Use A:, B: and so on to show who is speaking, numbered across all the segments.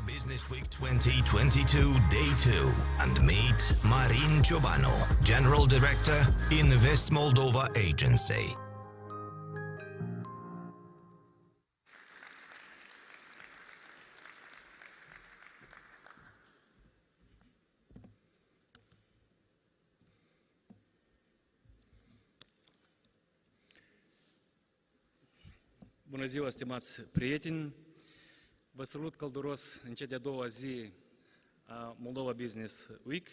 A: Business Week 2022 Day 2 and meet Marin Ciobanu, General Director, Invest Moldova Agency.
B: Bună ziua, stimați prieteni! Vă salut călduros în cea de-a doua zi a Moldova Business Week.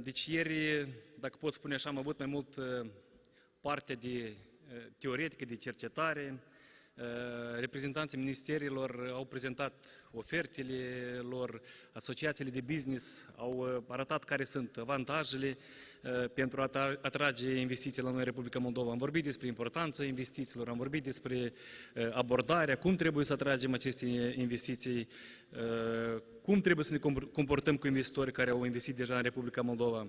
B: Deci ieri, dacă pot spune așa, am avut mai mult partea de teoretică, de cercetare. Reprezentanții ministerilor au prezentat ofertele lor, asociațiile de business au arătat care sunt avantajele pentru a atrage investiții la noi în Republica Moldova. Am vorbit despre importanța investițiilor, am vorbit despre abordarea, cum trebuie să atragem aceste investiții, cum trebuie să ne comportăm cu investitorii care au investit deja în Republica Moldova.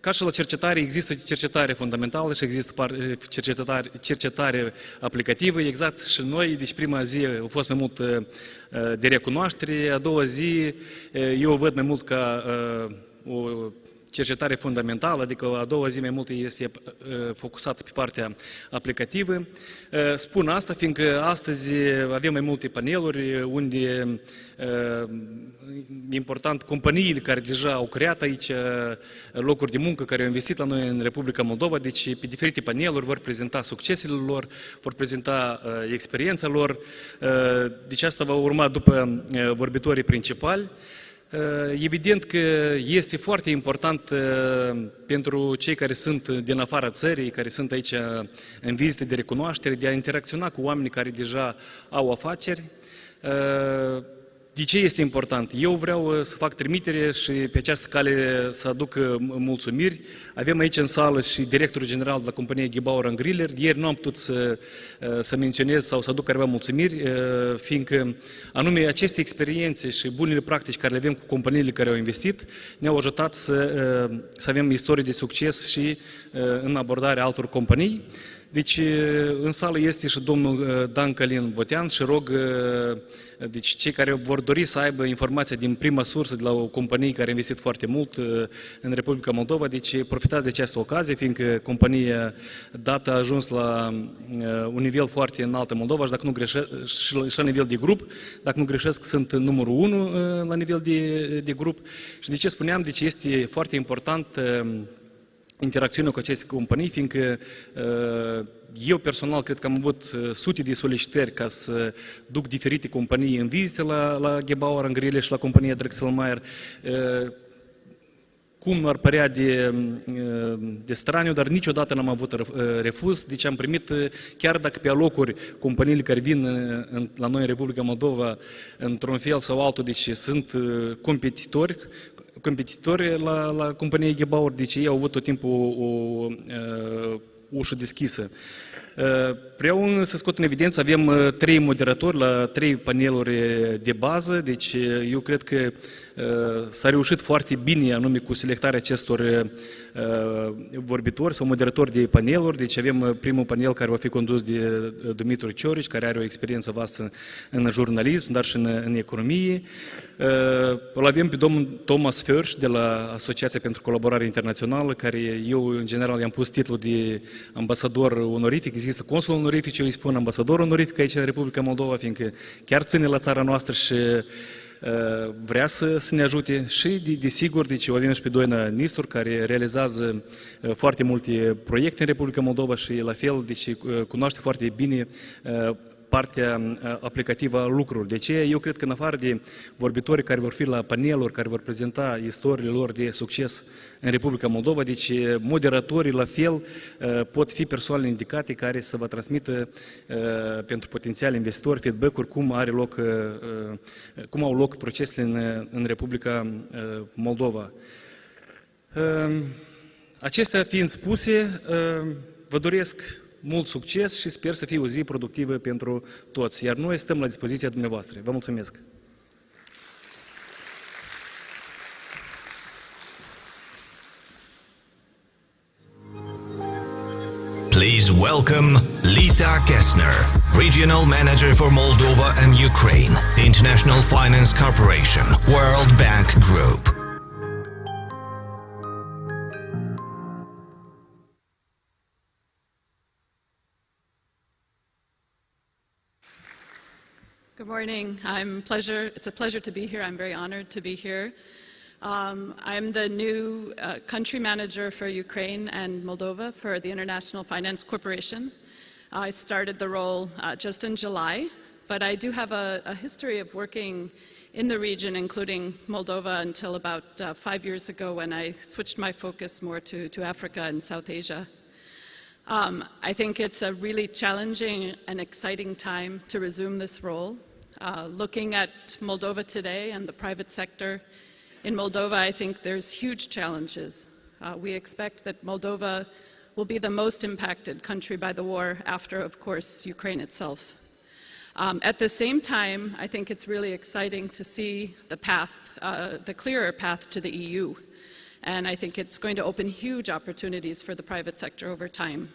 B: Ca și la cercetare, există cercetare fundamentală și există cercetare aplicativă. Exact și noi, deci prima zi a fost mai mult de recunoaștere, a doua zi eu o văd mai mult ca o cercetare fundamentală, adică a doua zi mai mult este focusată pe partea aplicativă. Spun asta fiindcă astăzi avem mai multe paneluri unde important companiile care deja au creat aici locuri de muncă, care au investit la noi în Republica Moldova, deci pe diferite paneluri vor prezenta succesele lor, vor prezenta experiența lor. Deci asta va urma după vorbitorii principali. Evident că este foarte important pentru cei care sunt din afara țării, care sunt aici în vizite de recunoaștere, de a interacționa cu oamenii care deja au afaceri. De ce este important? Eu vreau să fac trimitere și pe această cale să aduc mulțumiri. Avem aici în sală și directorul general de la compania Gebauer & Griller. Ieri nu am putut să menționez sau să aduc careva mulțumiri, fiindcă anume aceste experiențe și bunele practici care le avem cu companiile care au investit ne-au ajutat să avem istorii de succes și în abordarea altor companii. Deci în sală este și domnul Dan Călin Botean și rog deci cei care vor dori să aibă informația din prima sursă de la o companie care a investit foarte mult în Republica Moldova, deci profitați de această ocazie, fiindcă compania dată a ajuns la un nivel foarte înalt în Moldova și dacă nu greșesc, și la nivel de grup, dacă nu greșesc, sunt numărul 1 la nivel de grup. Și de ce spuneam? Deci este foarte important interacțiunea cu aceste companii, fiindcă eu personal cred că am avut sute de solicitări ca să duc diferite companii în vizite la Gebauer & Griller și la compania Drexelmeier. Cum nu ar părea de straniu, dar niciodată n-am avut refuz, deci am primit, chiar dacă pe alocuri companiile care vin la noi în Republica Moldova, într-un fel sau altul, deci sunt competitori la compania Gebauer, deci ei au avut tot timpul o ușă deschisă. Vreau să scot în evidență, avem 3 moderatori la 3 paneluri de bază, deci eu cred că s-a reușit foarte bine anume cu selectarea acestor vorbitori sau moderatori de paneluri. Deci avem primul panel care va fi condus de Dumitru Ciorici, care are o experiență vastă în jurnalism, dar și în economie. Îl avem pe domnul Thomas Försch de la Asociația pentru Colaborare Internațională, care eu în general i-am pus titlul de ambasador onorific. Există consul onorific, eu îi spun ambasador onorific aici în Republica Moldova, fiindcă chiar ține la țara noastră și vrea să ne ajute și, desigur, deci o avem și pe Doina Nistor, care realizează foarte multe proiecte în Republica Moldova și, la fel, deci cunoaște foarte bine partea aplicativă a lucrurilor. De ce? Eu cred că în afară de vorbitorii care vor fi la paneluri, care vor prezenta istoriile lor de succes în Republica Moldova, deci moderatorii la fel pot fi persoane indicate care să vă transmită pentru potențiali investitori feedback-uri cum au loc procesele în Republica Moldova. Acestea fiind spuse, vă doresc mult succes și sper să fie o zi productivă pentru toți, iar noi stăm la dispoziția dumneavoastră. Vă mulțumesc!
A: Please welcome Lisa Kessner, Regional Manager for Moldova and Ukraine, International Finance Corporation, World Bank Group.
C: Good morning. It's a pleasure to be here. I'm very honored to be here. I'm the new country manager for Ukraine and Moldova for the International Finance Corporation. I started the role just in July, but I do have a history of working in the region, including Moldova, until about 5 years ago when I switched my focus more to Africa and South Asia. I think it's a really challenging and exciting time to resume this role. Looking at Moldova today and the private sector in Moldova, I think there's huge challenges. We expect that Moldova will be the most impacted country by the war after, of course, Ukraine itself. At the same time, I think it's really exciting to see the path, the clearer path to the EU. And I think it's going to open huge opportunities for the private sector over time.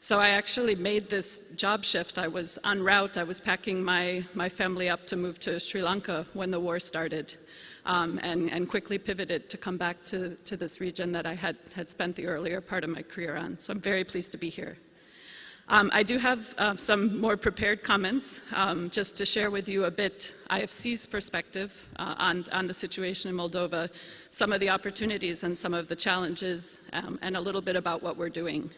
C: So I actually made this job shift. I was en route. I was packing my family up to move to Sri Lanka when the war started, and quickly pivoted to come back to this region that I had spent the earlier part of my career on. So I'm very pleased to be here. I do have some more prepared comments just to share with you a bit IFC's perspective on the situation in Moldova, some of the opportunities and some of the challenges, and a little bit about what we're doing.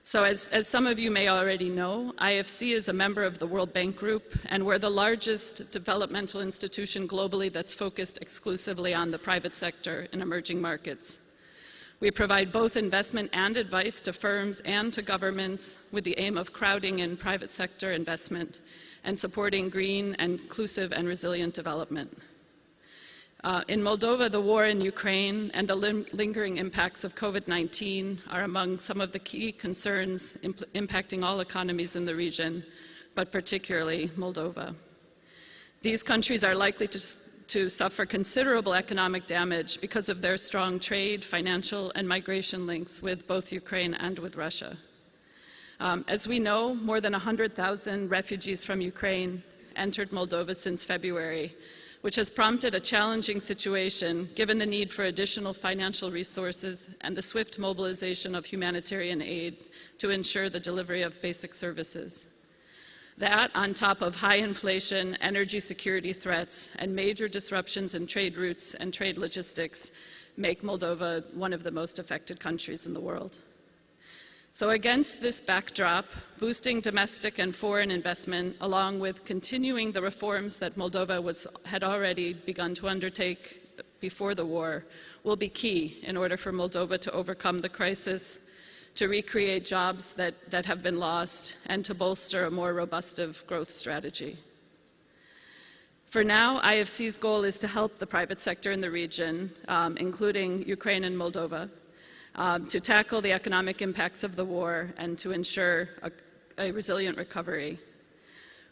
C: So as some of you may already know, IFC is a member of the World Bank Group, and we're the largest developmental institution globally that's focused exclusively on the private sector in emerging markets. We provide both investment and advice to firms and to governments with the aim of crowding in private sector investment and supporting green, inclusive, and resilient development. In Moldova, the war in Ukraine and the lingering impacts of COVID-19 are among some of the key concerns impacting all economies in the region, but particularly Moldova. These countries are likely to suffer considerable economic damage because of their strong trade, financial, and migration links with both Ukraine and with Russia. As we know, more than 100,000 refugees from Ukraine entered Moldova since February, which has prompted a challenging situation given the need for additional financial resources and the swift mobilization of humanitarian aid to ensure the delivery of basic services. That, on top of high inflation, energy security threats, and major disruptions in trade routes and trade logistics, make Moldova one of the most affected countries in the world. So against this backdrop, boosting domestic and foreign investment, along with continuing the reforms that Moldova had already begun to undertake before the war, will be key in order for Moldova to overcome the crisis, to recreate jobs that have been lost, and to bolster a more robust growth strategy. For now, IFC's goal is to help the private sector in the region, including Ukraine and Moldova, to tackle the economic impacts of the war and to ensure a resilient recovery.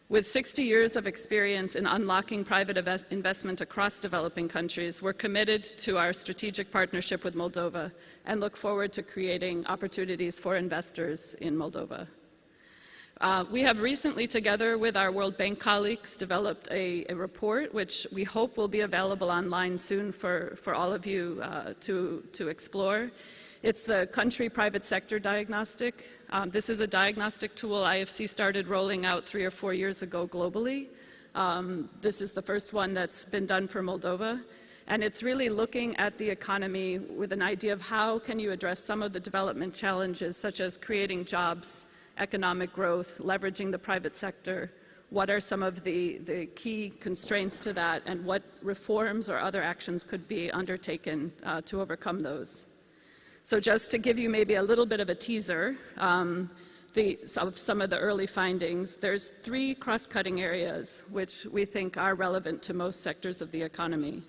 C: With 60 years of experience in unlocking private investment across developing countries, we're committed to our strategic partnership with Moldova and look forward to creating opportunities for investors in Moldova. We have recently, together with our World Bank colleagues, developed a report which we hope will be available online soon for all of you to explore. It's the Country Private Sector Diagnostic. This is a diagnostic tool IFC started rolling out 3 or 4 years ago globally. This is the first one that's been done for Moldova. And it's really looking at the economy with an idea of how can you address some of the development challenges, such as creating jobs, economic growth, leveraging the private sector. What are some of the key constraints to that, and what reforms or other actions could be undertaken to overcome those? So just to give you maybe a little bit of a teaser of some of the early findings, there's 3 cross-cutting areas which we think are relevant to most sectors of the economy.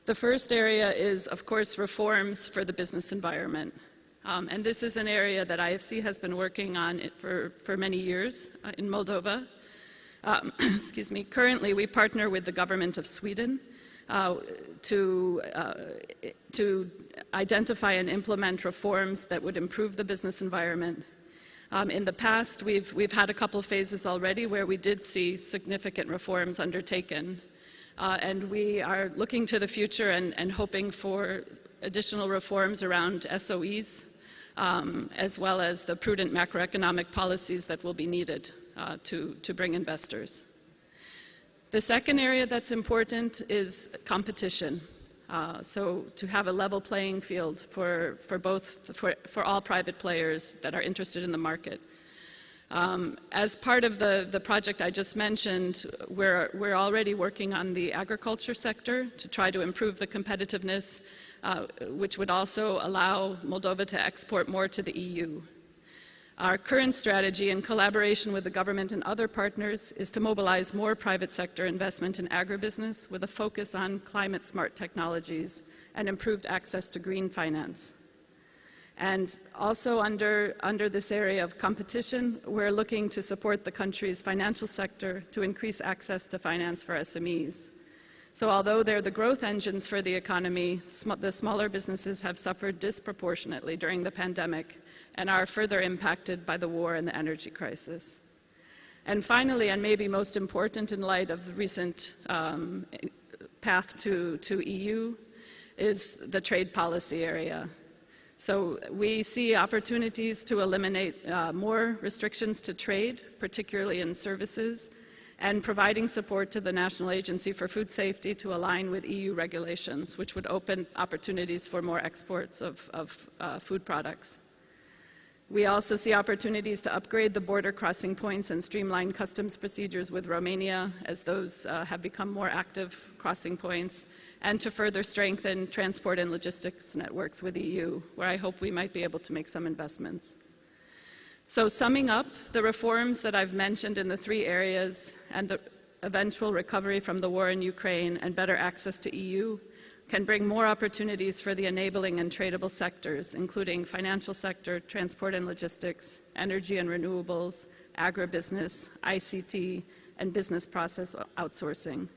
C: The first area is, of course, reforms for the business environment. And this is an area that IFC has been working on for many years in Moldova. Excuse me. Currently, we partner with the government of Sweden to identify and implement reforms that would improve the business environment. In the past, we've had a couple phases already where we did see significant reforms undertaken. And we are looking to the future and hoping for additional reforms around SOEs, as well as the prudent macroeconomic policies that will be needed to bring investors. The second area that's important is competition. So to have a level playing field for all private players that are interested in the market. As part of the project I just mentioned, we're already working on the agriculture sector to try to improve the competitiveness, which would also allow Moldova to export more to the EU. Our current strategy, in collaboration with the government and other partners, is to mobilize more private sector investment in agribusiness with a focus on climate-smart technologies and improved access to green finance. And also under this area of competition, we're looking to support the country's financial sector to increase access to finance for SMEs. So although they're the growth engines for the economy, the smaller businesses have suffered disproportionately during the pandemic and are further impacted by the war and the energy crisis. And finally, and maybe most important in light of the recent path to EU, is the trade policy area. So we see opportunities to eliminate more restrictions to trade, particularly in services, and providing support to the National Agency for Food Safety to align with EU regulations, which would open opportunities for more exports of food products. We also see opportunities to upgrade the border crossing points and streamline customs procedures with Romania, as those have become more active crossing points, and to further strengthen transport and logistics networks with the EU, where I hope we might be able to make some investments. So summing up, the reforms that I've mentioned in the three areas and the eventual recovery from the war in Ukraine and better access to EU can bring more opportunities for the enabling and tradable sectors, including financial sector, transport and logistics, energy and renewables, agribusiness, ICT, and business process outsourcing.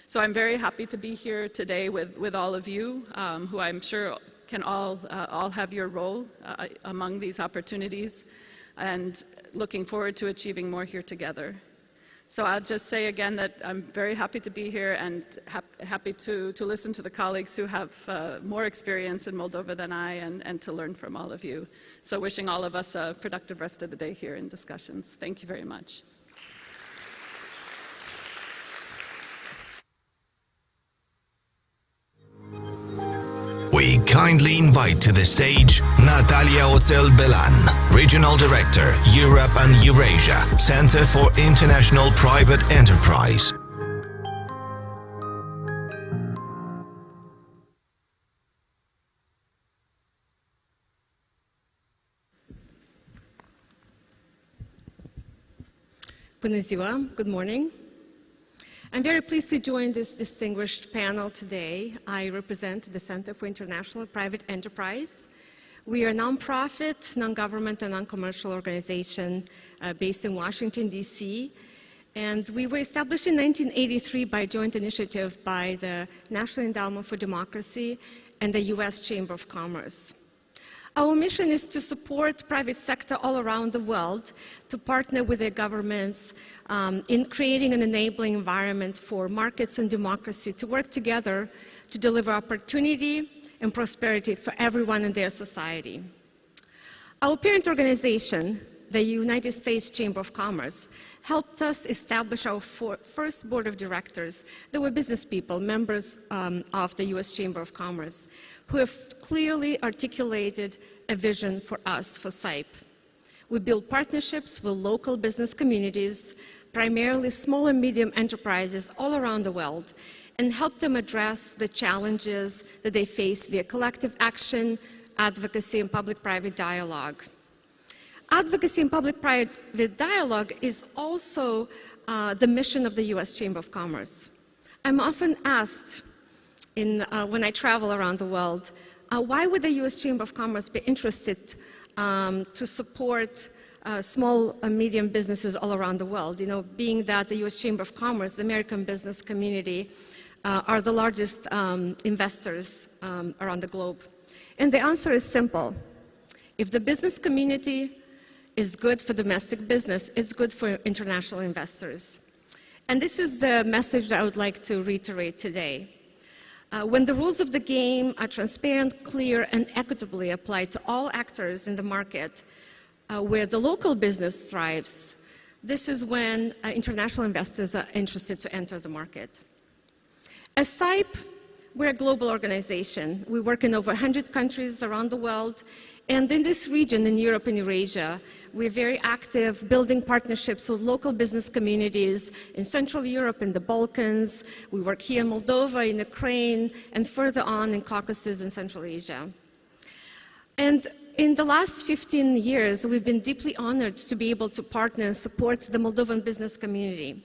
C: So I'm very happy to be here today with all of you, who I'm sure can all have your role among these opportunities, and looking forward to achieving more here together. So I'll just say again that I'm very happy to be here and happy to listen to the colleagues who have more experience in Moldova than I, and to learn from all of you. So wishing all of us a productive rest of the day here in discussions. Thank you very much.
A: We kindly invite to the stage Natalia Oțel-Belan, Regional Director, Europe and Eurasia, Center for International Private Enterprise.
D: Bună ziua, good morning. I'm very pleased to join this distinguished panel today. I represent the Center for International Private Enterprise. We are a nonprofit, non-government, and non-commercial organization based in Washington, D.C. And we were established in 1983 by joint initiative by the National Endowment for Democracy and the U.S. Chamber of Commerce. Our mission is to support private sector all around the world, to partner with their governments in creating an enabling environment for markets and democracy to work together to deliver opportunity and prosperity for everyone in their society. Our parent organization, the United States Chamber of Commerce, helped us establish our first board of directors. They were business people, members of the U.S. Chamber of Commerce, who have clearly articulated a vision for us, for SIPE. We build partnerships with local business communities, primarily small and medium enterprises all around the world, and help them address the challenges that they face via collective action, advocacy, and public-private dialogue. Advocacy and public-private dialogue is also the mission of the U.S. Chamber of Commerce. I'm often asked when I travel around the world, why would the U.S. Chamber of Commerce be interested to support small and medium businesses all around the world? You know, being that the U.S. Chamber of Commerce, the American business community, are the largest investors around the globe. And the answer is simple. If the business community is good for domestic business, it's good for international investors. And this is the message that I would like to reiterate today. When the rules of the game are transparent, clear, and equitably applied to all actors in the market, where the local business thrives, this is when international investors are interested to enter the market. As SIPE, we're a global organization. We work in over 100 countries around the world. And in this region, in Europe and Eurasia, we're very active building partnerships with local business communities in Central Europe, in the Balkans. We work here in Moldova, in Ukraine, and further on in Caucasus and Central Asia. And in the last 15 years, we've been deeply honored to be able to partner and support the Moldovan business community.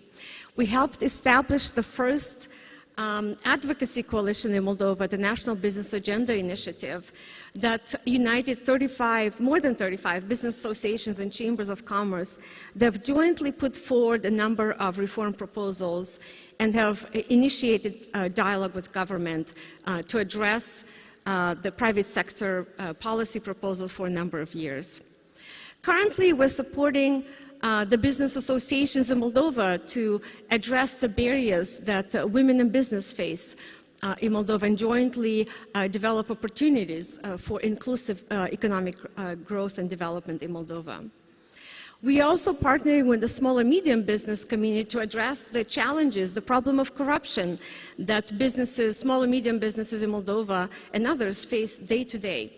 D: We helped establish the first advocacy coalition in Moldova, the National Business Agenda Initiative, that united more than 35 business associations and chambers of commerce that have jointly put forward a number of reform proposals and have initiated dialogue with government to address the private sector policy proposals for a number of years. Currently, we're supporting the business associations in Moldova to address the barriers that women in business face in Moldova and jointly develop opportunities for inclusive economic growth and development in Moldova. We are also partnering with the small and medium business community to address the challenges, the problem of corruption that small and medium businesses in Moldova and others face day to day.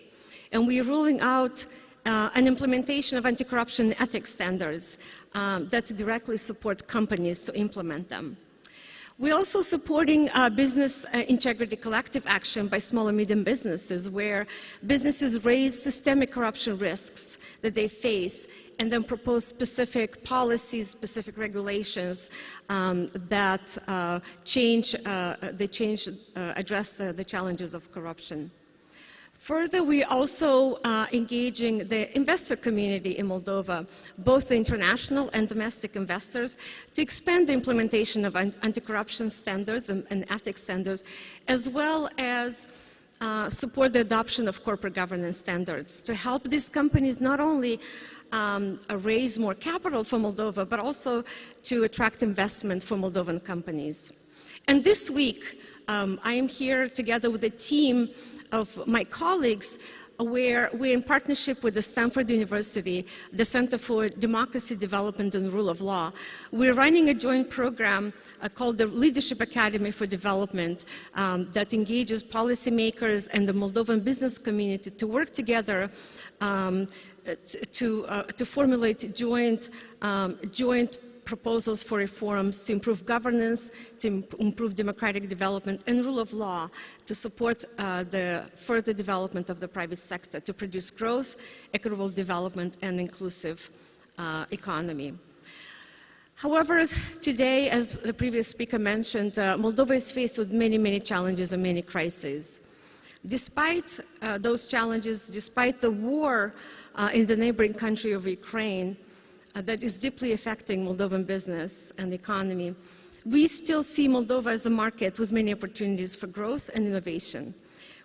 D: And we are rolling out an implementation of anti-corruption ethics standards that directly support companies to implement them. We're also supporting business integrity collective action by small and medium businesses, where businesses raise systemic corruption risks that they face and then propose specific policies, specific regulations that address the challenges of corruption. Further, we are also engaging the investor community in Moldova, both the international and domestic investors, to expand the implementation of anti-corruption standards and ethics standards, as well as support the adoption of corporate governance standards to help these companies not only raise more capital for Moldova, but also to attract investment for Moldovan companies. And this week, I am here together with a team of my colleagues, where we're in partnership with the Stanford University, the Center for Democracy, Development, and Rule of Law. We're running a joint program called the Leadership Academy for Development that engages policymakers and the Moldovan business community to work together to formulate joint proposals for reforms to improve governance, to improve democratic development and rule of law, to support the further development of the private sector, to produce growth, equitable development, and inclusive economy. However, today, as the previous speaker mentioned, Moldova is faced with many, many challenges and many crises. Despite those challenges, despite the war in the neighboring country of Ukraine, that is deeply affecting Moldovan business and economy, we still see Moldova as a market with many opportunities for growth and innovation.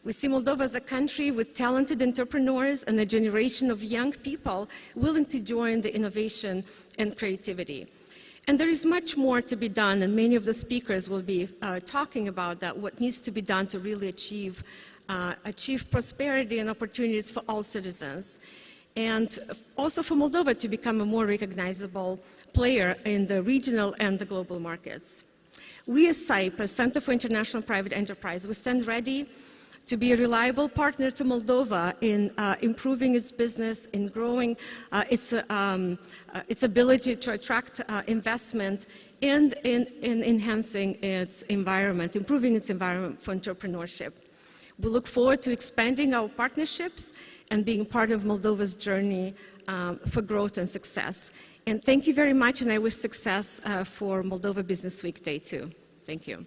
D: We see Moldova as a country with talented entrepreneurs and a generation of young people willing to join the innovation and creativity. And there is much more to be done, and many of the speakers will be talking about that, what needs to be done to really achieve prosperity and opportunities for all citizens. And also for Moldova to become a more recognizable player in the regional and the global markets. We as SIPE, as Center for International Private Enterprise, we stand ready to be a reliable partner to Moldova in improving its business, in growing its ability to attract investment, and in enhancing its environment, improving its environment for entrepreneurship. We look forward to expanding our partnerships and being part of Moldova's journey for growth and success. And thank you very much, and I wish success for Moldova Business Week Day 2. Thank you.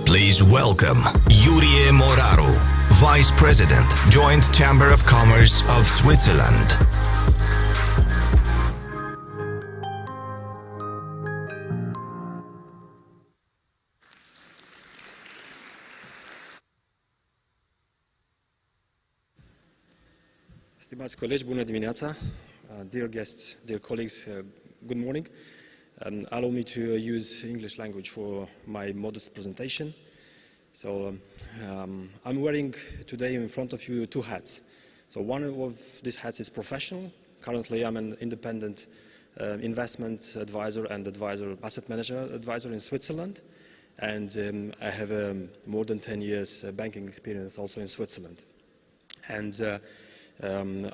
A: Please welcome Iurie Moraru, Vice President, Joint Chamber of Commerce of Switzerland.
E: Stimați colegi, bună dimineața. Dear guests, dear colleagues, good morning. Allow me to use English language for my modest presentation. So I'm wearing today in front of you two hats. So one of these hats is professional. Currently I'm an independent investment advisor and asset manager advisor in Switzerland. And I have more than 10 years banking experience also in Switzerland. And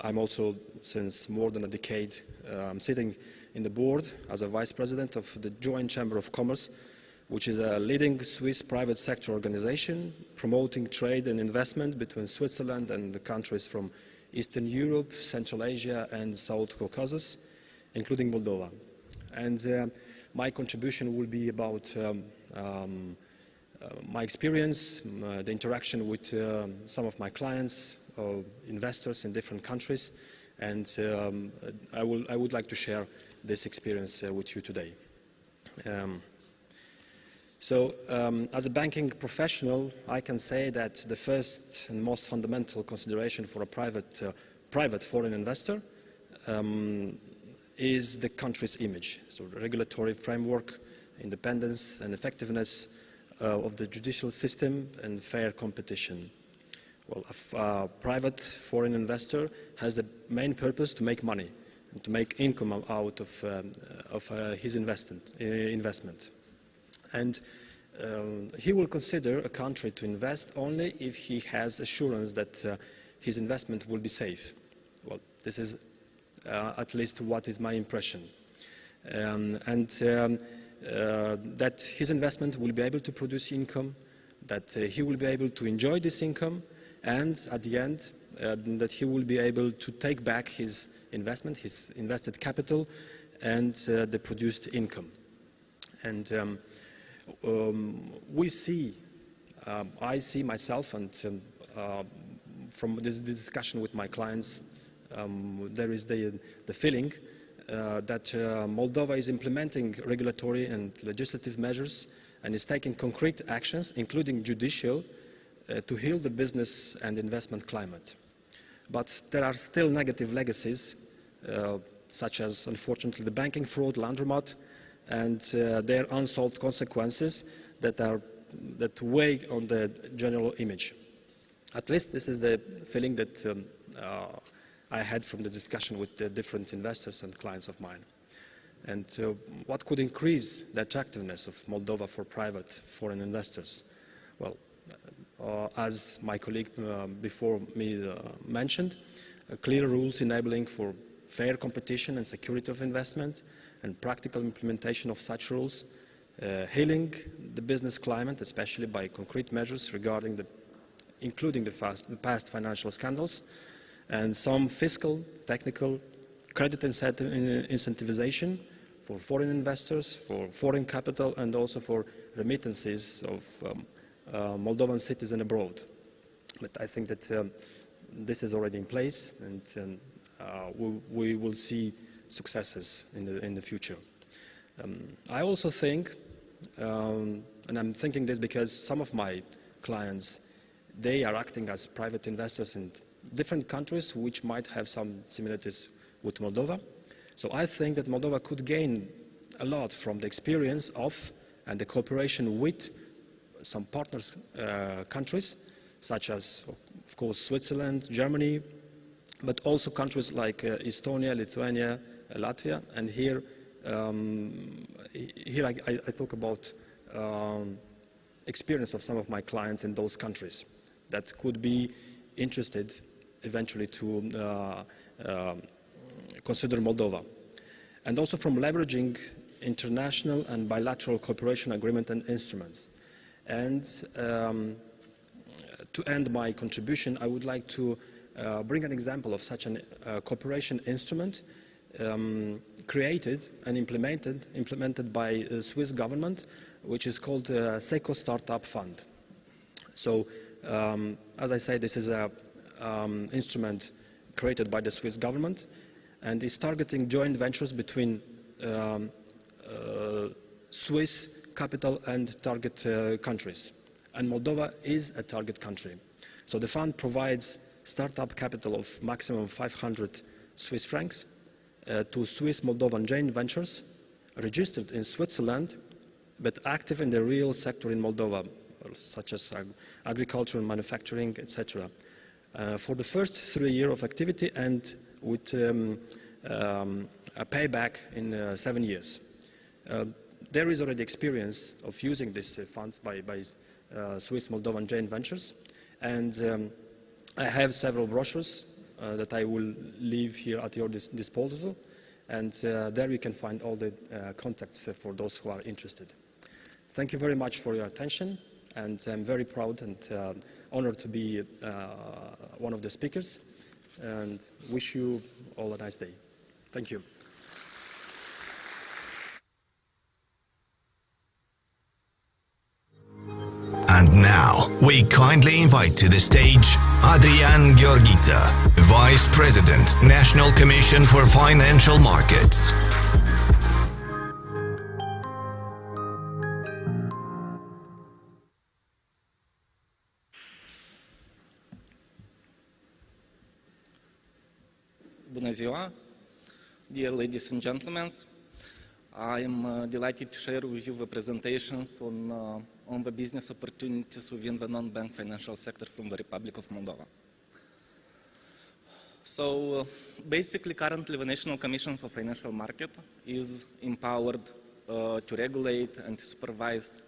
E: I'm also, since more than a decade, sitting in the board as a vice president of the Joint Chamber of Commerce, which is a leading Swiss private sector organization promoting trade and investment between Switzerland and the countries from Eastern Europe, Central Asia and South Caucasus, including Moldova. And my contribution will be about my experience, the interaction with some of my clients, investors in different countries, and I would like to share this experience with you today. As a banking professional, I can say that the first and most fundamental consideration for a private foreign investor is the country's image, so the regulatory framework, independence and effectiveness of the judicial system and fair competition. Well, a private foreign investor has the main purpose to make money and to make income out of his investment. And he will consider a country to invest only if he has assurance that his investment will be safe. Well, this is at least what is my impression. That his investment will be able to produce income, that he will be able to enjoy this income, and at the end, that he will be able to take back his investment, his invested capital, and the produced income. And I see myself, and from this discussion with my clients, there is the feeling that Moldova is implementing regulatory and legislative measures and is taking concrete actions, including judicial, to heal the business and investment climate. But there are still negative legacies, such as, unfortunately, the banking fraud, laundromat, and their unsolved consequences that weigh on the general image. At least this is the feeling that I had from the discussion with the different investors and clients of mine. And what could increase the attractiveness of Moldova for private foreign investors? Well, as my colleague before me mentioned, clear rules enabling for fair competition and security of investment and practical implementation of such rules, healing the business climate, especially by concrete measures regarding including the past financial scandals, and some fiscal, technical, credit incentivization for foreign investors, for foreign capital, and also for remittances of Moldovan citizens abroad. But I think that this is already in place, and we will see successes in the future. I also think, and I'm thinking this because some of my clients, they are acting as private investors in different countries which might have some similarities with Moldova. So I think that Moldova could gain a lot from the experience of and the cooperation with some partners countries, such as, of course, Switzerland, Germany, but also countries like Estonia, Lithuania, Latvia. And here I talk about experience of some of my clients in those countries that could be interested eventually to consider Moldova. And also from leveraging international and bilateral cooperation agreement and instruments. And to end my contribution, I would like to bring an example of such a cooperation instrument created and implemented by the Swiss government, which is called SECO Startup Fund. So, as I say, this is an instrument created by the Swiss government, and is targeting joint ventures between Swiss capital and target countries. And Moldova is a target country. So the fund provides startup capital of maximum 500 Swiss francs to Swiss Moldovan joint ventures registered in Switzerland but active in the real sector in Moldova, such as agriculture and manufacturing, etc. For the first 3 years of activity and with a payback in 7 years. There is already experience of using these funds by Swiss Moldovan joint ventures, and I have several brochures that I will leave here at your disposal, and there you can find all the contacts for those who are interested. Thank you very much for your attention, and I'm very proud and honored to be one of the speakers, and wish you all a nice day. Thank you.
A: And now, we kindly invite to the stage Adrian Gheorghiță, Vice President, National Commission for Financial Markets.
F: Bună ziua, dear ladies and gentlemen. I am delighted to share with you the presentations on the business opportunities within the non-bank financial sector from the Republic of Moldova. So basically, currently the National Commission for Financial Market is empowered to regulate and to supervise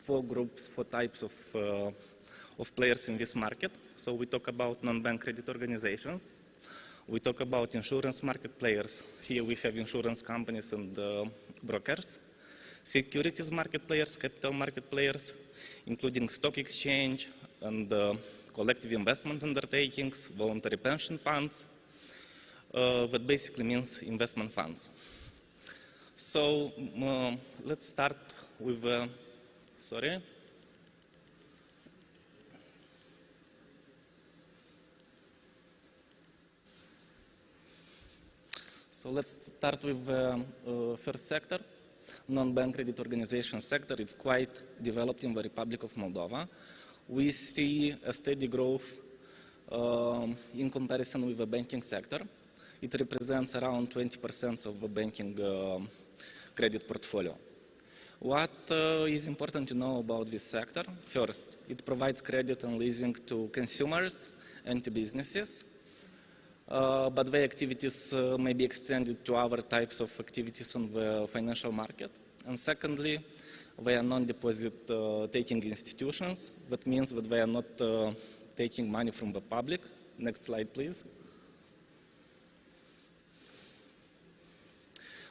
F: 4 groups, 4 types of players in this market. So we talk about non-bank credit organizations. We talk about insurance market players. Here we have insurance companies and brokers. Securities market players, capital market players, including stock exchange and collective investment undertakings, voluntary pension funds. That basically means investment funds. So let's start with, So let's start with the first sector, non-bank credit organization sector. It's quite developed in the Republic of Moldova. We see a steady growth in comparison with the banking sector. It represents around 20% of the banking credit portfolio. What is important to know about this sector? First, it provides credit and leasing to consumers and to businesses. But the activities may be extended to other types of activities on the financial market. And secondly, they are non-deposit taking institutions. That means that they are not taking money from the public. Next slide, please.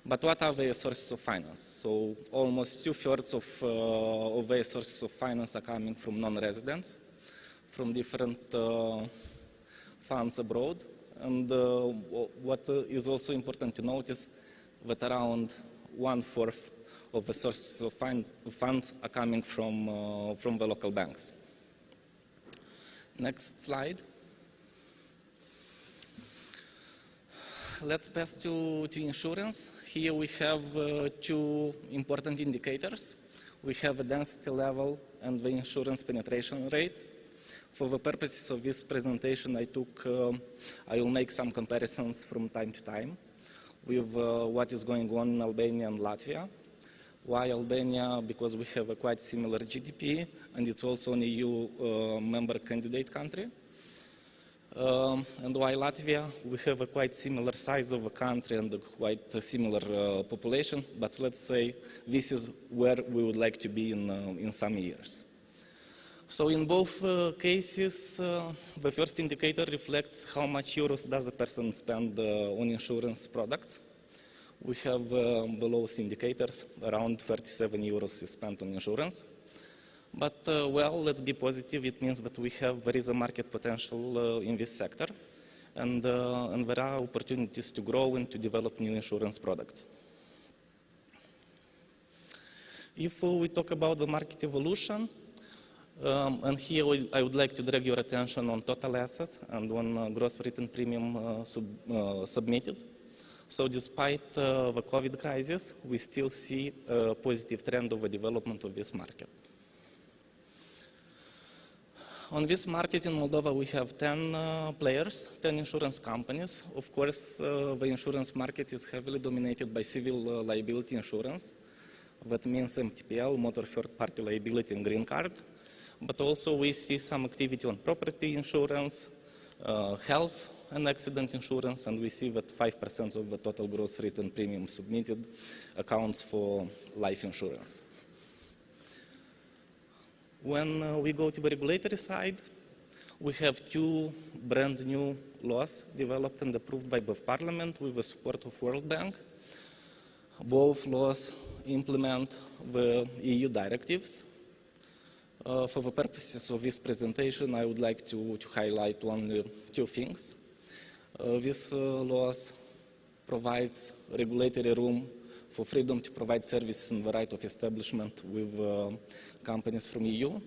F: But what are their sources of finance? So almost 2/3 of their sources of finance are coming from non-residents, from different funds abroad. And what is also important to notice that around 1/4 of the sources of funds are coming from the local banks. Next slide. Let's pass to insurance. Here we have 2 important indicators. We have the density level and the insurance penetration rate. For the purposes of this presentation, I will make some comparisons from time to time with what is going on in Albania and Latvia. Why Albania? Because we have a quite similar GDP, and it's also an EU member candidate country. And why Latvia? We have a quite similar size of a country and a quite similar population, but let's say this is where we would like to be in some years. So in both cases, the first indicator reflects how much euros does a person spend on insurance products. We have below indicators, around 37 euros is spent on insurance. But, well, let's be positive. It means that there is a market potential in this sector, and there are opportunities to grow and to develop new insurance products. If we talk about the market evolution, and here I would like to drag your attention on total assets and on gross written premium submitted. So despite the COVID crisis, we still see a positive trend of the development of this market. On this market in Moldova, we have 10 players, 10 insurance companies. Of course, the insurance market is heavily dominated by civil liability insurance. That means MTPL, motor third-party liability, and green card. But also we see some activity on property insurance, health and accident insurance, and we see that 5% of the total gross written premium submitted accounts for life insurance. When we go to the regulatory side, we have 2 brand new laws developed and approved by both Parliament with the support of World Bank. Both laws implement the EU directives. For the purposes of this presentation, I would like to highlight only 2 things. These laws provides regulatory room for freedom to provide services and the right of establishment with companies from EU,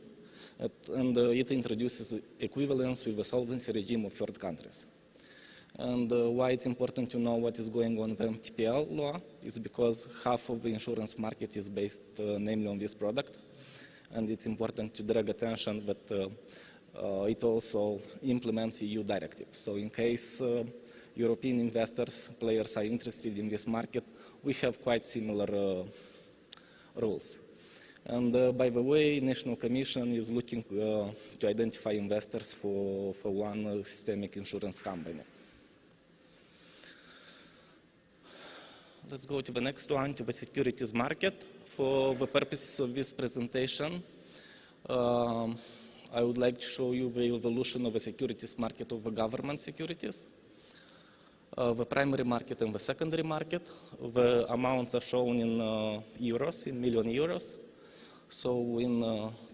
F: and it introduces equivalence with the solvency regime of third countries. And why it's important to know what is going on with the MTPL law is because half of the insurance market is based namely on this product, and it's important to drag attention that it also implements EU directives. So in case European investors, players are interested in this market, we have quite similar rules. And by the way, National Commission is looking to identify investors for one systemic insurance company. Let's go to the next one, to the securities market. For the purposes of this presentation, I would like to show you the evolution of the securities market of the government securities. The primary market and the secondary market. The amounts are shown in euros, in million euros. So in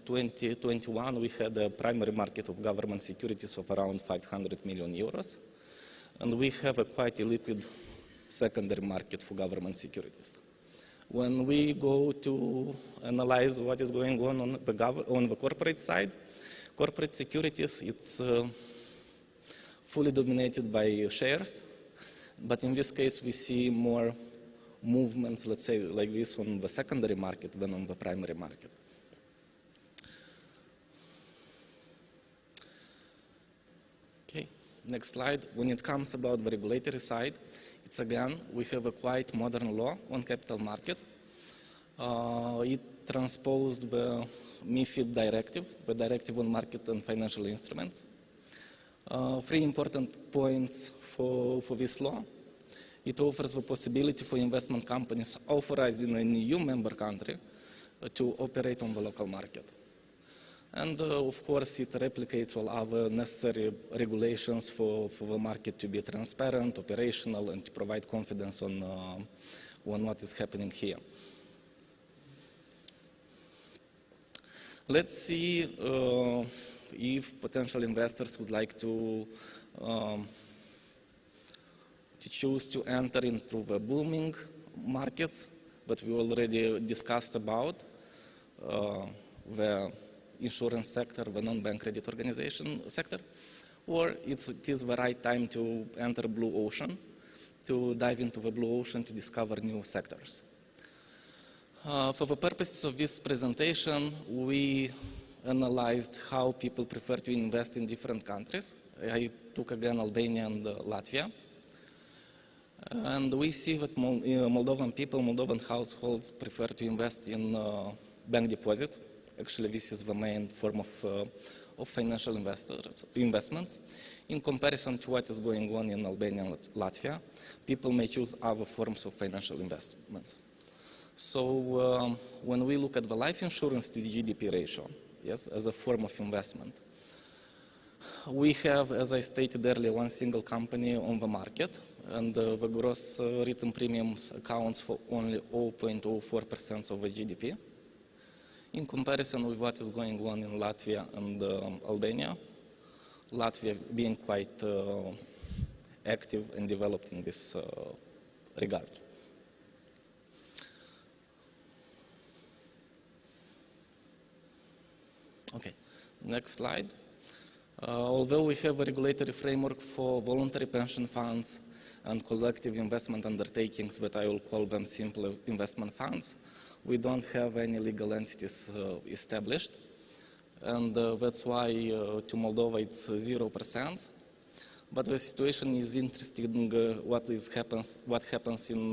F: 2021, we had a primary market of government securities of around 500 million euros. And we have a quite illiquid secondary market for government securities. When we go to analyze what is going on the corporate side, corporate securities, it's fully dominated by shares. But in this case, we see more movements, let's say, like this on the secondary market than on the primary market. Okay, next slide. When it comes about the regulatory side, it's again, we have a quite modern law on capital markets. It transposed the MiFID directive, the directive on market and financial instruments. 3 important points for this law. It offers the possibility for investment companies authorized in an EU member country to operate on the local market. And of course, it replicates all other necessary regulations for the market to be transparent, operational, and to provide confidence on what is happening here. Let's see if potential investors would like to choose to enter into the booming markets that we already discussed about, the insurance sector, the non-bank credit organization sector, or it is the right time to enter blue ocean, to dive into the blue ocean to discover new sectors. For the purposes of this presentation, we analyzed how people prefer to invest in different countries. I took again Albania and Latvia. And we see that Moldovan people, Moldovan households prefer to invest in bank deposits. Actually, this is the main form of financial investments. In comparison to what is going on in Albania and Latvia, people may choose other forms of financial investments. So when we look at the life insurance to the GDP ratio, yes, as a form of investment, we have, as I stated earlier, one single company on the market, and the gross written premiums accounts for only 0.04% of the GDP. In comparison with what is going on in Latvia and Albania, Latvia being quite active and developed in this regard. Okay, next slide. Although we have a regulatory framework for voluntary pension funds and collective investment undertakings, that I will call them simple investment funds, we don't have any legal entities established. and that's why to Moldova it's 0%. But the situation is interesting. What happens in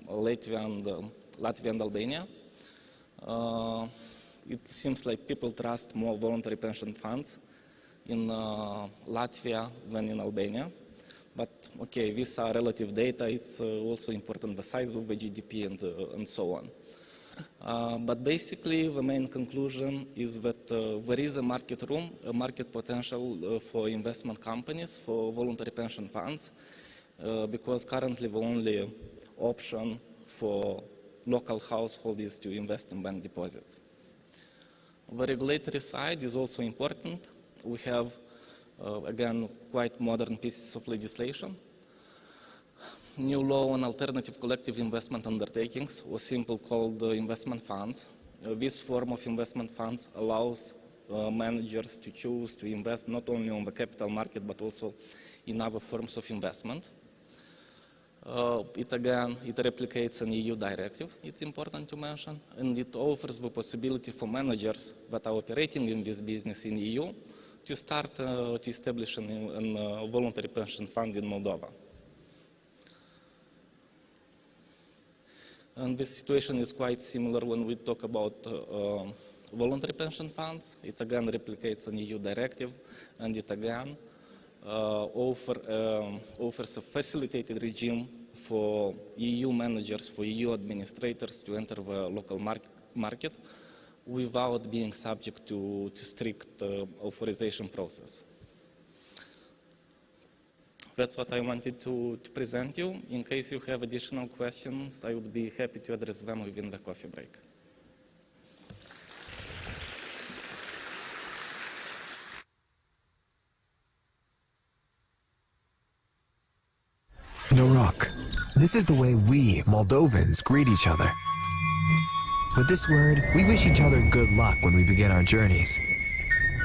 F: Latvia and Albania. It seems like people trust more voluntary pension funds in Latvia than in Albania. But okay, these are relative data. It's also important the size of the GDP and so on. But basically, the main conclusion is that there is a market room, a market potential for investment companies, for voluntary pension funds, because currently the only option for local households is to invest in bank deposits. The regulatory side is also important. We have, again, quite modern pieces of legislation. New law on alternative collective investment undertakings, or simply called investment funds. This form of investment funds allows managers to choose to invest not only on the capital market but also in other forms of investment. It replicates an EU directive, it's important to mention, and it offers the possibility for managers that are operating in this business in EU to start to establish a voluntary pension fund in Moldova. And this situation is quite similar when we talk about voluntary pension funds. It again replicates an EU directive, and it again offers a facilitated regime for EU managers, for EU administrators to enter the local market without being subject to strict authorization process. That's what I wanted to present you. In case you have additional questions, I would be happy to address them within the coffee break.
G: Norok. This is the way we, Moldovans, greet each other. With this word, we wish each other good luck when we begin our journeys.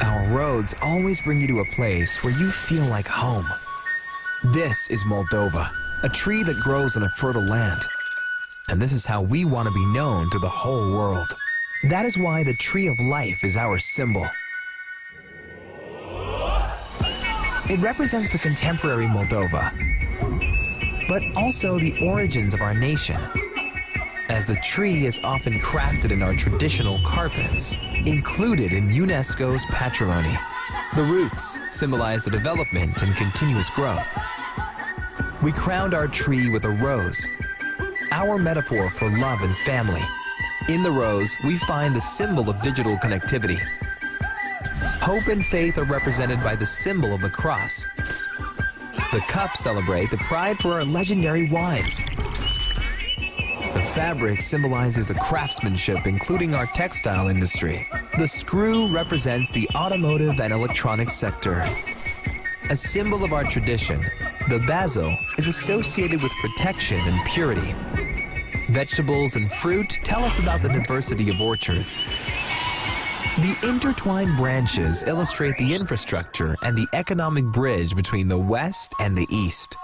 G: Our roads always bring you to a place where you feel like home. This is Moldova, a tree that grows on a fertile land. And this is how we want to be known to the whole world. That is why the tree of life is our symbol. It represents the contemporary Moldova, but also the origins of our nation, as the tree is often crafted in our traditional carpets, included in UNESCO's patrimony. The roots symbolize the development and continuous growth. We crowned our tree with a rose, our metaphor for love and family. In the rose, we find the symbol of digital connectivity. Hope and faith are represented by the symbol of the cross. The cups celebrate the pride for our legendary wines. The fabric symbolizes the craftsmanship, including our textile industry. The screw represents the automotive and electronics sector. A symbol of our tradition, the basil is associated with protection and purity. Vegetables and fruit tell us about the diversity of orchards. The intertwined branches illustrate the infrastructure and the economic bridge between the West and the East.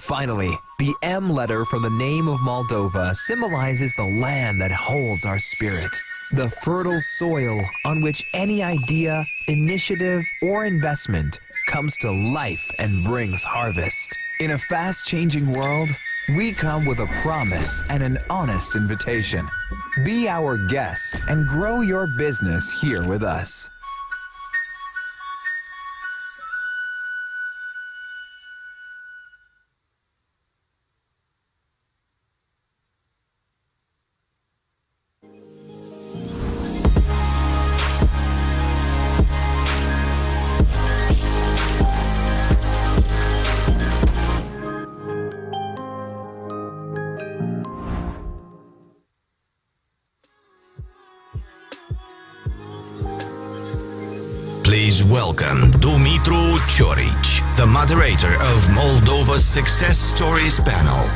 G: Finally, the M letter from the name of Moldova symbolizes the land that holds our spirit, the fertile soil on which any idea, initiative, or investment comes to life and brings harvest. In a fast-changing world, we come with a promise and an honest invitation. Be our guest and grow your business here with us.
A: Please welcome Dumitru Cioric, the moderator of Moldova's Success Stories panel.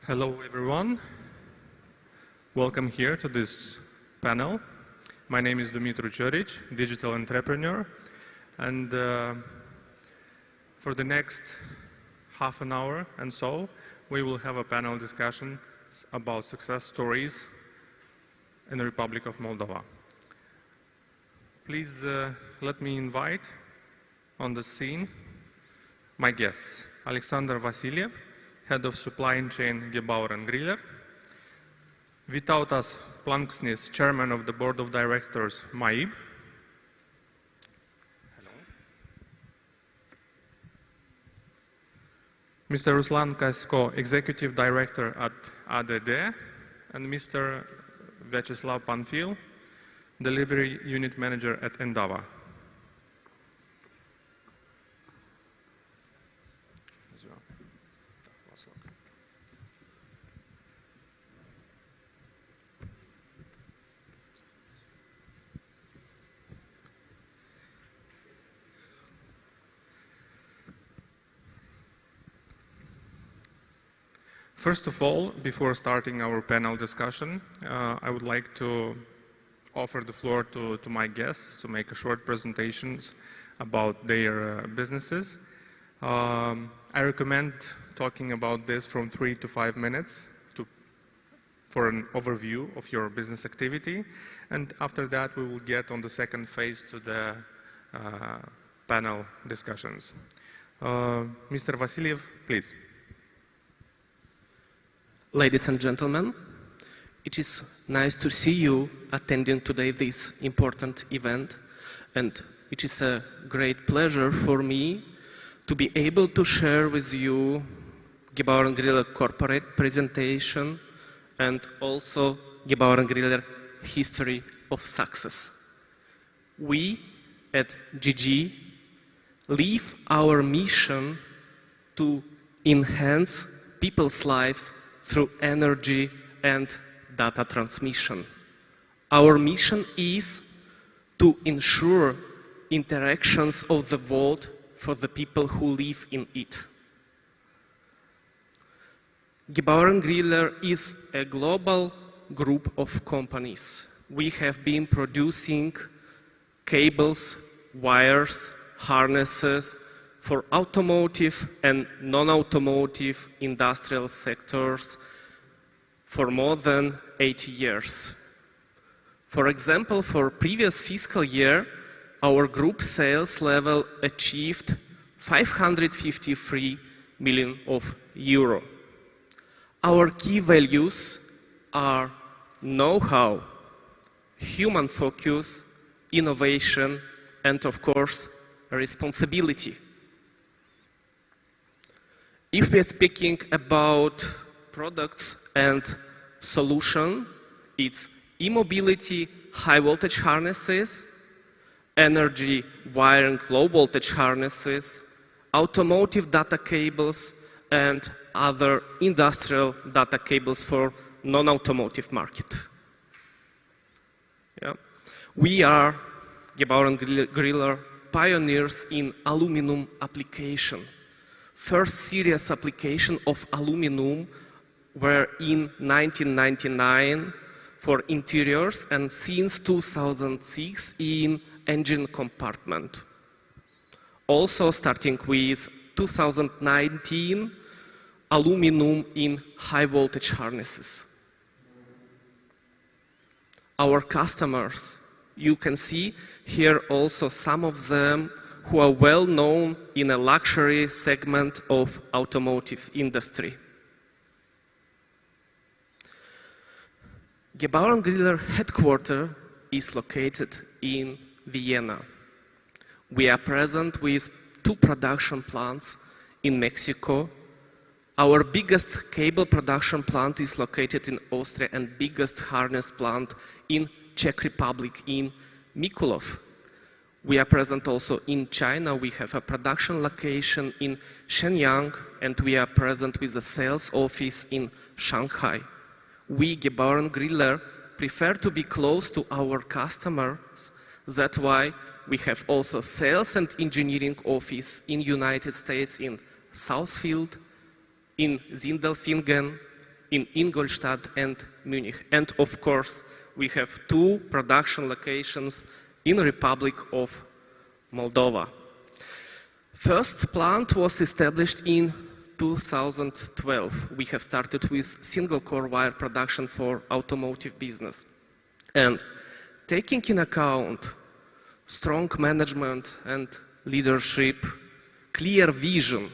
H: Hello, everyone. Welcome here to this panel. My name is Dumitru Cioric, digital entrepreneur, and for the next half an hour and so, we will have a panel discussion about success stories in the Republic of Moldova. Please let me invite on the scene my guests: Alexander Vasiliev, Head of Supply Chain, Gebauer & Griller; Vytautas Planksnis, Chairman of the Board of Directors, MAIB; Mr. Ruslan Kasko, Executive Director at ADD; and Mr. Vyacheslav Panfil, Delivery Unit Manager at Endava. First of all, before starting our panel discussion, I would like to offer the floor to my guests to make a short presentation about their businesses. I recommend talking about this from 3 to 5 minutes for an overview of your business activity. And after that, we will get on the second phase to the panel discussions. Mr. Vasiliev, please.
I: Ladies and gentlemen, it is nice to see you attending today this important event, and it is a great pleasure for me to be able to share with you Gebauer & Griller corporate presentation and also Gebauer & Griller history of success. We at GG live our mission to enhance people's lives through energy and data transmission. Our mission is to ensure interactions of the world for the people who live in it. Gebauer & Griller is a global group of companies. We have been producing cables, wires, harnesses for automotive and non-automotive industrial sectors for more than 80 years. For example, for previous fiscal year, our group sales level achieved 553 million euro. Our key values are know-how, human focus, innovation, and of course, responsibility. If we are speaking about products and solution, it's e-mobility, high voltage harnesses, energy wiring, low voltage harnesses, automotive data cables, and other industrial data cables for non-automotive market. Yeah. We are, Gebauer & Griller, pioneers in aluminum application. First serious application of aluminum were in 1999 for interiors, and since 2006 in engine compartment. Also starting with 2019, aluminum in high voltage harnesses. Our customers, you can see here also some of them who are well known in a luxury segment of automotive industry. Gebauer & Griller headquarters is located in Vienna. We are present with 2 production plants in Mexico. Our biggest cable production plant is located in Austria, and biggest harness plant in Czech Republic in Mikulov. We are present also in China. We have a production location in Shenyang, and we are present with a sales office in Shanghai. We, Gebauer & Griller, prefer to be close to our customers. That's why we have also sales and engineering office in United States, in Southfield, in Sindelfingen, in Ingolstadt and Munich. And of course, we have 2 production locations in the Republic of Moldova. First plant was established in 2012. We have started with single core wire production for automotive business. And taking in account strong management and leadership, clear vision,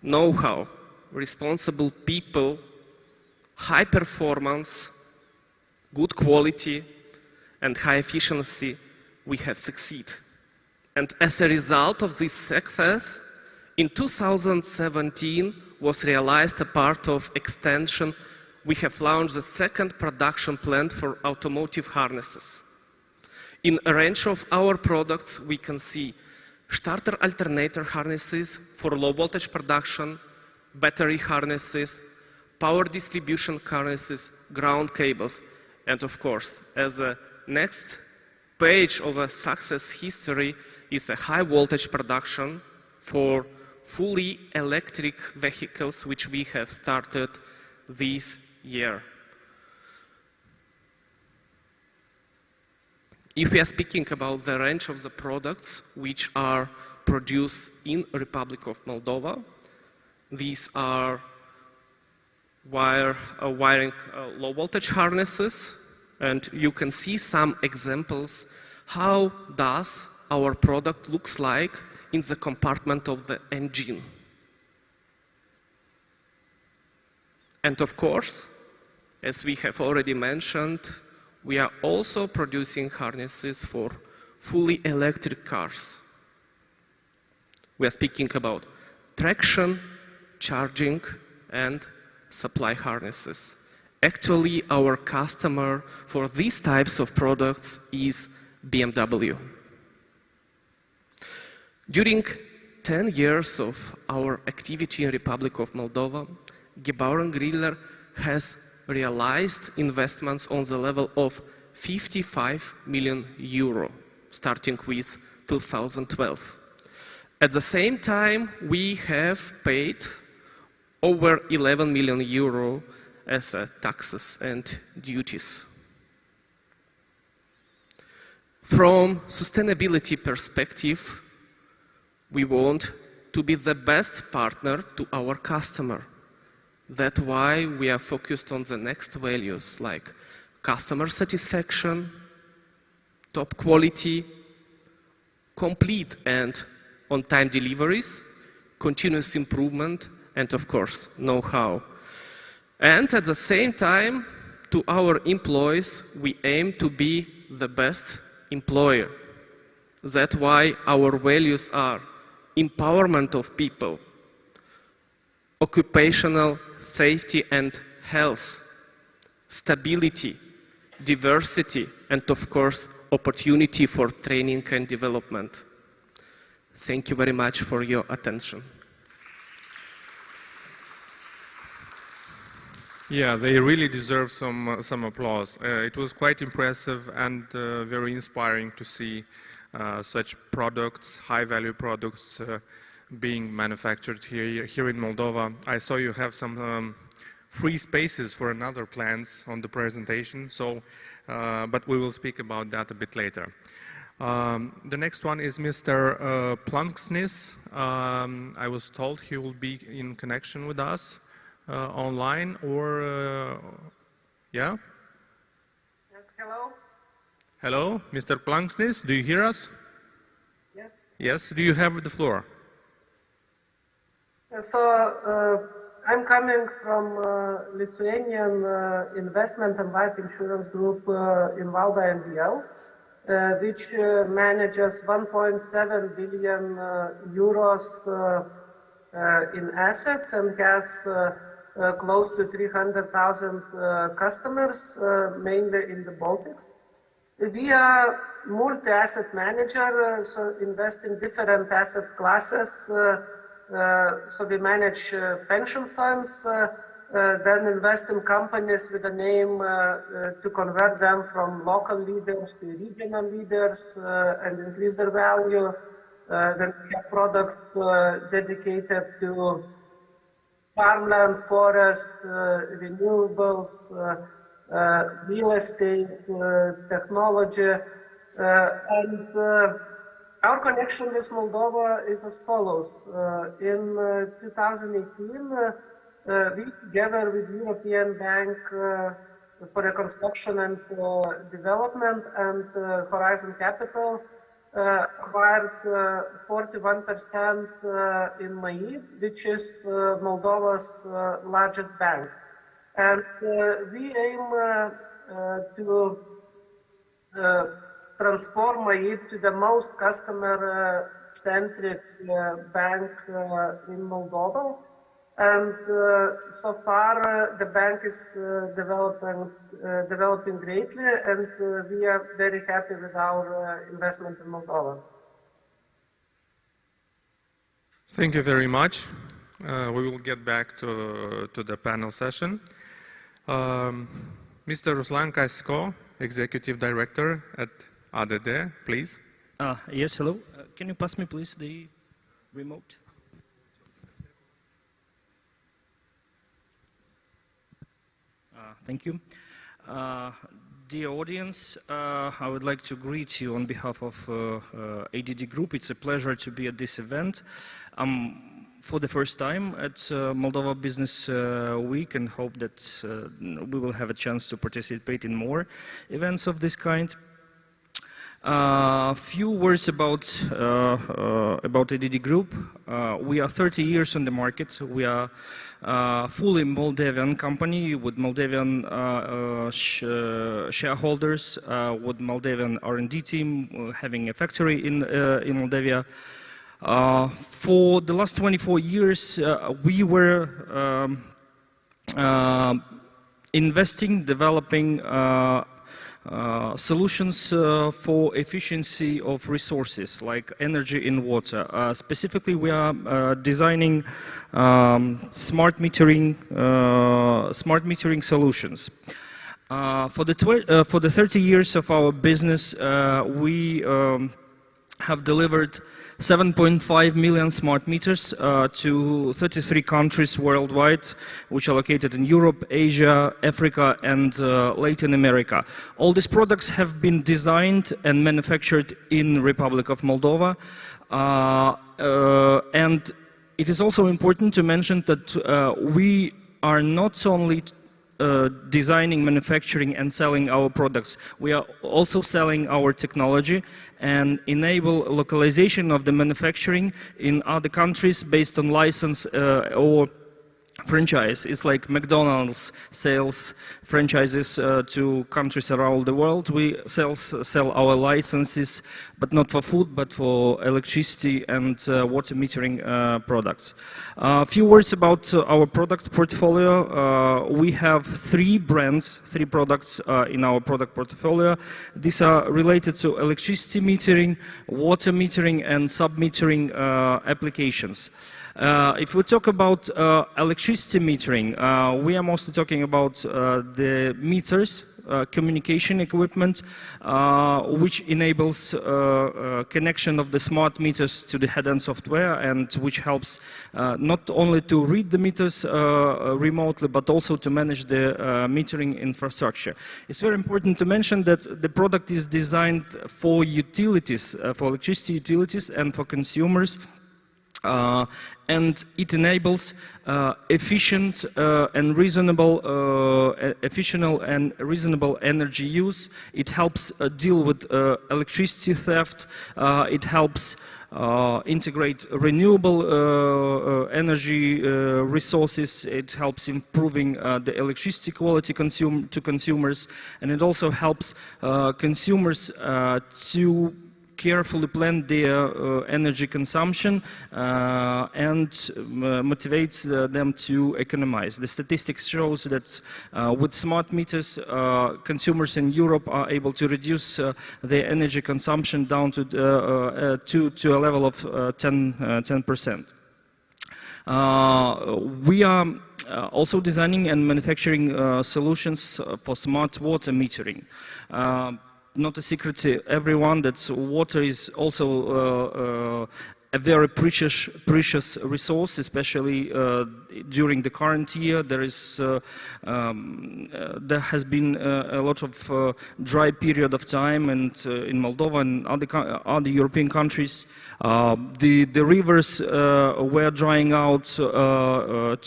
I: know-how, responsible people, high performance, good quality, and high efficiency, we have succeeded. And as a result of this success, in 2017 was realized a part of extension. We have launched the second production plant for automotive harnesses. In a range of our products, we can see starter alternator harnesses for low voltage production, battery harnesses, power distribution harnesses, ground cables, and of course, as a next page of a success history is a high voltage production for fully electric vehicles, which we have started this year. If we are speaking about the range of the products which are produced in Republic of Moldova, these are wiring low voltage harnesses, and you can see some examples how does our product looks like in the compartment of the engine. And of course, as we have already mentioned, we are also producing harnesses for fully electric cars. We are speaking about traction, charging, and supply harnesses. Actually, our customer for these types of products is BMW. During 10 years of our activity in Republic of Moldova, Gebauer & Griller has realized investments on the level of 55 million euro, starting with 2012. At the same time, we have paid over 11 million euro as taxes and duties. From sustainability perspective, we want to be the best partner to our customer. That's why we are focused on the next values like customer satisfaction, top quality, complete and on-time deliveries, continuous improvement, and of course, know-how. And at the same time, to our employees, we aim to be the best employer. That's why our values are empowerment of people, occupational safety and health, stability, diversity, and of course, opportunity for training and development. Thank you very much for your attention.
H: Yeah, they really deserve some applause. It was quite impressive and very inspiring to see such products, high-value products, being manufactured here in Moldova. I saw you have some free spaces for another plans on the presentation, so, but we will speak about that a bit later. The next one is Mr. Planksnis. I was told he will be in connection with us online, or yeah?
J: Yes, hello.
H: Hello, Mr. Planksnis, do you hear us?
J: Yes.
H: Yes, do you have the floor?
J: So I'm coming from Lithuanian investment and life insurance group in Valda and Biel, which manages 1.7 billion euros in assets and has close to 300,000 customers, mainly in the Baltics. We are multi-asset manager, so invest in different asset classes. So we manage pension funds, then invest in companies with a name to convert them from local leaders to regional leaders and increase their value. Then we have products dedicated to farmland, forest, renewables, real estate, technology, and our connection with Moldova is as follows. In 2018, we, together with European Bank for Reconstruction and Development and Horizon Capital, acquired 41% in MAI, which is Moldova's largest bank. And we aim to transform MAI to the most customer-centric bank in Moldova. And so far, the bank is developing greatly, and we are very happy with our investment in Moldova.
H: Thank you very much. We will get back to the panel session. Mr. Ruslan Kasko, Executive Director at ADD, please.
K: Yes, hello. Can you pass me, please, the remote? Thank you. Dear audience, I would like to greet you on behalf of ADD Group. It's a pleasure to be at this event. For the first time at Moldova Business Week, and hope that we will have a chance to participate in more events of this kind. A few words about ADD Group. We are 30 years on the market. We are fully Moldavian company with Moldavian shareholders, with Moldavian R&D team, having a factory in Moldavia. For the last 24 years, we were investing, developing solutions for efficiency of resources like energy and water. Specifically, we are designing smart metering solutions. For the 30 years of our business, we have delivered 7.5 million smart meters to 33 countries worldwide, which are located in Europe, Asia, Africa, and Latin America. All these products have been designed and manufactured in Republic of Moldova. And it is also important to mention that we are not only designing, manufacturing, and selling our products. We are also selling our technology and enable localization of the manufacturing in other countries based on license or franchise. It's like McDonald's sells franchises to countries around the world. We sell our licenses, but not for food, but for electricity and water metering products. A few words about our product portfolio. We have 3 brands, 3 products in our product portfolio. These are related to electricity metering, water metering, and sub-metering applications. If we talk about electricity metering, we are mostly talking about the meters, communication equipment, which enables connection of the smart meters to the head-end software, and which helps not only to read the meters remotely, but also to manage the metering infrastructure. It's very important to mention that the product is designed for utilities, for electricity utilities and for consumers. And it enables efficient and reasonable energy use. It helps deal with electricity theft. It helps integrate renewable energy resources. It helps improving the electricity quality to consumers, and it also helps consumers to carefully plan their energy consumption and motivates them to economize. The statistics shows that with smart meters, consumers in Europe are able to reduce their energy consumption down to a level of 10%. We are also designing and manufacturing solutions for smart water metering. Not a secret to everyone that water is also a very precious resource, especially during the current year. There has been a lot of dry period of time, and in Moldova and other European countries, the rivers were drying out to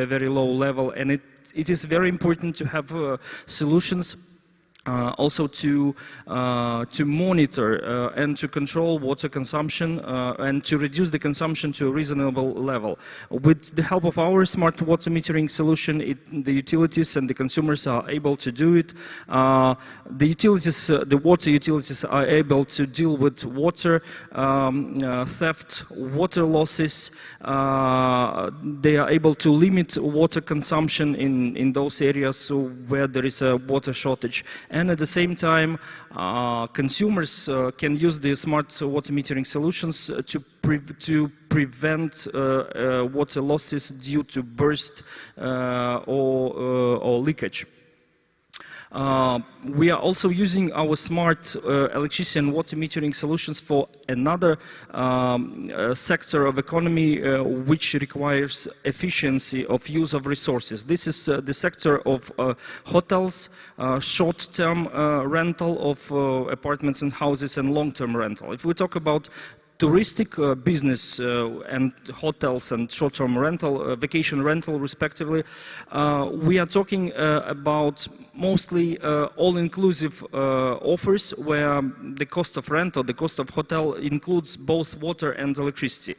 K: a very low level, and it is very important to have solutions also to monitor and to control water consumption and to reduce the consumption to a reasonable level. With the help of our smart water metering solution, the utilities and the consumers are able to do it. The water utilities are able to deal with water theft, water losses. They are able to limit water consumption in those areas where there is a water shortage. And at the same time, consumers can use the smart water metering solutions to prevent water losses due to burst or leakage. We are also using our smart electricity and water metering solutions for another sector of economy which requires efficiency of use of resources. This is the sector of hotels, short-term rental of apartments and houses, and long-term rental. If we talk about touristic business and hotels and short-term rental, vacation rental respectively, we are talking about mostly all-inclusive offers where the cost of rent or the cost of hotel includes both water and electricity.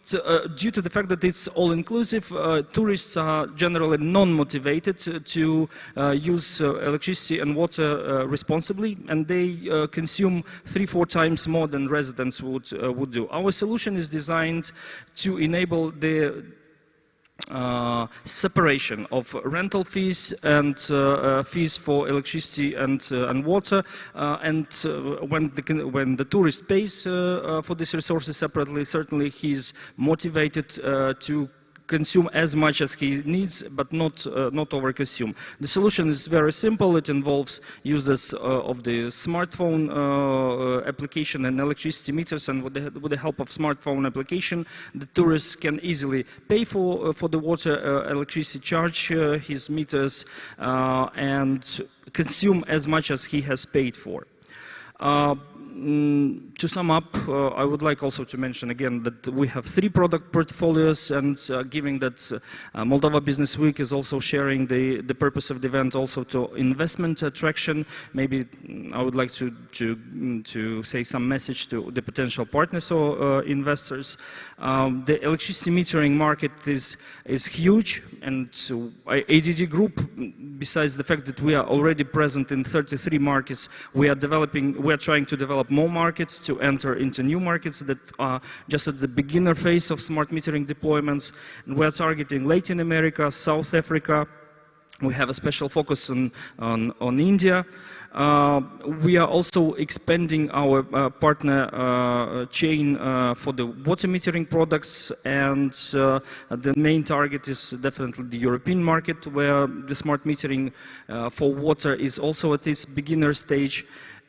K: Due to the fact that it's all-inclusive, tourists are generally non-motivated to use electricity and water responsibly, and they consume 3-4 times more than residents would do. Our solution is designed to enable the separation of rental fees and fees for electricity and water, and when the tourist pays for these resources separately, certainly he's motivated to consume as much as he needs, but not overconsume. The solution is very simple. It involves users of the smartphone application and electricity meters, and with the help of smartphone application, the tourist can easily pay for the water electricity charge his meters and consume as much as he has paid for. To sum up, I would like also to mention again that we have 3 product portfolios, and given that Moldova Business Week is also sharing the purpose of the event also to investment attraction, maybe I would like to say some message to the potential partners or investors. The electricity metering market is huge, and ADD Group, besides the fact that we are already present in 33 markets, we are trying to develop more markets, to enter into new markets that are just at the beginner phase of smart metering deployments. And we are targeting Latin America, South Africa. We have a special focus on India. We are also expanding our partner chain for the water metering products, and the main target is definitely the European market, where the smart metering for water is also at its beginner stage.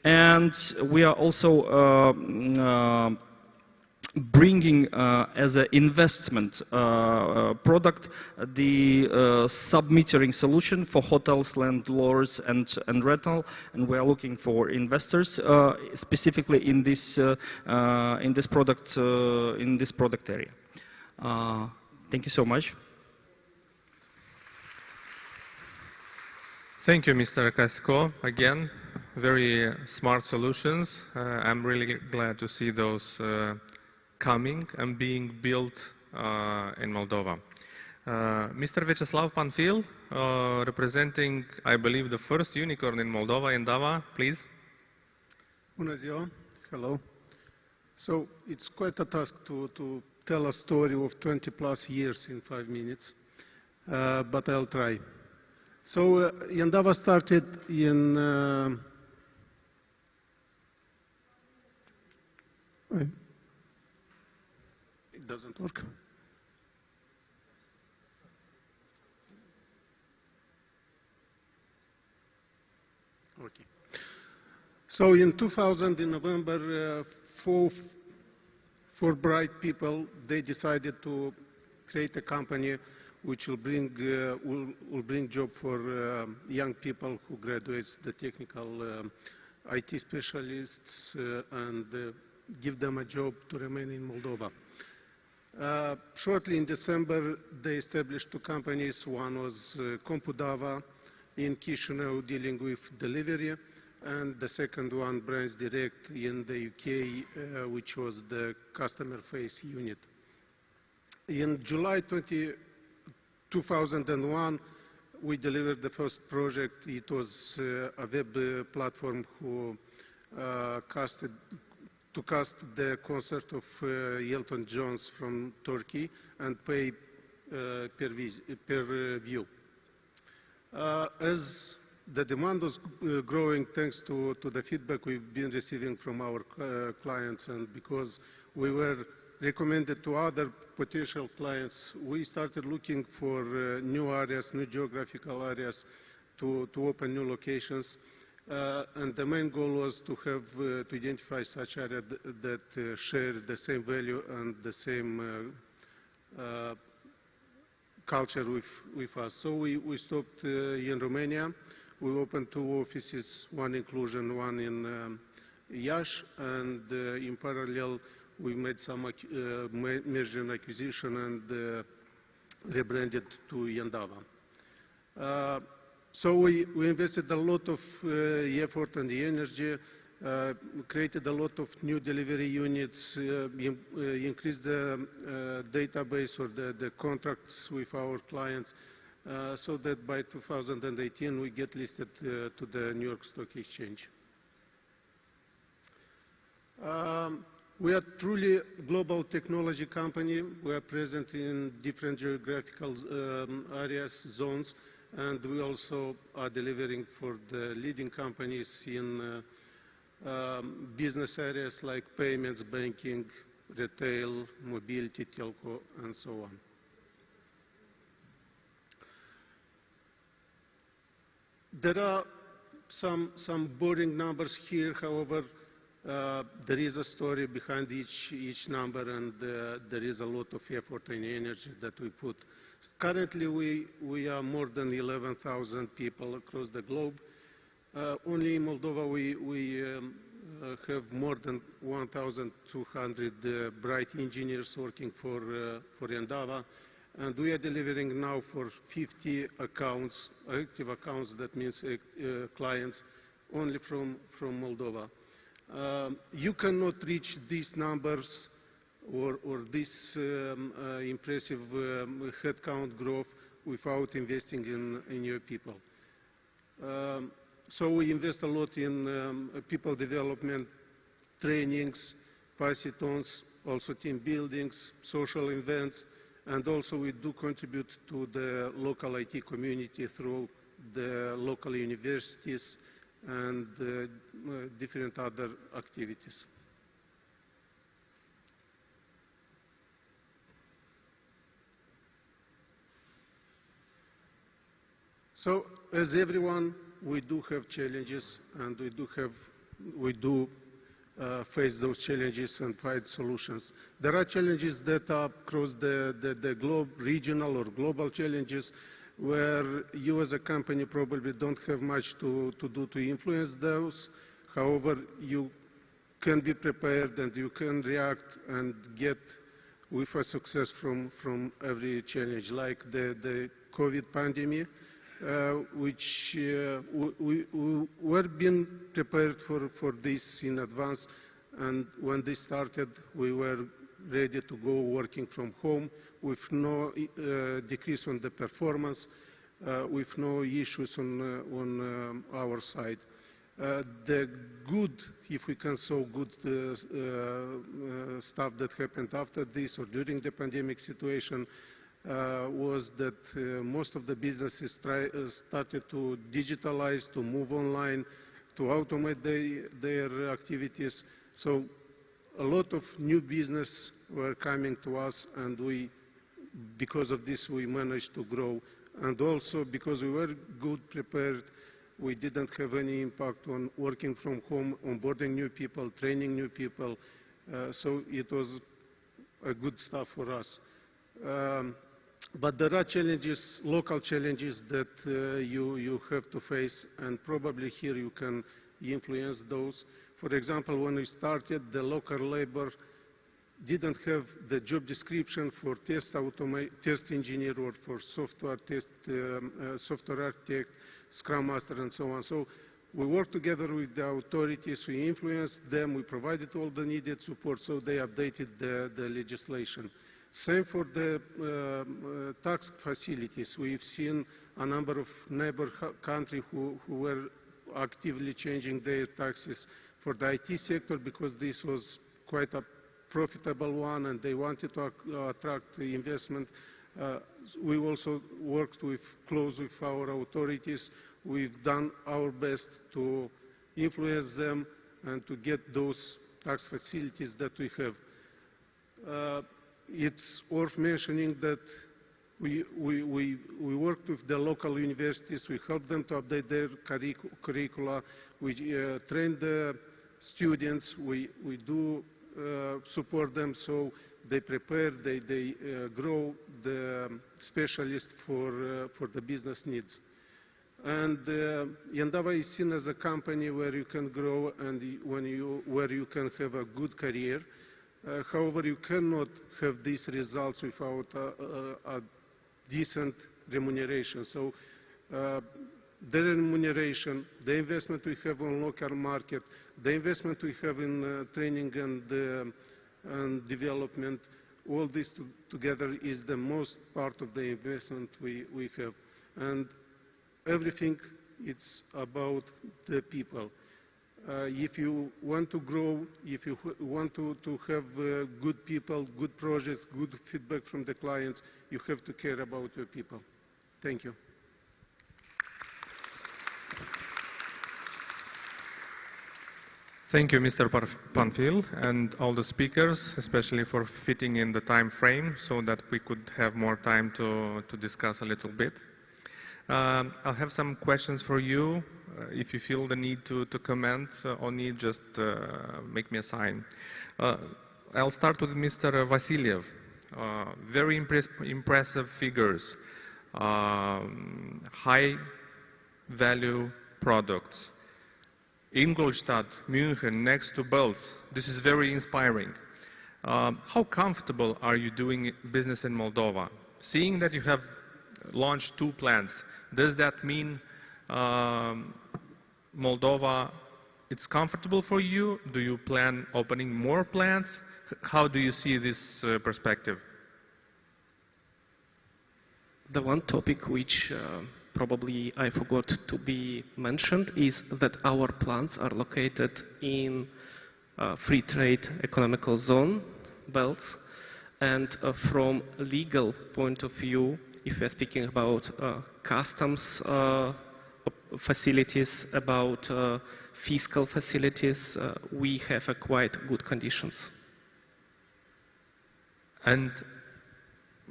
K: And we are also bringing as an investment product the sub-metering solution for hotels, landlords, and rental, and we are looking for investors specifically in this product area. Thank you so much.
H: Thank you, Mr. Kasko. Again, very smart solutions. I'm really glad to see those coming and being built in Moldova. Mr. Vyacheslav Panfil, representing, I believe, the first unicorn in Moldova, in Dava, please.
L: Bună ziua. Hello. So it's quite a task to tell a story of 20 plus years in 5 minutes, but I'll try. So Yandava started in it doesn't work. Okay. So in 2000, in November, four bright people, they decided to create a company which will bring job for young people who graduates the technical IT specialists and give them a job to remain in Moldova. Shortly in December, they established two companies. One was Compudava in Chișinău, dealing with delivery, and the second one, Brands Direct in the UK, which was the customer face unit. In July 2001, we delivered the first project. It was a web platform who to cast the concert of Elton John from Turkey and pay per view. As the demand was growing thanks to the feedback we've been receiving from our clients, and because we were recommended to other potential clients, we started looking for new areas, new geographical areas to open new locations. And the main goal was to have to identify such areas that share the same value and the same culture with us. So we stopped in Romania. We opened two offices, one in Cluj and one in Iași, and in parallel we made some merger and acquisition and rebranded to Iandava. So we invested a lot of effort and energy, created a lot of new delivery units, increased the database or the contracts with our clients, so that by 2018 we get listed to the New York Stock Exchange. We are truly a global technology company. We are present in different geographical areas, zones, and we also are delivering for the leading companies in business areas like payments, banking, retail, mobility, telco, and so on. There are some boring numbers here. However, there is a story behind each number, and there is a lot of effort and energy that we put. Currently, we are more than 11,000 people across the globe. Only in Moldova, we have more than 1,200 bright engineers working for Iandava, and we are delivering now for 50 accounts, active accounts, that means clients, only from Moldova. You cannot reach these numbers or this impressive headcount growth without investing in your people. So we invest a lot in people development, trainings, pass-it-ons, also team buildings, social events, and also we do contribute to the local IT community through the local universities and different other activities. So, as everyone, we do have challenges, and we do face those challenges and find solutions. There are challenges that are across the globe, regional or global challenges, where you as a company probably don't have much to do to influence those. However, you can be prepared and you can react and get with a success from every challenge, like the COVID pandemic, which we're being prepared for this in advance, and when this started, we were ready to go working from home with no decrease on the performance, with no issues on our side. The good, if we can say good stuff that happened after this or during the pandemic situation was that most of the businesses started to digitalize, to move online, to automate their activities. So a lot of new business were coming to us, and because of this, we managed to grow. And also because we were good prepared, We didn't have any impact on working from home, onboarding new people, training new people. So it was a good stuff for us. But there are challenges, local challenges that you have to face, and probably here you can influence those. For example, when we started, the local labor didn't have the job description for test engineer or for software architect, Scrum Master, and so on. So we worked together with the authorities, we influenced them, we provided all the needed support, so they updated the legislation. Same for the tax facilities. We've seen a number of neighbor countries who were actively changing their taxes for the IT sector because this was quite a profitable one and they wanted to attract the investment. We also worked close with our authorities. We've done our best to influence them and to get those tax facilities that we have. It's worth mentioning that we worked with the local universities, we helped them to update their curricula, we train the students, we do support them so they prepare, they grow the specialists for the business needs. And Yandava is seen as a company where you can grow and where you can have a good career. However, you cannot have these results without a decent remuneration. So the remuneration, the investment we have on local market, the investment we have in training and development, all this together is the most part of the investment we have. And everything, it's about the people. If you want to grow, if you want to have good people, good projects, good feedback from the clients, you have to care about your people. Thank you.
H: Thank you, Mr. Panfil, and all the speakers, especially for fitting in the time frame so that we could have more time to discuss a little bit. I'll have some questions for you. If you feel the need to comment on it, just make me a sign. I'll start with Mr. Vasiliev. Very impressive figures, high value products. Ingolstadt, München, next to Belz. This is very inspiring. How comfortable are you doing business in Moldova? Seeing that you have launched 2 plants, does that mean Moldova, it's comfortable for you? Do you plan opening more plants? How do you see this perspective?
I: The one topic which probably I forgot to be mentioned is that our plants are located in free trade economical zone, belts, and from legal point of view, if we're speaking about customs facilities, about fiscal facilities, we have quite good conditions.
H: And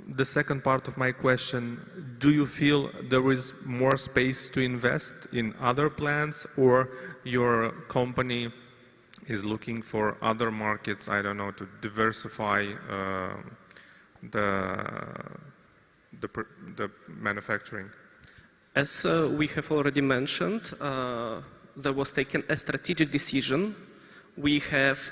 H: the second part of my question, do you feel there is more space to invest in other plants, or your company is looking for other markets, I don't know, to diversify the manufacturing?
I: As we have already mentioned, there was taken a strategic decision. We have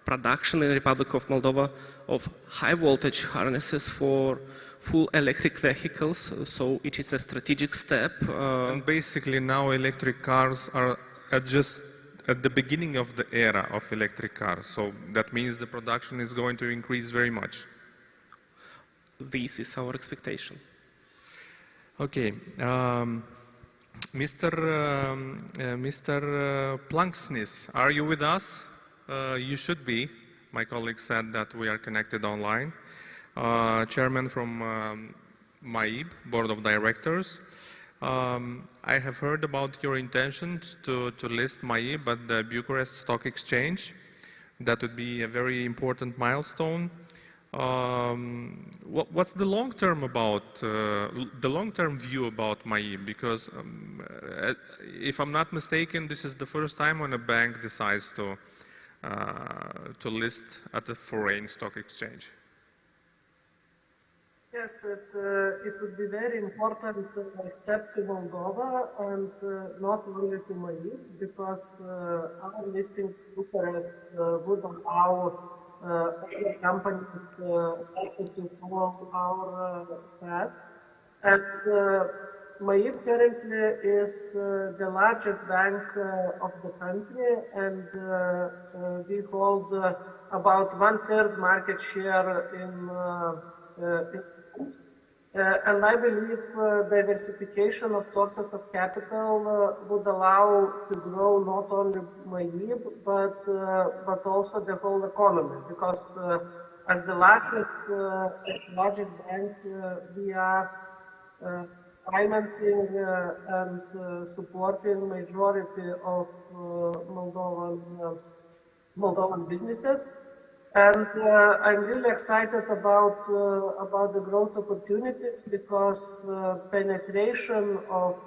I: production in the Republic of Moldova of high voltage harnesses for full electric vehicles, so it is a strategic step.
H: And basically now electric cars are just at the beginning of the era of electric cars, so that means the production is going to increase very much.
I: This is our expectation.
H: Okay, Mr. Planksnis, are you with us? You should be. My colleague said that we are connected online. Chairman from MAIB, Board of Directors. I have heard about your intentions to list MAIB at the Bucharest Stock Exchange. That would be a very important milestone. What's the long-term about the long-term view about Maib? Because if I'm not mistaken, this is the first time when a bank decides to list at a foreign stock exchange.
J: Yes, it would be very important step to Moldova and not only to Maib, because our listing in Bucharest would allow other companies to follow our path. And Maib currently is the largest bank of the country, and we hold about 1/3 market share in and I believe diversification of sources of capital would allow to grow not only Maib, but also the whole economy. Because as the largest bank, we are financing and supporting majority of Moldovan businesses. And I'm really excited about the growth opportunities, because penetration of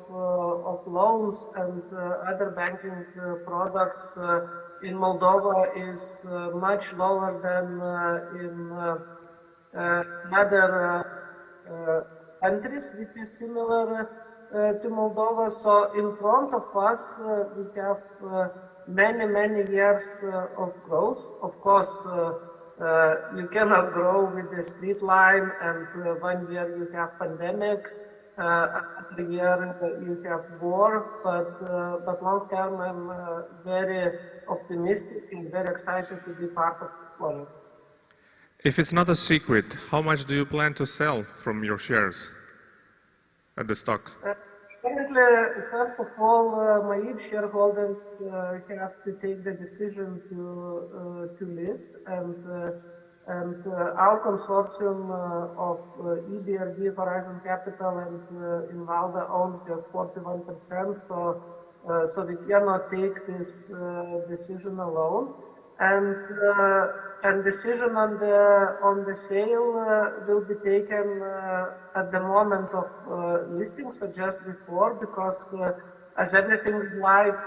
J: loans and other banking products in Moldova is much lower than in other countries which is similar to Moldova. So in front of us we have many years of growth. Of course, you cannot grow with the straight line, and 1 year you have pandemic, another year you have war, but long term I'm very optimistic and very excited to be part of the story.
H: If it's not a secret, how much do you plan to sell from your shares at the stock?
J: Currently, first of all, Maib shareholders have to take the decision to list, and our consortium of EBRD, Horizon Capital, and Invalda owns just 41%, so we cannot take this decision alone. And decision on the sale will be taken at the moment of listing, so just before, because as everything in life,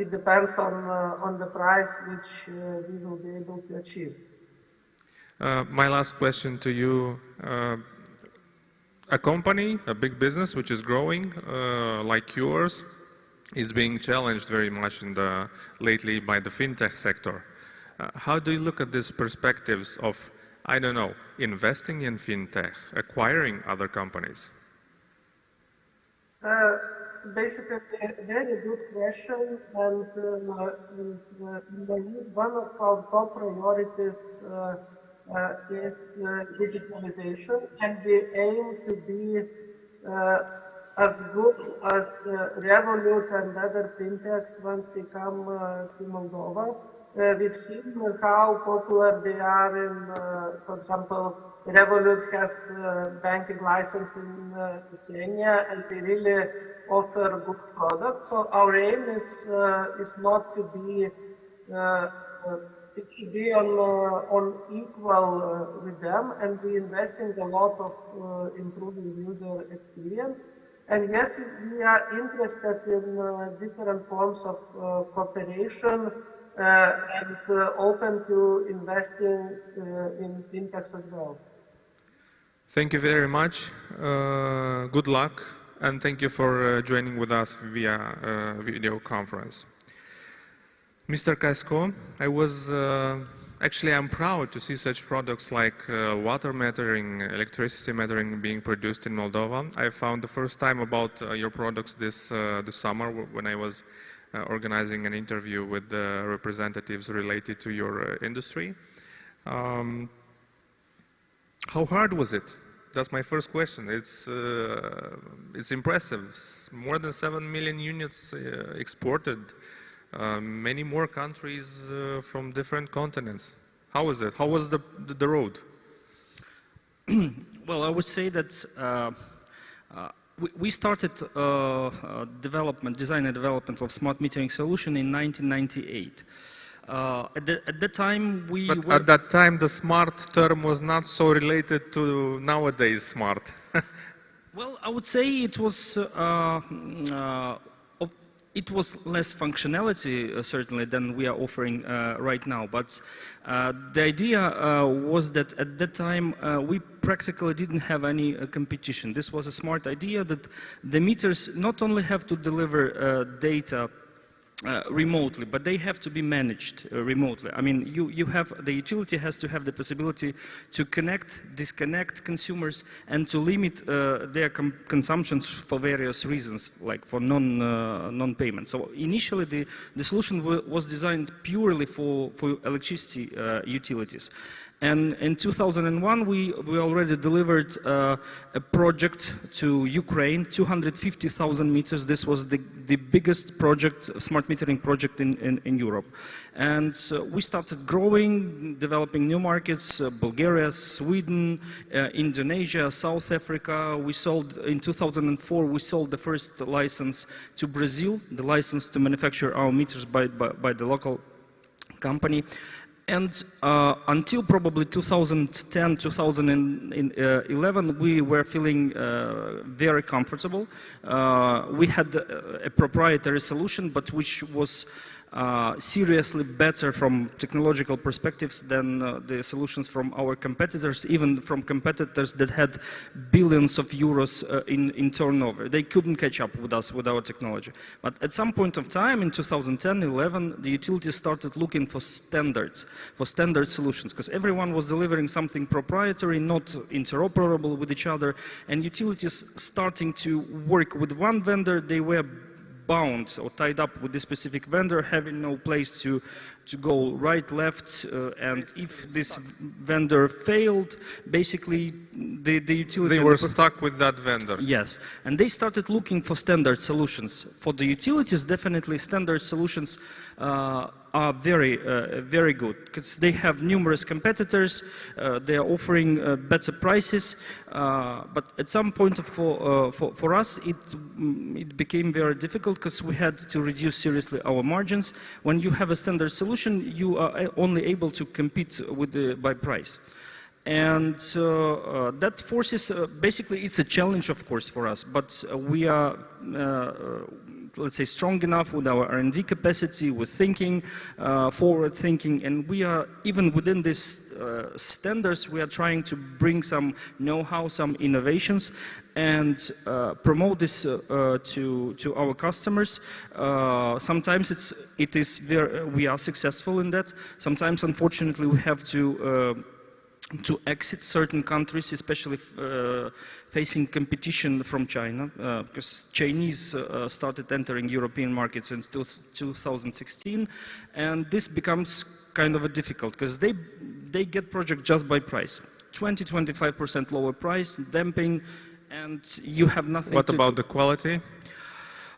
J: it depends on the price which we will be able to achieve.
H: My last question to you. A company, a big business which is growing like yours, is being challenged very much lately by the fintech sector. How do you look at these perspectives of, I don't know, investing in fintech, acquiring other companies?
J: Basically, a very good question, and one of our top priorities is digitalization, and we aim to be as good as Revolut and other fintechs once they come to Moldova. We've seen how popular they are in, for example, Revolut has banking license in Lithuania, and they really offer good products. So our aim is not to be it should be on equal with them, and we investing a lot of improving user experience. And yes, we are interested in different forms of cooperation and open to investing in fintechs as well.
H: Thank you very much. Good luck, and thank you for joining with us via video conference. Mr. Casco, I'm proud to see such products like water metering, electricity metering being produced in Moldova. I found the first time about your products this summer when I was organizing an interview with the representatives related to your industry. How hard was it? That's my first question. It's impressive. More than 7 million units exported. Many more countries from different continents. How was it? How was the road?
K: Well, I would say that we started design and development of smart metering solution in 1998. At that time,
H: At that time, the smart term was not so related to nowadays smart.
K: Well, I would say it was less functionality certainly than we are offering right now. But the idea was that at that time we practically didn't have any competition. This was a smart idea that the meters not only have to deliver data remotely, but they have to be managed remotely. I mean, the utility has to have the possibility to connect, disconnect consumers, and to limit their consumptions for various reasons, like for non-payment. So initially, the solution was designed purely for electricity utilities. And in 2001, we already delivered a project to Ukraine, 250,000 meters. This was the biggest project, smart metering project in Europe. And we started growing, developing new markets, Bulgaria, Sweden, Indonesia, South Africa. We sold, in 2004, we sold the first license to Brazil, the license to manufacture our meters by the local company. And until probably 2010, 2011, we were feeling very comfortable. We had a proprietary solution, but which was seriously better from technological perspectives than the solutions from our competitors, even from competitors that had billions of euros in turnover. They couldn't catch up with us, with our technology. But at some point of time, in 2010-11, the utilities started looking for standards, for standard solutions, because everyone was delivering something proprietary, not interoperable with each other, and utilities starting to work with one vendor, they were bound or tied up with this specific vendor, having no place to go right, left, and if this vendor failed, basically the utility...
H: They were stuck with that vendor.
K: Yes, and they started looking for standard solutions. For the utilities, definitely standard solutions are very good, because they have numerous competitors, they are offering better prices, but at some point for us it became very difficult, because we had to reduce seriously our margins. When you have a standard solution, you are only able to compete by price. And that forces, basically it's a challenge of course for us, but we are let's say strong enough with our R&D capacity, with thinking, forward thinking, and we are, even within these standards, we are trying to bring some know-how, some innovations, and promote this to our customers. Sometimes we are successful in that. Sometimes, unfortunately, we have to exit certain countries, especially facing competition from China, because Chinese started entering European markets in 2016, and this becomes kind of difficult, because they get project just by price, 20-25% lower price, dumping, and you have nothing.
H: What about the quality?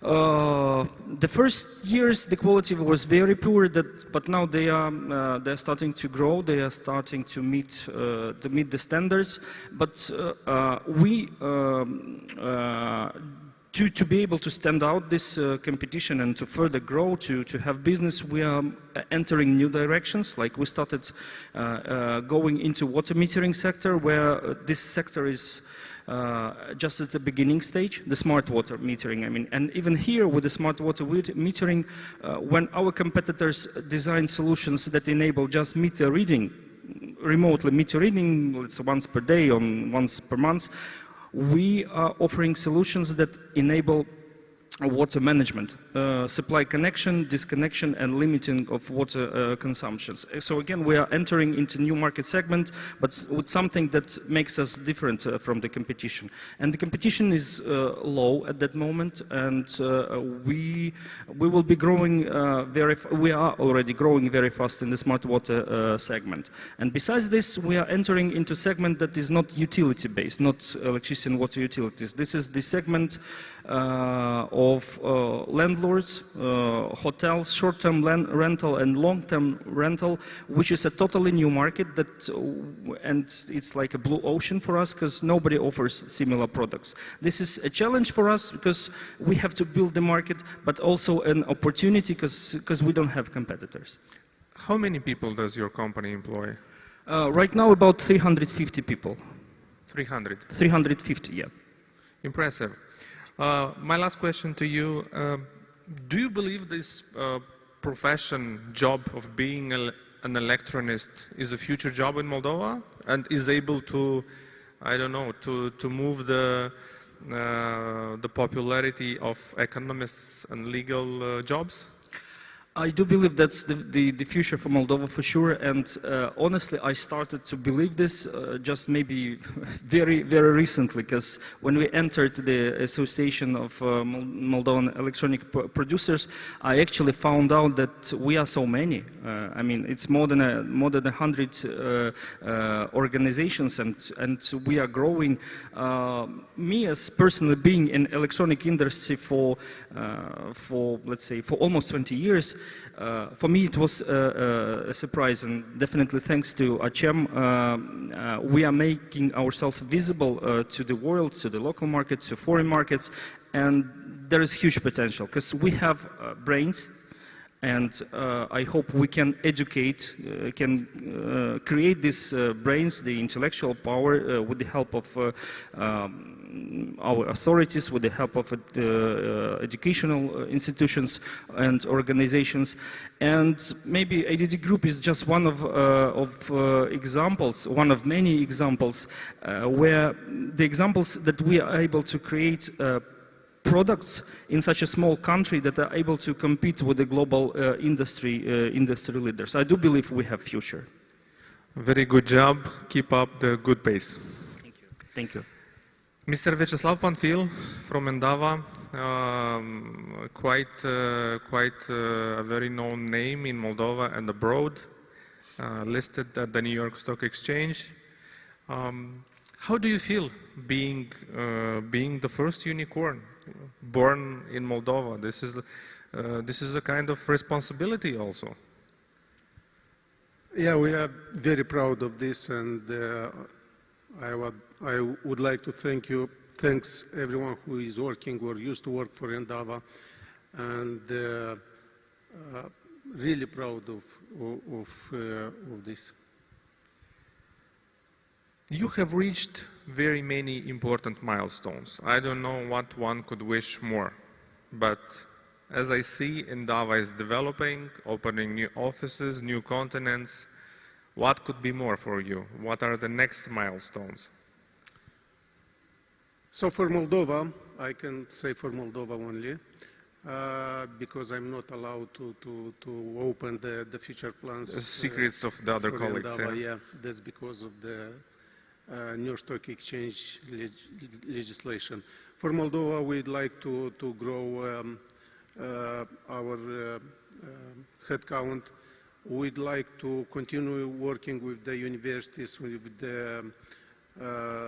K: The first years the quality was very poor, but now they're starting to grow. They are starting to meet the standards. But we to be able to stand out this competition and to further grow, to have business, we are entering new directions. Like we started going into water metering sector, where this sector is just at the beginning stage, the smart water metering, I mean. And even here with the smart water metering, when our competitors design solutions that enable just meter reading, remotely meter reading, let's say once per day or once per month, we are offering solutions that enable water management, supply connection, disconnection, and limiting of water consumptions. So again, we are entering into new market segment, but with something that makes us different from the competition. And the competition is low at that moment, and we will be growing we are already growing very fast in the smart water segment. And besides this, we are entering into segment that is not utility-based, not electricity and water utilities. This is the segment of landlords, hotels, short-term rental and long-term rental, which is a totally new market and it's like a blue ocean for us, because nobody offers similar products. This is a challenge for us because we have to build the market, but also an opportunity because we don't have competitors.
H: How many people does your company employ?
K: Right now, about 350 people.
H: 300?
K: 350, yeah.
H: Impressive. My last question to you, do you believe this profession, job of being an electronist is a future job in Moldova and is able to, I don't know, to move the popularity of economists and legal jobs?
K: I do believe that's the future for Moldova for sure, and honestly I started to believe this just maybe very recently, because when we entered the Association of Moldovan Electronic Producers, I actually found out that we are so many. I mean, it's more than 100 organizations, and we are growing. Me as personally being in electronic industry for let's say for almost 20 years, for me it was a surprise, and definitely thanks to Acem, we are making ourselves visible to the world, to the local markets, to foreign markets, and there is huge potential because we have brains. And I hope we can educate, can create these brains, the intellectual power, with the help of our authorities, with the help of educational institutions and organizations. And maybe ADD Group is just one of examples, one of many examples, where the examples that we are able to create products in such a small country that are able to compete with the global industry leaders. I do believe we have future.
H: Very good job. Keep up the good pace.
K: Thank you. Thank you.
H: Mr. Vyacheslav Panfil from Endava, quite a very known name in Moldova and abroad, listed at the New York Stock Exchange. How do you feel being the first unicorn born in Moldova? This is a kind of responsibility also.
L: Yeah, we are very proud of this, and I would like to thanks everyone who is working or used to work for Endava, and really proud of this.
H: You have reached very many important milestones. I don't know what one could wish more, but as I see, Endava is developing, opening new offices, new continents. What could be more for you? What are the next milestones?
L: So for Moldova, I can say for Moldova only, because I'm not allowed to open the future plans.
H: Secrets of the other colleagues.
L: Endava, yeah, that's because of the New York Stock Exchange legislation. For Moldova, we'd like to grow our headcount. We'd like to continue working with the universities, with the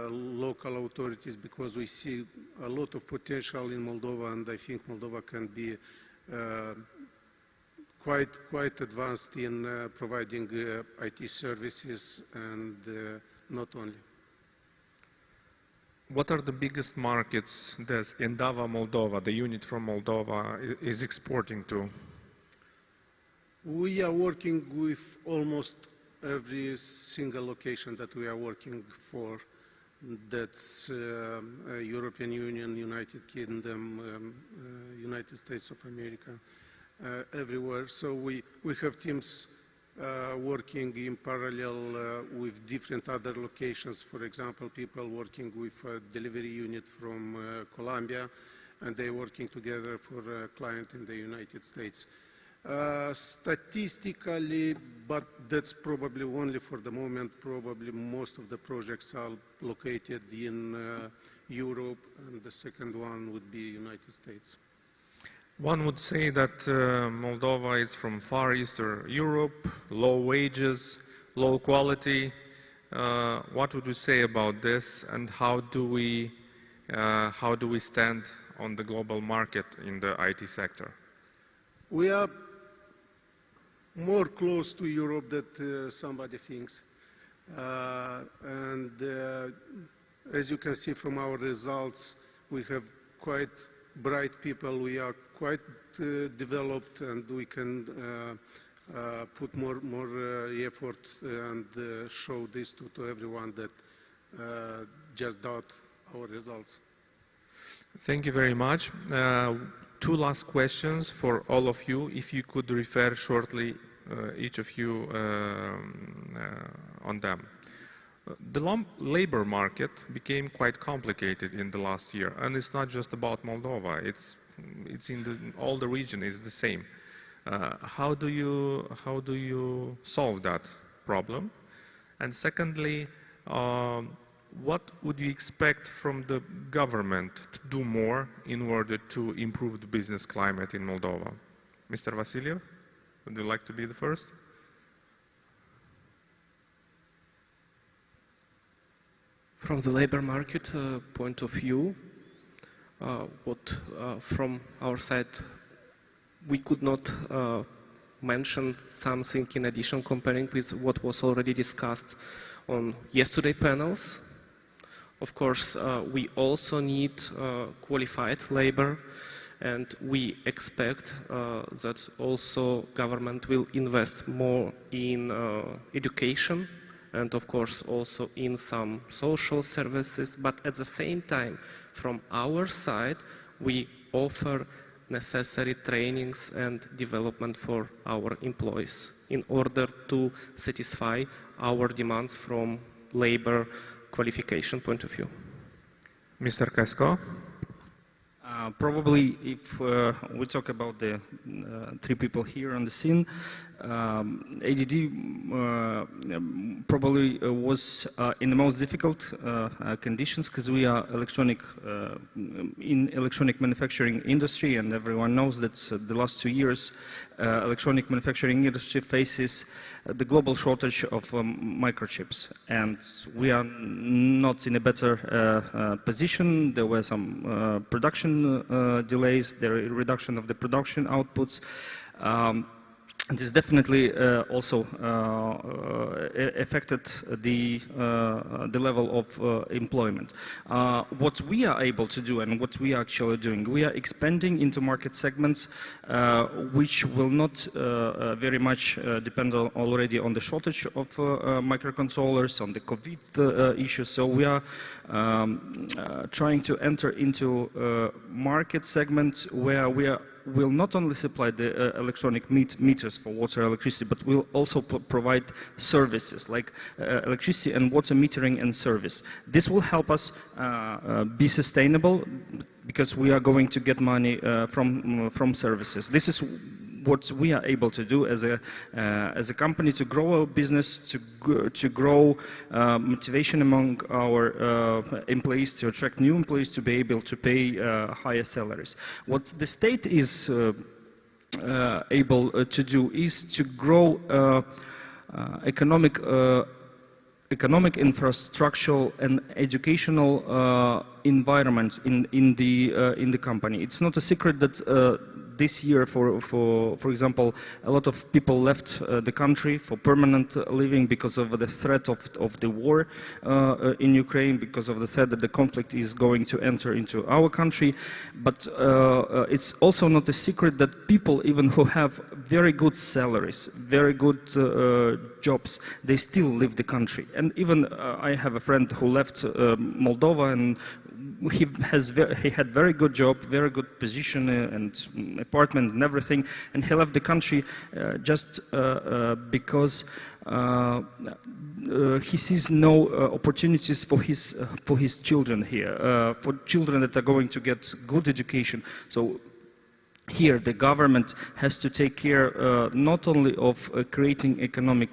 L: local authorities, because we see a lot of potential in Moldova, and I think Moldova can be quite advanced in providing IT services, and not only.
H: What are the biggest markets that Endava Moldova, the unit from Moldova, is exporting to?
L: We are working with almost every single location that we are working for. That's European Union, United Kingdom, United States of America, everywhere. So we have teams working in parallel with different other locations. For example, people working with a delivery unit from Colombia, and they're working together for a client in the United States. Statistically, but that's probably only for the moment, probably most of the projects are located in Europe, and the second one would be United States.
H: One would say that Moldova is from Far Eastern Europe, low wages, low quality. What would you say about this, and how do we stand on the global market in the IT sector?
L: We are more close to Europe than somebody thinks. And as you can see from our results, we have quite bright people. We are quite developed, and we can put more effort and show this to everyone that just doubt our results.
H: Thank you very much. Two last questions for all of you. If you could refer shortly, each of you, on them. The labor market became quite complicated in the last year, and it's not just about Moldova. It's in all the region is the same. How do you solve that problem? And secondly, what would you expect from the government to do more in order to improve the business climate in Moldova? Mr. Vasiliev, would you like to be the first?
I: From the labor market point of view, from our side, we could not mention something in addition comparing with what was already discussed on yesterday's panels. Of course, we also need qualified labor, and we expect that also government will invest more in education and of course also in some social services, but at the same time, from our side, we offer necessary trainings and development for our employees in order to satisfy our demands from labor qualification point of view.
H: Mr. Kasko?
K: Probably if we talk about the three people here on the scene, ADD probably was in the most difficult conditions because we are in electronic manufacturing industry, and everyone knows that the last 2 years electronic manufacturing industry faces the global shortage of microchips, and we are not in a better position. There were some production delays, the reduction of the production outputs. This definitely also affected the level of employment. What we are able to do and what we are actually doing, we are expanding into market segments which will not very much depend already on the shortage of microcontrollers, on the COVID issues. So we are trying to enter into market segments where we will not only supply the electronic meters for water and electricity, but will also provide services like electricity and water metering and service. This will help us be sustainable because we are going to get money from services. This is what we are able to do as a company to grow our business, to grow motivation among our employees, to attract new employees, to be able to pay higher salaries. What the state is able to do is to grow economic infrastructural and educational environment in the company. It's not a secret that this year, for example, a lot of people left the country for permanent living because of the threat of the war in Ukraine, because of the threat that the conflict is going to enter into our country. But it's also not a secret that people, even who have very good salaries, very good jobs, they still leave the country. And even I have a friend who left Moldova, and he had very good job, very good position and apartment and everything, and he left the country just because he sees no opportunities for his children here, for children that are going to get good education. So here the government has to take care not only of creating economic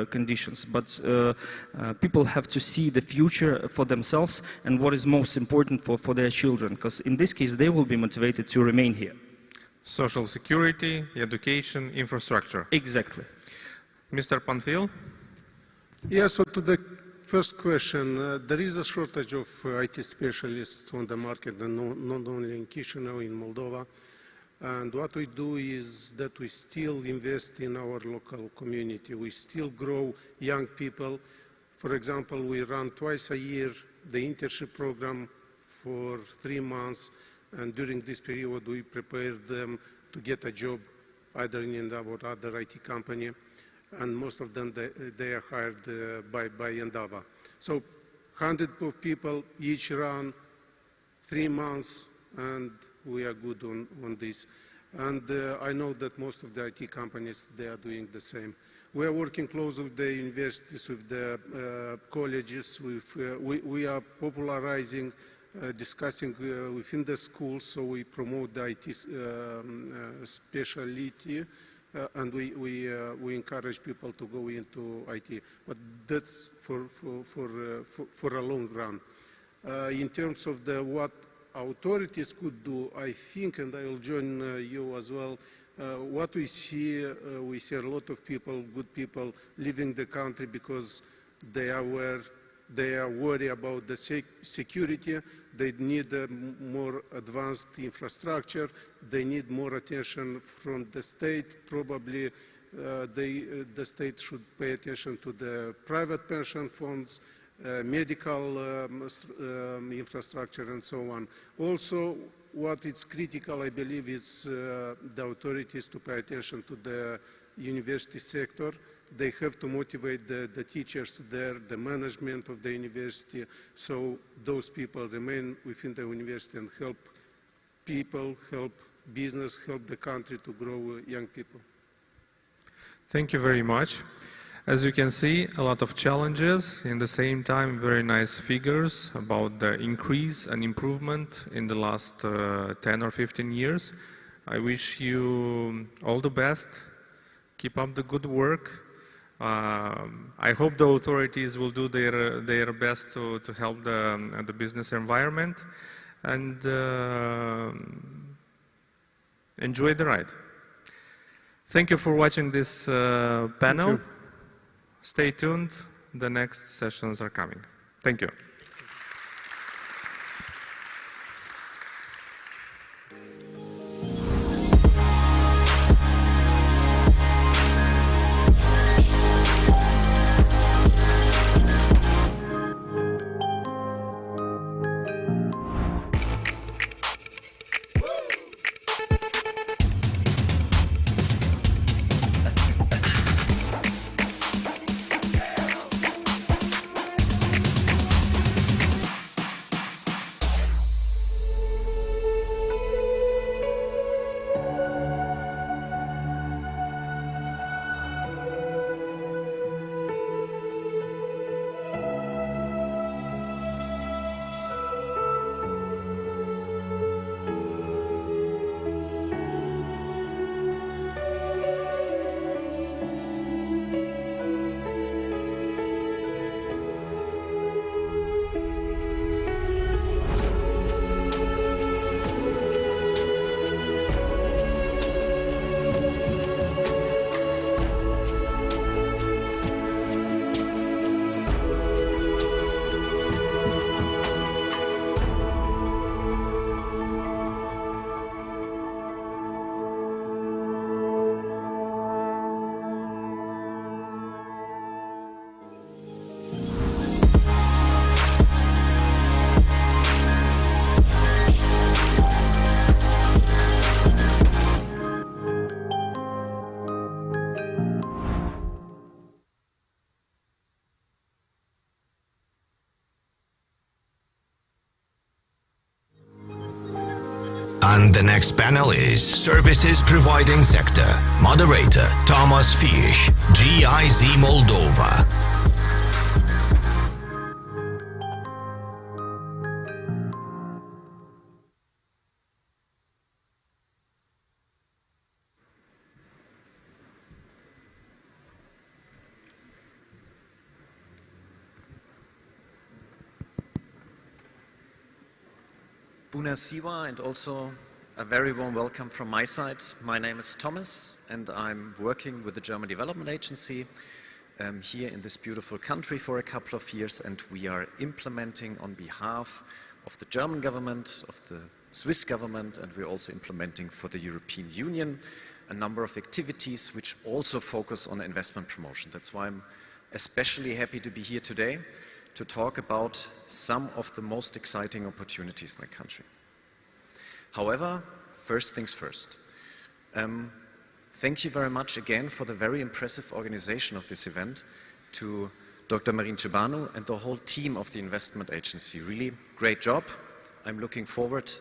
K: conditions, but people have to see the future for themselves and what is most important for their children, because in this case they will be motivated to remain here.
H: Social security, education, infrastructure.
K: Exactly.
H: Mr. Panfil?
L: Yeah, so to the first question, there is a shortage of IT specialists on the market, and not only in Chisinau, in Moldova. And what we do is that we still invest in our local community. We still grow young people. For example, we run twice a year the internship program for 3 months. And during this period, we prepare them to get a job either in Endava or other IT company, and most of them, they are hired by Endava. So 100 of people, each run 3 months, and we are good on this. And I know that most of the IT companies, they are doing the same. We are working close with the universities, with the colleges. We are popularizing, discussing within the schools, so we promote the IT specialty, and we encourage people to go into IT. But that's for a long run. In terms of what authorities could do, I think, and I will join you as well, what we see a lot of people, good people, leaving the country because they are worried about the security. They need a more advanced infrastructure. They need more attention from the state. Probably the state should pay attention to the private pension funds, medical infrastructure, and so on. Also, what is critical, I believe, is the authorities to pay attention to the university sector. They have to motivate the teachers there, the management of the university, so those people remain within the university and help people, help business, help the country to grow young people.
H: Thank you very much. As you can see, a lot of challenges, in the same time very nice figures about the increase and improvement in the last 10 or 15 years. I wish you all the best. Keep up the good work. I hope the authorities will do their best to help the business environment, and enjoy the ride. Thank you for watching this panel. Stay tuned, the next sessions are coming. Thank you.
A: And the next panel is Services Providing Sector. Moderator Thomas Fish, GIZ Moldova.
M: Bună ziua, and also a very warm welcome from my side. My name is Thomas, and I'm working with the German Development Agency here in this beautiful country for a couple of years, and we are implementing on behalf of the German government, of the Swiss government, and we're also implementing for the European Union a number of activities which also focus on investment promotion. That's why I'm especially happy to be here today to talk about some of the most exciting opportunities in the country. However, first things first. thank you very much again for the very impressive organization of this event to Dr. Marin Cebanu and the whole team of the investment agency. Really great job. I'm looking forward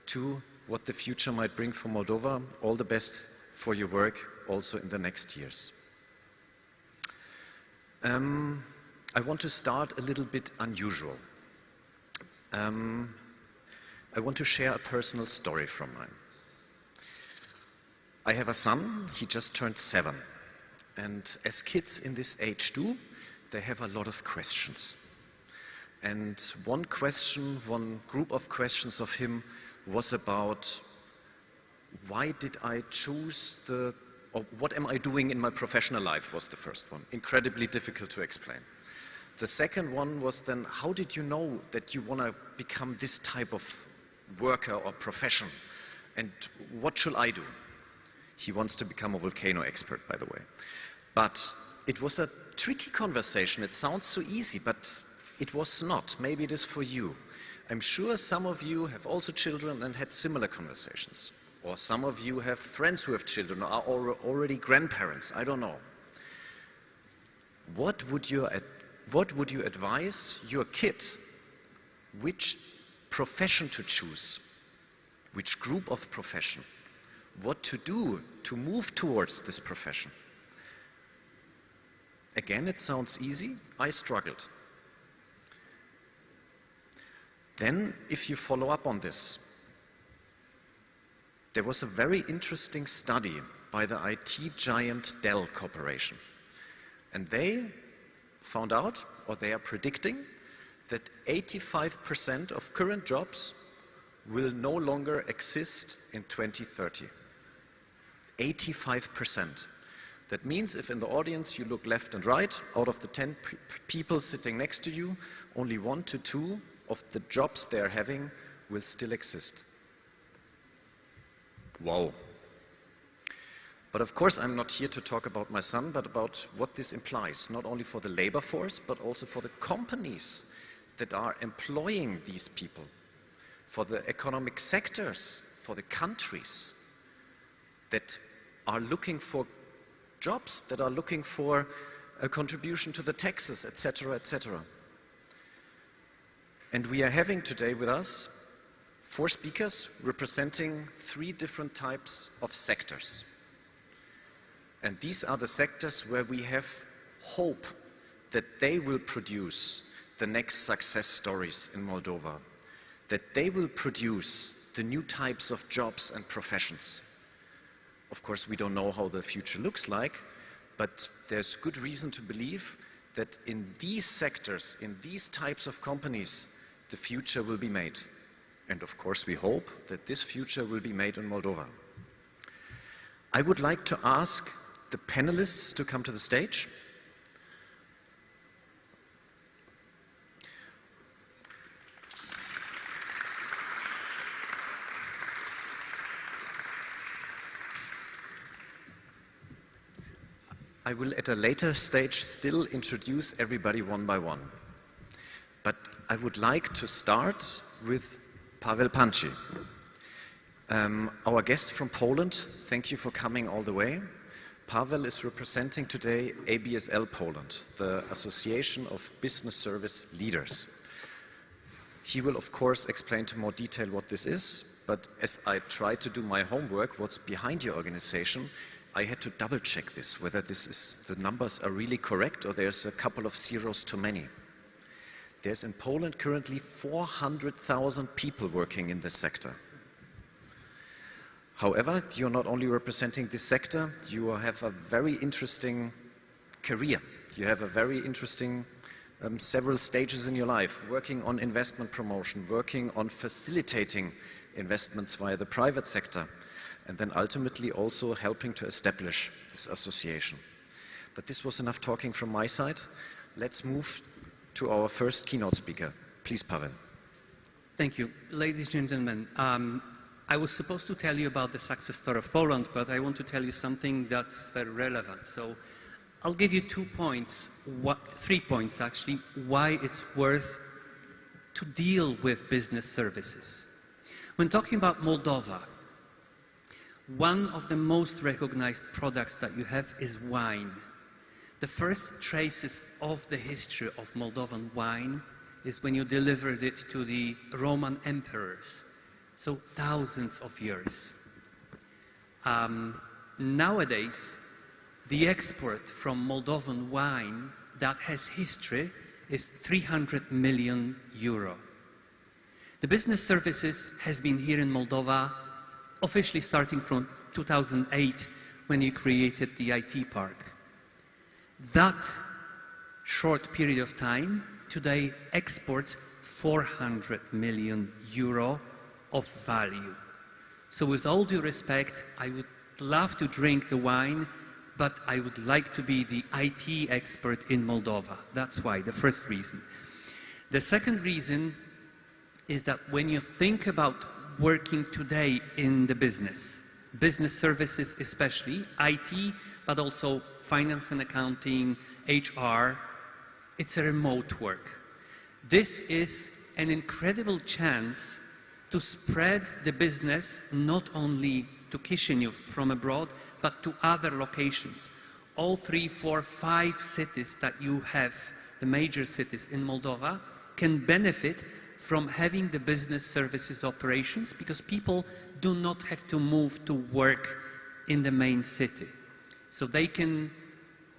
M: to what the future might bring for Moldova. All the best for your work also in the next years. I want to start a little bit unusual. I want to share a personal story from mine. I have a son, he just turned 7. And as kids in this age do, they have a lot of questions. And one group of questions of him was about, why did I choose or what am I doing in my professional life, was the first one. Incredibly difficult to explain. The second one was then, how did you know that you want to become this type of worker or profession? And what should I do? He wants to become a volcano expert, by the way. But it was a tricky conversation. It sounds so easy, but it was not. Maybe it is for you. I'm sure some of you have also children and had similar conversations. Or some of you have friends who have children or are already grandparents. I don't know. What would you advise your kid? Which profession to choose? Which group of profession? What to do to move towards this profession? Again, it sounds easy. I struggled. Then, if you follow up on this, there was a very interesting study by the IT giant Dell Corporation. And they found out, or they are predicting, that 85% of current jobs will no longer exist in 2030. 85%. That means if in the audience you look left and right, out of the 10 people sitting next to you, only 1 to 2 of the jobs they are having will still exist. Wow. But of course, I'm not here to talk about my son, but about what this implies, not only for the labor force, but also for the companies that are employing these people, for the economic sectors, for the countries that are looking for jobs, that are looking for a contribution to the taxes, etc., etc. And we are having today with us 4 speakers representing 3 different types of sectors. And these are the sectors where we have hope that they will produce the next success stories in Moldova, that they will produce the new types of jobs and professions. Of course, we don't know how the future looks like, but there's good reason to believe that in these sectors, in these types of companies, the future will be made. And of course, we hope that this future will be made in Moldova. I would like to ask the panelists to come to the stage. I will at a later stage still introduce everybody one by one. But I would like to start with Paweł Panci. Our guest from Poland, thank you for coming all the way. Paweł is representing today ABSL Poland, the Association of Business Service Leaders. He will of course explain to more detail what this is, but as I tried to do my homework, what's behind your organization, I had to double check this, whether the numbers are really correct or there's a couple of zeros too many. There's in Poland currently 400,000 people working in this sector. However, you're not only representing this sector, you have a very interesting career. You have a very interesting several stages in your life, working on investment promotion, working on facilitating investments via the private sector, and then ultimately also helping to establish this association. But this was enough talking from my side. Let's move to our first keynote speaker. Please, Paweł.
N: Thank you. Ladies and gentlemen, I was supposed to tell you about the success story of Poland, but I want to tell you something that's very relevant. So I'll give you 2 points, 3 points actually, why it's worth to deal with business services. When talking about Moldova, one of the most recognized products that you have is wine. The first traces of the history of Moldovan wine is when you delivered it to the Roman emperors, so thousands of years. Nowadays, the export from Moldovan wine that has history is 300 million euro. The business services has been here in Moldova officially starting from 2008 when you created the IT park. That short period of time today exports 400 million euro of value. So with all due respect, I would love to drink the wine, but I would like to be the IT expert in Moldova. That's why, the first reason. The second reason is that when you think about working today in the business services especially, IT, but also finance and accounting, HR, it's a remote work. This is an incredible chance to spread the business not only to Chisinau from abroad, but to other locations. All 3, 4, 5 cities that you have, the major cities in Moldova, can benefit from having the business services operations because people do not have to move to work in the main city. So they can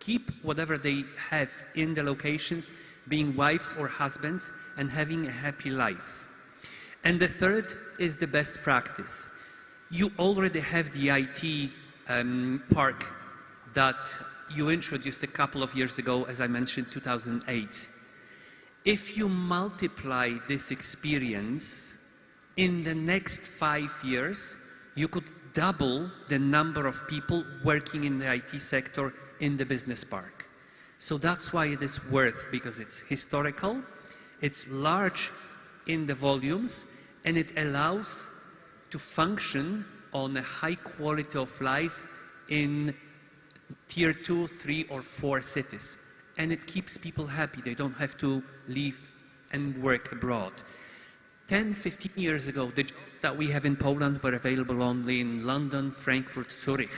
N: keep whatever they have in the locations, being wives or husbands, and having a happy life. And the third is the best practice. You already have the IT park that you introduced a couple of years ago, as I mentioned, 2008. If you multiply this experience, in the next 5 years, you could double the number of people working in the IT sector in the business park. So that's why it is worth, because it's historical, it's large in the volumes, and it allows to function on a high quality of life in tier 2, 3, or 4 cities. And it keeps people happy. They don't have to leave and work abroad. 10, 15 years ago, the jobs that we have in Poland were available only in London, Frankfurt, Zurich.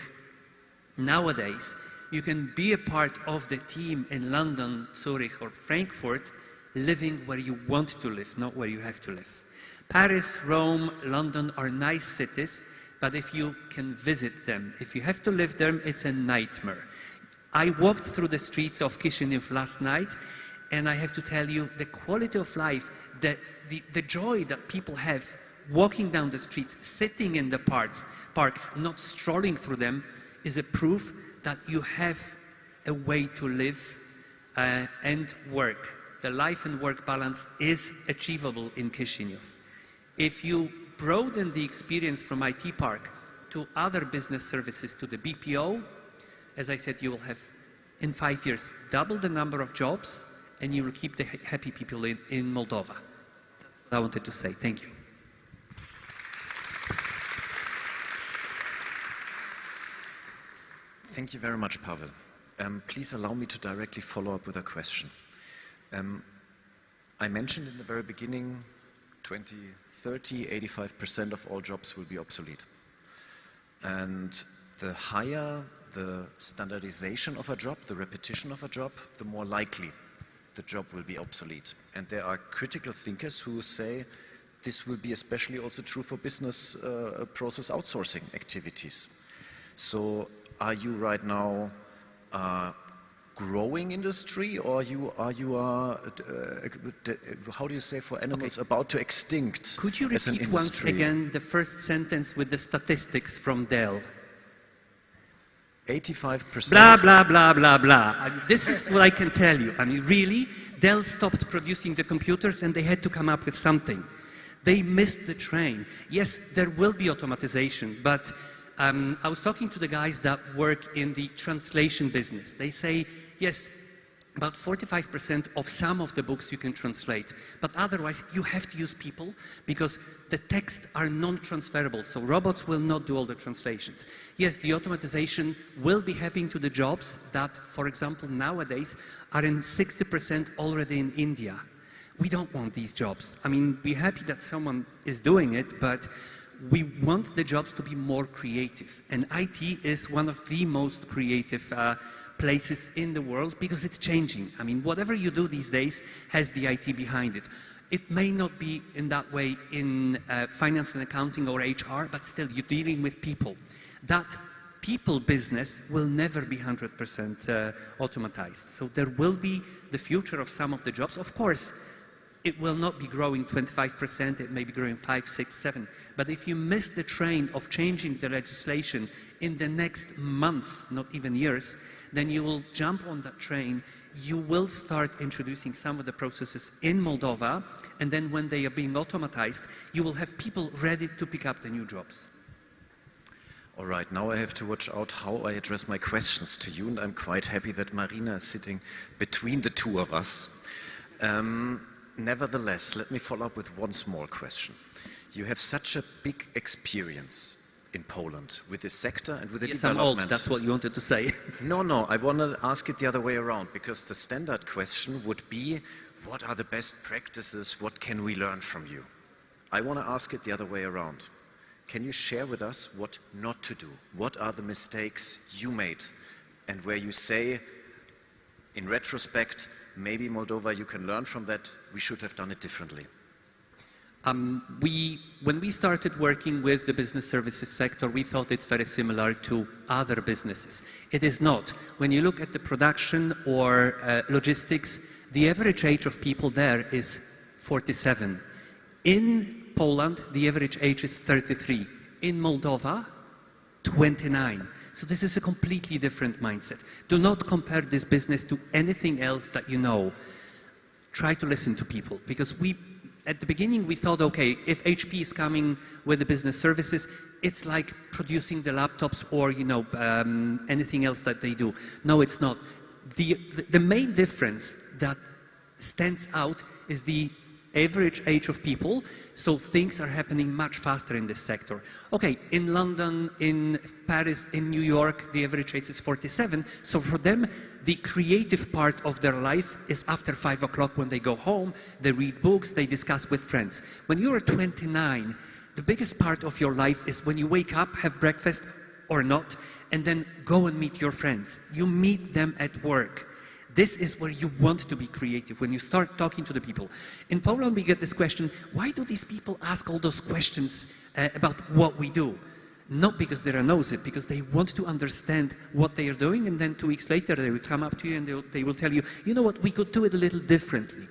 N: Nowadays, you can be a part of the team in London, Zurich, or Frankfurt, living where you want to live, not where you have to live. Paris, Rome, London are nice cities, but if you can visit them, if you have to live there, it's a nightmare. I walked through the streets of Chisinau last night, and I have to tell you, the quality of life, the joy that people have walking down the streets, sitting in the parks, not strolling through them, is a proof that you have a way to live and work. The life and work balance is achievable in Chisinau. If you broaden the experience from IT Park to other business services, to the BPO, as I said, you will have, in 5 years, double the number of jobs, and you will keep the happy people in Moldova. That's what I wanted to say. Thank you.
M: Thank you very much, Pavel. Please allow me to directly follow up with a question. I mentioned in the very beginning, 2030, 85% of all jobs will be obsolete. And the higher the standardization of a job, the repetition of a job, the more likely the job will be obsolete. And there are critical thinkers who say this will be especially also true for business process outsourcing activities. So are you right now growing industry, or how do you say for animals about to extinct?
N: Could you repeat once again the first sentence with the statistics from Dell?
M: 85%.
N: Blah, blah, blah, blah, blah. This is what I can tell you. I mean, really, Dell stopped producing the computers and they had to come up with something. They missed the train. Yes, there will be automatization, but I was talking to the guys that work in the translation business. They say, yes, about 45% of some of the books you can translate, but otherwise you have to use people because the texts are non-transferable, so robots will not do all the translations. Yes, the automatization will be happening to the jobs that, for example, nowadays are in 60% already in India. We don't want these jobs. I mean, we're happy that someone is doing it, but we want the jobs to be more creative. And IT is one of the most creative places in the world because it's changing. I mean, whatever you do these days has the IT behind it. It may not be in that way in finance and accounting or HR, but still you're dealing with people. That people business will never be 100% automatized. So there will be the future of some of the jobs. Of course, it will not be growing 25%, it may be growing 5, 6, 7. But if you miss the train of changing the legislation in the next months, not even years, then you will jump on that train. You will start introducing some of the processes in Moldova, and then when they are being automatized, you will have people ready to pick up the new jobs.
M: All right, now I have to watch out how I address my questions to you, and I'm quite happy that Marina is sitting between the two of us. Nevertheless, let me follow up with one small question. You have such a big experience in Poland with this sector and with the development.
N: I'm old, that's what you wanted to say.
M: No, I want to ask it the other way around, because the standard question would be, what are the best practices, what can we learn from you? I want to ask it the other way around. Can you share with us what not to do? What are the mistakes you made and where you say, in retrospect, maybe Moldova, you can learn from that, we should have done it differently?
N: When we started working with the business services sector, we thought it's very similar to other businesses. It is not. When you look at the production or logistics, the average age of people there is 47. In Poland, the average age is 33. In Moldova, 29. So this is a completely different mindset. Do not compare this business to anything else that you know. Try to listen to people, because at the beginning we thought, okay, if HP is coming with the business services, it's like producing the laptops or anything else that they do. No, it's not. The main difference that stands out is the average age of people, so things are happening much faster in this sector. Okay, in London, in Paris, in New York, the average age is 47, so for them, the creative part of their life is after 5 o'clock when they go home, they read books, they discuss with friends. When you're 29, the biggest part of your life is when you wake up, have breakfast or not, and then go and meet your friends. You meet them at work. This is where you want to be creative, when you start talking to the people. In Poland, we get this question, why do these people ask all those questions about what we do? Not because they are nosy, because they want to understand what they are doing, and then 2 weeks later they will come up to you and they will tell you, you know what, we could do it a little differently.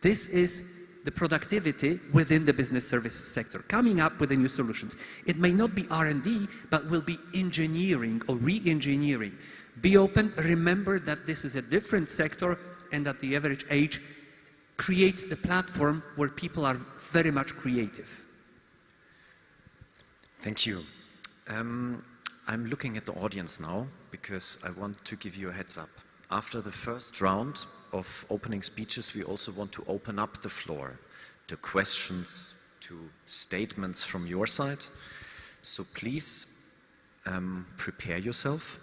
N: This is the productivity within the business services sector, coming up with the new solutions. It may not be R&D, but will be engineering or re-engineering. Be open, remember that this is a different sector and that the average age creates the platform where people are very much creative.
M: Thank you. I'm looking at the audience now because I want to give you a heads up. After the first round of opening speeches, we also want to open up the floor to questions, to statements from your side. So please prepare yourself.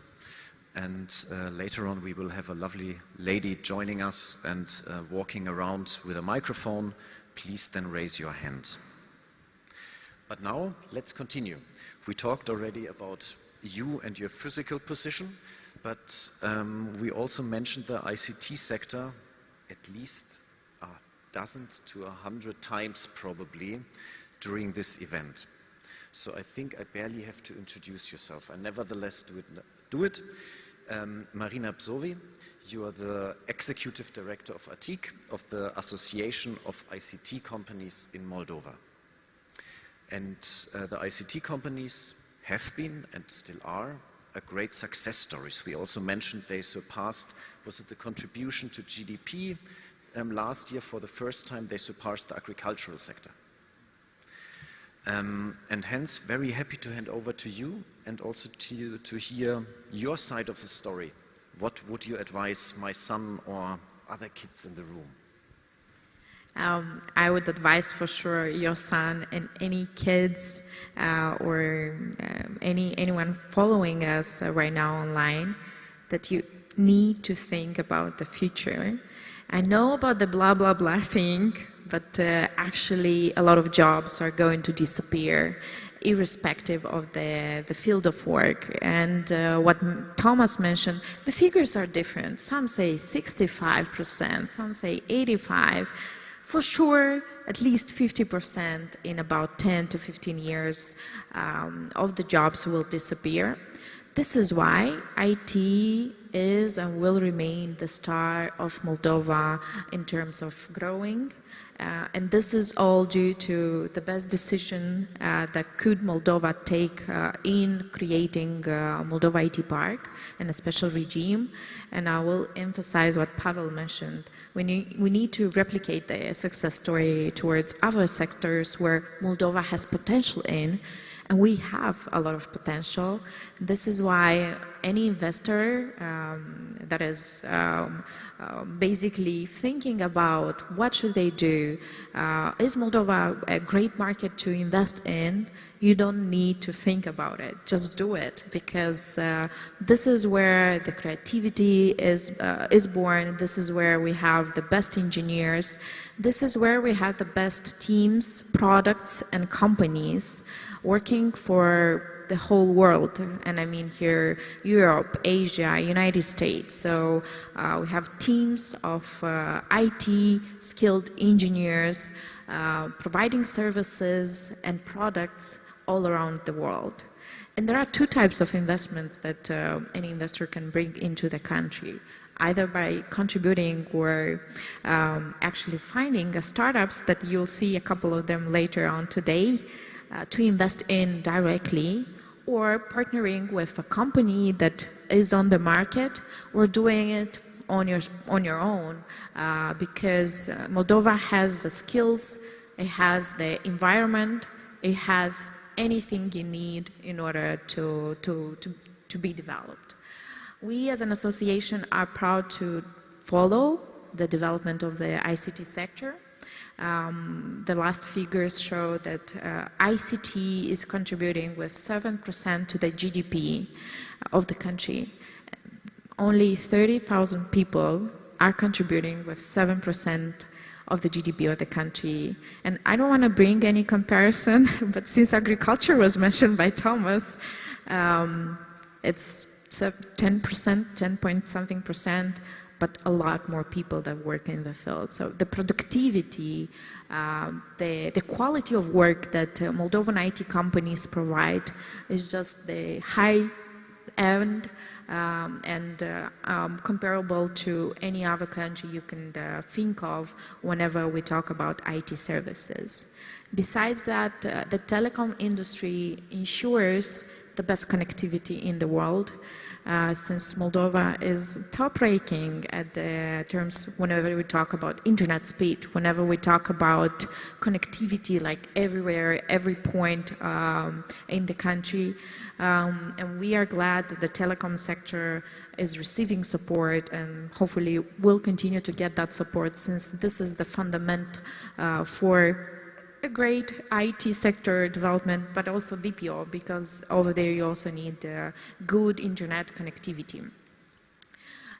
M: And later on we will have a lovely lady joining us and walking around with a microphone. Please then raise your hand. But now let's continue. We talked already about you and your physical position, but we also mentioned the ICT sector at least a dozen to 100 times probably during this event. So I think I barely have to introduce yourself. I nevertheless do it. Marina Psovi, you are the Executive Director of ATIC, of the Association of ICT Companies in Moldova. And the ICT companies have been and still are a great success stories. We also mentioned they surpassed, was it the contribution to GDP? Last year, for the first time, they surpassed the agricultural sector. And hence, very happy to hand over to you and also to hear your side of the story. What would you advise my son or other kids in the room?
O: I would advise for sure your son and any kids or anyone following us right now online that you need to think about the future. I know about the blah blah blah thing, but actually a lot of jobs are going to disappear irrespective of the field of work. And what Thomas mentioned, the figures are different. Some say 65%, some say 85%. For sure, at least 50% in about 10 to 15 years of the jobs will disappear. This is why IT is and will remain the star of Moldova in terms of growing. And this is all due to the best decision that could Moldova take in creating Moldova IT Park and a special regime. And I will emphasize what Pavel mentioned. We need to replicate the success story towards other sectors where Moldova has potential in, and we have a lot of potential. This is why any investor that is basically thinking about what should they do, is Moldova a great market to invest in? You don't need to think about it, just do it, because this is where the creativity is born, this is where we have the best engineers, this is where we have the best teams, products and companies working for the whole world, and I mean here Europe, Asia, United States. So we have teams of IT skilled engineers providing services and products all around the world. And there are two types of investments that any investor can bring into the country, either by contributing or actually finding startups that you'll see a couple of them later on today, to invest in directly, or partnering with a company that is on the market, or doing it on your own, because Moldova has the skills, it has the environment, it has anything you need in order to be developed. We as an association are proud to follow the development of the ICT sector. The last figures show that ICT is contributing with 7% to the GDP of the country. Only 30,000 people are contributing with 7% of the GDP of the country. And I don't want to bring any comparison, but since agriculture was mentioned by Thomas, it's 10%, 10 point something percent, but a lot more people that work in the field. So the productivity, the quality of work that Moldovan IT companies provide is just the high end and comparable to any other country you can think of whenever we talk about IT services. Besides that, the telecom industry ensures the best connectivity in the world. Since Moldova is top-ranking at the terms whenever we talk about internet speed, whenever we talk about connectivity, like everywhere, every point in the country. And we are glad that the telecom sector is receiving support, and hopefully will continue to get that support, since this is the fundament for a great IT sector development, but also BPO, because over there you also need good internet connectivity.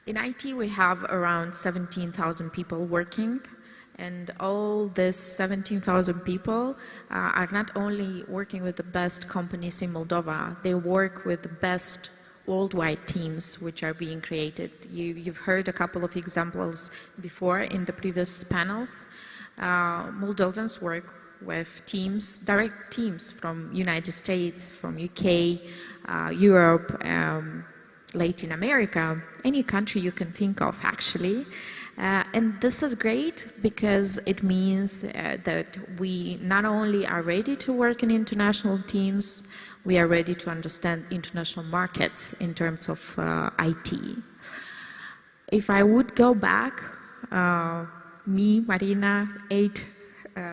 O: In IT we have around 17,000 people working, and all these 17,000 people are not only working with the best companies in Moldova, they work with the best worldwide teams which are being created. You've heard a couple of examples before in the previous panels. Moldovans work with teams, direct teams from United States, from UK, Europe, Latin America, any country you can think of actually. And this is great because it means that we not only are ready to work in international teams, we are ready to understand international markets in terms of IT. If I would go back, me, Marina, 8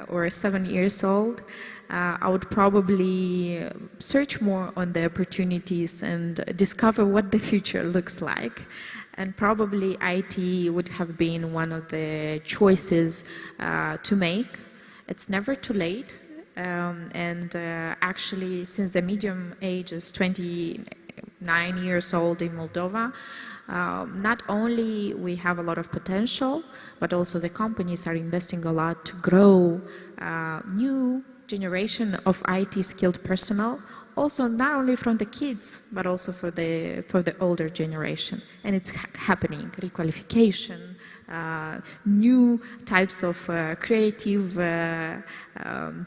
O: or 7 years old, I would probably search more on the opportunities and discover what the future looks like. And probably IT would have been one of the choices to make. It's never too late. Actually, since the medium age is 29 years old in Moldova, not only we have a lot of potential, but also the companies are investing a lot to grow new generation of IT skilled personnel, also not only from the kids, but also for the older generation. And it's happening, requalification, new types of creative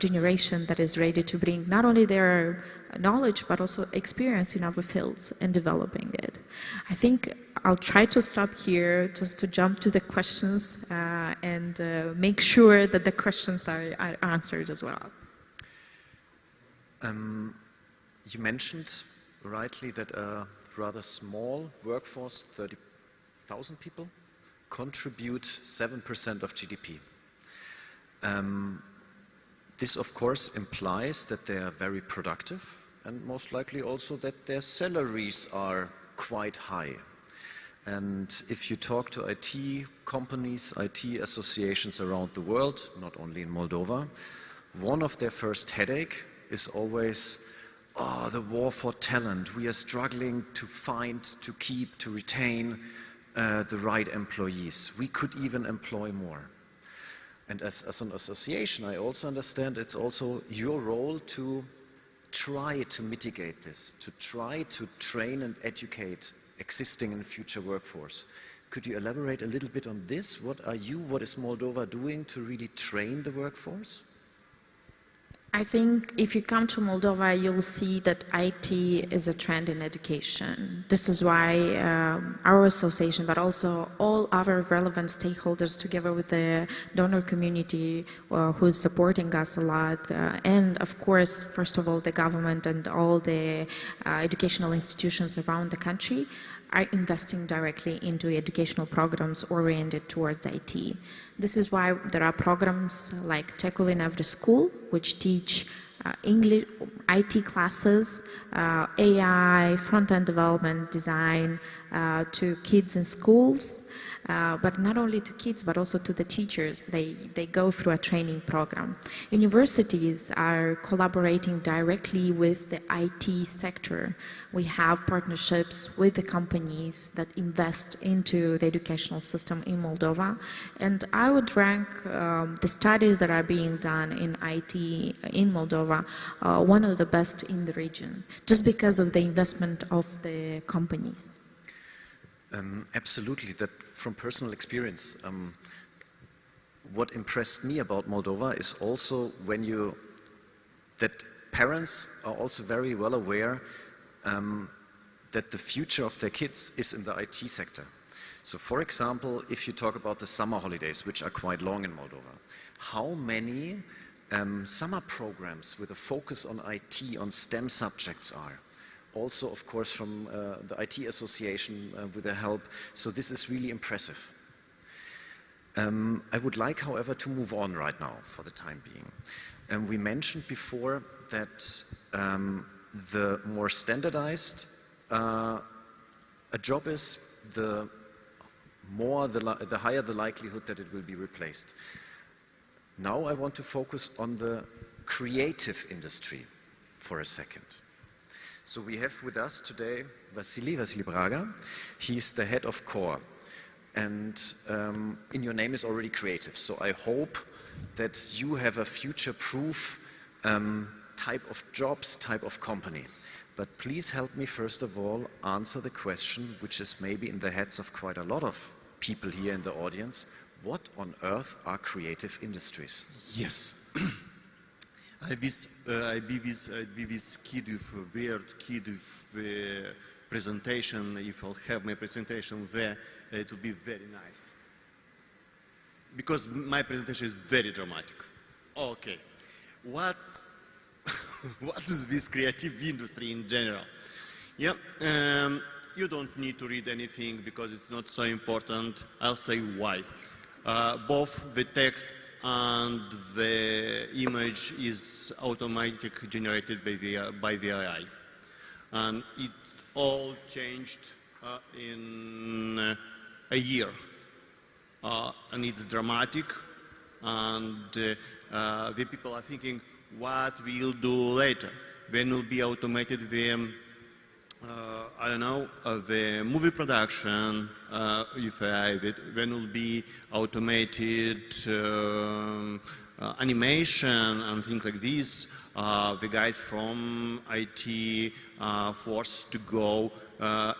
O: generation that is ready to bring not only their knowledge, but also experience in other fields and developing it. I think I'll try to stop here just to jump to the questions and make sure that the questions are answered as well.
M: You mentioned rightly that a rather small workforce, 30,000 people, contribute 7% of GDP. This, of course, implies that they are very productive and most likely also that their salaries are quite high. And if you talk to IT companies, IT associations around the world, not only in Moldova, one of their first headache is always, oh, the war for talent. We are struggling to find, to keep, to retain the right employees. We could even employ more. And as an association, I also understand it's also your role to try to mitigate this, to try to train and educate existing and future workforce. Could you elaborate a little bit on this? What is Moldova doing to really train the workforce?
O: I think if you come to Moldova, you'll see that IT is a trend in education. This is why our association, but also all other relevant stakeholders together with the donor community who is supporting us a lot, and of course, first of all, the government and all the educational institutions around the country are investing directly into educational programs oriented towards IT. This is why there are programs like Techul in Every School, which teach English, IT classes, AI, front-end development, design to kids in schools. But not only to kids, but also to the teachers. They go through a training program. Universities are collaborating directly with the IT sector. We have partnerships with the companies that invest into the educational system in Moldova. And I would rank the studies that are being done in IT in Moldova one of the best in the region, just because of the investment of the companies.
M: Absolutely, that from personal experience. What impressed me about Moldova is also that parents are also very well aware that the future of their kids is in the IT sector. So for example, if you talk about the summer holidays, which are quite long in Moldova, how many summer programs with a focus on IT, on STEM subjects are? Also, of course, from the IT association with their help. So this is really impressive. I would like, however, to move on right now for the time being. We mentioned before that the more standardized a job is, the higher the likelihood that it will be replaced. Now I want to focus on the creative industry for a second. So we have with us today Vasily Braga. He's the head of core. And in your name is already creative. So I hope that you have a future-proof type of jobs, type of company. But please help me first of all answer the question, which is maybe in the heads of quite a lot of people here in the audience. What on earth are creative industries?
P: Yes. I be this kid with a weird kid with presentation. If I'll have my presentation there, it will be very nice. Because my presentation is very dramatic. Okay, what is this creative industry in general? Yeah, you don't need to read anything because it's not so important. I'll say why. Both the text and the image is automatically generated by the AI. And it all changed in a year. And it's dramatic, and the people are thinking, what we'll do later? When will be automated the I don't know, the movie production, when will be automated animation and things like this, the guys from IT are forced to go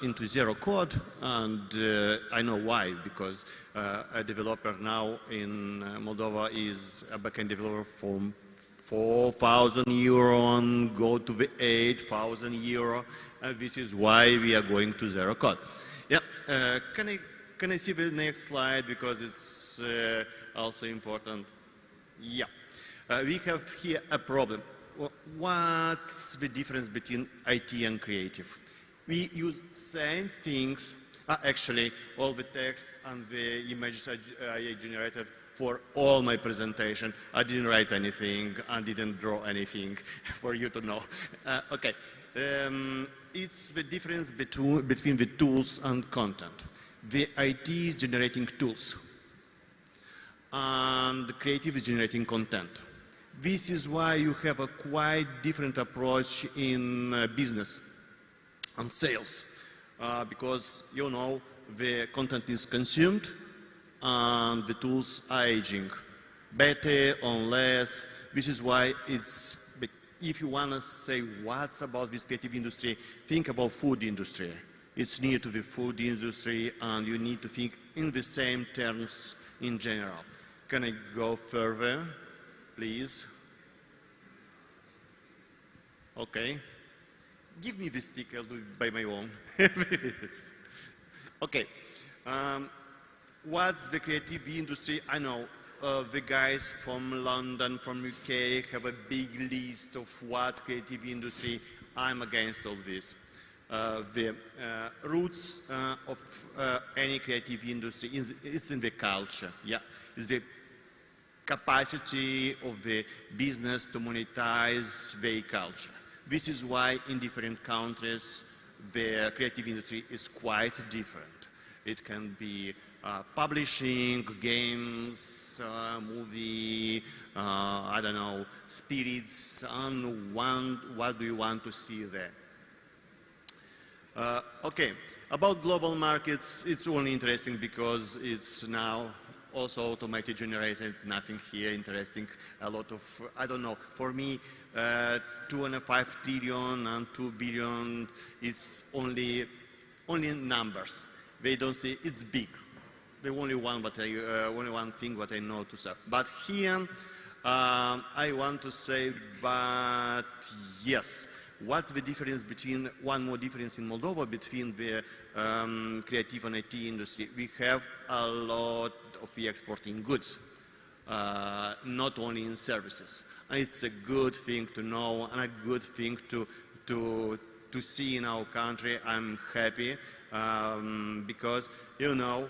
P: into zero code, and I know why, because a developer now in Moldova is a backend developer from 4,000 euro and go to the 8,000 euro, and this is why we are going to zero code. Yeah, can I see the next slide, because it's also important. Yeah, we have here a problem. What's the difference between IT and creative? We use same things. Actually, all the text and the images I generated for all my presentation. I didn't write anything and didn't draw anything for you to know. Okay, it's the difference between the tools and content. The IT is generating tools, and the creative is generating content. This is why you have a quite different approach in business and sales, because you know the content is consumed and the tools are aging, better or less. This is why it's, if you want to say what's about this creative industry, think about food industry. It's near to the food industry, and you need to think in the same terms in general. Can I go further, please? Okay. Give me the stick, I'll do it by my own. Okay. What's the creative industry? I know the guys from London, from UK have a big list of what creative industry. I'm against all this. The roots of any creative industry is in the culture. Yeah, it's the capacity of the business to monetize their culture. This is why in different countries the creative industry is quite different. It can be publishing, games, movie, I don't know, spirits, and what do you want to see there? Okay, about global markets, it's only interesting because it's now also automated generated, nothing here interesting, a lot of, I don't know, for me, 2.5 trillion and 2 billion, it's only numbers. They don't say it's big. The only one thing what I know to say. But here, I want to say, but yes, what's the difference between, one more difference in Moldova between the creative and IT industry? We have a lot of exporting goods, not only in services. And it's a good thing to know and a good thing to see in our country. I'm happy because, you know,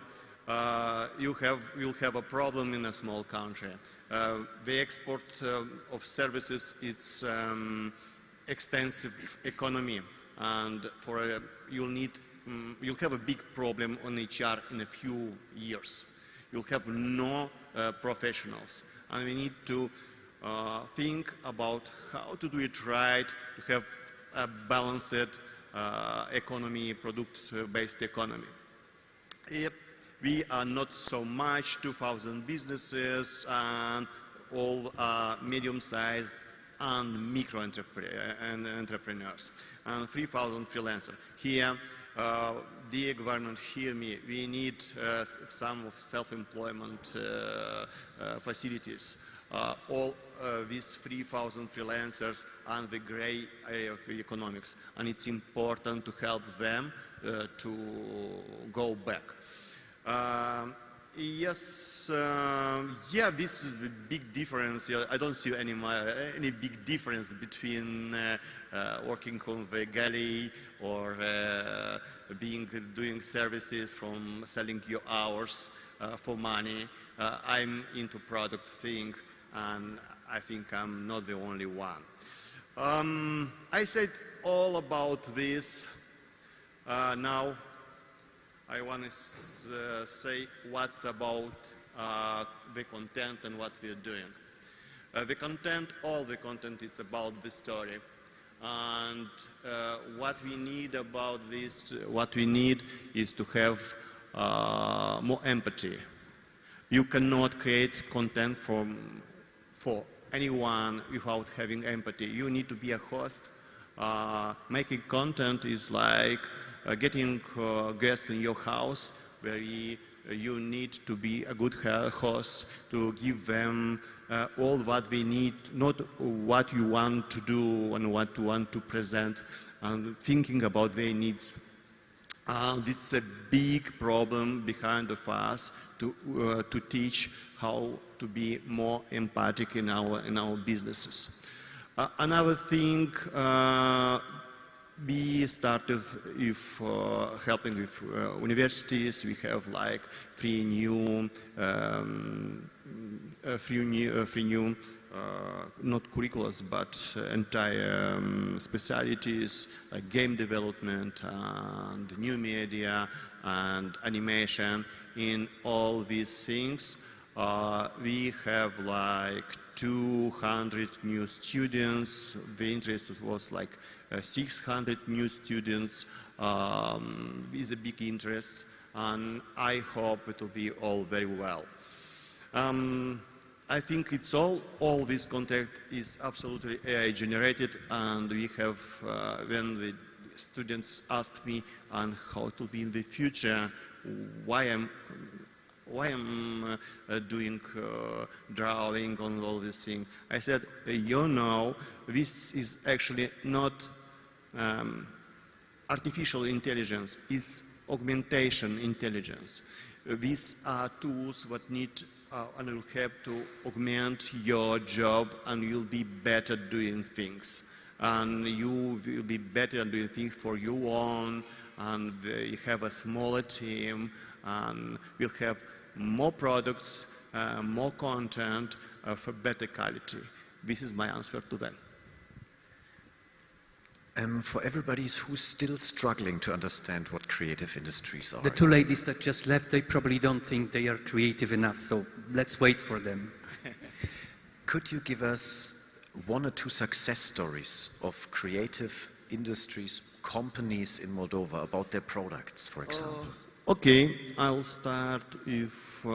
P: you'll have a problem in a small country. The export of services is extensive economy, and you'll have a big problem on HR in a few years. You'll have no professionals, and we need to think about how to do it right, to have a balanced economy, product-based economy. Yep. We are not so much 2,000 businesses and all medium-sized and micro-entrepreneurs and 3,000 freelancers. Here, dear government, hear me. We need some of self-employment facilities. All these 3,000 freelancers and the gray area of the economics, and it's important to help them to go back. Yes, yeah, this is a big difference. I don't see any big difference between working on the galley or doing services from selling your hours for money. I'm into product thing, and I think I'm not the only one. I said all about this. Now I want to say what's about the content and what we're doing. The content, all the content is about the story. And what we need about this, what we need is to have more empathy. You cannot create content for anyone without having empathy. You need to be a host. Making content is like getting guests in your house, where you need to be a good host to give them all what they need, not what you want to do and what you want to present, and thinking about their needs. It's a big problem behind of us to teach how to be more empathic in our businesses. Another thing, we started with helping with universities. We have like three new not curriculums, but entire specialities like game development and new media and animation. In all these things, we have like 200 new students. The interest was like 600 new students with a big interest, and I hope it will be all very well. I think it's all this content is absolutely AI generated, and we have, when the students ask me on how to be in the future, why I'm doing drawing on all this thing, I said, you know, this is actually not artificial intelligence, it's augmentation intelligence. These are tools that need and will help to augment your job, and you'll be better doing things. And you will be better doing things for your own, and you have a smaller team, and we'll have more products, more content of a better quality. This is my answer to them.
M: For everybody who's still struggling to understand what creative industries are.
N: The two ladies that just left, they probably don't think they are creative enough, so let's wait for them.
M: Could you give us one or two success stories of creative industries, companies in Moldova, about their products, for example?
P: Okay, I'll start with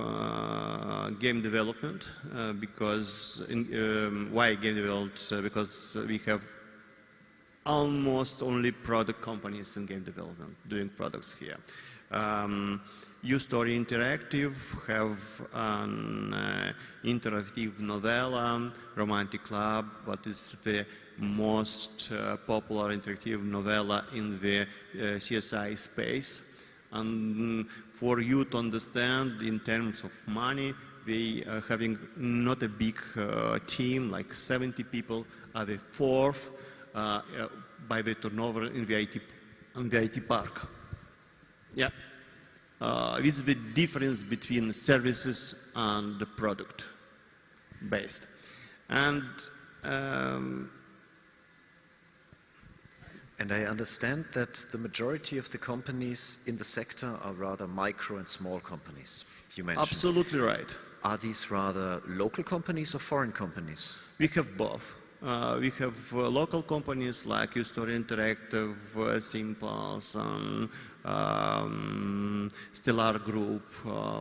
P: game development, because why game development? Because we have almost only product companies in game development doing products here. U-Story Interactive have an interactive novella, Romantic Club, what is the most popular interactive novella in the CSI space. And for you to understand, in terms of money, we are having not a big team, like 70 people, are the fourth by the turnover in the IT park. Yeah. It's the difference between services and the product based. And
M: I understand that the majority of the companies in the sector are rather micro and small companies, you mentioned.
P: Absolutely right.
M: Are these rather local companies or foreign companies?
P: We have both. We have local companies like U-Story Interactive, Simples, and Stellar Group,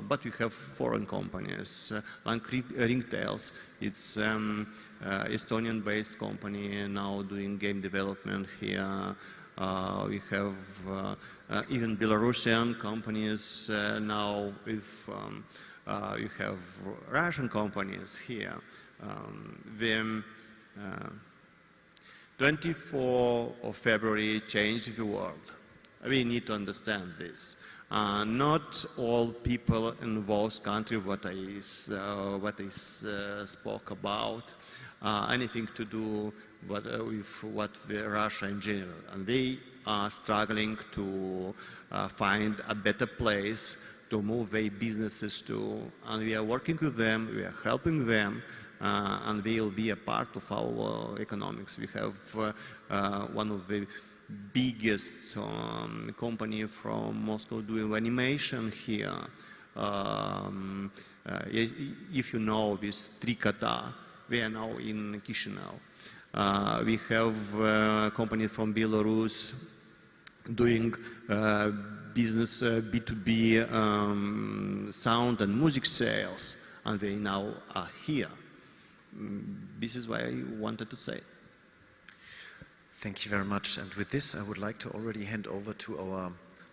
P: but we have foreign companies like Ringtails. It's Estonian-based company now doing game development here. We have even Belarusian companies now. We have Russian companies here. 24th of February changed the world. We need to understand this. Not all people in those countries what I spoke about, anything to do with what Russia in general. And they are struggling to find a better place to move their businesses to. And we are working with them, we are helping them, and they will be a part of our economics. We have one of the biggest company from Moscow doing animation here. If you know this Trikota, they are now in Chisinau. We have companies from Belarus doing business B2B sound and music sales, and they now are here. This is what I wanted to say.
M: Thank you very much. And with this, I would like to already hand over to our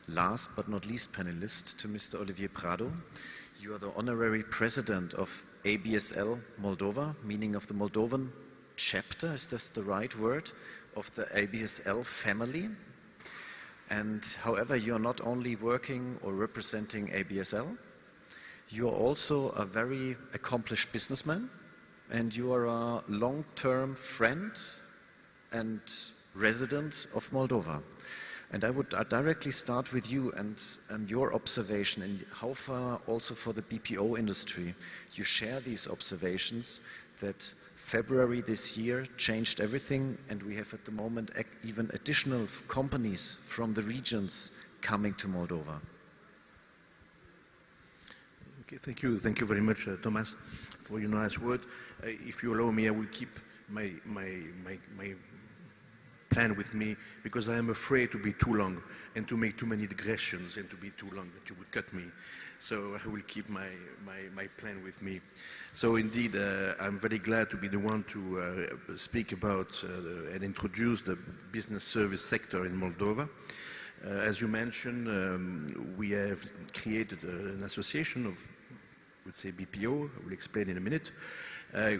M: last but not least panelist, to Mr. Olivier Prado. You are the honorary president of ABSL Moldova, meaning of the Moldovan chapter, is this the right word, of the ABSL family. And however, you are not only working or representing ABSL, you are also a very accomplished businessman, and you are a long-term friend and resident of Moldova. And I would directly start with you and your observation, and how far also for the BPO industry you share these observations that February this year changed everything, and we have at the moment even additional companies from the regions coming to Moldova.
Q: Okay, thank you very much, Thomas, for your nice word. If you allow me, I will keep my plan with me, because I am afraid to be too long and to make too many digressions and to be too long that you would cut me. So I will keep my plan with me. So indeed, I'm very glad to be the one to speak about and introduce the business service sector in Moldova. As you mentioned, we have created an association of, let's say, BPO, I will explain in a minute,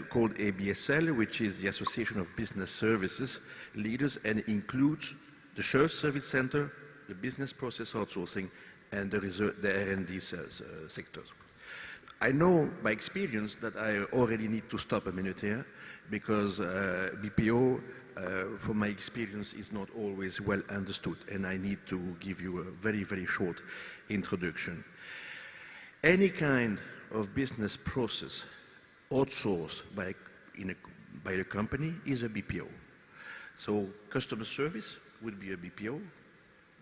Q: called ABSL, which is the Association of Business Services Leaders, and includes the shared service center, the business process outsourcing, and the R&D sectors. I know by experience that I already need to stop a minute here, because BPO, from my experience, is not always well understood, and I need to give you a very, very short introduction. Any kind of business process outsourced by the company is a BPO. So customer service would be a BPO,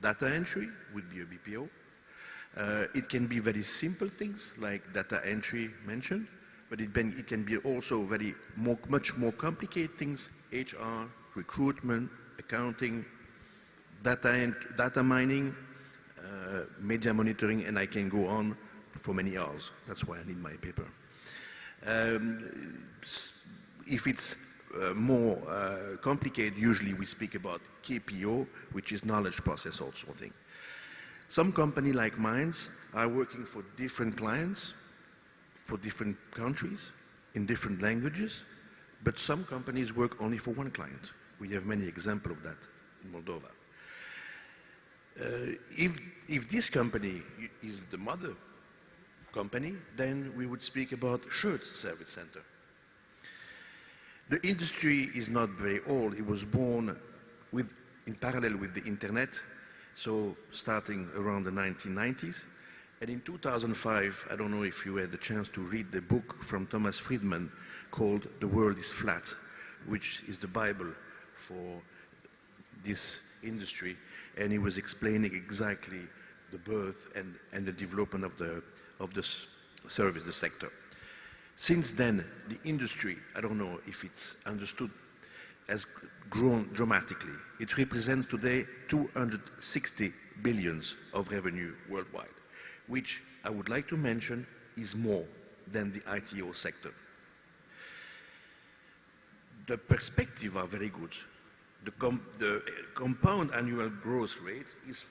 Q: data entry would be a BPO. It can be very simple things like data entry mentioned, but it can be also much more complicated things: HR, recruitment, accounting, data mining, media monitoring, and I can go on for many hours. That's why I need my paper. If it's more complicated, usually we speak about KPO, which is knowledge process outsourcing. Some companies like mine are working for different clients, for different countries, in different languages, but some companies work only for one client. We have many examples of that in Moldova. If this company is the mother company, then we would speak about shared service center. The industry is not very old. It was born in parallel with the internet, so starting around the 1990s. And in 2005, I don't know if you had the chance to read the book from Thomas Friedman called The World is Flat, which is the Bible for this industry, and he was explaining exactly the birth and the development of the service, the sector. Since then, the industry, I don't know if it's understood, has grown dramatically. It represents today 260 billions of revenue worldwide, which I would like to mention is more than the ITO sector. The perspectives are very good. The compound annual growth rate is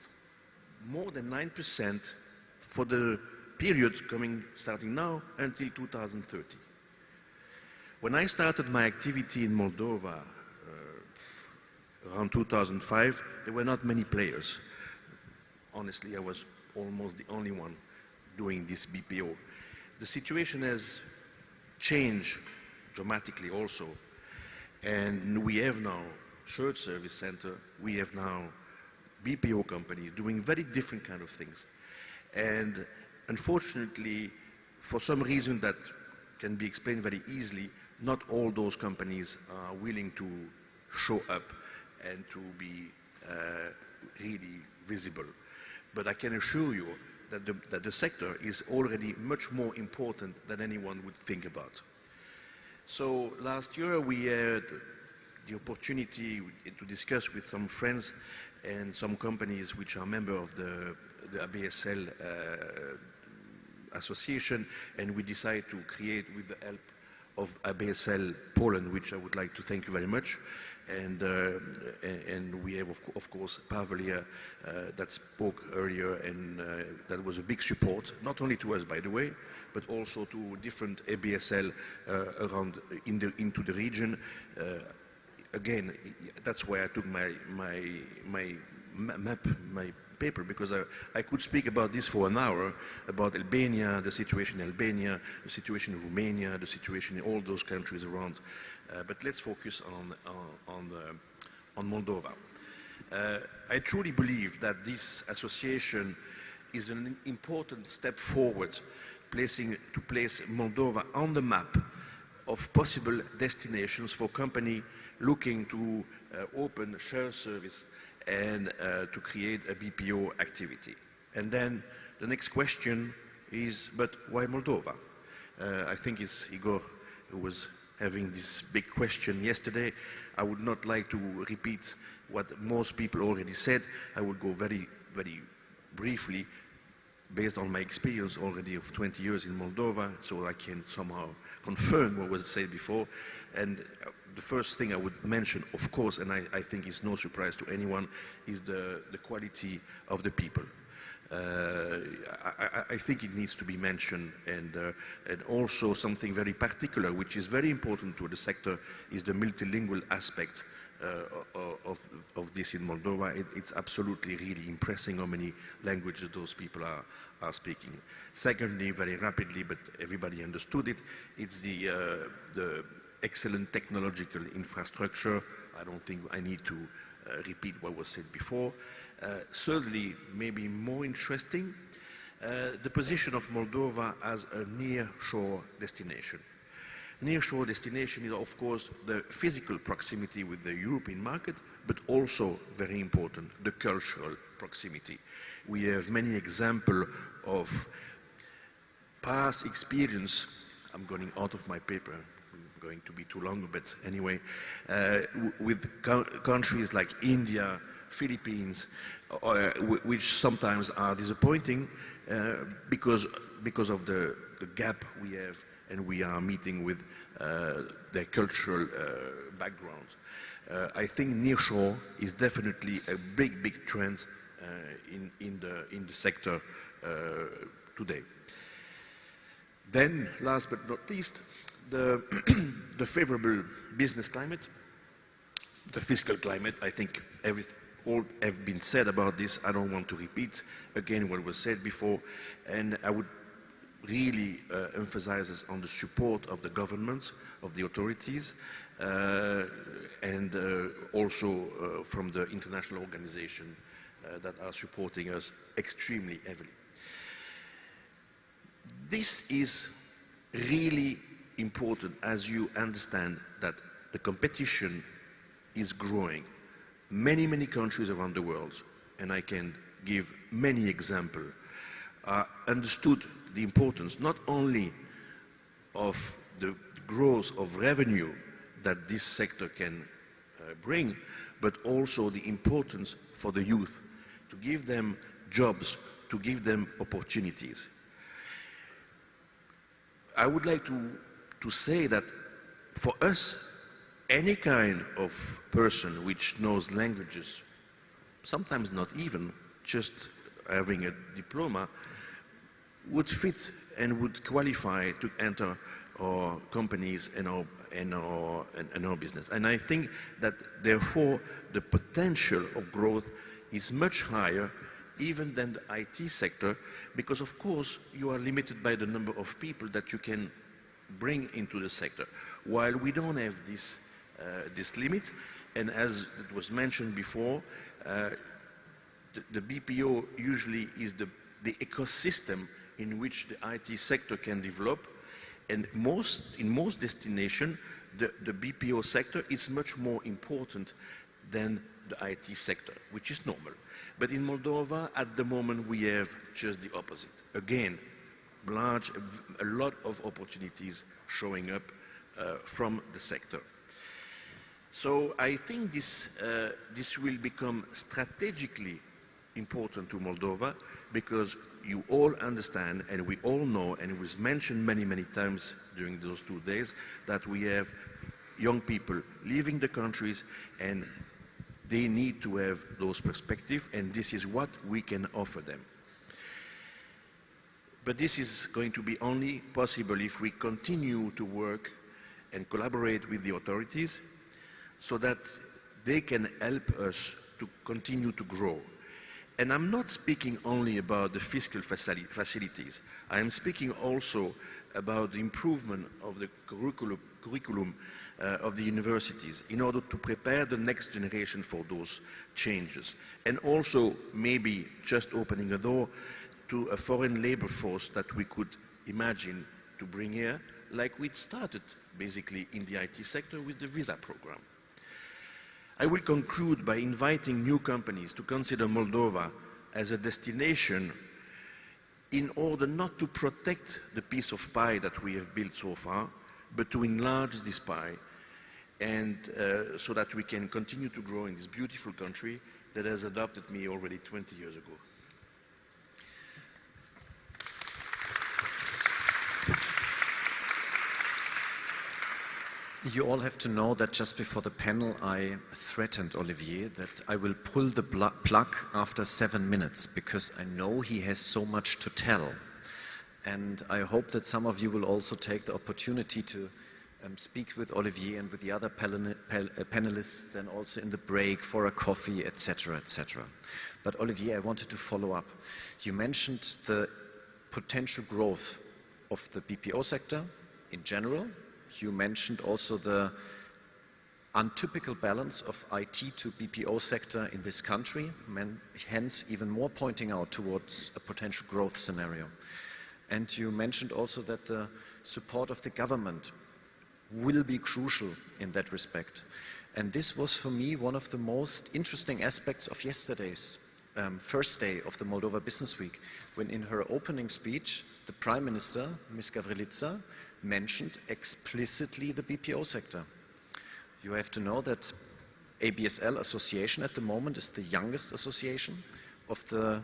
Q: more than 9% for the period starting now until 2030. When I started my activity in Moldova around 2005, there were not many players. Honestly, I was almost the only one doing this BPO. The situation has changed dramatically also, and we have now shared service center, we have now BPO companies doing very different kind of things. And unfortunately, for some reason that can be explained very easily, not all those companies are willing to show up and to be really visible. But I can assure you that the sector is already much more important than anyone would think about. So last year we had the opportunity to discuss with some friends and some companies which are member of the ABSL association, and we decided to create, with the help of ABSL Poland, which I would like to thank you very much. And we have, of course, Pavel here that spoke earlier, and that was a big support, not only to us, by the way, but also to different ABSL around into the region. Again, that's why I took my map, my paper, because I could speak about this for an hour, about Albania, the situation in Albania, the situation in Romania, the situation in all those countries around. But let's focus on Moldova. I truly believe that this association is an important step forward, to place Moldova on the map of possible destinations for companies looking to open share service and to create a BPO activity. And then the next question is, but why Moldova? I think it's Igor who was having this big question yesterday. I would not like to repeat what most people already said. I will go very, very briefly, based on my experience already of 20 years in Moldova, so I can somehow confirm what was said before. And the first thing I would mention, of course, and I think it's no surprise to anyone, is the quality of the people. I think it needs to be mentioned, and also something very particular, which is very important to the sector, is the multilingual aspect of this in Moldova. It's absolutely really impressive how many languages those people are speaking. Secondly, very rapidly, but everybody understood it, it's the excellent technological infrastructure. I don't think I need to repeat what was said before. Thirdly, maybe more interesting, the position of Moldova as a near-shore destination. Near-shore destination is, of course, the physical proximity with the European market, but also, very important, the cultural proximity. We have many examples of past experience. I'm going out of my paper, I'm going to be too long, but anyway, with countries like India, Philippines, which sometimes are disappointing because of the gap we have, and we are meeting with their cultural background. I think nearshore is definitely a big trend in the sector today. Then, last but not least, the favorable business climate, the fiscal climate. I think all have been said about this. I don't want to repeat again what was said before, and I would really emphasize on the support of the government, of the authorities, and also from the international organizations that are supporting us extremely heavily. This is really important as you understand that the competition is growing. Many countries around the world, and I can give many examples, understood the importance not only of the growth of revenue that this sector can bring, but also the importance for the youth, to give them jobs, to give them opportunities. I would like to say that for us, any kind of person which knows languages, sometimes not even, just having a diploma, would fit and would qualify to enter our companies and our business. And I think that therefore the potential of growth is much higher even than the IT sector, because of course you are limited by the number of people that you can bring into the sector. While we don't have this limit, and as it was mentioned before, the BPO usually is the ecosystem in which the IT sector can develop, and in most destinations the BPO sector is much more important than the IT sector, which is normal. But in Moldova, at the moment, we have just the opposite. Again, a lot of opportunities showing up from the sector. So I think this will become strategically important to Moldova, because you all understand, and we all know, and it was mentioned many, many times during those 2 days, that we have young people leaving the countries, and they need to have those perspectives, and this is what we can offer them. But this is going to be only possible if we continue to work and collaborate with the authorities so that they can help us to continue to grow. And I'm not speaking only about the fiscal facilities. I am speaking also about the improvement of the curriculum of the universities in order to prepare the next generation for those changes. And also maybe just opening a door to a foreign labor force that we could imagine to bring here, like we started basically in the IT sector with the visa program. I will conclude by inviting new companies to consider Moldova as a destination in order not to protect the piece of pie that we have built so far, but to enlarge this pie, and so that we can continue to grow in this beautiful country that has adopted me already 20 years ago.
M: You all have to know that just before the panel I threatened Olivier that I will pull the plug after 7 minutes, because I know he has so much to tell. And I hope that some of you will also take the opportunity to speak with Olivier and with the other panelists, and also in the break for a coffee, etc., etc. But Olivier, I wanted to follow up. You mentioned the potential growth of the BPO sector in general. You mentioned also the untypical balance of IT to BPO sector in this country, hence even more pointing out towards a potential growth scenario. And you mentioned also that the support of the government will be crucial in that respect. And this was for me one of the most interesting aspects of yesterday's first day of the Moldova Business Week, when in her opening speech, the Prime Minister, Ms. Gavrilitsa, mentioned explicitly the BPO sector. You have to know that ABSL association at the moment is the youngest association of the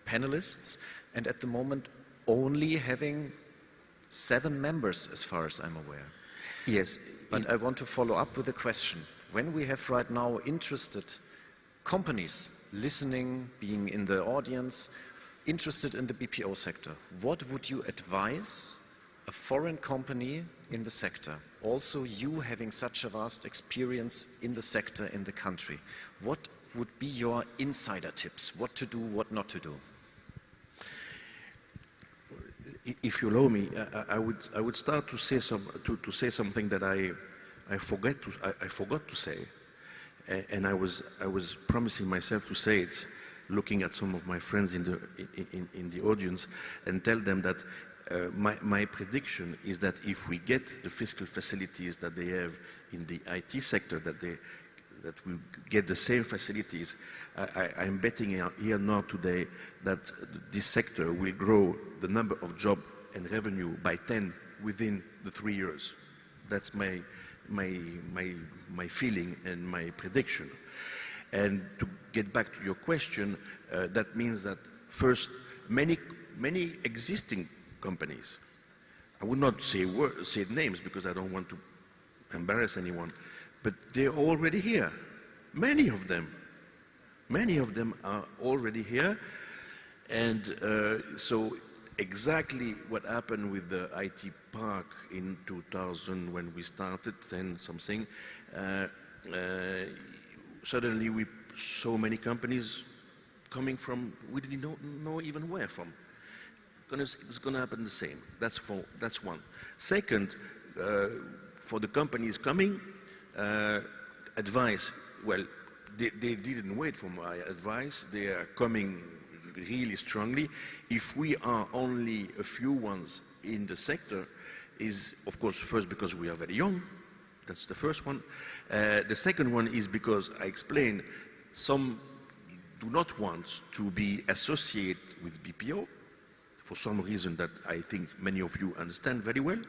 M: panelists, and at the moment only having 7 members as far as I'm aware.
Q: Yes.
M: But I want to follow up with a question. When we have right now interested companies listening, being in the audience, interested in the BPO sector, what would you advise a foreign company in the sector, also you having such a vast experience in the sector, in the country, what would be your insider tips? What to do, what not to do?
Q: If you allow me, I would start to say something that I forgot to say, and I was promising myself to say it, looking at some of my friends in the audience, and tell them that my prediction is that if we get the fiscal facilities that they have in the IT sector, that we get the same facilities, I'm betting here now today that this sector will grow the number of jobs and revenue by 10 within the 3 years. That's my feeling and my prediction. And to get back to your question, that means that first, many existing companies, I would not say names because I don't want to embarrass anyone, but they're already here. Many of them are already here, and so exactly what happened with the IT park in 2000 when we started, then something, suddenly we saw many companies coming from, we didn't know even where from. It's going to happen the same. That's one. Second, for the companies coming, advice, well, they didn't wait for my advice. They are coming really strongly. If we are only a few ones in the sector, is of course first because we are very young. That's the first one. The second one is because I explained some do not want to be associated with BPO for some reason that I think many of you understand very well.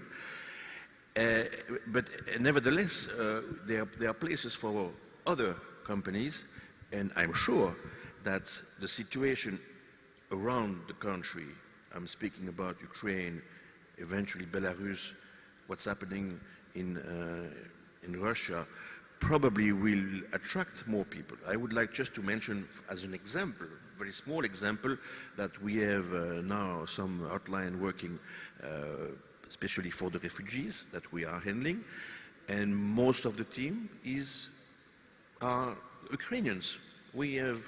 Q: But nevertheless, there are places for other companies, and I'm sure that the situation around the country, I'm speaking about Ukraine, eventually Belarus, what's happening in Russia, probably will attract more people. I would like just to mention as an example, very small example, that we have now some hotline working especially for the refugees that we are handling, and most of the team are Ukrainians. We have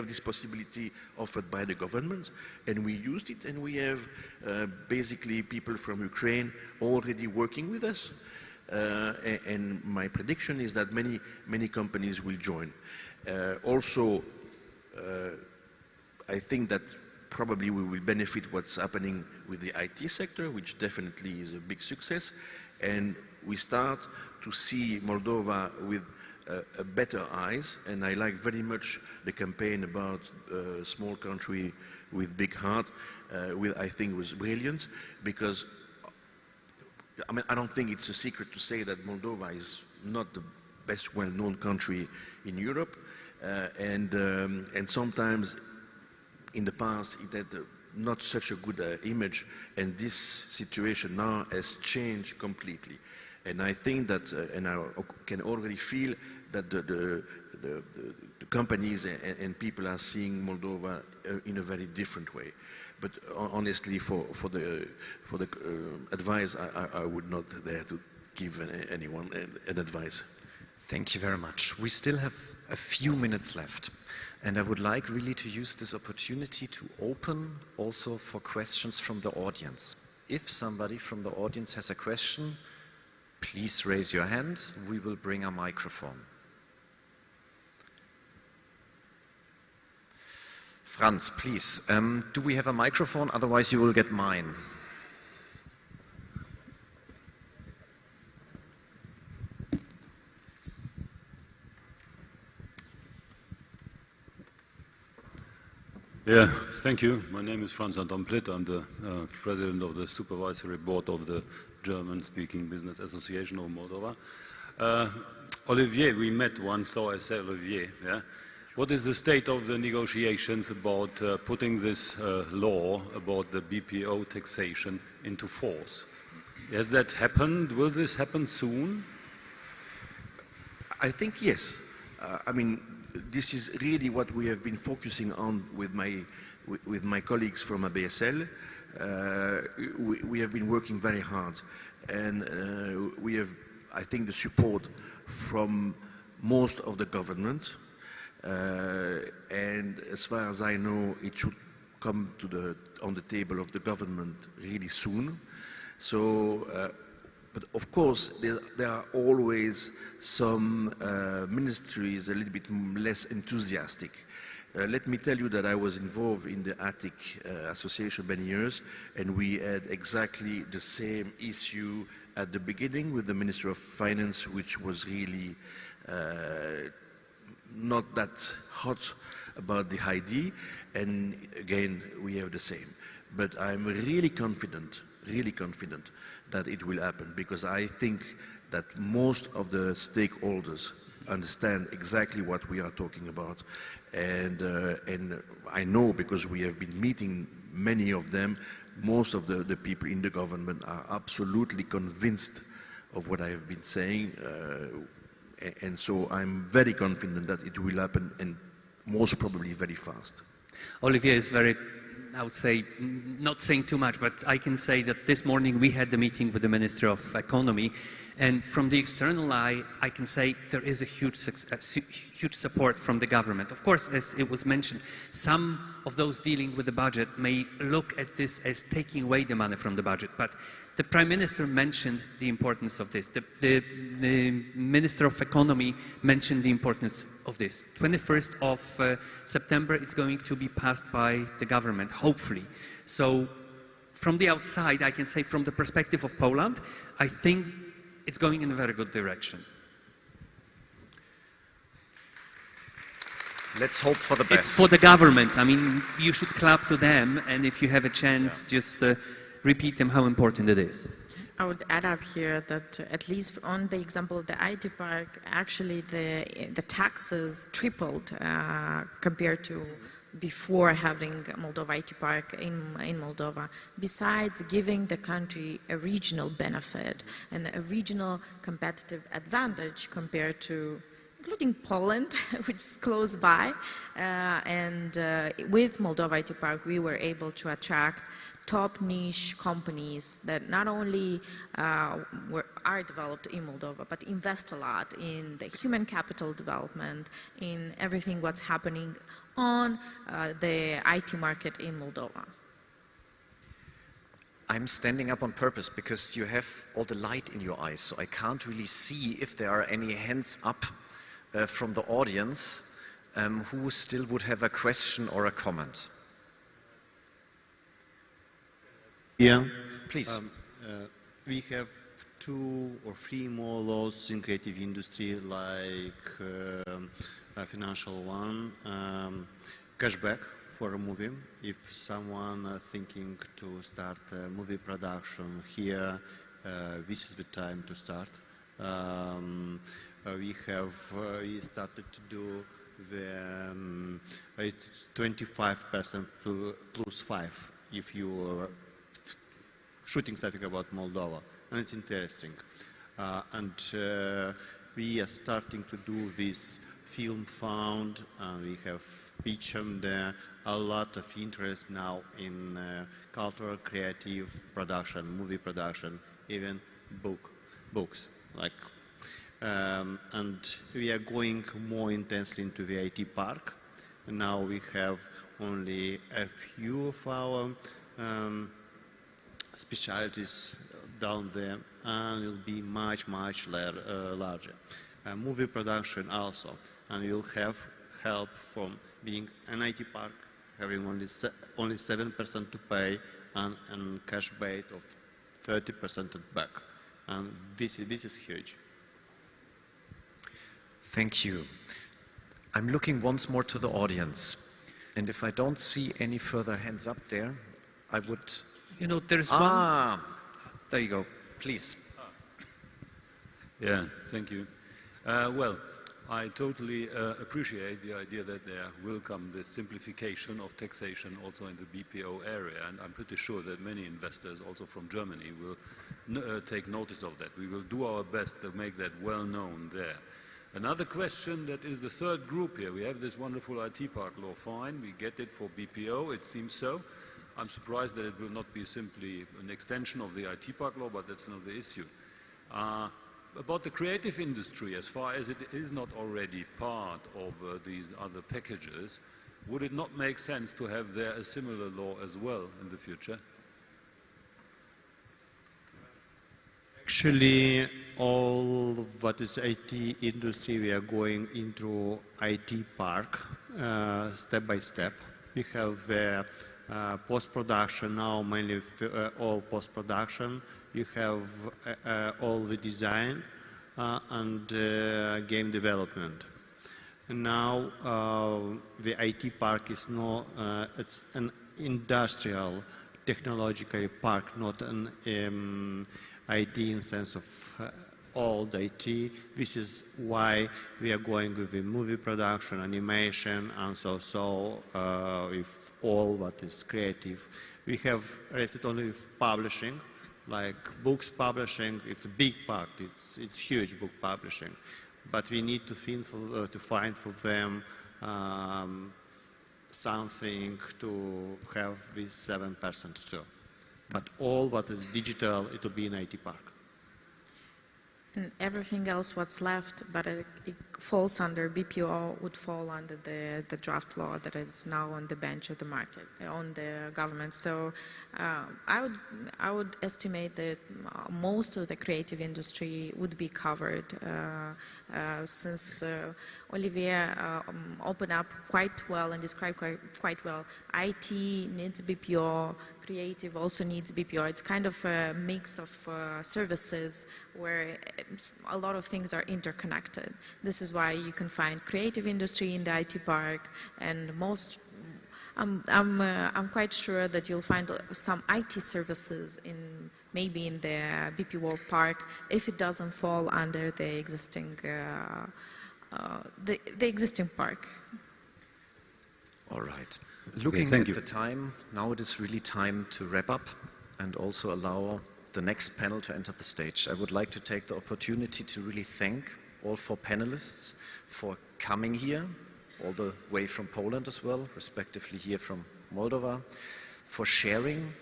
Q: this possibility offered by the government, and we used it, and we have basically people from Ukraine already working with us. And my prediction is that many companies will join. Also, I think that probably we will benefit what's happening with the IT sector, which definitely is a big success, and we start to see Moldova with better eyes, and I like very much the campaign about a small country with big heart, I think was brilliant, because I mean, I don't think it's a secret to say that Moldova is not the best well-known country in Europe, and sometimes in the past it had not such a good image, and this situation now has changed completely. And I think that, and I can already feel that the companies and people are seeing Moldova in a very different way. But honestly, for the advice, I would not dare to give anyone an advice.
M: Thank you very much. We still have a few minutes left, and I would like really to use this opportunity to open also for questions from the audience. If somebody from the audience has a question, please raise your hand. We will bring a microphone. Franz, please. Do we have a microphone? Otherwise you will get mine.
R: Yeah, thank you. My name is Franz Anton Plitt. I'm the president of the supervisory board of the German-speaking Business Association of Moldova. Olivier, we met once, so I say Olivier. Yeah? What is the state of the negotiations about putting this law about the BPO taxation into force? Has that happened? Will this happen soon?
Q: I think yes. I mean, this is really what we have been focusing on with my colleagues from ABSL. We have been working very hard, and we have, I think, the support from most of the government. And as far as I know, it should come on the table of the government really soon. So, but of course, there are always some ministries a little bit less enthusiastic. Let me tell you that I was involved in the Attic Association many years, and we had exactly the same issue at the beginning with the Minister of Finance, which was really not that hot about the ID, and again, we have the same. But I'm really confident that it will happen, because I think that most of the stakeholders understand exactly what we are talking about, and I know, because we have been meeting many of them, most of the people in the government are absolutely convinced of what I have been saying, and so I'm very confident that it will happen, and most probably very fast.
N: Olivier is very, I would say, not saying too much, but I can say that this morning we had the meeting with the Minister of Economy, and from the external eye, I can say there is a huge support from the government. Of course, as it was mentioned, some of those dealing with the budget may look at this as taking away the money from the budget, but the Prime Minister mentioned the importance of this. The Minister of Economy mentioned the importance of this. 21st of September, it's going to be passed by the government, hopefully. So from the outside, I can say from the perspective of Poland, I think it's going in a very good direction.
M: Let's hope for the best.
N: It's for the government. I mean, you should clap to them, and if you have a chance, just repeat them how important it is.
O: I would add up here that at least on the example of the IT park, actually the taxes tripled compared to before having Moldova IT Park in Moldova, besides giving the country a regional benefit and a regional competitive advantage compared to, including Poland, which is close by. With Moldova IT Park, we were able to attract top niche companies that not only are developed in Moldova, but invest a lot in the human capital development, in everything what's happening on the IT market in Moldova.
M: I'm standing up on purpose because you have all the light in your eyes, so I can't really see if there are any hands up from the audience who still would have a question or a comment.
P: Yeah,
M: please.
P: We have 2 or 3 more laws in creative industry, like a financial one, cashback for a movie. If someone thinking to start a movie production here, this is the time to start. We started to do the 25% plus 5 if you are shooting something about Moldova, and it's interesting. We are starting to do this film fund, and we have pitched there a lot of interest now in cultural, creative production, movie production, even books. And we are going more intensely into the IT park. And now we have only a few of our specialties down there, and it will be much larger. Movie production also, and we will have help from being an IT park, having only 7% to pay and cash bait of 30% back, and this is huge.
M: Thank you. I'm looking once more to the audience, and if I don't see any further hands up there, I would.
N: You know, there's one. There you go.
M: Please.
R: Yeah, thank you. Well, I totally appreciate the idea that there will come this simplification of taxation also in the BPO area, and I'm pretty sure that many investors also from Germany will take notice of that. We will do our best to make that well known there. Another question, that is the third group here. We have this wonderful IT park law, fine, we get it for BPO, it seems so. I'm surprised that it will not be simply an extension of the IT park law, but that's not the issue. About the creative industry, as far as it is not already part of these other packages, would it not make sense to have there a similar law as well in the future?
P: Actually, all what is IT industry, we are going into IT park step by step. We have post-production now, mainly all post-production. You have all the design and game development. And now the IT park is not, it's an industrial technological park, not an IT in sense of old IT. This is why we are going with the movie production, animation, and so with all what is creative. We have rested only with publishing, like books publishing. It's a big part. It's huge, book publishing, but we need to find for them something to have this 7% too. But all what is digital, it will be in IT park.
O: And everything else what's left, but it falls under BPO, would fall under the draft law that is now on the bench of the market, on the government. So I would estimate that most of the creative industry would be covered since Olivier opened up quite well and described quite well. IT needs BPO, creative also needs BPO. It's kind of a mix of services where a lot of things are interconnected. This is why you can find creative industry in the IT park, and I'm quite sure that you'll find some IT services in maybe in the BP World Park, if it doesn't fall under the existing park.
M: All right. Looking at the time, now it is really time to wrap up and also allow the next panel to enter the stage. I would like to take the opportunity to really thank all 4 panelists for coming here, all the way from Poland as well, respectively here from Moldova, for sharing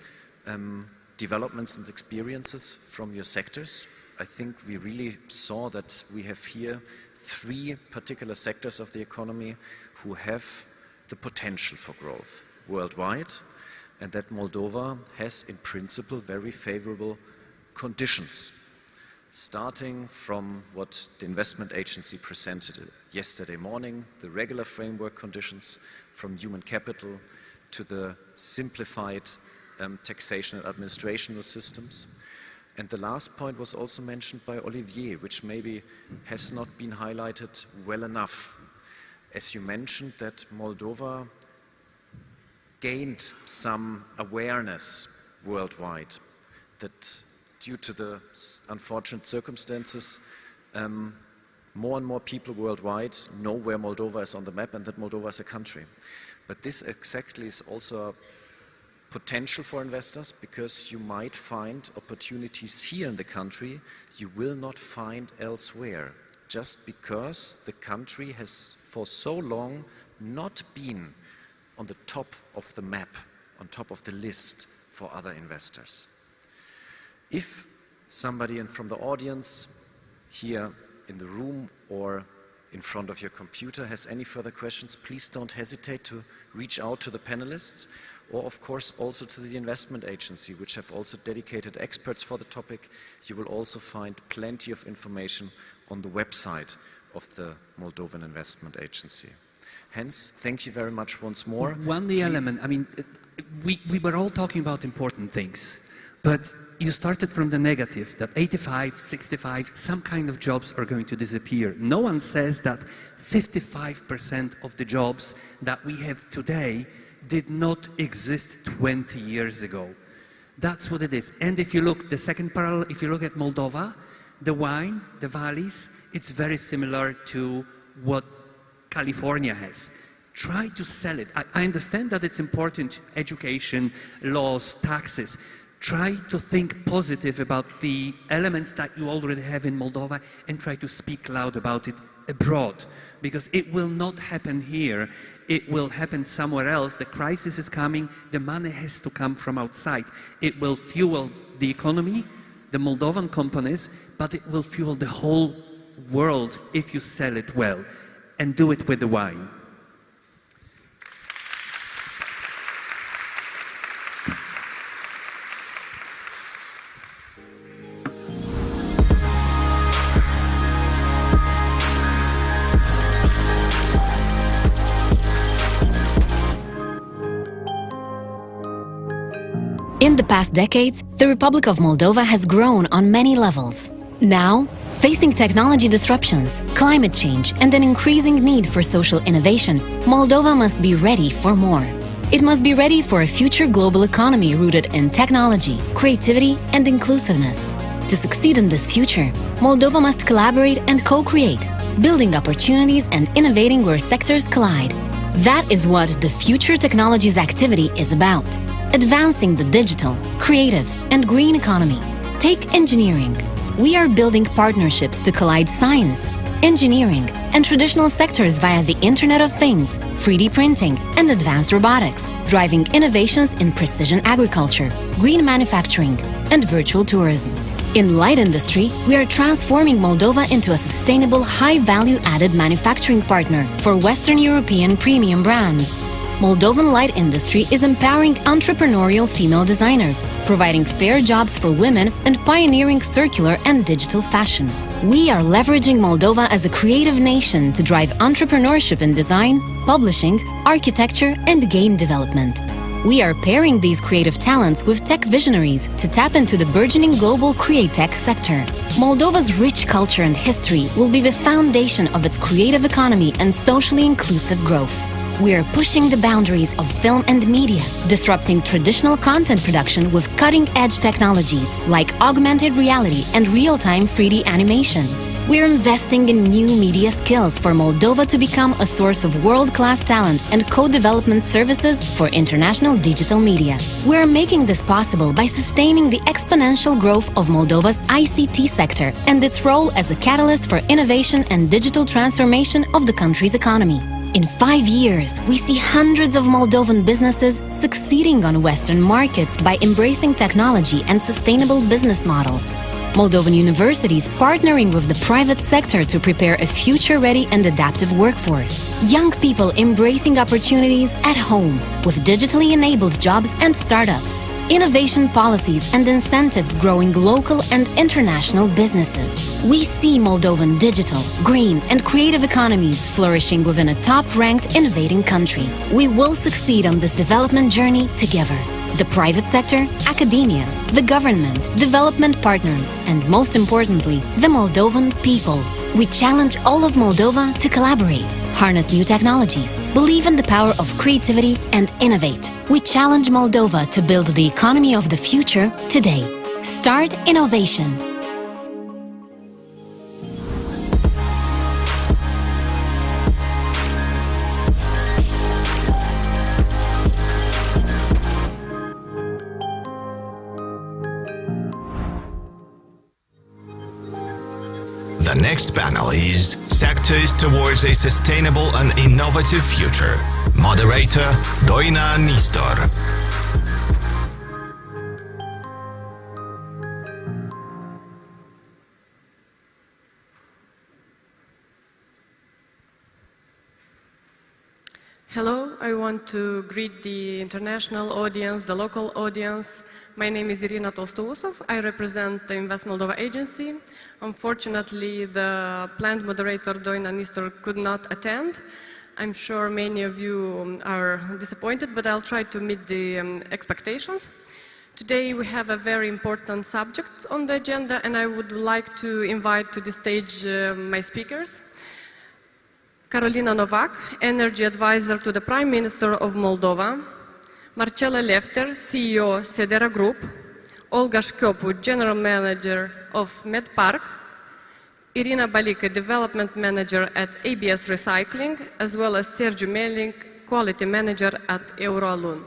M: developments and experiences from your sectors. I think we really saw that we have here 3 particular sectors of the economy who have the potential for growth worldwide, and that Moldova has in principle very favorable conditions. Starting from what the investment agency presented yesterday morning, the regular framework conditions, from human capital to the simplified taxation and administrational systems. And the last point was also mentioned by Olivier, which maybe has not been highlighted well enough. As you mentioned, that Moldova gained some awareness worldwide, that due to the unfortunate circumstances, more and more people worldwide know where Moldova is on the map and that Moldova is a country. But this exactly is also a potential for investors, because you might find opportunities here in the country you will not find elsewhere, just because the country has for so long not been on the top of the map, on top of the list for other investors. If somebody from the audience here in the room or in front of your computer has any further questions, please don't hesitate to reach out to the panelists, or of course also to the investment agency, which have also dedicated experts for the topic. You will also find plenty of information on the website of the Moldovan Investment Agency. Hence, thank you very much once more.
N: One element, I mean, we were all talking about important things, but you started from the negative, that 85, 65, some kind of jobs are going to disappear. No one says that 55% of the jobs that we have today did not exist 20 years ago. That's what it is. And if you look, the second parallel, if you look at Moldova, the wine, the valleys, it's very similar to what California has. Try to sell it. I understand that it's important, education, laws, taxes. Try to think positive about the elements that you already have in Moldova and try to speak loud about it abroad, because it will not happen here. It will happen somewhere else. The crisis is coming. The money has to come from outside. It will fuel the economy, the Moldovan companies, but it will fuel the whole world if you sell it well and do it with the wine.
S: In the past decades, the Republic of Moldova has grown on many levels. Now, facing technology disruptions, climate change, and an increasing need for social innovation, Moldova must be ready for more. It must be ready for a future global economy rooted in technology, creativity, and inclusiveness. To succeed in this future, Moldova must collaborate and co-create, building opportunities and innovating where sectors collide. That is what the Future Technologies activity is about. Advancing the digital, creative, and green economy. Take engineering. We are building partnerships to collide science, engineering, and traditional sectors via the Internet of Things, 3D printing, and advanced robotics, driving innovations in precision agriculture, green manufacturing, and virtual tourism. In light industry, we are transforming Moldova into a sustainable, high-value-added manufacturing partner for Western European premium brands. Moldovan light industry is empowering entrepreneurial female designers, providing fair jobs for women, and pioneering circular and digital fashion. We are leveraging Moldova as a creative nation to drive entrepreneurship in design, publishing, architecture, and game development. We are pairing these creative talents with tech visionaries to tap into the burgeoning global create-tech sector. Moldova's rich culture and history will be the foundation of its creative economy and socially inclusive growth. We are pushing the boundaries of film and media, disrupting traditional content production with cutting-edge technologies like augmented reality and real-time 3D animation. We're investing in new media skills for Moldova to become a source of world-class talent and co-development services for international digital media. We're making this possible by sustaining the exponential growth of Moldova's ICT sector and its role as a catalyst for innovation and digital transformation of the country's economy. In 5 years, we see hundreds of Moldovan businesses succeeding on Western markets by embracing technology and sustainable business models. Moldovan universities partnering with the private sector to prepare a future-ready and adaptive workforce. Young people embracing opportunities at home with digitally enabled jobs and startups. Innovation policies and incentives growing local and international businesses. We see Moldovan digital, green and creative economies flourishing within a top-ranked innovating country. We will succeed on this development journey together. The private sector, academia, the government, development partners, and most importantly, the Moldovan people. We challenge all of Moldova to collaborate, harness new technologies, believe in the power of creativity, and innovate. We challenge Moldova to build the economy of the future today. Start innovation.
A: The next panel is Sectors Towards a Sustainable and Innovative Future. Moderator Doina Nistor.
T: Hello, I want to greet the international audience, the local audience. My name is Irina Tolstousov. I represent the Invest Moldova agency. Unfortunately, the planned moderator Doina Nistor could not attend. I'm sure many of you are disappointed, but I'll try to meet the expectations. Today we have a very important subject on the agenda, and I would like to invite to the stage my speakers. Carolina Novak, Energy Advisor to the Prime Minister of Moldova, Marcela Lefter, CEO, Sedera Group, Olga Shkiopu, General Manager of MedPark, Irina Balika, Development Manager at ABS Recycling, as well as Sergiu Melink, Quality Manager at Euroalun.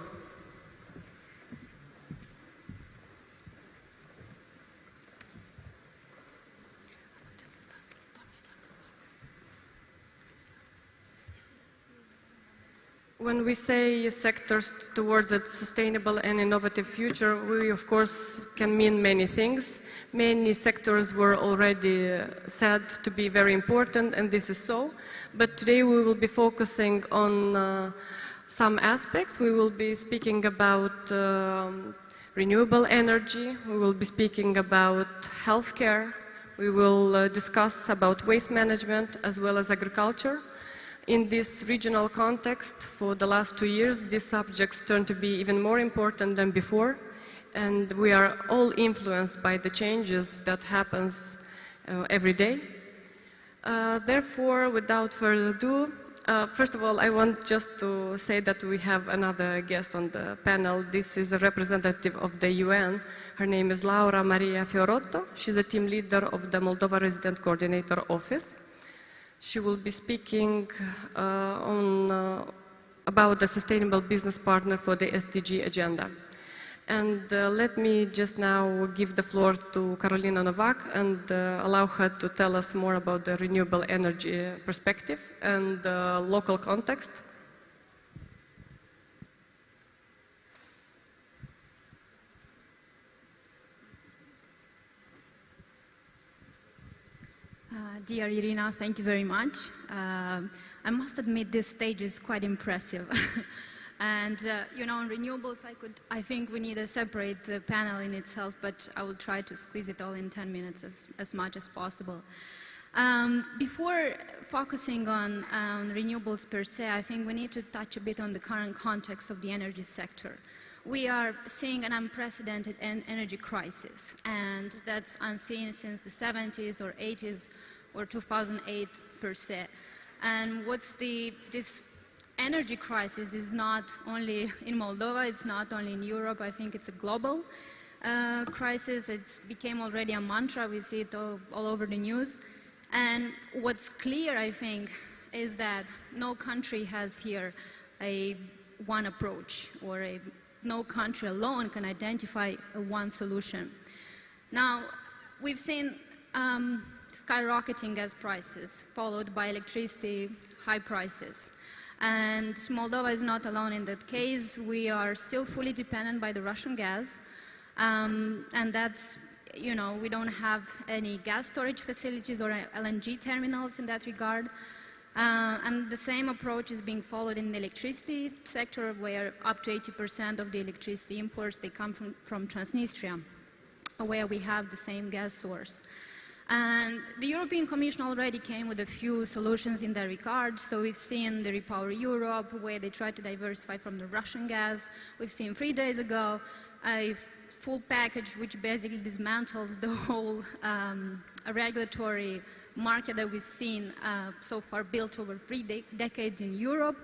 T: When we say sectors towards a sustainable and innovative future, we of course can mean many things. Many sectors were already said to be very important, and this is so. But today we will be focusing on some aspects. We will be speaking about renewable energy. We will be speaking about healthcare. We will discuss about waste management as well as agriculture. In this regional context, for the last 2 years, these subjects turned to be even more important than before, and we are all influenced by the changes that happens every day. Therefore, without further ado, first of all, I want just to say that we have another guest on the panel. This is a representative of the UN. Her name is Laura Maria Fiorotto. She's a team leader of the Moldova Resident Coordinator Office. She will be speaking about the sustainable business partner for the SDG agenda. And let me just now give the floor to Carolina Novak and allow her to tell us more about the renewable energy perspective and the local context.
U: Dear Irina, thank you very much. I must admit this stage is quite impressive. And you know, on renewables, I think we need a separate panel in itself, but I will try to squeeze it all in 10 minutes as much as possible. Before focusing on renewables per se, I think we need to touch a bit on the current context of the energy sector. We are seeing an unprecedented energy crisis, and that's unseen since the 70s or 80s or 2008 per se. And what's this energy crisis is not only in Moldova, it's not only in Europe. I think it's a global crisis. It became already a mantra. We see it all over the news. And what's clear, I think, is that no country has here one approach, or no country alone can identify one solution. Now, we've seen skyrocketing gas prices, followed by electricity high prices. And Moldova is not alone in that case. We are still fully dependent by the Russian gas. And that's, you know, we don't have any gas storage facilities or LNG terminals in that regard. And the same approach is being followed in the electricity sector, where up to 80% of the electricity imports, they come from Transnistria, where we have the same gas source. And the European Commission already came with a few solutions in that regard. So we've seen the Repower Europe, where they tried to diversify from the Russian gas. We've seen 3 days ago a full package which basically dismantles the whole regulatory market that we've seen so far built over 3 decades in Europe.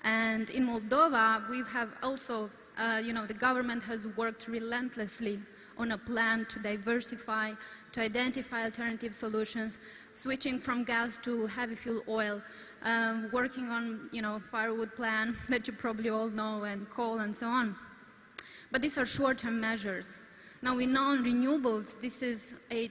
U: And in Moldova, we have also, the government has worked relentlessly on a plan to diversify, to identify alternative solutions, switching from gas to heavy fuel oil, working on, firewood plan that you probably all know, and coal and so on. But these are short-term measures. Now, we know on renewables, this is a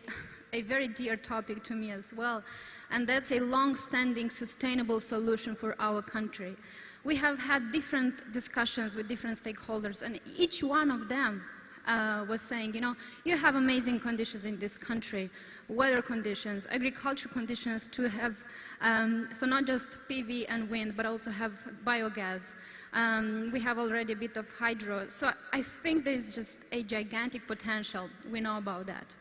U: very dear topic to me as well, and that's a long-standing sustainable solution for our country. We have had different discussions with different stakeholders, and each one of them was saying, you have amazing conditions in this country, weather conditions, agriculture conditions to have, so not just PV and wind, but also have biogas. We have already a bit of hydro. So I think there's just a gigantic potential. We know about that.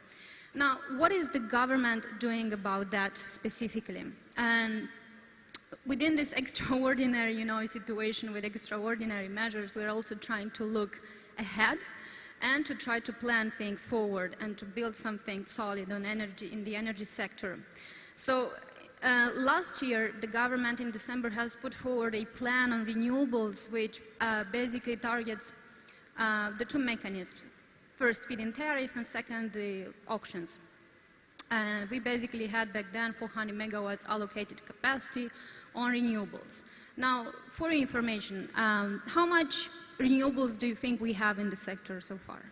U: Now, what is the government doing about that specifically? And within this extraordinary, situation with extraordinary measures, we're also trying to look ahead and to try to plan things forward and to build something solid on energy in the energy sector. So last year, the government in December has put forward a plan on renewables, which basically targets the two mechanisms. First, feed-in tariff, and second, the auctions. And we basically had back then 400 megawatts allocated capacity on renewables. Now, for your information, how much renewables do you think we have in the sector so far?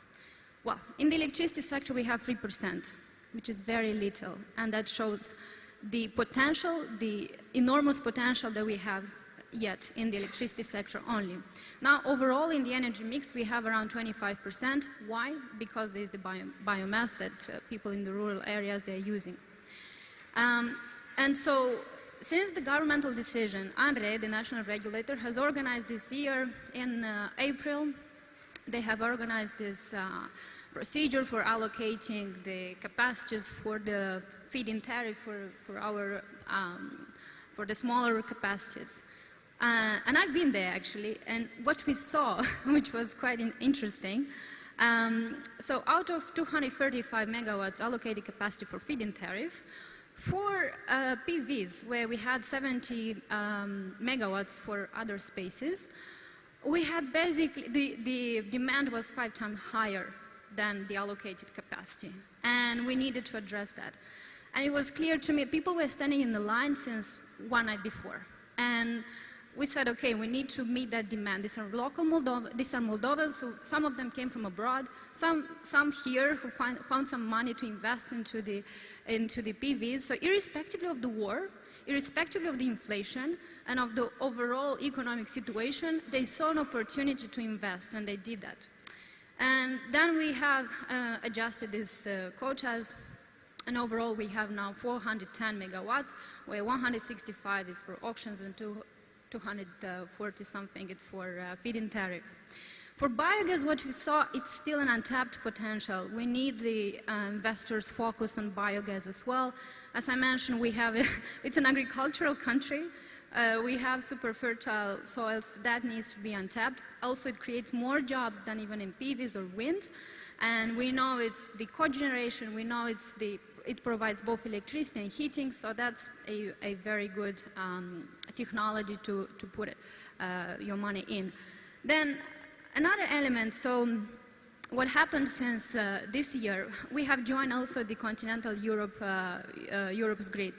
U: Well, in the electricity sector, we have 3%, which is very little, and that shows the potential, the enormous potential that we have yet in the electricity sector only. Now, overall, in the energy mix, we have around 25%. Why? Because there's the biomass that people in the rural areas, they're using. And so, since the governmental decision, ANRE, the national regulator, has organized this year in April, they have organized this procedure for allocating the capacities for the feed-in tariff for the smaller capacities. And I've been there, actually, and what we saw, which was quite interesting, so out of 235 megawatts allocated capacity for feed-in tariff, for PVs, where we had 70 megawatts for other spaces, we had basically, the demand was 5 times higher than the allocated capacity, and we needed to address that. And it was clear to me, people were standing in the line since one night before, and we said, okay, we need to meet that demand. These are local Moldovans, who some of them came from abroad, some here who found some money to invest into the PVs. So irrespective of the war, irrespective of the inflation and of the overall economic situation, they saw an opportunity to invest, and they did that. And then we have adjusted these quotas, and overall we have now 410 megawatts, where 165 is for auctions and 240 something, it's for feed-in tariff. For biogas, what we saw, it's still an untapped potential. We need the investors focused on biogas as well. As I mentioned, we have it's an agricultural country. We have super fertile soils that needs to be untapped. Also, it creates more jobs than even in PVs or wind. And we know it's the cogeneration, we know it provides both electricity and heating, so that's a very good technology to put your money in. Then another element, so what happened since this year, we have joined also the continental Europe's grid.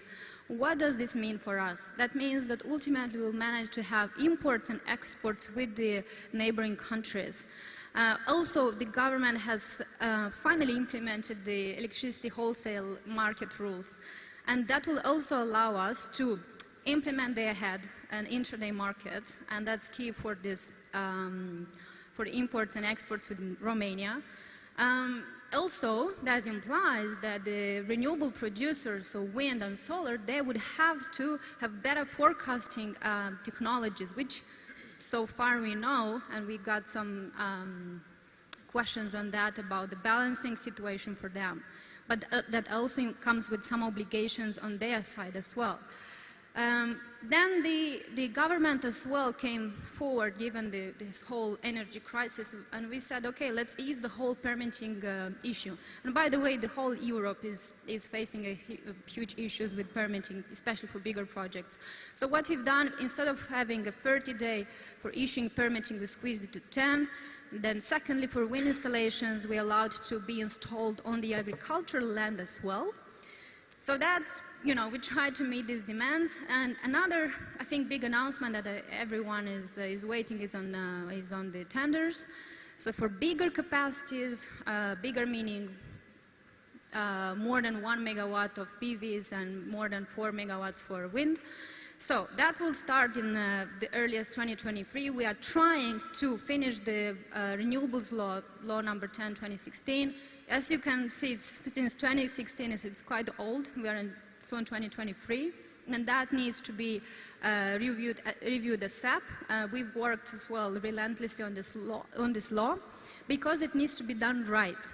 U: What does this mean for us? That means that ultimately we'll manage to have imports and exports with the neighboring countries. Also, the government has finally implemented the electricity wholesale market rules, and that will also allow us to implement day-ahead and intraday markets, and that's key for this, for the imports and exports with Romania. Also, that implies that the renewable producers, so wind and solar, they would have to have better forecasting technologies, which so far we know, and we got some questions on that about the balancing situation for them. But that also comes with some obligations on their side as well. Then the government as well came forward given this whole energy crisis, and we said, okay, let's ease the whole permitting issue. And by the way, the whole Europe is facing huge issues with permitting, especially for bigger projects. So what we've done, instead of having a 30-day for issuing permitting, we squeezed it to 10. Then secondly, for wind installations, we allowed to be installed on the agricultural land as well. So that's, you know, we try to meet these demands. And another, I think, big announcement that everyone is waiting is on the tenders. So for bigger capacities, bigger meaning more than 1 megawatt of PVs and more than 4 megawatts for wind. So that will start in the earliest 2023. We are trying to finish the renewables law number 10, 2016. As you can see, since 2016, it's quite old. We are in soon 2023, and that needs to be reviewed ASAP. We've worked as well relentlessly on this law because it needs to be done right.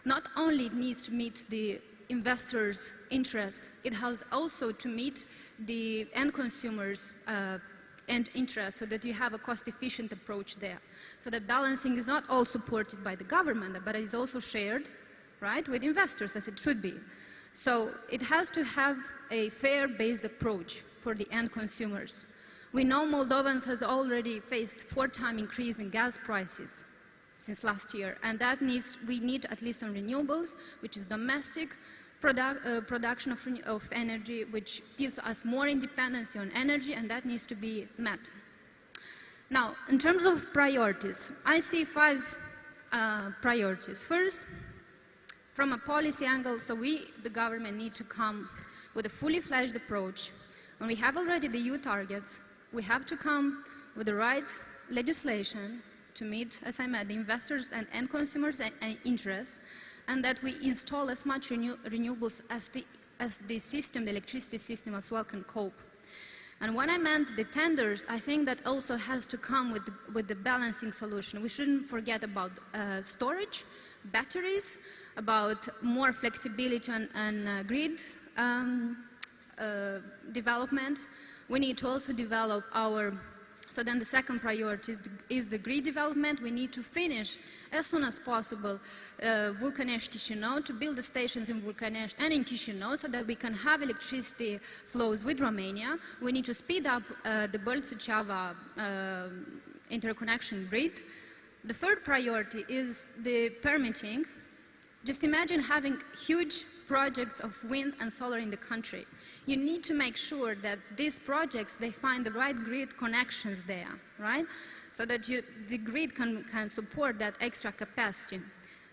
U: Not only it needs to meet the investors' interest, it has also to meet the end consumers' and interest, so that you have a cost-efficient approach there. So that balancing is not all supported by the government, but it is also shared, right, with investors, as it should be. So it has to have a fair-based approach for the end consumers. We know Moldovans has already faced 4-time increase in gas prices since last year, and that we need, at least on renewables, which is domestic production of energy, which gives us more independence on energy, and that needs to be met. Now, in terms of priorities, I see 5 priorities. First, from a policy angle, so we, the government, need to come with a fully fledged approach. When we have already the EU targets, we have to come with the right legislation to meet, as I said, the investors and end consumers' interests, and that we install as much renewables as the system, the electricity system as well, can cope. And when I meant the tenders, I think that also has to come with the balancing solution. We shouldn't forget about storage, batteries, about more flexibility and grid development. We need to also develop our. So then the second priority is the grid development. We need to finish as soon as possible Vulcanești-Chișinău, to build the stations in Vulcanești and in Chișinău so that we can have electricity flows with Romania. We need to speed up the Bălți-Suceava interconnection grid. The third priority is the permitting. Just imagine having huge projects of wind and solar in the country. You need to make sure that these projects, they find the right grid connections there, right? So that the grid can support that extra capacity.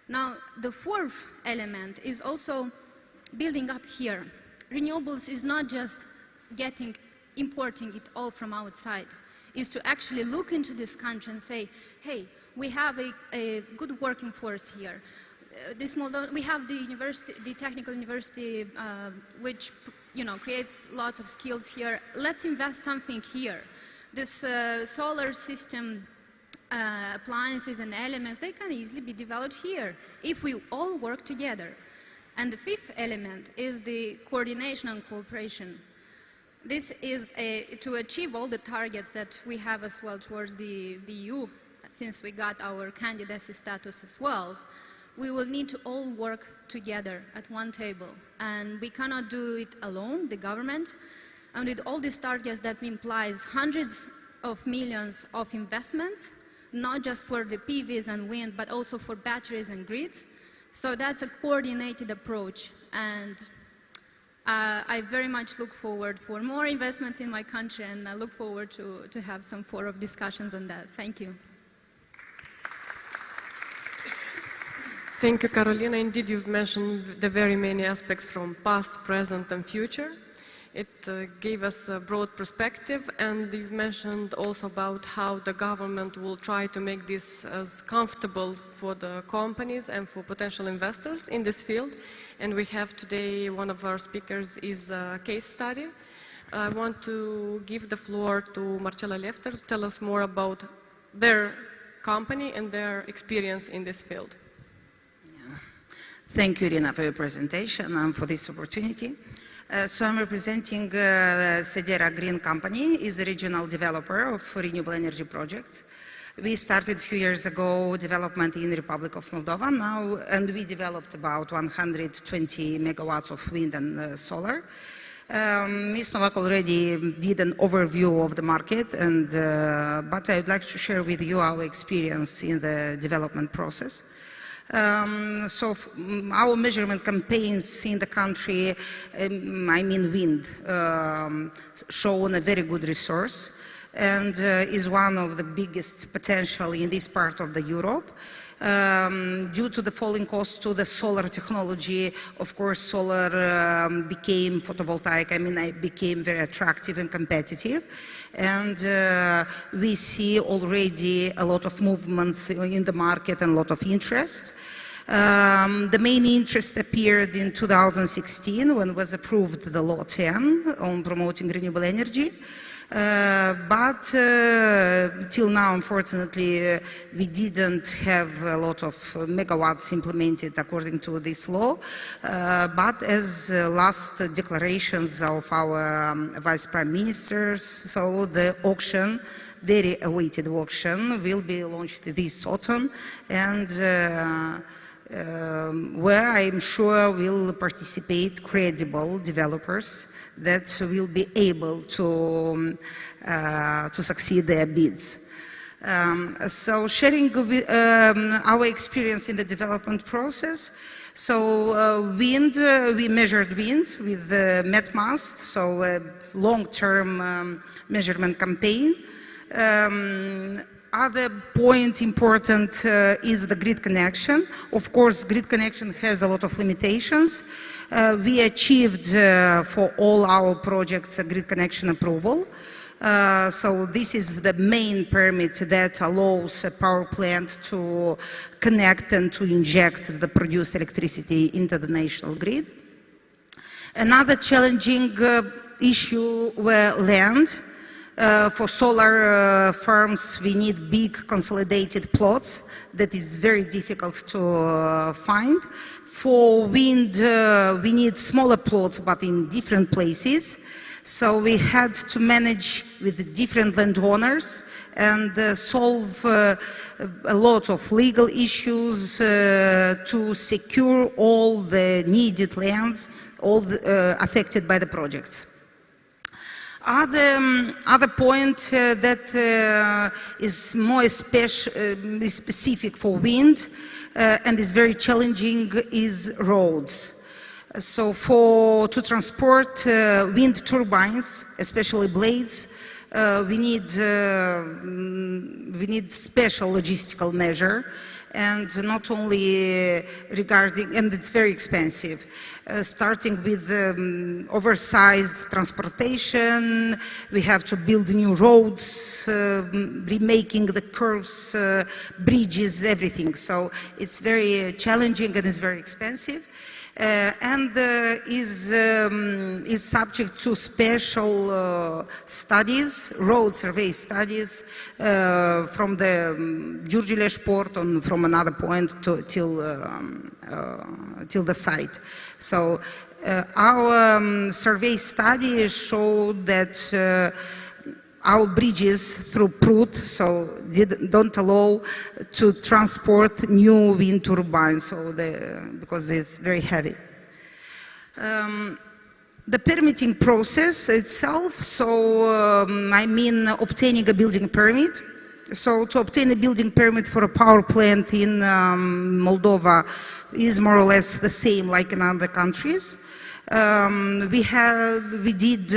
U: Now, the fourth element is also building up here. Renewables is not just importing it all from outside. It's to actually look into this country and say, hey, we have a good working force here. We have the technical university, which creates lots of skills here. Let's invest something here. This solar system appliances and elements, they can easily be developed here if we all work together. And the fifth element is the coordination and cooperation. This is to achieve all the targets that we have as well towards the EU, since we got our candidacy status as well. We will need to all work together at one table, and we cannot do it alone, the government. And with all these targets, that implies hundreds of millions of investments, not just for the PVs and wind, but also for batteries and grids. So that's a coordinated approach. And I very much look forward for more investments in my country, and I look forward to have some follow-up discussions on that. Thank you.
T: Thank you, Carolina. Indeed, you've mentioned the very many aspects from past, present, and future. It gave us a broad perspective, and you've mentioned also about how the government will try to make this as comfortable for the companies and for potential investors in this field. And we have today, one of our speakers is a case study. I want to give the floor to Marcela Lefter to tell us more about their company and their experience in this field.
B: Thank you, Irina, for your presentation and for this opportunity. So I'm representing Sedera Green Company, is a regional developer of renewable energy projects. We started a few years ago development in the Republic of Moldova now, and we developed about 120 megawatts of wind and solar. Ms. Novak already did an overview of the market, and, but I would like to share with you our experience in the development process. So our measurement campaigns in the country, I mean wind, shown a very good resource and is one of the biggest potential in this part of the Europe. Due to the falling cost to the solar technology, of course, solar became photovoltaic, became very attractive and competitive. And we see already a lot of movements in the market and a lot of interest. The main interest appeared in 2016 when was approved the Law 10 on promoting renewable energy. But till now, unfortunately, we didn't have a lot of megawatts implemented according to this law. But as last declarations of our Vice Prime Ministers, so the auction, very awaited auction, will be launched this autumn, and where I'm sure will participate credible developers that will be able to succeed their bids. So sharing our experience in the development process, so wind, we measured wind with the MetMast, so a long-term measurement campaign. Other point important is the grid connection. Of course, grid connection has a lot of limitations. We achieved for all our projects a grid connection approval. So this is the main permit that allows a power plant to connect and to inject the produced electricity into the national grid. Another challenging issue were land. For solar farms, we need big consolidated plots that is very difficult to find. For wind, we need smaller plots, but in different places. So we had to manage with different landowners and solve a lot of legal issues to secure all the needed lands, all affected by the projects. Other point that is more specific for wind and is very challenging is roads. So to transport wind turbines, especially blades, we need special logistical measure, and not only regarding, and it's very expensive. Starting with oversized transportation, we have to build new roads, remaking the curves, bridges, everything. So it's very challenging and it's very expensive. And is subject to special studies, road survey studies from the Giurgiuleș port and from another point till the site. So our survey study showed that our bridges through Prut, so don't allow to transport new wind turbines, so because it's very heavy. The permitting process itself, so I mean obtaining a building permit. So to obtain a building permit for a power plant in Moldova is more or less the same like in other countries. We did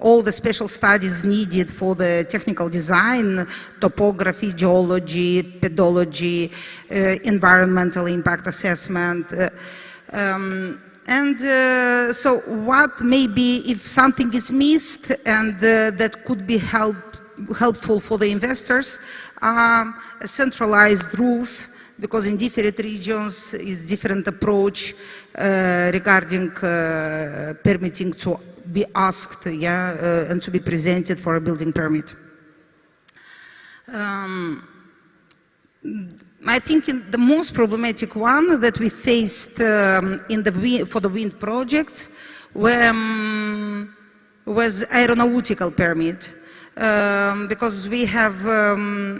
B: all the special studies needed for the technical design, topography, geology, pedology, environmental impact assessment. So what maybe if something is missed and that could be helpful for the investors, centralized rules, because in different regions is different approach regarding permitting to be asked, and to be presented for a building permit. I think the most problematic one that we faced for the wind projects was aeronautical permit, because we have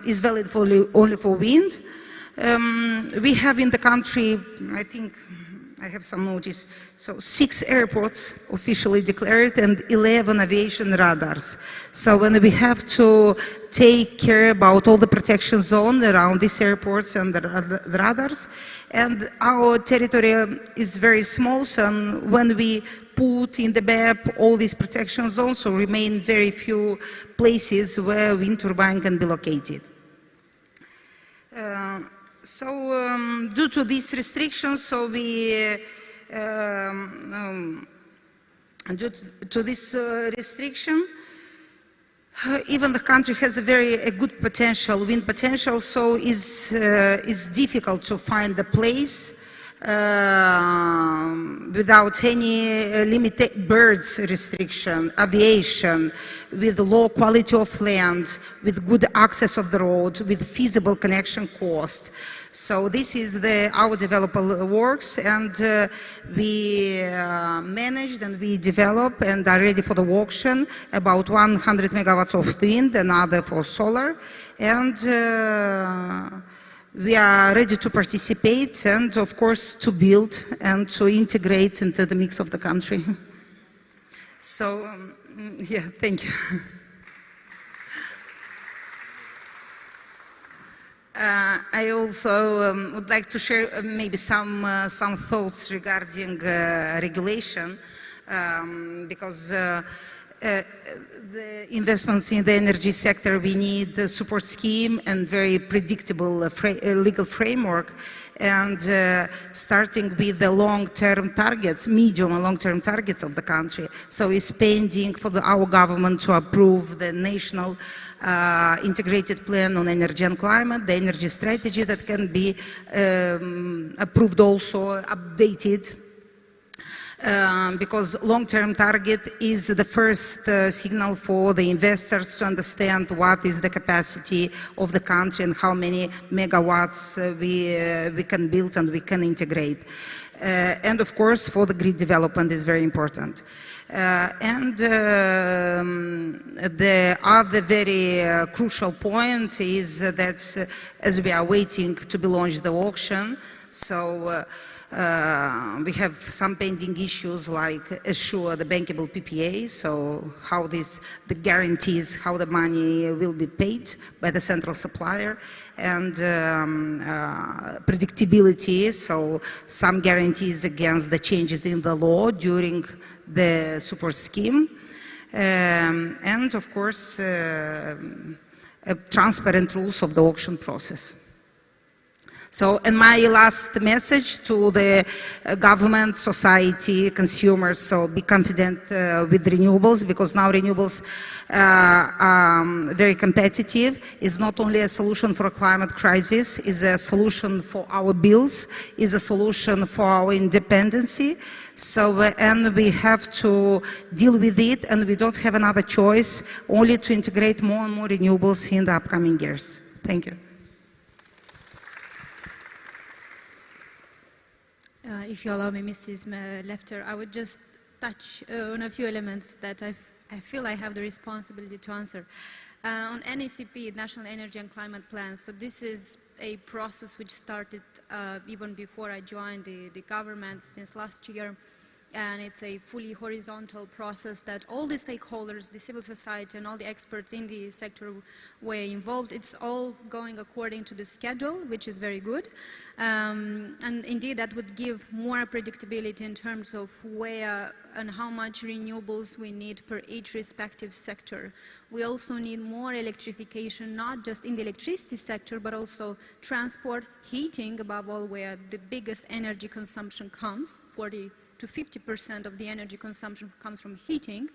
B: is valid only for wind. We have in the country, I think I have some notice, so 6 airports officially declared and 11 aviation radars. So when we have to take care about all the protection zone around these airports and the radars, and our territory is very small, so when we put in the map all these protection zones, so remain very few places where wind turbine can be located. Due to these restrictions, so we due to this restriction, even the country has a very good potential, wind potential, so it's difficult to find a place without any limited birds restriction, aviation, with low quality of land, with good access of the road, with feasible connection cost. So this is our developer works, and we managed and we develop and are ready for the auction about 100 megawatts of wind, another for solar, and we are ready to participate and, of course, to build and to integrate into the mix of the country. So, yeah, thank you. I also would like to share maybe some thoughts regarding regulation, because the investments in the energy sector, we need a support scheme and very predictable legal framework, and starting with the long-term targets, medium and long-term targets of the country. So it's pending for our government to approve the national integrated plan on energy and climate, the energy strategy that can be approved, also updated. Because long-term target is the first signal for the investors to understand what is the capacity of the country and how many megawatts we can build and we can integrate. And of course, for the grid development is very important. The other very crucial point is that as we are waiting to be launched the auction, so we have some pending issues like assure the bankable PPA, so how the guarantees, how the money will be paid by the central supplier, and predictability, so some guarantees against the changes in the law during the support scheme, and of course transparent rules of the auction process. So, and my last message to the government, society, consumers, so be confident with renewables, because now renewables are very competitive. It's not only a solution for a climate crisis, it's a solution for our bills, it's a solution for our independency. So, and we have to deal with it, and we don't have another choice, only to integrate more and more renewables in the upcoming years. Thank you.
U: If you allow me, Mrs. Lefter, I would just touch on a few elements that I feel I have the responsibility to answer. On NECP, National Energy and Climate Plan, so this is a process which started even before I joined the government since last year. and it's a fully horizontal process that all the stakeholders, the civil society, and all the experts in the sector were involved. It's all going according to the schedule, which is very good. And indeed, that would give more predictability in terms of where and how much renewables we need per each respective sector. We also need more electrification, not just in the electricity sector, but also transport, heating, above all, where the biggest energy consumption comes. 40 to 50% of the energy consumption comes from heating.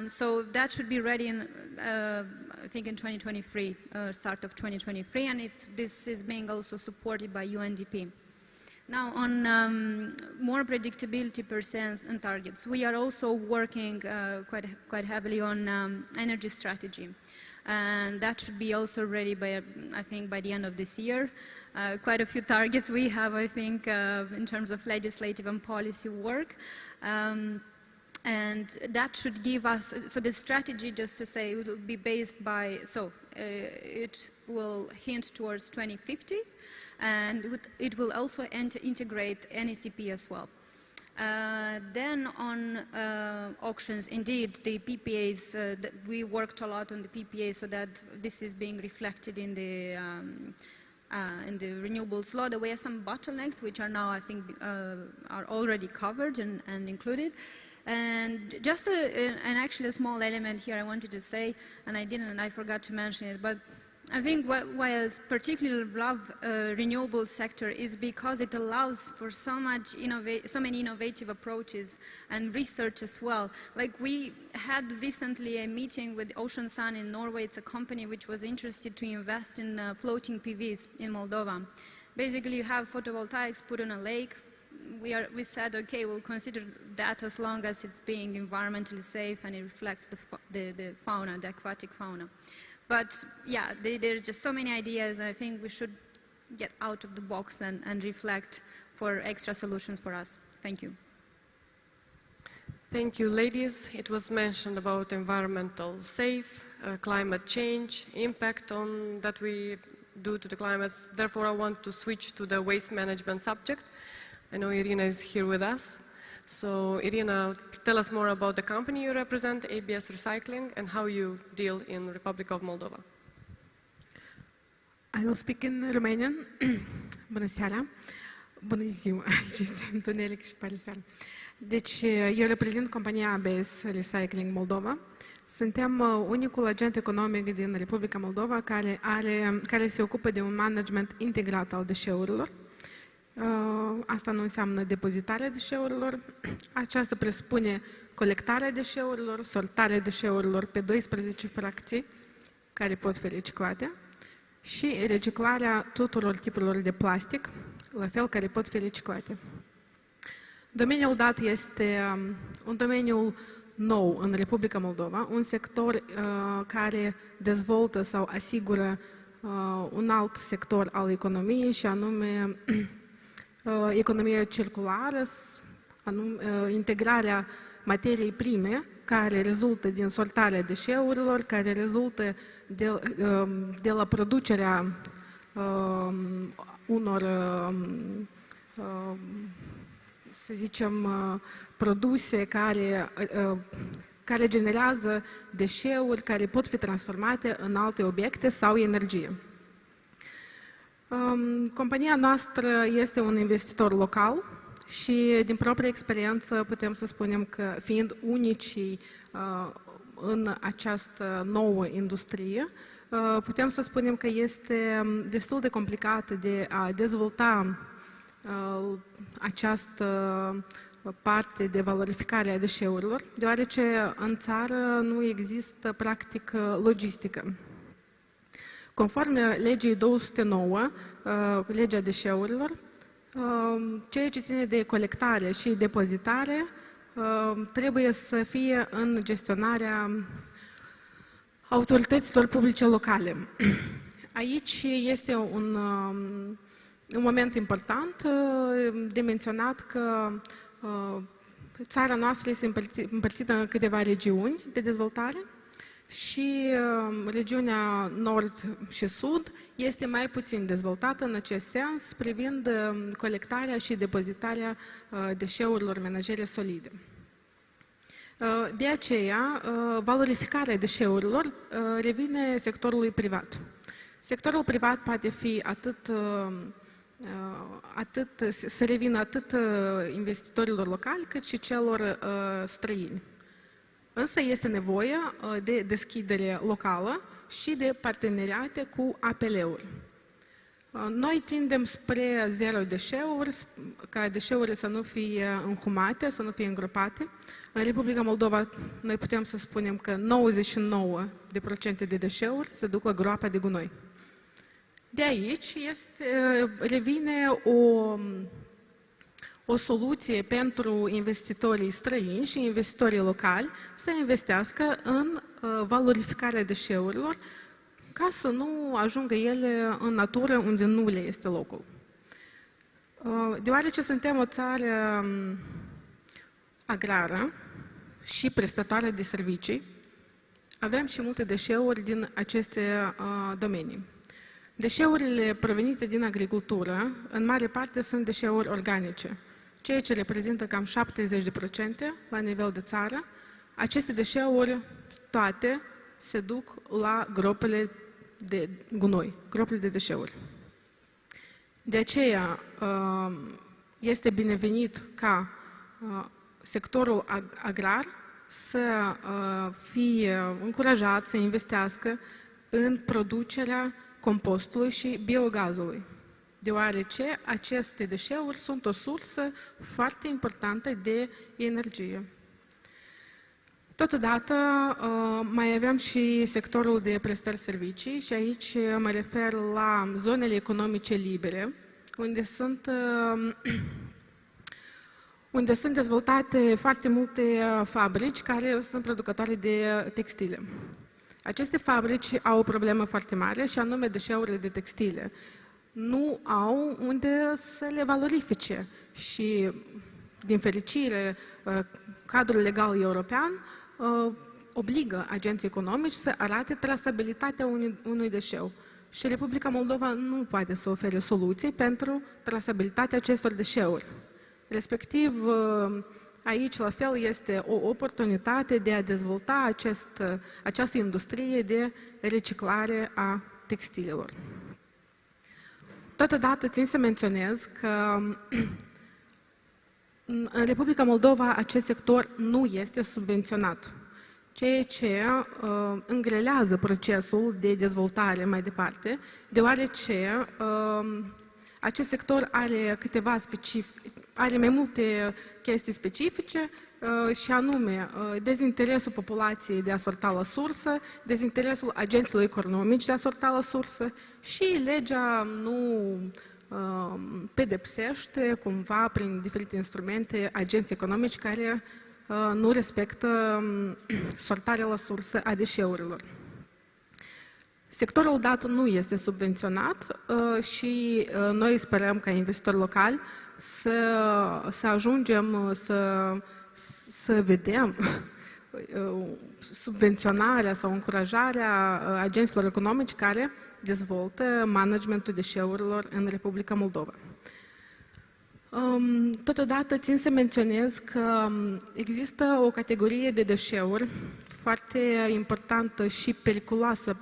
U: So that should be ready in, I think, in 2023, start of 2023, and this is being also supported by UNDP. Now, on more predictability % and targets, we are also working quite heavily on energy strategy, and that should be also ready by, I think, by the end of this year. Quite a few targets we have, I think, in terms of legislative and policy work. And that should give us, so the strategy, just to say, it will be based by, it will hint towards 2050, and it will also integrate NECP as well. Then on auctions, indeed, the PPAs, we worked a lot on the PPA so that this is being reflected in the renewables law. There were some bottlenecks which are now, I think, are already covered and included. And just actually a small element here I wanted to say, and I forgot to mention it, but I think why I particularly love renewable sector is because it allows for so many innovative approaches and research as well. Like we had recently a meeting with Ocean Sun in Norway. It's a company which was interested to invest in floating PVs in Moldova. Basically, you have photovoltaics put on a lake. We said, okay, we'll consider that as long as it's being environmentally safe and it reflects the fauna, the aquatic fauna. But yeah, there's just so many ideas, and I think we should get out of the box and reflect for extra solutions for us. Thank you.
T: Thank you, ladies. It was mentioned about environmental safe, climate change, impact that we do to the climate. Therefore, I want to switch to the waste management subject. I know Irina is here with us. So Irina, tell us more about the company you represent, ABS Recycling, and how you deal in the Republic of Moldova.
C: I will speak in Romanian. Bună seara. Bună ziua. Este întuneric și pare seara. Deci, eu reprezint compania ABS Recycling Moldova. Suntem unicul agent economic din Republica Moldova care se ocupă de un management integrat al deșeurilor. Asta nu înseamnă depozitarea deșeurilor. Aceasta presupune colectarea deșeurilor, sortarea deșeurilor pe 12 fracții care pot fi reciclate și reciclarea tuturor tipurilor de plastic, la fel, care pot fi reciclate. Domeniul dat este un domeniu nou în Republica Moldova, un sector care dezvoltă sau asigură un alt sector al economiei, și anume economia circulară, integrarea materiei prime care rezultă din sortarea deșeurilor, care rezultă de la producerea unor, să zicem, produse care generează deșeuri care pot fi transformate în alte obiecte sau energie. Compania noastră este un investitor local și, din proprie experiență, putem să spunem că, fiind unicii în această nouă industrie, putem să spunem că este destul de complicat de a dezvolta această parte de valorificare a deșeurilor, deoarece în țară nu există, practic, logistică. Conform legii 209, legea deșeurilor, ceea ce ține de colectare și depozitare trebuie să fie în gestionarea autorităților publice locale. Aici este un moment important de menționat că țara noastră este împărțită în câteva regiuni de dezvoltare și regiunea nord și sud este mai puțin dezvoltată în acest sens privind colectarea și depozitarea deșeurilor menajere solide. De aceea, valorificarea deșeurilor revine sectorului privat. Sectorul privat poate fi să revină atât investitorilor locali cât și celor străini. Însă este nevoie de deschidere locală și de parteneriate cu APL-uri. Noi tindem spre zero deșeuri, ca deșeurile să nu fie înhumate, să nu fie îngropate. În Republica Moldova noi putem să spunem că 99% de deșeuri se duc la groapa de gunoi. De aici revine o soluție pentru investitorii străini și investitorii locali să investească în valorificarea deșeurilor ca să nu ajungă ele în natură unde nu le este locul. Deoarece suntem o țară agrară și prestatoare de servicii, avem și multe deșeuri din aceste domenii. Deșeurile provenite din agricultură, în mare parte, sunt deșeuri organice, ceea ce reprezintă cam 70% la nivel de țară. Aceste deșeuri toate se duc la gropile de gunoi, gropile de deșeuri. De aceea este binevenit ca sectorul agrar să fie încurajat să investească în producerea compostului și biogazului, deoarece aceste deșeuri sunt o sursă foarte importantă de energie. Totodată mai avem și sectorul de prestări servicii și aici mă refer la zonele economice libere, unde sunt dezvoltate foarte multe fabrici care sunt producătoare de textile. Aceste fabrici au o problemă foarte mare și anume deșeurile de textile. Nu au unde să le valorifice și, din fericire, cadrul legal european obligă agenții economici să arate trasabilitatea unui deșeu. Și Republica Moldova nu poate să ofere soluții pentru trasabilitatea acestor deșeuri. Respectiv, aici, la fel, este o oportunitate de a dezvolta această industrie de reciclare a textilelor. Totodată, țin să menționez că în Republica Moldova acest sector nu este subvenționat, ceea ce îngrelează procesul de dezvoltare mai departe, deoarece acest sector are mai multe chestii specifice și anume dezinteresul populației de a sorta la sursă, dezinteresul agenților economici de a sorta la sursă și legea nu pedepsește cumva prin diferite instrumente agenții economici care nu respectă sortarea la sursă a deșeurilor. Sectorul dat nu este subvenționat și noi sperăm ca investitori locali să ajungem să vedem subvenționarea sau încurajarea agenților economici care dezvoltă managementul deșeurilor în Republica Moldova. Totodată țin să menționez că există o categorie de deșeuri foarte importantă și periculoasă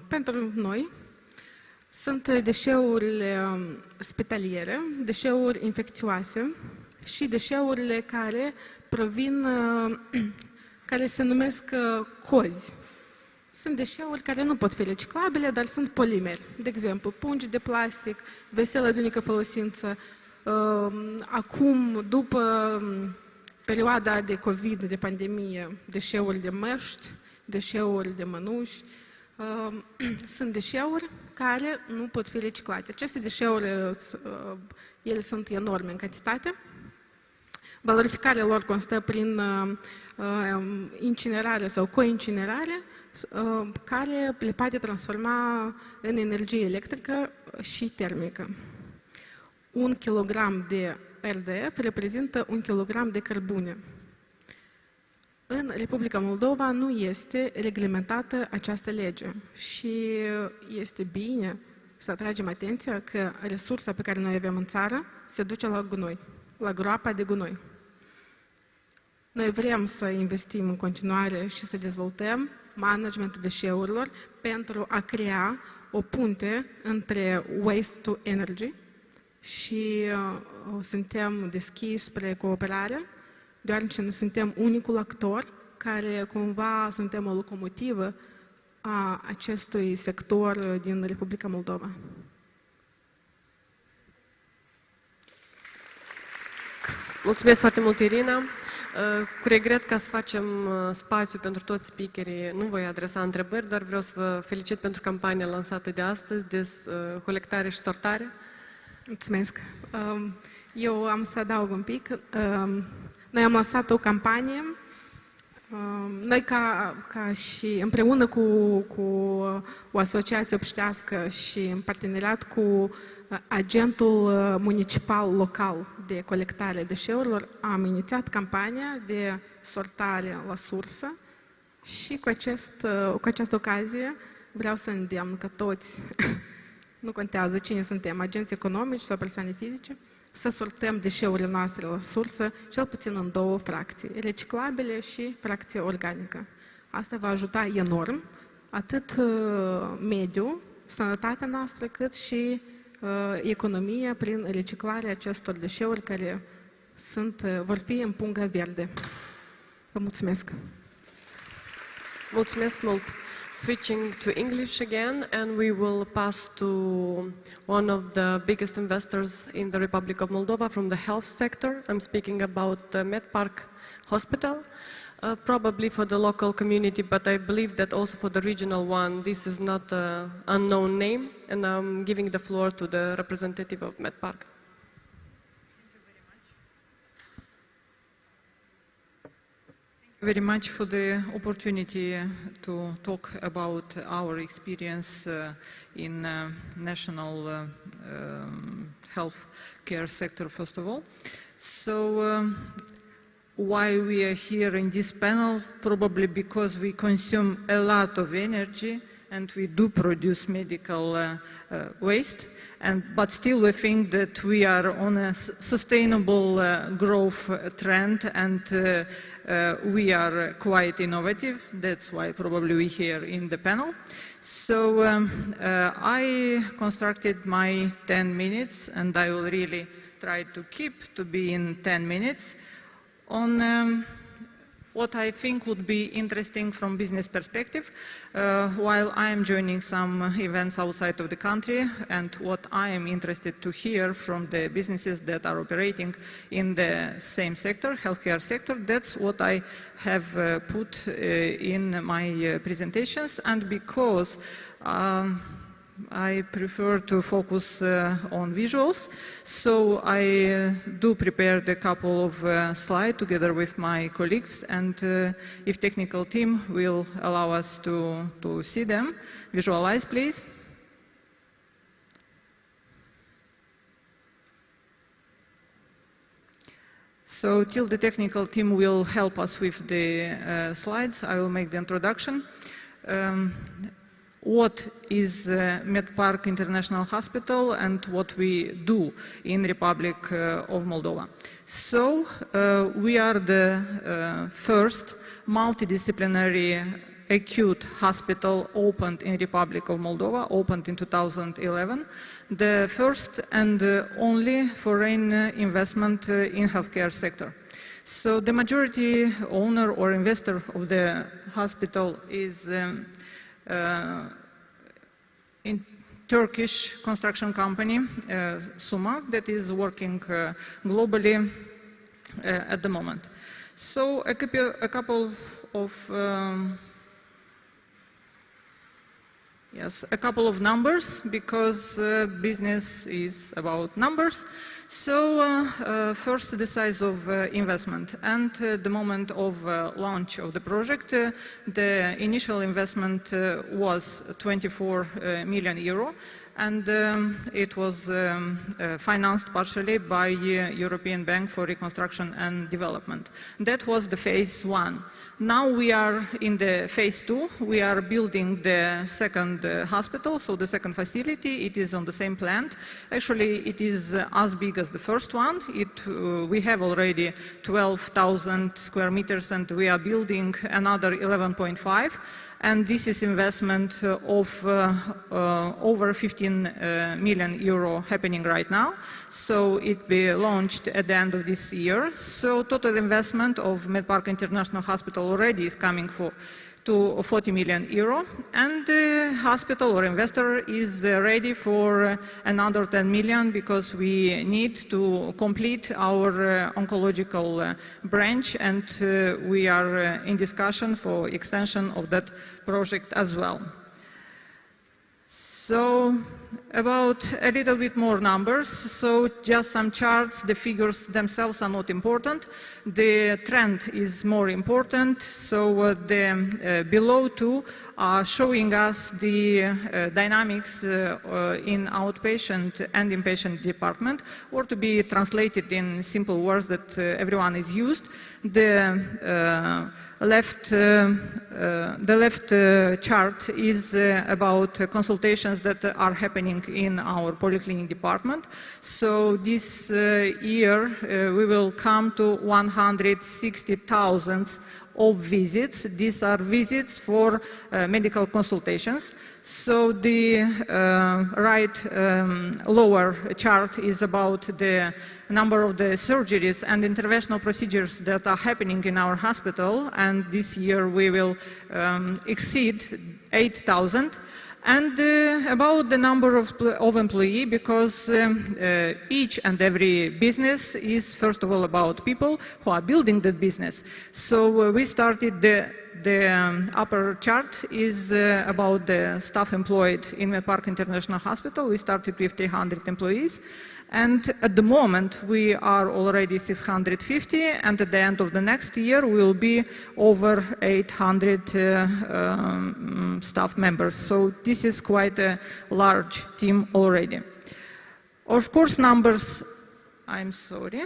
C: pentru noi. Sunt deșeurile spitaliere, deșeuri infecțioase și deșeurile care se numesc cozi. Sunt deșeuri care nu pot fi reciclabile, dar sunt polimeri. De exemplu, pungi de plastic, veselă de unică folosință. Acum, după perioada de COVID, de pandemie, deșeuri de măști, deșeuri de mănuși, sunt deșeuri care nu pot fi reciclate. Aceste deșeuri, ele sunt enorme în cantitate. Valorificarea lor constă prin incinerare sau coincinerare, care le poate transforma în energie electrică și termică. 1 kg de RDF reprezintă 1 kg de cărbune. În Republica Moldova nu este reglementată această lege și este bine să atragem atenția că resursa pe care noi avem în țară se duce la gunoi, la groapa de gunoi. Noi vrem să investim în continuare și să dezvoltăm managementul deșeurilor pentru a crea o punte între waste to energy și suntem deschiși spre cooperare, deoarece suntem unicul actor care cumva suntem o locomotivă a acestui sector din Republica Moldova.
T: Mulțumesc foarte mult, Irina. Cu regret, ca să facem spațiu pentru toți speakerii, nu voi adresa întrebări, dar vreau să vă felicit pentru campania lansată de astăzi de colectare și sortare.
C: Mulțumesc. Eu am să adaug un pic. Noi am lansat o campanie. Noi ca și împreună cu o asociație obștească și în parteneriat cu agentul municipal local de colectare deșeurilor am inițiat campania de sortare la sursă și cu această ocazie vreau să îndemn că toți, nu contează cine suntem, agenți economici sau persoane fizice, să sortăm deșeurile noastre la sursă, cel puțin în două fracții, reciclabile și fracție organică. Asta va ajuta enorm atât mediul, sănătatea noastră, cât și economia prin reciclarea acestor deșeuri care vor fi în punga verde. Vă mulțumesc!
T: Mulțumesc mult! Switching to English again, and we will pass to one of the biggest investors in the Republic of Moldova from the health sector. I'm speaking about the MedPark Hospital, probably for the local community, but I believe that also for the regional one, this is not an unknown name, and I'm giving the floor to the representative of MedPark.
D: Very much for the opportunity to talk about our experience in national health care sector, first of all. So why we are here in this panel? Probably because we consume a lot of energy and we do produce medical waste, but still we think that we are on a sustainable growth trend, and we are quite innovative. That's why probably we're here in the panel. So I constructed my 10 minutes, and I will really try to keep to be in 10 minutes on what I think would be interesting from business perspective, while I am joining some events outside of the country, and what I am interested to hear from the businesses that are operating in the same sector, healthcare sector. That's what I have put in my presentations, and because I prefer to focus on visuals, so I do prepare a couple of slides together with my colleagues, and if technical team will allow us to see them. Visualize, please. So till the technical team will help us with the slides, I will make the introduction. What is MedPark International Hospital and what we do in Republic of Moldova. So we are the first multidisciplinary acute hospital opened in Republic of Moldova, opened in 2011, the first and only foreign investment in healthcare sector. So the majority owner or investor of the hospital is in Turkish construction company, Suma, that is working globally at the moment. So a couple of numbers, because business is about numbers. So first, the size of investment. And the moment of launch of the project, the initial investment was 24 million euro. and it was financed partially by European Bank for Reconstruction and Development. That was the phase 1. Now we are in the phase 2. We are building the second hospital, so the second facility. It is on the same plant. Actually, it is as big as the first one. We have already 12,000 square meters, and we are building another 11.5. And this is investment of over 15 million euro happening right now. So it will be launched at the end of this year. So total investment of MedPark International Hospital already is coming to 40 million euro, and the hospital or investor is ready for another 10 million because we need to complete our oncological branch, and we are in discussion for extension of that project as well. So about a little bit more numbers, so just some charts. The figures themselves are not important. The trend is more important, so the below two are showing us the dynamics in outpatient and inpatient department, or to be translated in simple words that everyone is used. The left chart is about consultations that are happening in our polyclinic department. So this year we will come to 160,000 of visits. These are visits for medical consultations. So the right lower chart is about the number of the surgeries and interventional procedures that are happening in our hospital, and this year we will exceed 8,000. And about the number of employees, because each and every business is first of all about people who are building that business. So we started the upper chart is about the staff employed in MedPark International Hospital. We started with 300 employees. And at the moment, we are already 650, and at the end of the next year, we'll be over 800 staff members. So this is quite a large team already. Of course, numbers, I'm sorry.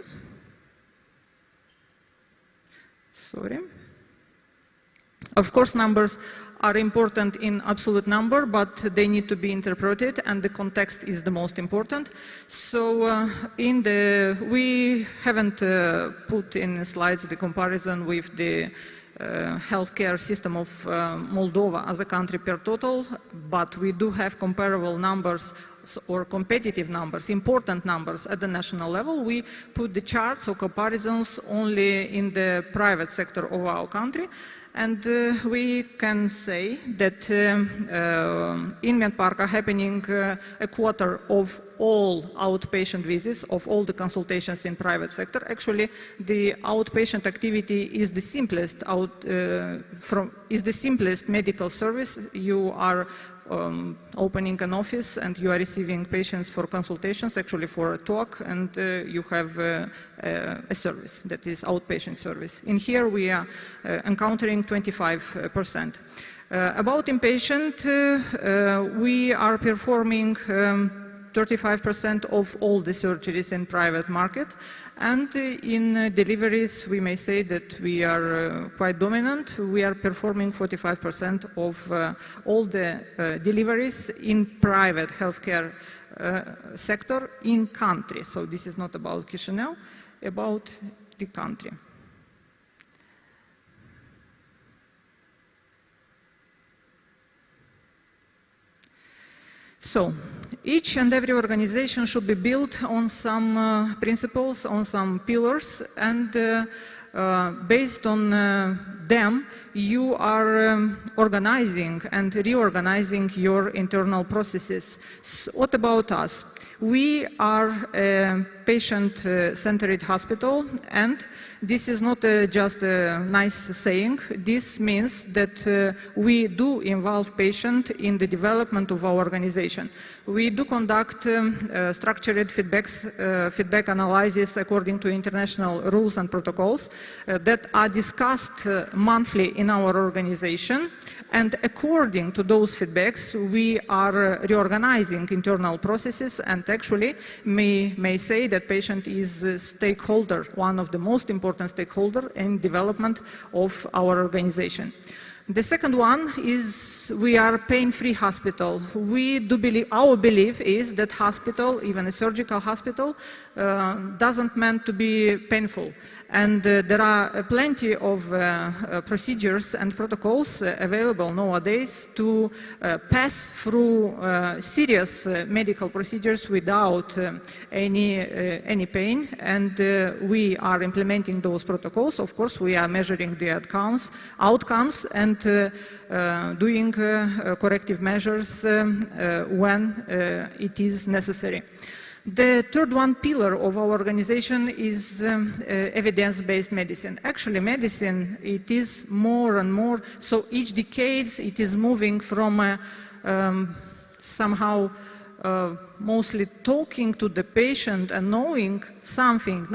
D: Of course, numbers are important in absolute number, but they need to be interpreted, and the context is the most important. So we haven't put in slides the comparison with the healthcare system of Moldova as a country per total, but we do have comparable numbers or competitive numbers, important numbers at the national level. We put the charts or comparisons only in the private sector of our country. And we can say that in MedPark are happening a quarter of all outpatient visits, of all the consultations in private sector. Actually, the outpatient activity is the simplest medical service. You are opening an office and you are receiving patients for consultations, actually for a talk, and you have a service that is outpatient service. In here we are encountering 25%. About inpatient, we are performing 35% of all the surgeries in private market, and in deliveries we may say that we are quite dominant. We are performing 45% of all the deliveries in private healthcare sector in country. So this is not about Chisinau, about the country. So, each and every organization should be built on some principles, on some pillars, and based on them, you are organizing and reorganizing your internal processes. So what about us? We are a patient-centered hospital, and this is not just a nice saying. This means that we do involve patient in the development of our organization. We do conduct structured feedback analysis according to international rules and protocols that are discussed monthly in our organization, and according to those feedbacks we are reorganizing internal processes, and actually may say that patient is a stakeholder, one of the most important stakeholders in development of our organization. The second one is we are pain-free hospital. We do believe, our belief is that hospital, even a surgical hospital, doesn't meant to be painful. And there are plenty of procedures and protocols available nowadays to pass through serious medical procedures without any pain. And we are implementing those protocols. Of course, we are measuring the outcomes and doing corrective measures when it is necessary. The third one pillar of our organization is evidence-based medicine. Actually, medicine, it is more and more, so each decade it is moving from somehow mostly talking to the patient and knowing something,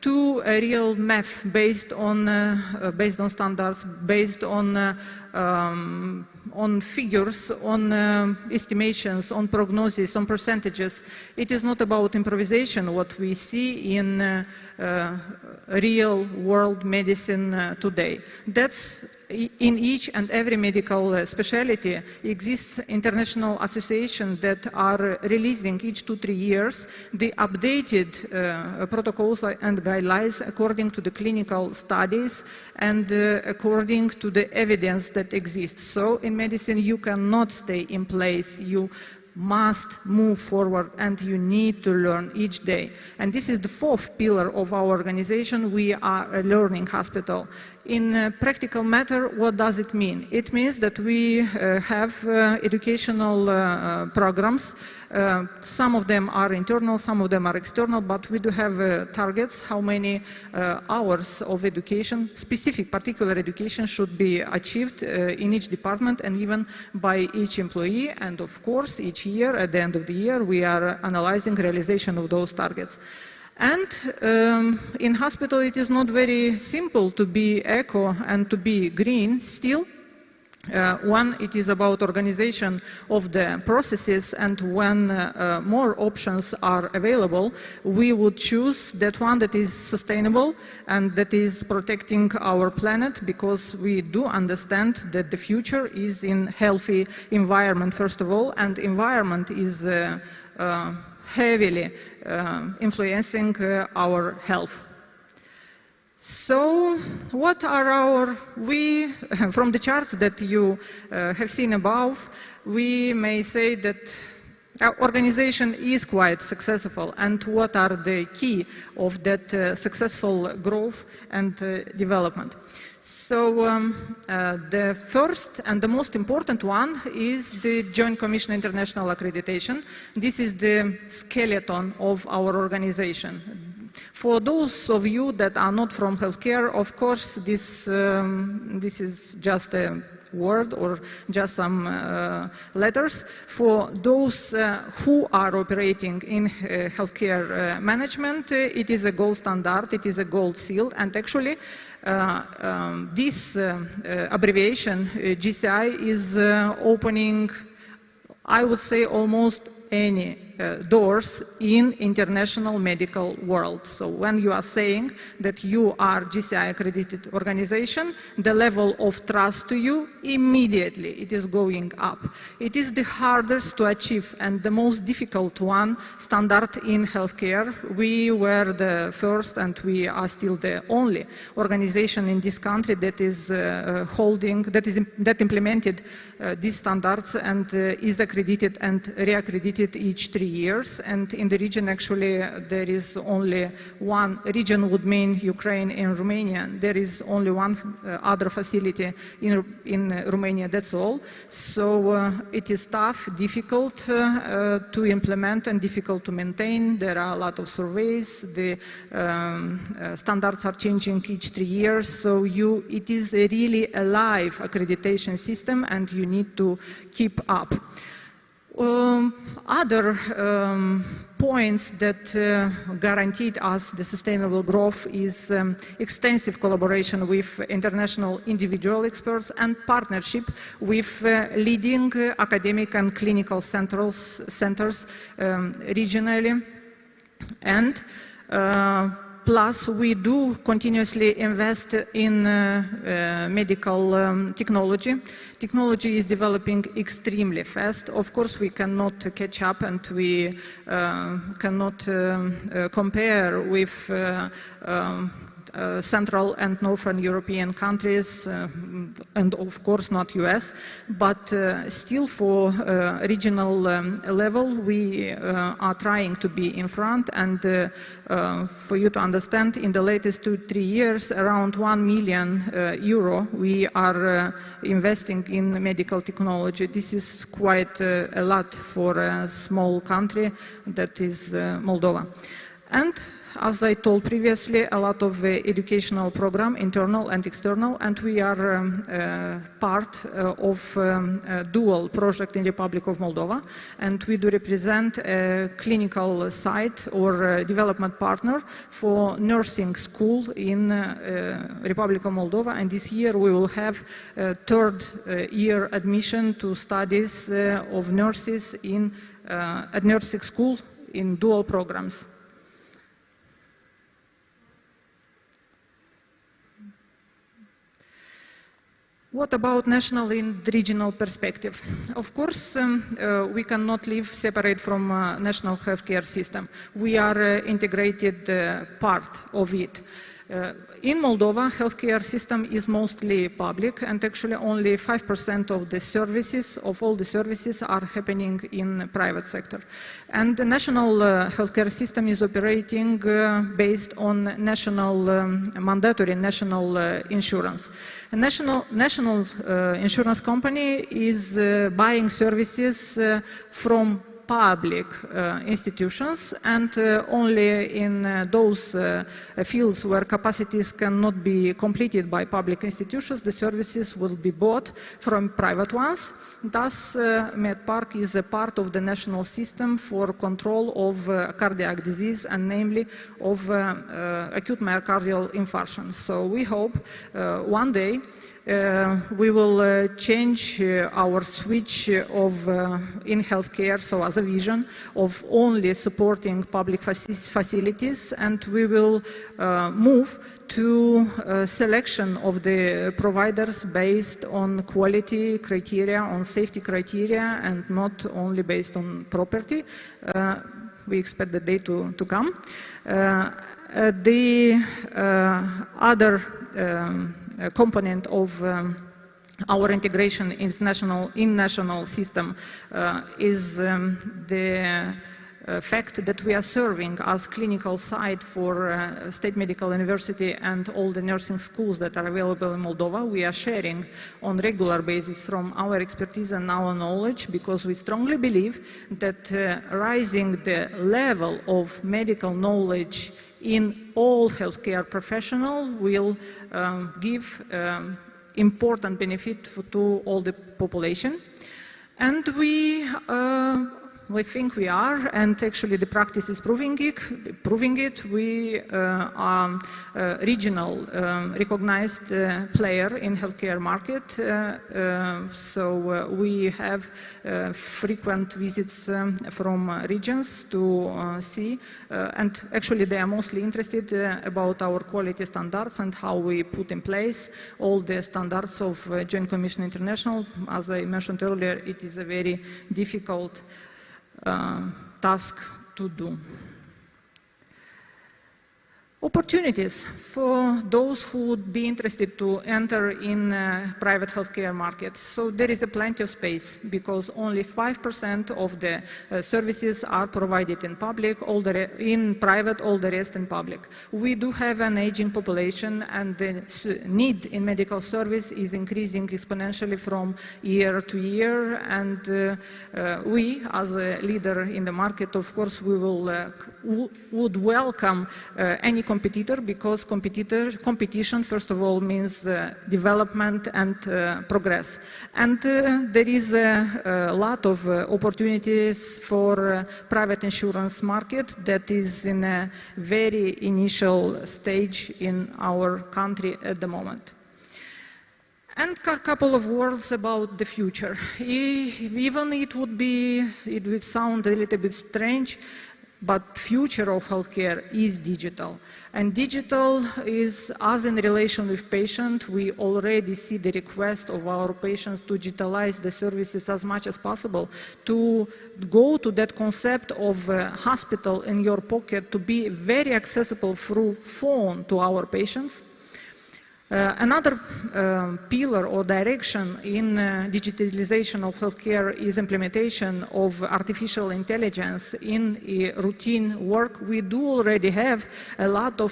D: to a real math based on standards, based on figures, on estimations, on prognosis, on percentages. It is not about improvisation, what we see in real world medicine today. That's in each and every medical specialty exists international associations that are releasing each 2-3 years the updated protocols and guidelines according to the clinical studies and according to the evidence that exists. So in medicine you cannot stay in place, you must move forward and you need to learn each day. And this is the fourth pillar of our organization. We are a learning hospital. In a practical matter, what does it mean? It means that we have educational programs. Some of them are internal, some of them are external, but we do have targets, how many hours of education, specific particular education should be achieved in each department and even by each employee. And of course, each year, at the end of the year, we are analyzing realization of those targets. And in hospital it is not very simple to be eco and to be green still. When it is about organization of the processes and when more options are available, we would choose that one that is sustainable and that is protecting our planet, because we do understand that the future is in healthy environment first of all, and environment is heavily influencing our health. So what are from the charts that you have seen above, we may say that our organization is quite successful. And what are the key of that successful growth and development? So the first and the most important one is the Joint Commission International Accreditation. This is the skeleton of our organization. For those of you that are not from healthcare, of course, this is just a word or just some letters. For those who are operating in healthcare management, it is a gold standard, it is a gold seal, and actually this abbreviation, GCI, is opening, I would say, almost any doors in international medical world. So when you are saying that you are GCI accredited organization, the level of trust to you immediately it is going up. It is the hardest to achieve and the most difficult one standard in healthcare. We were the first and we are still the only organization in this country that is that implemented these standards and is accredited and re-accredited each 3 3 years, and in the region actually there is only one region would mean Ukraine and Romania. There is only one other facility in Romania, that's all. So it is tough, difficult to implement and difficult to maintain. There are a lot of surveys, the standards are changing each 3 years, so it is a really a live accreditation system and you need to keep up. Other points that guaranteed us the sustainable growth is extensive collaboration with international individual experts and partnership with leading academic and clinical centers regionally. And plus, we do continuously invest in medical technology. Technology is developing extremely fast. Of course, we cannot catch up and we cannot compare with Central and Northern European countries, and of course not US, but still for regional level we are trying to be in front, and for you to understand, in the latest 2-3 years, around 1 million euro we are investing in medical technology. This is quite a lot for a small country that is Moldova. And as I told previously, a lot of educational program, internal and external, and we are part of a dual project in the Republic of Moldova, and we do represent a clinical site or development partner for nursing school in Republic of Moldova, and this year we will have third year admission to studies of nurses in at nursing school in dual programs. What about national and regional perspective? Of course, we cannot live separate from national healthcare system. We are integrated part of it. In Moldova, healthcare system is mostly public, and actually only 5% of the services, of all the services, are happening in private sector. And the national healthcare system is operating based on national mandatory national insurance. A national insurance company is buying services from public institutions, and only in those fields where capacities cannot be completed by public institutions, the services will be bought from private ones. Thus, MedPark is a part of the national system for control of cardiac disease, and namely of acute myocardial infarction. So we hope one day we will change our switch of in healthcare, so as a vision of only supporting public facilities, and we will move to selection of the providers based on quality criteria, on safety criteria, and not only based on property. We expect the day to come. The other component of our integration is national system is the fact that we are serving as clinical site for State Medical University and all the nursing schools that are available in Moldova. We are sharing on regular basis from our expertise and our knowledge, because we strongly believe that rising the level of medical knowledge in all healthcare professionals will give important benefit to all the population. And we think we are, and actually the practice is proving it. We are a regional recognized player in healthcare market, so we have frequent visits from regions to see, and actually they are mostly interested about our quality standards and how we put in place all the standards of Joint Commission International. As I mentioned earlier, it is a very difficult task to do. Opportunities for those who would be interested to enter in private healthcare market. So there is a plenty of space because only 5% of the services are provided in public, in private, all the rest in public. We do have an aging population and the need in medical service is increasing exponentially from year to year, and we as a leader in the market, of course, we would welcome any competitor, because competition, first of all, means development and progress. And there is a lot of opportunities for private insurance market that is in a very initial stage in our country at the moment. And a couple of words about the future. Even it would sound a little bit strange, but future of healthcare is digital. And digital is, as in relation with patient, we already see the request of our patients to digitalize the services as much as possible, to go to that concept of hospital in your pocket, to be very accessible through phone to our patients. Another pillar or direction in digitalization of healthcare is implementation of artificial intelligence in routine work. We do already have a lot of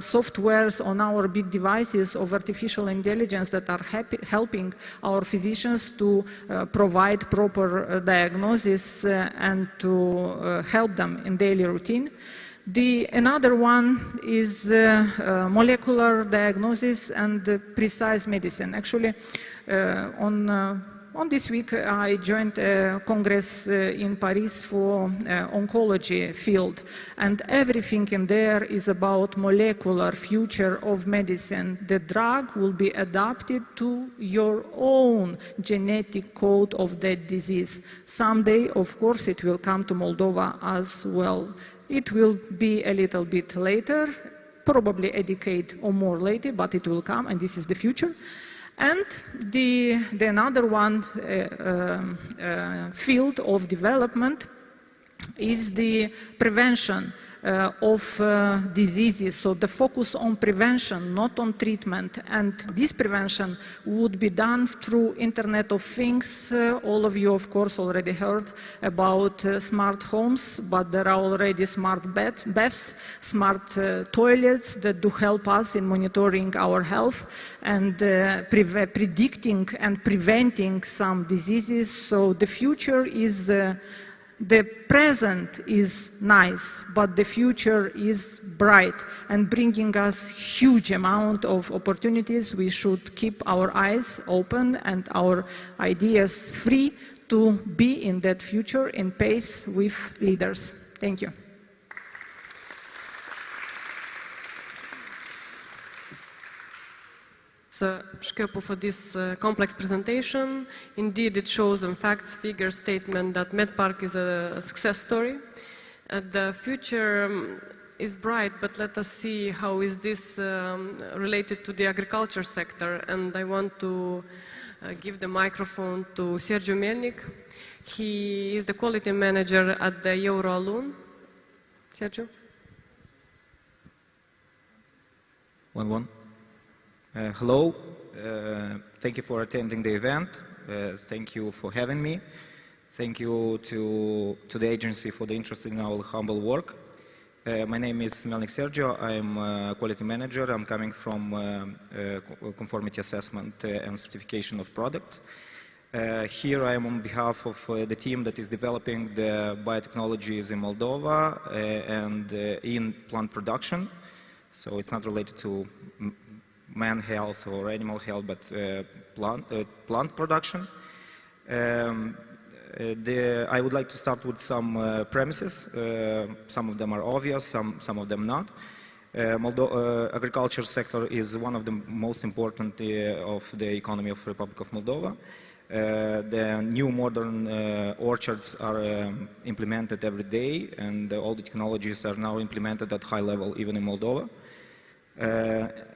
D: softwares on our big devices of artificial intelligence that are helping our physicians to provide proper diagnosis and to help them in daily routine. Another one is molecular diagnosis and precise medicine. Actually, on this week, I joined a congress in Paris for oncology field, and everything in there is about molecular future of medicine. The drug will be adapted to your own genetic code of that disease. Someday, of course, it will come to Moldova as well. It will be a little bit later, probably a decade or more later, but it will come, and this is the future. And the another one field of development is the prevention of diseases, so the focus on prevention, not on treatment. And this prevention would be done through Internet of Things. All of you, of course, already heard about smart homes, but there are already smart baths, smart toilets that do help us in monitoring our health and predicting and preventing some diseases. So the future is the present is nice, but the future is bright and bringing us huge amount of opportunities. We should keep our eyes open and our ideas free to be in that future in pace with leaders. Thank you.
T: Privesc.Eu for this complex presentation. Indeed, it shows in facts, figures, statement that MedPark is a success story. The future is bright, but let us see how is this related to the agriculture sector. And I want to give the microphone to Sergiu Melnic. He is the quality manager at the Euro Alun. Sergiu?
E: Hello, thank you for attending the event. Thank you for having me. Thank you to the agency for the interest in our humble work. My name is Melnik Sergio. I'm a quality manager. I'm coming from conformity assessment and certification of products. Here I am on behalf of the team that is developing the biotechnologies in Moldova and in plant production. So it's not related to man health or animal health, but plant production. I would like to start with some premises. Some of them are obvious, some of them not. Agriculture sector is one of the most important of the economy of Republic of Moldova. The new modern orchards are implemented every day, and all the technologies are now implemented at high level, even in Moldova.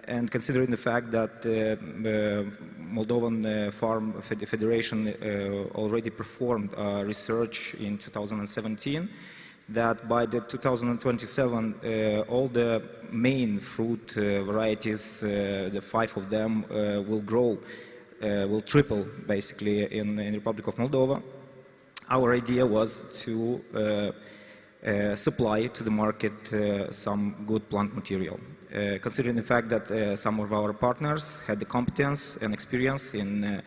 E: And considering the fact that Moldovan Farm Federation already performed research in 2017 that by the 2027, all the main fruit varieties, the 5 of them, will grow, will triple basically in the Republic of Moldova. Our idea was to supply to the market some good plant material. Considering the fact that some of our partners had the competence and experience in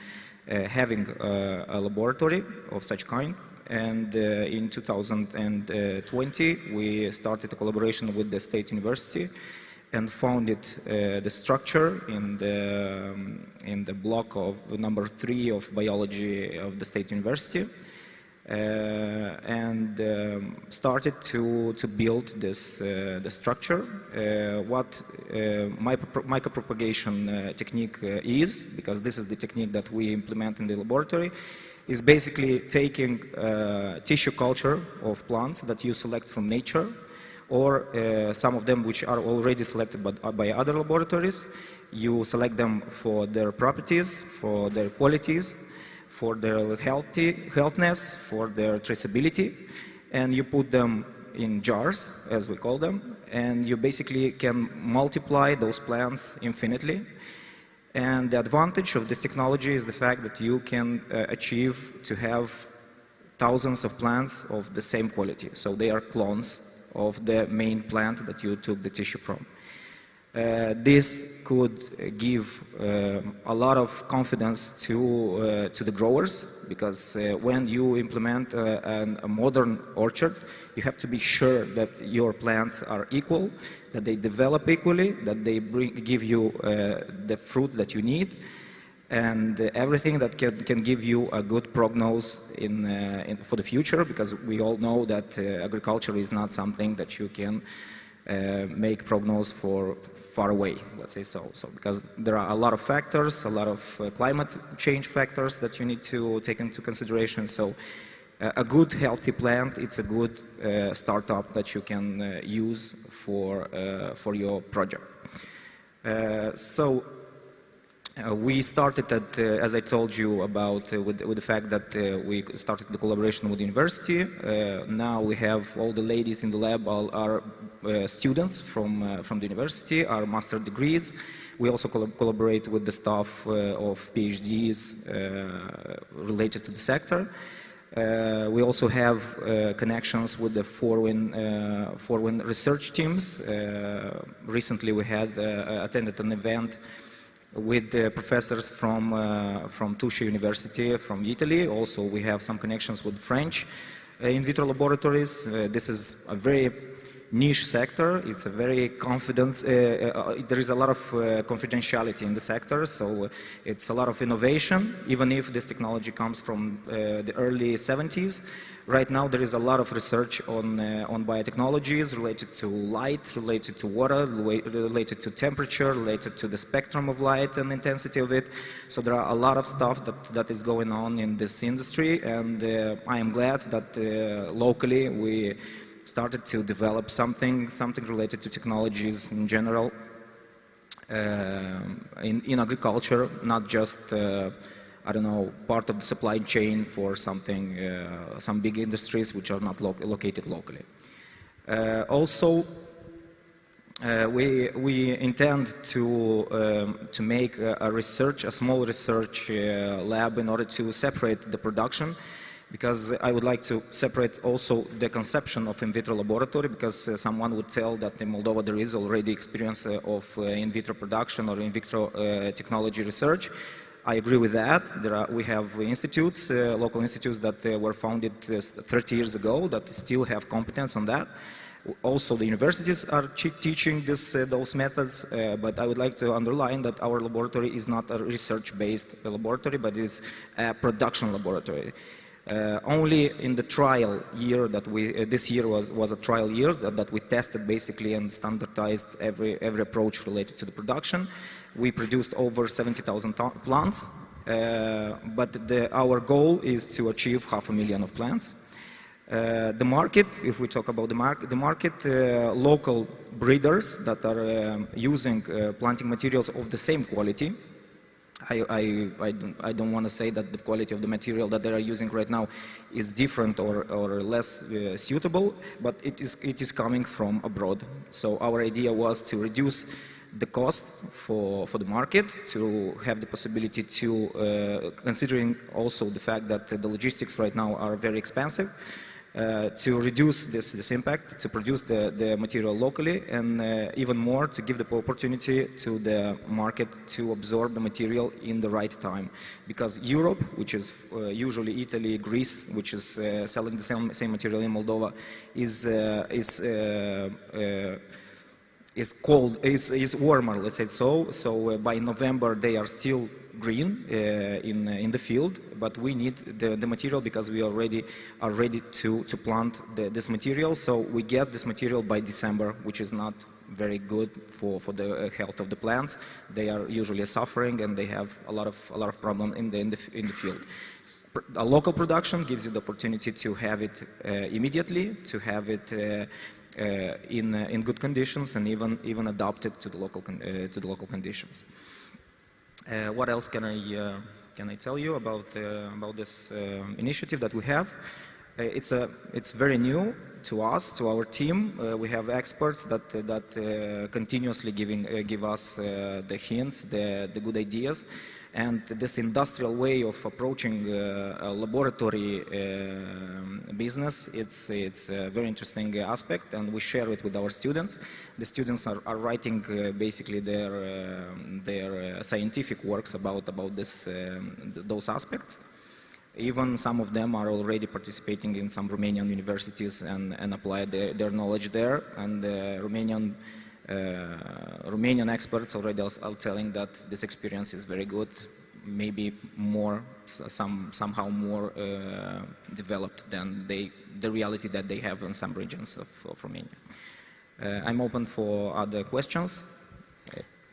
E: having a laboratory of such kind. And in 2020, we started a collaboration with the State University and founded the structure in the block of number 3 of biology of the State University, and started to build this the structure. What micropropagation technique is, because this is the technique that we implement in the laboratory, is basically taking tissue culture of plants that you select from nature, or some of them which are already selected by other laboratories. You select them for their properties, for their qualities, for their healthiness, for their traceability, and you put them in jars, as we call them, and you basically can multiply those plants infinitely. And the advantage of this technology is the fact that you can achieve to have thousands of plants of the same quality. So they are clones of the main plant that you took the tissue from. This could give a lot of confidence to the growers, because when you implement a modern orchard, you have to be sure that your plants are equal, that they develop equally, that they give you the fruit that you need, and everything that can give you a good prognosis for the future, because we all know that agriculture is not something that you can make prognosis for far away, let's say so. Because there are a lot of factors, a lot of climate change factors that you need to take into consideration. So a good healthy plant, it's a good startup that you can use for your project. We started at, as I told you about, with the fact that we started the collaboration with the university. Now we have all the ladies in the lab are students from the university, our master degrees. We also collaborate with the staff of PhDs related to the sector. We also have connections with the foreign research teams. Recently we had attended an event with the professors from Tuscia University from Italy. Also we have some connections with French in vitro laboratories. This is a very niche sector. It's a very there is a lot of confidentiality in the sector, so it's a lot of innovation, even if this technology comes from the early 70s. Right now there is a lot of research on biotechnologies related to light, related to water, related to temperature, related to the spectrum of light and intensity of it. So there are a lot of stuff that is going on in this industry, and I am glad that locally we started to develop something related to technologies in general in agriculture, not just I don't know, part of the supply chain for something, some big industries which are not located locally. Also, we intend to make a small research lab in order to separate the production, because I would like to separate also the conception of in vitro laboratory, because someone would tell that in Moldova there is already experience of in vitro production or in vitro technology research. I agree with that. We have institutes, local institutes that were founded 30 years ago that still have competence on that. Also, the universities are teaching those methods, but I would like to underline that our laboratory is not a research-based laboratory, but is a production laboratory. Only in the trial year that this year was a trial year that we tested basically and standardized every approach related to the production. We produced over 70,000 plants, but our goal is to achieve 500,000 of plants. The market, if we talk about the market, local breeders that are using planting materials of the same quality I don't want to say that the quality of the material that they are using right now is different or less suitable, but it is coming from abroad. So our idea was to reduce the cost for the market, to have the possibility to, considering also the fact that the logistics right now are very expensive, to reduce this impact, to produce the material locally, and even more to give the opportunity to the market to absorb the material in the right time. Because Europe, which is usually Italy, Greece, which is selling the same material in Moldova, is warmer, let's say so. So by November they are still green in the field, but we need the material because we already are ready to plant this material. So we get this material by December, which is not very good for the health of the plants. They are usually suffering and they have a lot of problem in the field. A local production gives you the opportunity to have it immediately, to have it in good conditions, and even adapt it to the local conditions. What else can I tell you about this initiative that we have? It's very new to us, to our team. We have experts that continuously give us the hints, the good ideas. And this industrial way of approaching a laboratory business, it's a very interesting aspect, and we share it with our students. The students are writing basically their scientific works about those aspects. Even some of them are already participating in some Romanian universities and apply their knowledge there. And Romanian experts already are telling that this experience is very good, maybe somehow more developed than the reality that they have in some regions of Romania. I'm open for other questions.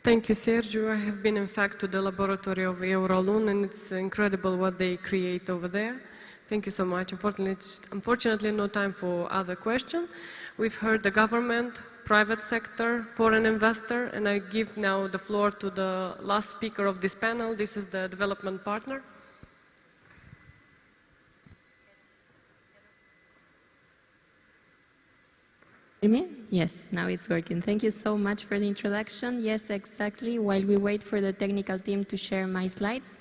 T: Thank you, Sergiu. I have been, in fact, to the laboratory of Eurolun, and it's incredible what they create over there. Thank you so much. Unfortunately, no time for other questions. We've heard the government, private sector, foreign investor, and I give now the floor to the last speaker of this panel. This is the development partner.
F: Yes, now it's working. Thank you so much for the introduction. Yes, exactly. While we wait for the technical team to share my slides,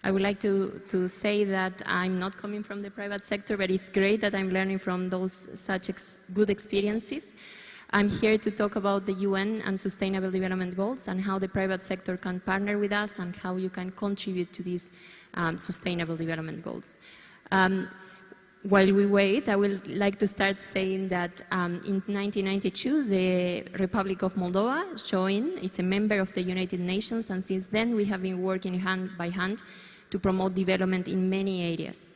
F: I would like to say that I'm not coming from the private sector, but it's great that I'm learning from such good experiences. I'm here to talk about the UN and Sustainable Development Goals and how the private sector can partner with us and how you can contribute to these Sustainable Development Goals. While we wait, I would like to start saying that in 1992, the Republic of Moldova joined. It's a member of the United Nations, and since then we have been working hand by hand to promote development in many areas.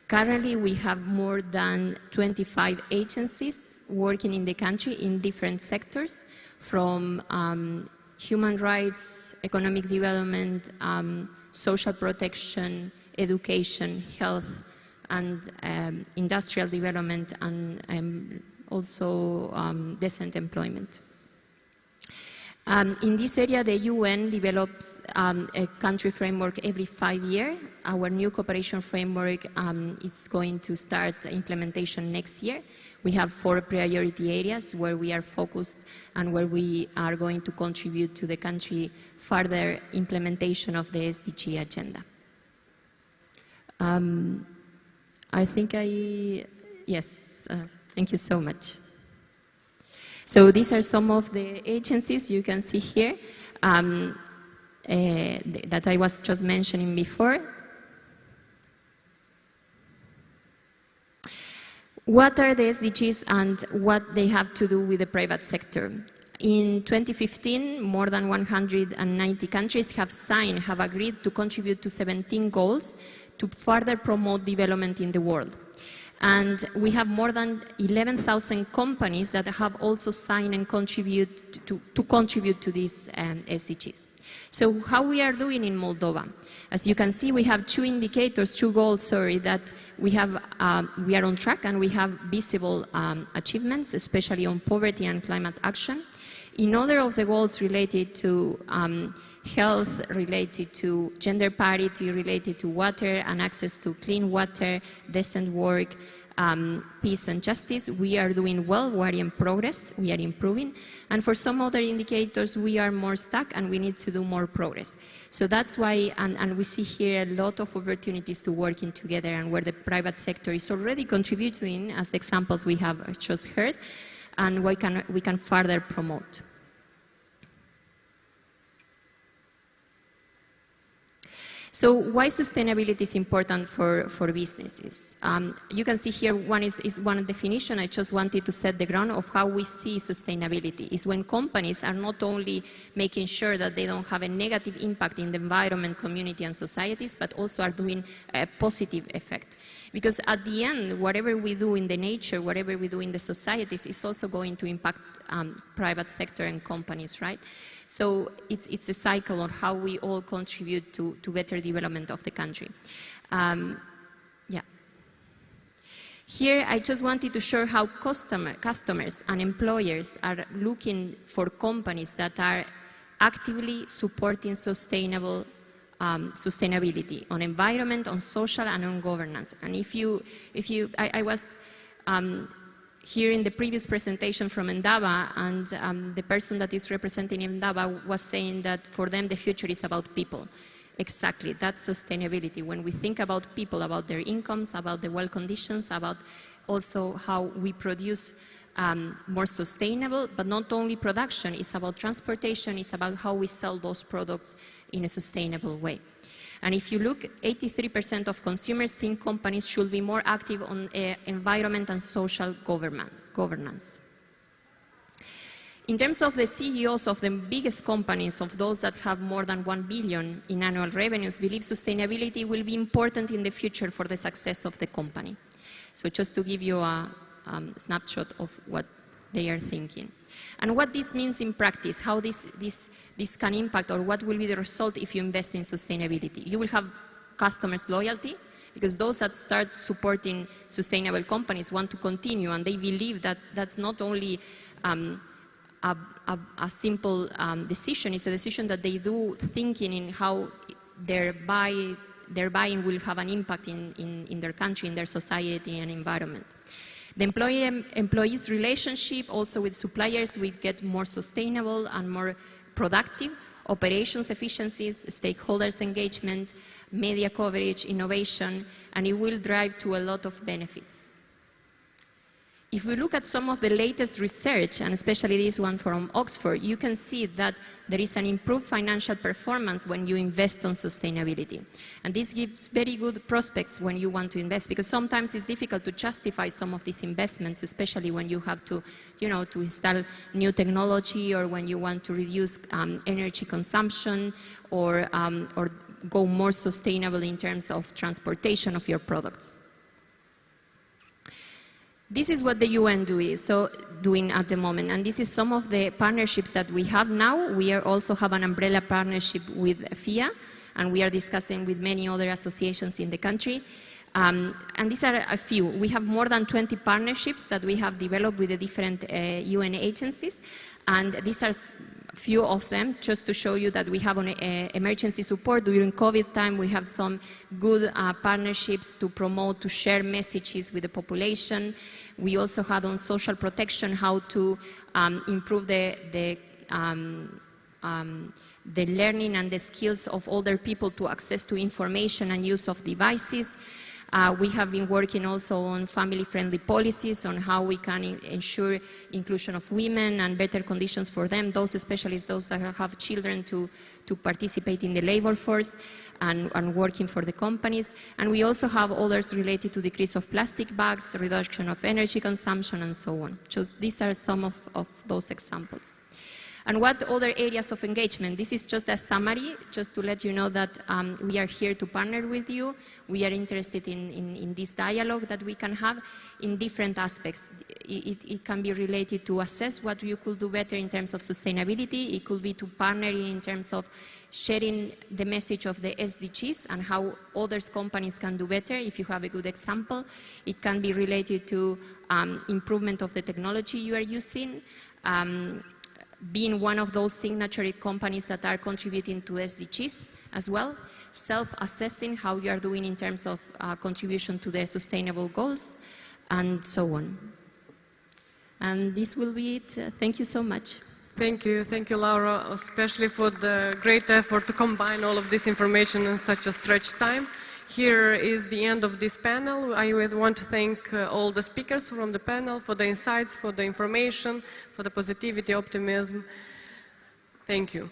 F: Currently, we have more than 25 agencies working in the country in different sectors, from human rights, economic development, social protection, education, health, and industrial development, and also decent employment. In this area, the UN develops a country framework every 5 years. Our new cooperation framework is going to start implementation next year. We have 4 priority areas where we are focused and where we are going to contribute to the country further implementation of the SDG agenda. I think yes, thank you so much. So these are some of the agencies you can see here that I was just mentioning before. What are the SDGs and what they have to do with the private sector? In 2015, more than 190 countries have agreed to contribute to 17 goals to further promote development in the world. And we have more than 11,000 companies that have also signed and contribute to these SDGs. So how we are doing in Moldova? As you can see, we have 2 indicators, 2 goals, that we are on track and we have visible achievements, especially on poverty and climate action. In other of the goals related to health, related to gender parity, related to water and access to clean water, decent work, peace and justice. We are doing well, we are in progress, we are improving. And for some other indicators, we are more stuck and we need to do more progress. So that's why, and we see here a lot of opportunities to working together, and where the private sector is already contributing, as the examples we have just heard, and we can further promote. So why sustainability is important for businesses? You can see here one is one definition. I just wanted to set the ground of how we see sustainability. Is when companies are not only making sure that they don't have a negative impact in the environment, community and societies, but also are doing a positive effect. Because at the end, whatever we do in the nature, whatever we do in the societies is also going to impact private sector and companies, right? So it's a cycle on how we all contribute to better development of the country. Yeah. Here I just wanted to show how customers and employers are looking for companies that are actively supporting sustainability on environment, on social and on governance. And I was here in the previous presentation from Endava, and the person that is representing Endava was saying that for them the future is about people. Exactly, that's sustainability. When we think about people, about their incomes, about the work conditions, about also how we produce more sustainable, but not only production, it's about transportation, it's about how we sell those products in a sustainable way. And if you look, 83% of consumers think companies should be more active on environment and social governance. In terms of the CEOs of the biggest companies, of those that have more than 1 billion in annual revenues, believe sustainability will be important in the future for the success of the company. So just to give you a snapshot of what they are thinking. And what this means in practice, how this can impact, or what will be the result if you invest in sustainability. You will have customers' loyalty, because those that start supporting sustainable companies want to continue, and they believe that that's not only a simple decision, it's a decision that they do thinking in how their buying will have an impact in their country, in their society and environment. The employees' relationship also with suppliers will get more sustainable and more productive. Operations efficiencies, stakeholders' engagement, media coverage, innovation, and it will drive to a lot of benefits. If we look at some of the latest research, and especially this one from Oxford, you can see that there is an improved financial performance when you invest on sustainability. And this gives very good prospects when you want to invest, because sometimes it's difficult to justify some of these investments, especially when you have to, to install new technology, or when you want to reduce energy consumption, or go more sustainable in terms of transportation of your products. This is what the UN doing at the moment, and this is some of the partnerships that we have now. We also have an umbrella partnership with FIA, and we are discussing with many other associations in the country. And these are a few. We have more than 20 partnerships that we have developed with the different UN agencies, and these are few of them, just to show you that we have on emergency support. During COVID time, we have some good partnerships to promote, to share messages with the population. We also had on social protection how to improve the learning and the skills of older people to access to information and use of devices. We have been working also on family-friendly policies, on how we can ensure inclusion of women and better conditions for them, especially those that have children, to participate in the labor force and working for the companies. And we also have others related to decrease of plastic bags, reduction of energy consumption, and so on. These are some of those examples. And what other areas of engagement? This is just a summary, just to let you know that we are here to partner with you. We are interested in this dialogue that we can have in different aspects. It can be related to assess what you could do better in terms of sustainability. It could be to partner in terms of sharing the message of the SDGs and how other companies can do better, if you have a good example. It can be related to improvement of the technology you are using, being one of those signatory companies that are contributing to SDGs as well, self-assessing how you are doing in terms of contribution to the sustainable goals, and so on. And this will be it. Thank you so much.
T: Thank you, Laura, especially for the great effort to combine all of this information in such a stretched time. Here is the end of this panel. I would want to thank all the speakers from the panel for the insights, for the information, for the positivity, optimism. Thank you.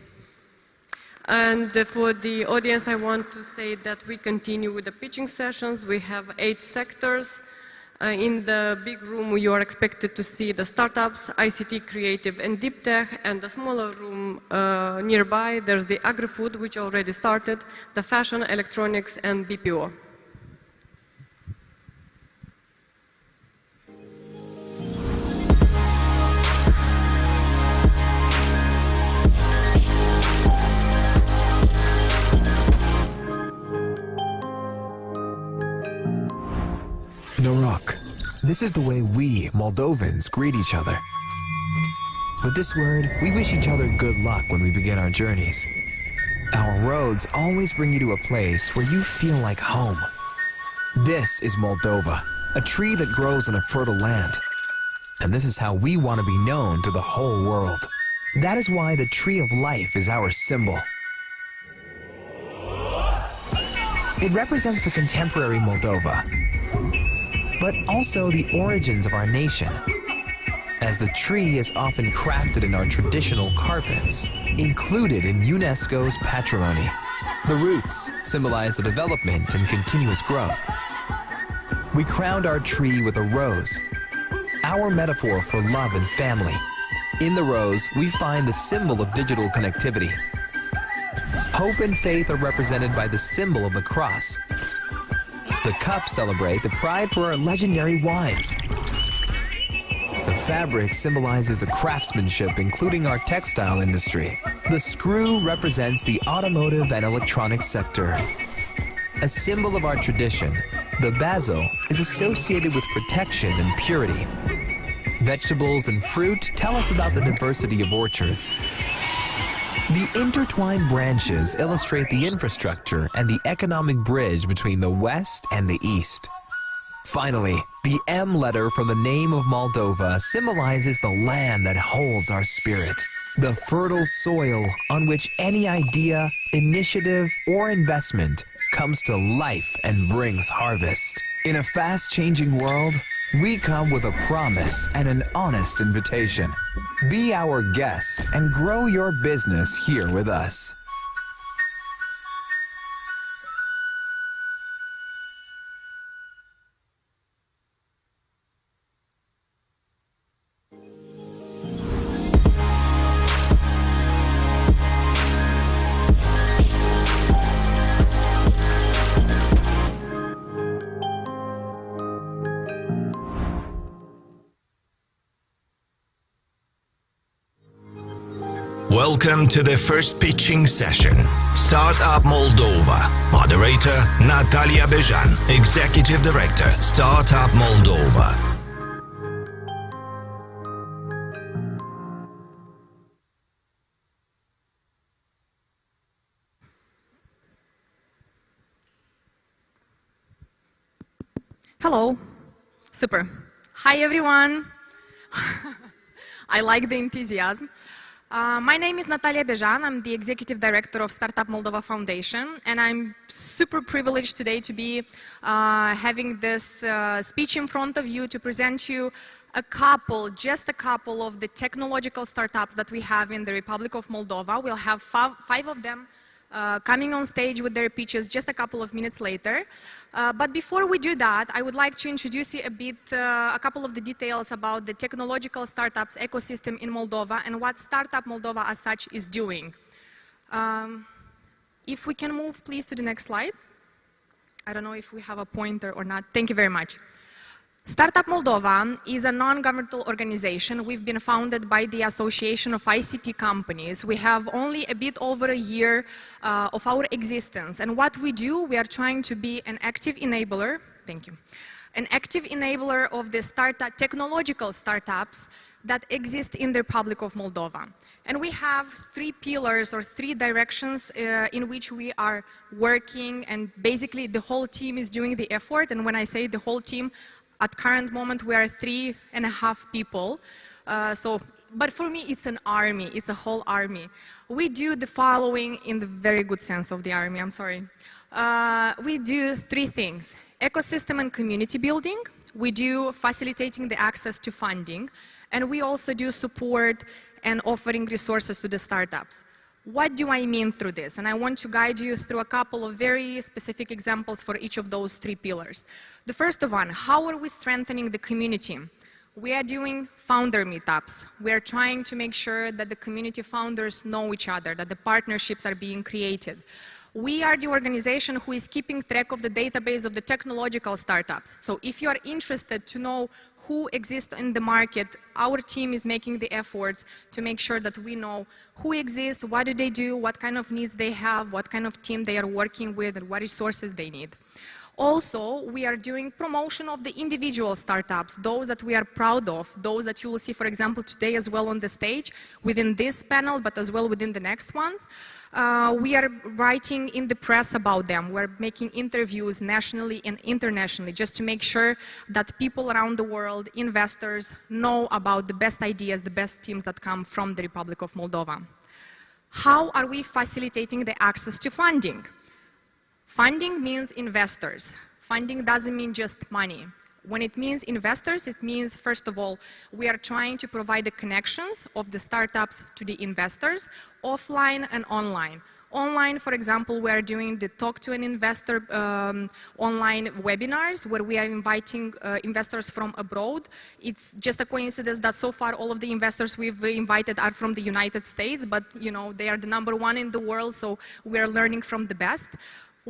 T: And for the audience, I want to say that we continue with the pitching sessions. We have 8 sectors. In the big room, you are expected to see the startups, ICT, creative, and deep tech, and the smaller room nearby, there's the agri-food, which already started, the fashion, electronics, and BPO.
G: Norok. This is the way we, Moldovans, greet each other. With this word, we wish each other good luck when we begin our journeys. Our roads always bring you to a place where you feel like home. This is Moldova, a tree that grows on a fertile land. And this is how we want to be known to the whole world. That is why the Tree of Life is our symbol. It represents the contemporary Moldova, but also the origins of our nation, as the tree is often crafted in our traditional carpets, included in UNESCO's patrimony. The roots symbolize the development and continuous growth. We crowned our tree with a rose, our metaphor for love and family. In the rose, we find the symbol of digital connectivity. Hope and faith are represented by the symbol of the cross. The cups celebrate the pride for our legendary wines. The fabric symbolizes the craftsmanship, including our textile industry. The screw represents the automotive and electronics sector. A symbol of our tradition, the basil is associated with protection and purity. Vegetables and fruit tell us about the diversity of orchards. The intertwined branches illustrate the infrastructure and the economic bridge between the West and the East. Finally, the M letter from the name of Moldova symbolizes the land that holds our spirit, the fertile soil on which any idea, initiative, or investment comes to life and brings harvest. In a fast-changing world, we come with a promise and an honest invitation. Be our guest and grow your business here with us.
A: Welcome to the first pitching session. Startup Moldova. Moderator Natalia Bejan. Executive Director, Startup Moldova.
V: Hello. Super. Hi, everyone. I like the enthusiasm. My name is Natalia Bejan. I'm the Executive Director of Startup Moldova Foundation, and I'm super privileged today to be having this speech in front of you to present you just a couple of the technological startups that we have in the Republic of Moldova. We'll have five of them coming on stage with their pitches just a couple of minutes later. But before we do that, I would like to introduce you a couple of the details about the technological startups ecosystem in Moldova and what Startup Moldova as such is doing. If we can move please to the next slide. I don't know if we have a pointer or not. Thank you very much. Startup Moldova is a non-governmental organization. We've been founded by the Association of ICT Companies. We have only a bit over a year of our existence. And what we do, we are trying to be an active enabler, thank you, an active enabler of the technological startups that exist in the Republic of Moldova. And we have 3 pillars or 3 directions in which we are working, and basically the whole team is doing the effort. And when I say the whole team, at current moment we are 3.5 people. But for me it's an army, it's a whole army. We do the following in the very good sense of the army, I'm sorry. We do 3 things: ecosystem and community building, we do facilitating the access to funding, and we also do support and offering resources to the startups. What do I mean through this? And I want to guide you through a couple of very specific examples for each of those 3 pillars. The first one, how are we strengthening the community? We are doing founder meetups. We are trying to make sure that the community founders know each other, that the partnerships are being created. We are the organization who is keeping track of the database of the technological startups. So if you are interested to know who exists in the market, our team is making the efforts to make sure that we know who exists, what do they do, what kind of needs they have, what kind of team they are working with, and what resources they need. Also, we are doing promotion of the individual startups, those that we are proud of, those that you will see, for example, today as well on the stage, within this panel, but as well within the next ones. We are writing in the press about them. We're making interviews nationally and internationally just to make sure that people around the world, investors, know about the best ideas, the best teams that come from the Republic of Moldova. How are we facilitating the access to funding? Funding means investors. Funding doesn't mean just money. When it means investors, it means, first of all, we are trying to provide the connections of the startups to the investors, offline and online. Online, for example, we are doing the Talk to an Investor online webinars where we are inviting investors from abroad. It's just a coincidence that so far all of the investors we've invited are from the United States, but you know, they are the #1 in the world, so we are learning from the best.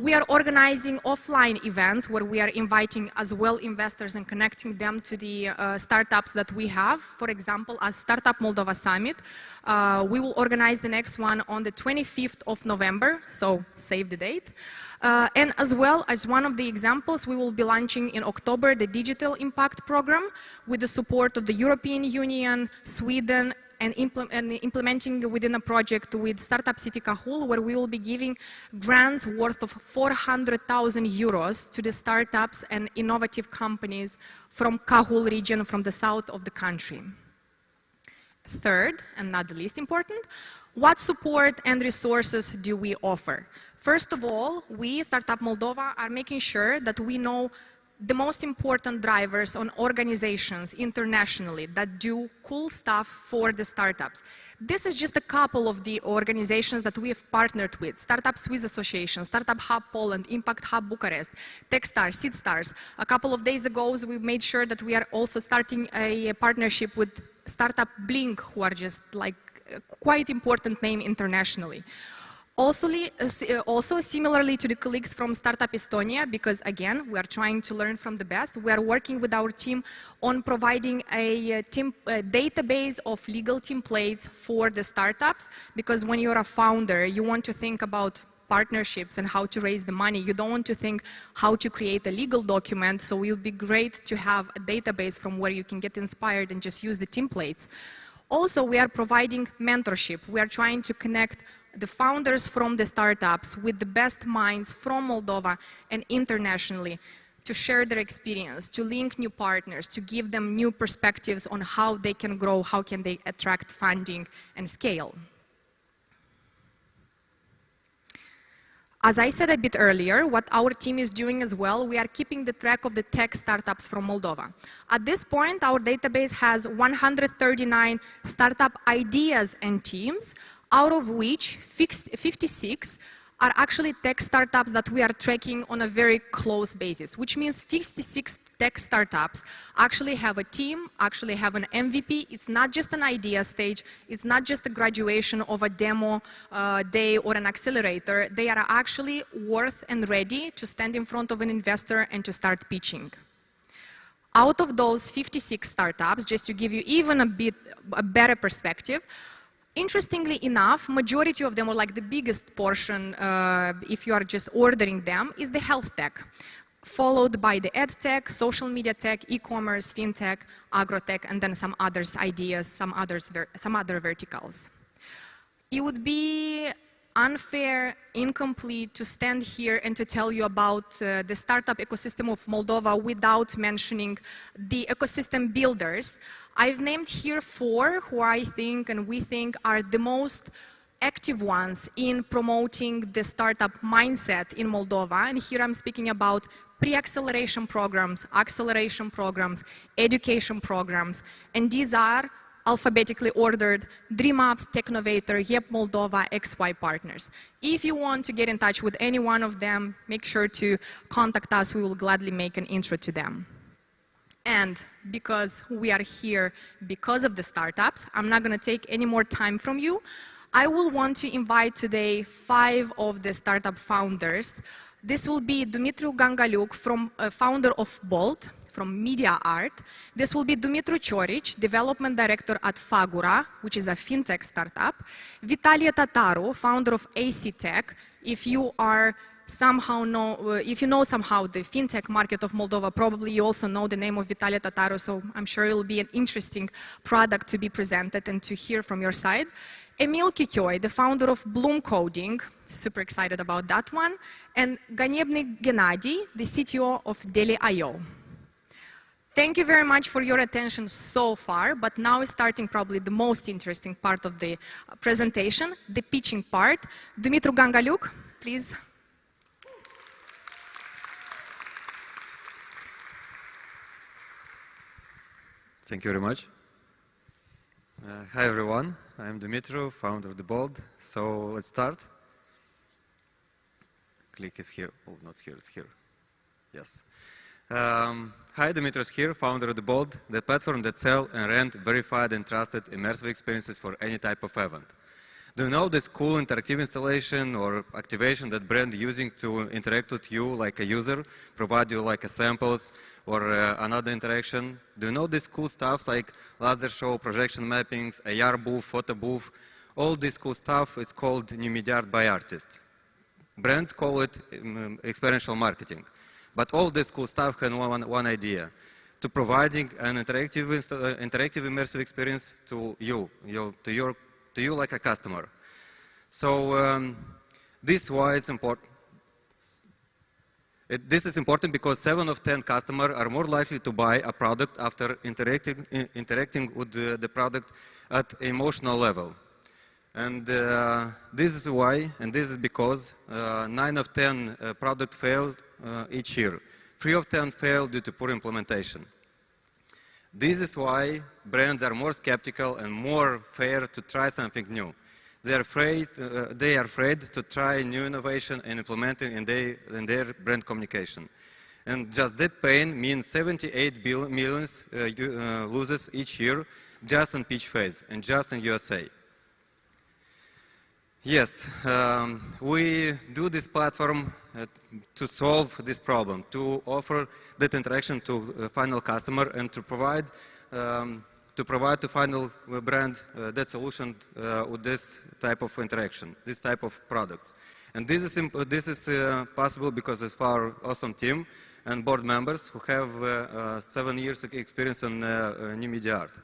V: We are organizing offline events where we are inviting as well investors and connecting them to the startups that we have. For example, as Startup Moldova Summit, we will organize the next one on the 25th of November, so save the date. And as well as one of the examples, we will be launching in October the Digital Impact Program with the support of the European Union, Sweden, and implementing within a project with Startup City Cahul, where we will be giving grants worth of 400,000 euros to the startups and innovative companies from Cahul region, from the south of the country. Third, and not the least important, what support and resources do we offer? First of all, we, Startup Moldova, are making sure that we know the most important drivers on organizations internationally that do cool stuff for the startups. This is just a couple of the organizations that we have partnered with: Startup Swiss Association, Startup Hub Poland, Impact Hub Bucharest, Techstars, Seedstars. A couple of days ago, we made sure that we are also starting a partnership with Startup Blink, who are just like a quite important name internationally. Also, similarly to the colleagues from Startup Estonia, because again, we are trying to learn from the best, we are working with our team on providing a database of legal templates for the startups, because when you're a founder, you want to think about partnerships and how to raise the money. You don't want to think how to create a legal document, so it would be great to have a database from where you can get inspired and just use the templates. Also, we are providing mentorship. We are trying to connect the founders from the startups with the best minds from Moldova and internationally to share their experience, to link new partners, to give them new perspectives on how they can grow, how can they attract funding and scale. As I said a bit earlier, what our team is doing as well, we are keeping the track of the tech startups from Moldova. At this point, our database has 139 startup ideas and teams, out of which 56 are actually tech startups that we are tracking on a very close basis, which means 56 tech startups actually have a team, actually have an MVP. It's not just an idea stage, it's not just a graduation of a demo day or an accelerator. They are actually worth and ready to stand in front of an investor and to start pitching. Out of those 56 startups, just to give you even a better perspective, interestingly enough, majority of them, or like the biggest portion, if you are just ordering them, is the health tech. followed by the ed tech, social media tech, e-commerce, fintech, agrotech, and then some others ideas, some other verticals. It would be unfair, incomplete to stand here and to tell you about the startup ecosystem of Moldova without mentioning the ecosystem builders. I've named here 4 who I think and we think are the most active ones in promoting the startup mindset in Moldova. And here I'm speaking about pre-acceleration programs, acceleration programs, education programs. And these are alphabetically ordered: DreamUps, Technovator, Yep Moldova, XY partners. If you want to get in touch with any one of them, make sure to contact us. We will gladly make an intro to them. And because we are here because of the startups, I'm not going to take any more time from you. I will want to invite today 5 of the startup founders. This will be Dumitru Gangaliuc, founder of Bolt, from Media Art. This will be Dumitru Cioric, development director at Fagura, which is a fintech startup. Vitalie Tataru, founder of AC Tech. If you know somehow the fintech market of Moldova, probably you also know the name of Vitalie Tataru, so I'm sure it will be an interesting product to be presented and to hear from your side. Emil Chichioi, the founder of Bloom Coding, super excited about that one, and Ganebny Gennady, the CTO of Deli.io. Thank you very much for your attention so far, but now is starting probably the most interesting part of the presentation, the pitching part. Dumitru Gangaliuc, please.
I: Thank you very much. Hi everyone, I'm Dumitru, founder of The Bold. So let's start. Click is here. Oh, not here, it's here. Yes. Hi, Dumitru is here, founder of The Bold, the platform that sells and rent verified and trusted immersive experiences for any type of event. Do you know this cool interactive installation or activation that brand using to interact with you like a user, provide you like a samples or another interaction? Do you know this cool stuff like laser show, projection mappings, AR booth, photo booth? All this cool stuff is called new media art by artists. Brands call it experiential marketing. But all this cool stuff has one idea, to providing an interactive immersive experience to you like a customer. So this is why it's important. This is important because 7 of 10 customers are more likely to buy a product after interacting with the product at emotional level. And this is why, and this is because 9 of 10 products fail each year. 3 of 10 fail due to poor implementation. This is why brands are more skeptical and more fair to try something new. They are afraid to try new innovation and implement it in their brand communication. And just that pain means 78 million losses each year just in pitch phase and just in USA. Yes, we do this platform to solve this problem, to offer that interaction to final customer and to provide to final brand that solution with this type of interaction, this type of products. And this is possible because of our awesome team and board members who have 7 years of experience in new media art.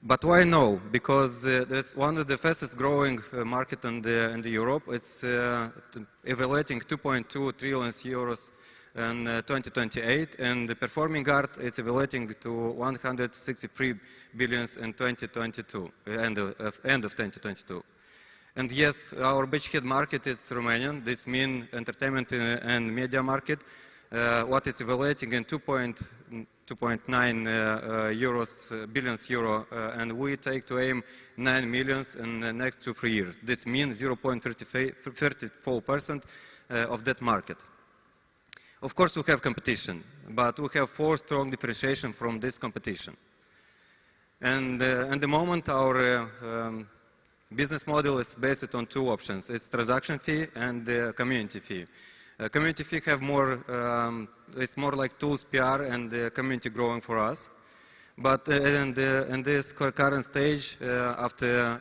I: But why no? Because it's one of the fastest growing market in the Europe. It's evaluating 2.2 trillion euros in 2028, and the performing art it's evaluating to 163 billions in 2022, end of 2022. And yes, our beachhead market is Romanian. This means entertainment and media market. What is evaluating in 2.9 billion euro, and we take to aim 9 millions in the next 2-3 years. This means 0.34% of that market. Of course, we have competition, but we have 4 strong differentiation from this competition. And at the moment, our business model is based on 2 options. It's transaction fee and community fee. Community fee have more, it's more like tools, PR, and community growing for us. But in this current stage, after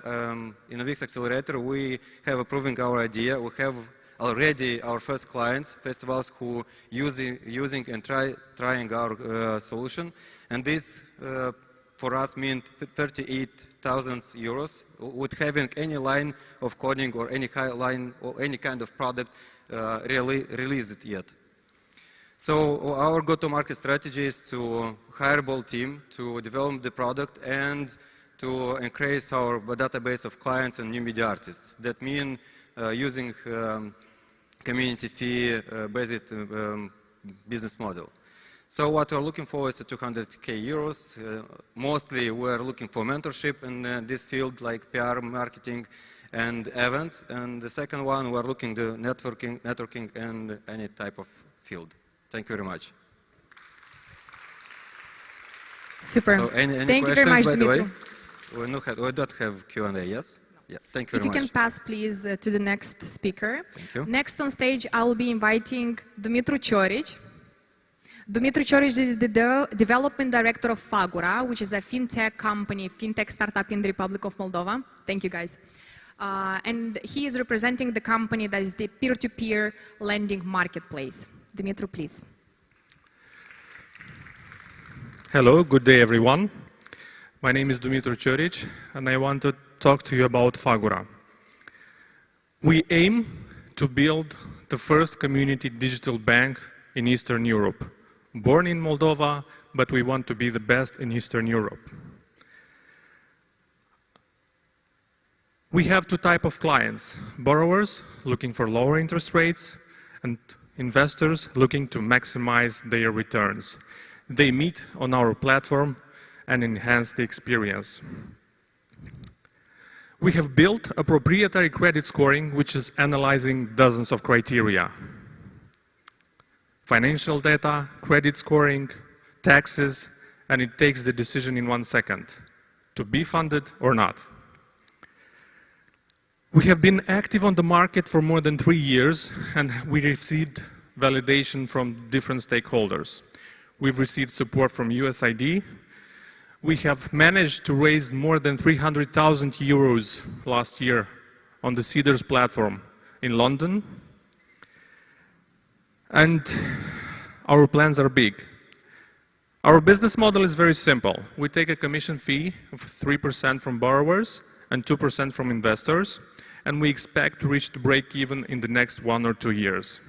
I: Innovix Accelerator, we have approving our idea. We have already our first clients, festivals who using and trying our solution, and this for us means 38,000 euros with having any line of coding or any line or any kind of product released yet. So our go-to-market strategy is to hire a bold team to develop the product and to increase our database of clients and new media artists. That means using community fee-based business model. So what we're looking for is 200K euros. Mostly we're looking for mentorship in this field like PR, marketing, and events. And the second one, we're looking to networking and any type of field. Thank you very much.
V: Super.
I: So any
V: Thank you
I: questions,
V: very much,
I: by the
V: Dimitru.
I: way? We don't have Q&A, yes? Yeah, thank you
V: If
I: very
V: you
I: much.
V: can pass, please, to the next speaker.
I: Thank you.
V: Next on stage, I will be inviting Dumitru Cioric. Dumitru Cioric is the development director of Fagura, which is a fintech company, fintech startup in the Republic of Moldova. Thank you, guys. And he is representing the company that is the peer-to-peer lending marketplace. Dumitru, please.
H: Hello, good day everyone. My name is Dumitru Cioric and I want to talk to you about Fagura. We aim to build the first community digital bank in Eastern Europe. Born in Moldova, but we want to be the best in Eastern Europe. We have two types of clients: borrowers looking for lower interest rates and investors looking to maximize their returns. They meet on our platform and enhance the experience. We have built a proprietary credit scoring which is analyzing dozens of criteria: financial data, credit scoring, taxes, and it takes the decision in 1 second to be funded or not. We have been active on the market for more than 3 years and we received validation from different stakeholders. We've received support from USAID. We have managed to raise more than 300,000 euros last year on the Cedars platform in London. And our plans are big. Our business model is very simple. We take a commission fee of 3% from borrowers and 2% from investors, and we expect to reach the break-even in the next 1 or 2 years.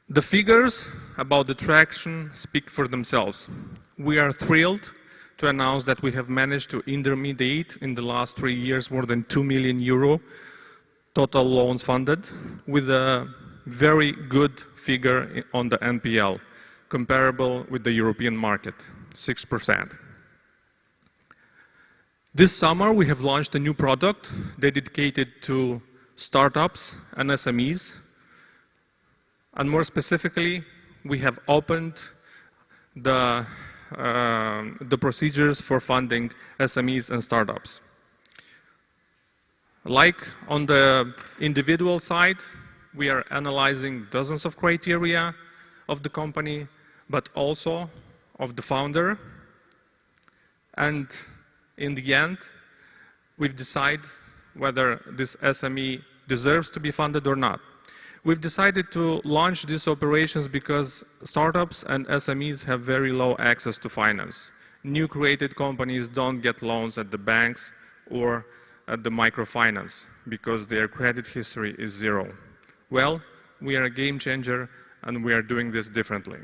H: The figures about the traction speak for themselves. We are thrilled to announce that we have managed to intermediate in the last 3 years more than 2 million euro total loans funded, with a very good figure on the NPL, comparable with the European market, 6%. This summer we have launched a new product dedicated to startups and SMEs. And more specifically, we have opened the procedures for funding SMEs and startups. Like on the individual side, we are analyzing dozens of criteria of the company, but also of the founder. And in the end, we've decided whether this SME deserves to be funded or not. We've decided to launch these operations because startups and SMEs have very low access to finance. New created companies don't get loans at the banks or at the microfinance because their credit history is zero. Well, we are a game changer and we are doing this differently.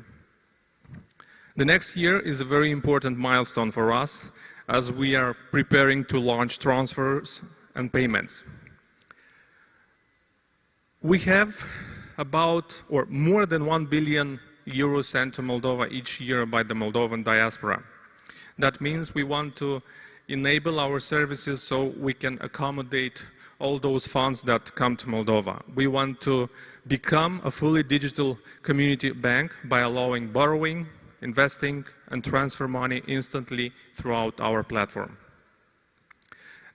H: The next year is a very important milestone for us as we are preparing to launch transfers and payments. We have about, or more than 1 billion euros sent to Moldova each year by the Moldovan diaspora. That means we want to enable our services so we can accommodate all those funds that come to Moldova. We want to become a fully digital community bank by allowing borrowing, investing, and transfer money instantly throughout our platform.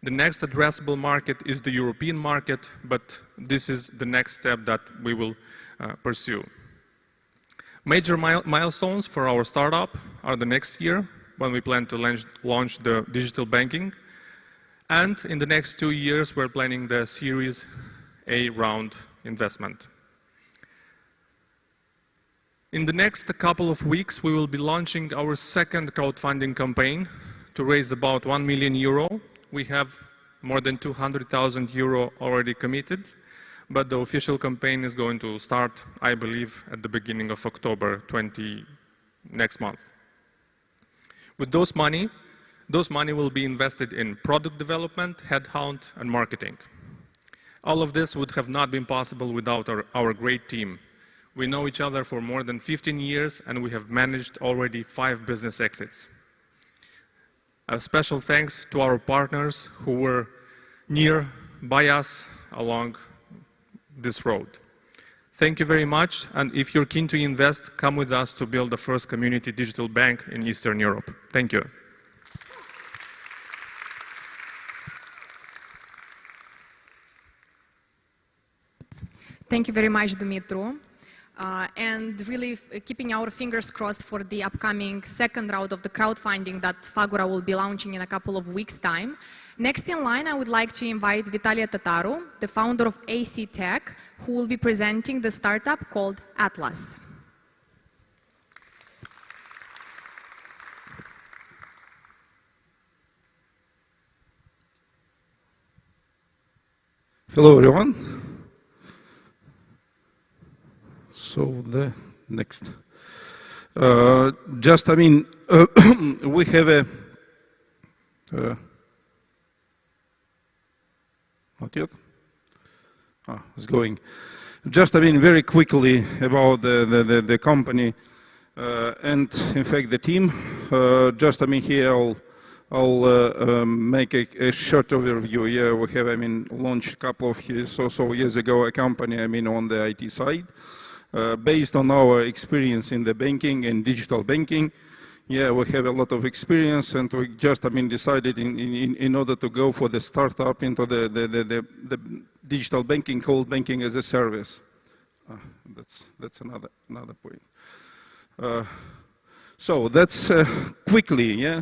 H: The next addressable market is the European market, but this is the next step that we will pursue. Major milestones for our startup are the next year, when we plan to launch the digital banking. And in the next 2 years, we're planning the Series A round investment. In the next couple of weeks, we will be launching our second crowdfunding campaign to raise about 1 million euro. We have more than 200,000 euro already committed, but the official campaign is going to start, I believe, at the beginning of October next month. With those money will be invested in product development, headcount, and marketing. All of this would have not been possible without our great team. We know each other for more than 15 years, and we have managed already 5 business exits. A special thanks to our partners who were near by us along this road. Thank you very much, and if you're keen to invest, come with us to build the first community digital bank in Eastern Europe. Thank you.
V: Thank you very much, Dumitru. And really keeping our fingers crossed for the upcoming second round of the crowdfunding that Fagura will be launching in a couple of weeks' time. Next in line, I would like to invite Vitalia Tataru, the founder of AC Tech, who will be presenting the startup called Atlas.
J: Hello, everyone. So the next. We have a not yet. It's going. Very quickly about the company and in fact the team. Here I'll make a short overview. Yeah, we have launched a couple of years ago a company on the IT side. Based on our experience in the banking and digital banking, yeah, we have a lot of experience, and we just decided in order to go for the startup into the digital banking called banking as a service. That's another point. So that's quickly, yeah.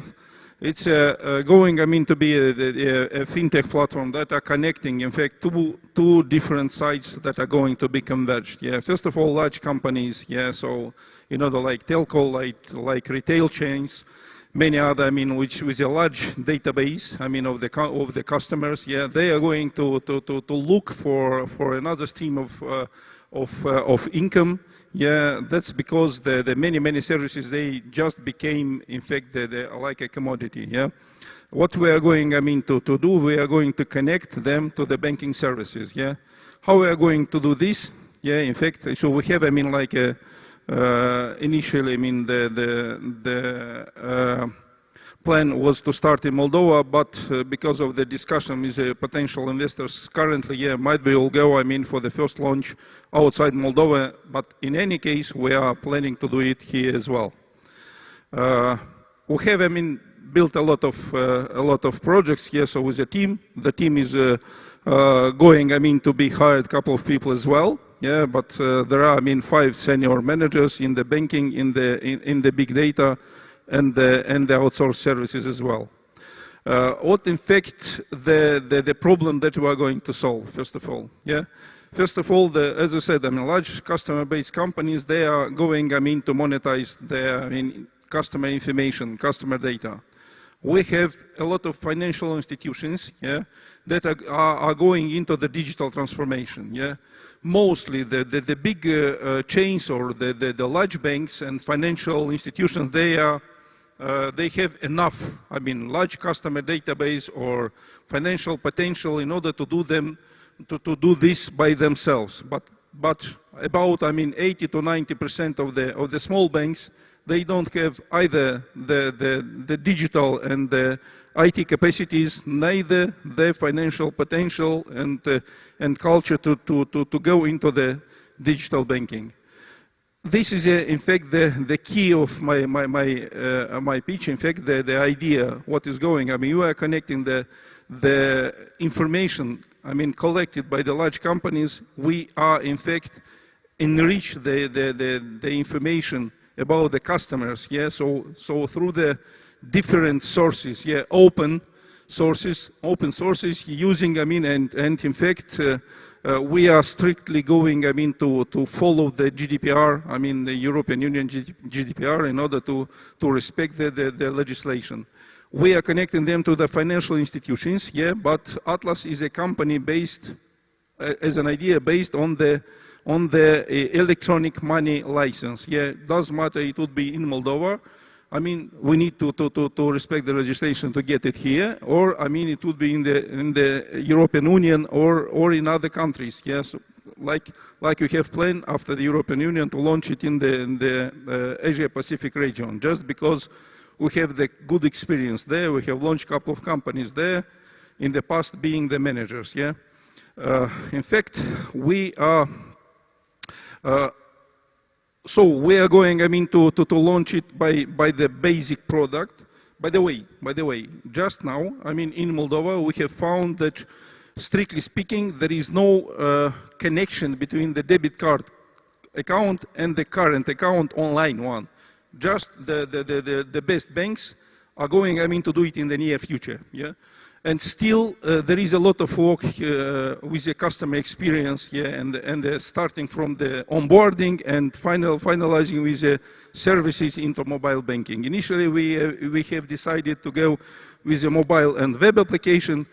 J: It's going, to be a fintech platform that are connecting, in fact, two different sites that are going to be converged. Yeah, first of all, large companies. Yeah, so like telco, like retail chains, many other, which with a large database, of the customers. Yeah, they are going to look for another stream of income. Yeah, that's because the many services, they just became, in fact, like a commodity. Yeah, what we are going, to do, we are going to connect them to the banking services. Yeah, how we are going to do this? Yeah, in fact, so we have, like a initially, the plan was to start in Moldova, but because of the discussion with potential investors currently, yeah, might be will go, for the first launch outside Moldova, but in any case, we are planning to do it here as well. We have, built a lot of projects here, so with the team is going, to be hired a couple of people as well. Yeah, but there are, 5 senior managers in the banking, in the big data, and the outsourced services as well. What in fact the problem that we are going to solve, first of all, yeah? First of all, as I said, large customer-based companies, they are going, to monetize their, customer information, customer data. We have a lot of financial institutions, yeah, that are going into the digital transformation, yeah. Mostly the big chains or the large banks and financial institutions, they have enough, large customer database or financial potential in order to do to do this by themselves. But about 80 to 90% of the small banks, they don't have either the digital and the IT capacities, neither the financial potential and culture to go into the digital banking. This is, in fact, the key of my pitch. In fact, the idea, what is going. You are connecting the information, collected by the large companies. We are, in fact, enrich the information about the customers. Yeah, so through the different sources. Yeah, open. sources, open sources, using, I mean, and in fact, we are strictly going, I mean, to follow the GDPR, I mean, the European Union GDPR, in order to respect the legislation. We are connecting them to the financial institutions, yeah, but Atlas is a company based, as an idea, based on the electronic money license. Yeah, doesn't matter, it would be in Moldova. I mean, we need to respect the legislation to get it here, or I mean, it would be in the European Union or in other countries. Yes, like we have planned after the European Union to launch it in the Asia Pacific region, just because we have the good experience there. We have launched a couple of companies there in the past, being the managers. Yeah, in fact, we are. So we are going, I mean, to launch it by the basic product. By the way, just now, I mean, in Moldova, we have found that, strictly speaking, there is no connection between the debit card account and the current account online one. Just the best banks are going, I mean, to do it in the near future. Yeah. And still, there is a lot of work with the customer experience, yeah, and starting from the onboarding and finalizing with the services into mobile banking. Initially, we have decided to go with a mobile and web application,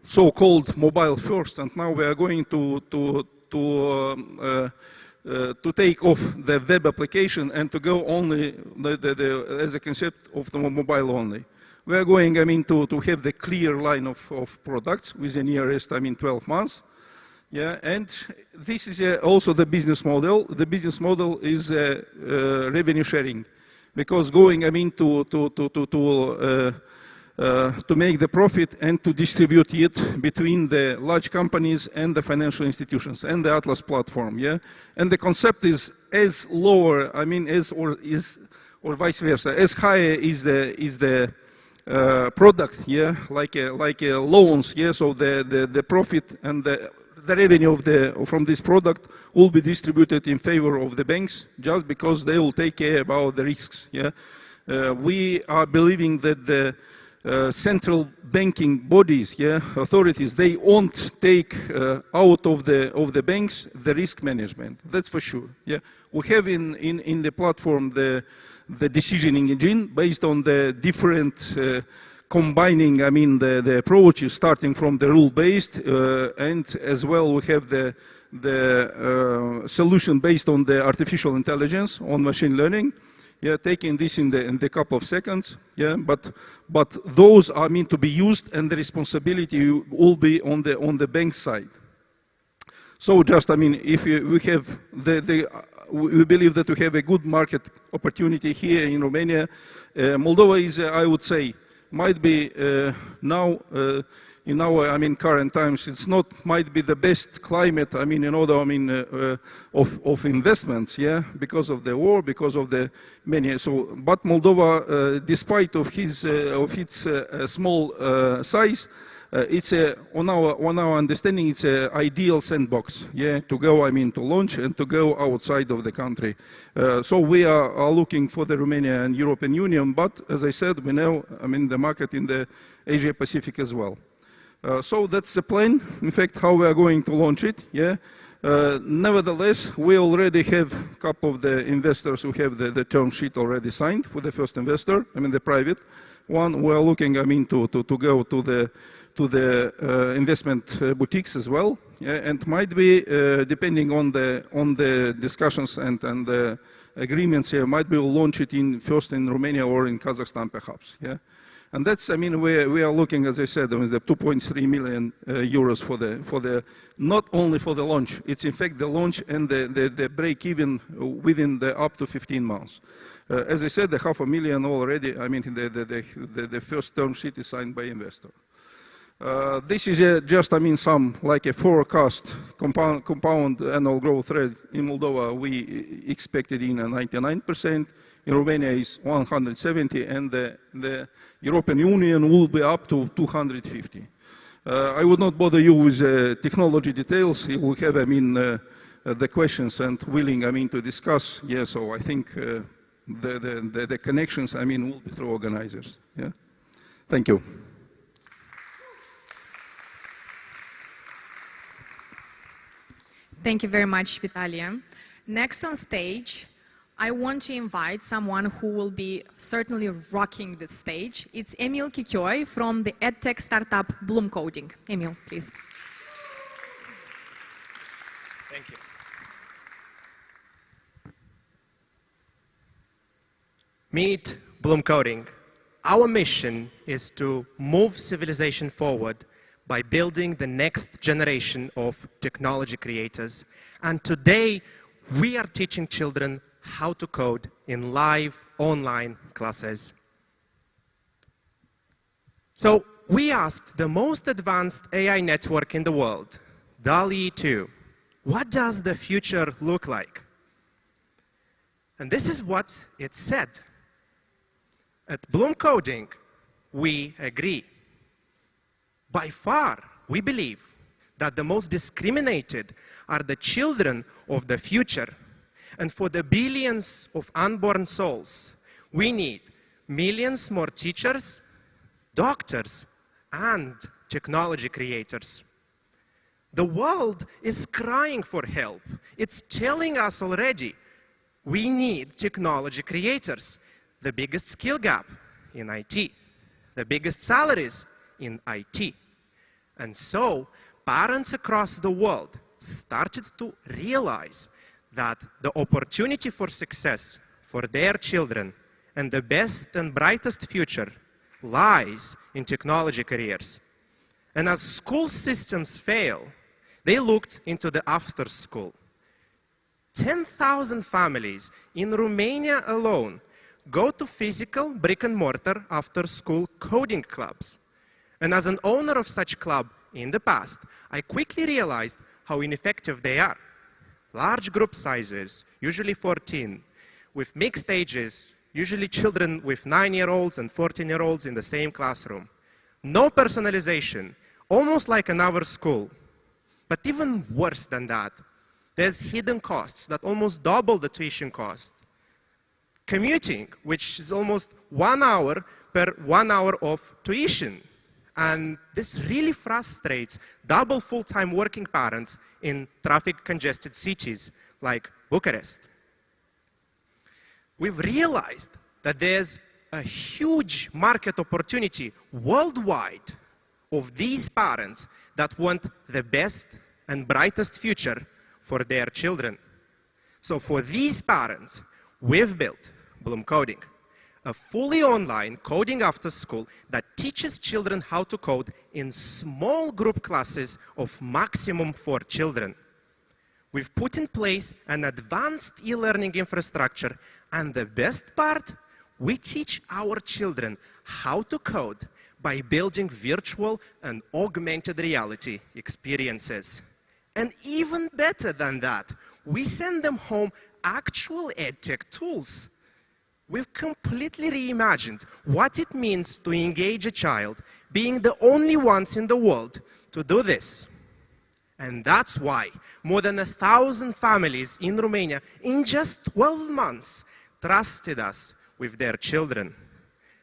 J: so-called mobile first, and now we are going to take off the web application and to go only as a concept of the mobile only. We are going, I mean, to have the clear line of products with the nearest, I mean, 12 months. Yeah, and this is also the business model. The business model is revenue sharing, because going, I mean, to make the profit and to distribute it between the large companies and the financial institutions and the Atlas platform. Yeah, and the concept is as lower, I mean, or vice versa, as higher is the product, yeah, like loans, yeah. So the profit and the revenue from this product will be distributed in favor of the banks, just because they will take care about the risks. Yeah, we are believing that the central banking bodies, yeah, authorities, they won't take out of the banks the risk management. That's for sure. Yeah, we have in the platform the decisioning engine based on the different combining, I mean, the approaches starting from the rule-based, and as well we have the solution based on the artificial intelligence, on machine learning. Yeah, taking this in the couple of seconds. Yeah, but those are meant to be used, and the responsibility will be on the bank side. So just, I mean, if we have we believe that we have a good market opportunity here in Romania. Moldova is, I would say, might be now in our, I mean, current times, it's not might be the best climate, I mean, in order, I mean, of investments, yeah, because of the war, because of the many. So, but Moldova, despite of its small size, it's on our understanding, it's an ideal sandbox, yeah, to go, I mean, to launch and to go outside of the country. So we are looking for the Romania and European Union, but as I said, we know, I mean, the market in the Asia Pacific as well. So that's the plan, in fact, how we are going to launch it, yeah. Nevertheless, we already have a couple of the investors who have the term sheet already signed for the first investor, I mean, the private one. We are looking, I mean, to go to the investment boutiques as well, yeah, and might be depending on the discussions and the agreements here, might be we'll launch it first in Romania or in Kazakhstan perhaps, yeah. And that's, I mean, we are looking, as I said, I mean, the 2.3 million euros for the not only for the launch, it's in fact the launch and the break even within the up to 15 months. As I said, the 500,000 already, I mean, the first term sheet is signed by investor. This is just, I mean, some like a forecast compound annual growth rate in Moldova. We expected in 99%. In Romania is 170, and the European Union will be up to 250. I would not bother you with technology details. You will have, I mean, the questions and willing, I mean, to discuss. Yeah, so I think the connections, I mean, will be through organizers. Yeah, thank you.
V: Thank you very much, Vitalia. Next on stage, I want to invite someone who will be certainly rocking the stage. It's Emil Kikioi from the edtech startup Bloom Coding. Emil, please.
K: Thank you. Meet Bloom Coding. Our mission is to move civilization forward by building the next generation of technology creators. And today, we are teaching children how to code in live online classes. So we asked the most advanced AI network in the world, DALL-E 2, what does the future look like? And this is what it said. At Bloom Coding, we agree. By far, we believe that the most discriminated are the children of the future. And for the billions of unborn souls, we need millions more teachers, doctors, and technology creators. The world is crying for help. It's telling us already, we need technology creators. The biggest skill gap in IT, the biggest salaries in IT. And so, parents across the world started to realize that the opportunity for success for their children and the best and brightest future lies in technology careers. And as school systems fail, they looked into the after school. 10,000 families in Romania alone go to physical brick-and-mortar after-school coding clubs. And as an owner of such club in the past, I quickly realized how ineffective they are. Large group sizes, usually 14, with mixed ages, usually children with 9-year-olds and 14-year-olds in the same classroom. No personalization, almost like another school. But even worse than that, there's hidden costs that almost double the tuition cost. Commuting, which is almost 1 hour per 1 hour of tuition. And this really frustrates double full-time working parents in traffic-congested cities like Bucharest. We've realized that there's a huge market opportunity worldwide of these parents that want the best and brightest future for their children. So for these parents, we've built Bloom Coding, a fully online coding after school that teaches children how to code in small group classes of maximum 4 children. We've put in place an advanced e-learning infrastructure, and the best part, we teach our children how to code by building virtual and augmented reality experiences. And even better than that, we send them home actual edtech tools. We've completely reimagined what it means to engage a child, being the only ones in the world to do this. And that's why more than 1,000 families in Romania in just 12 months trusted us with their children.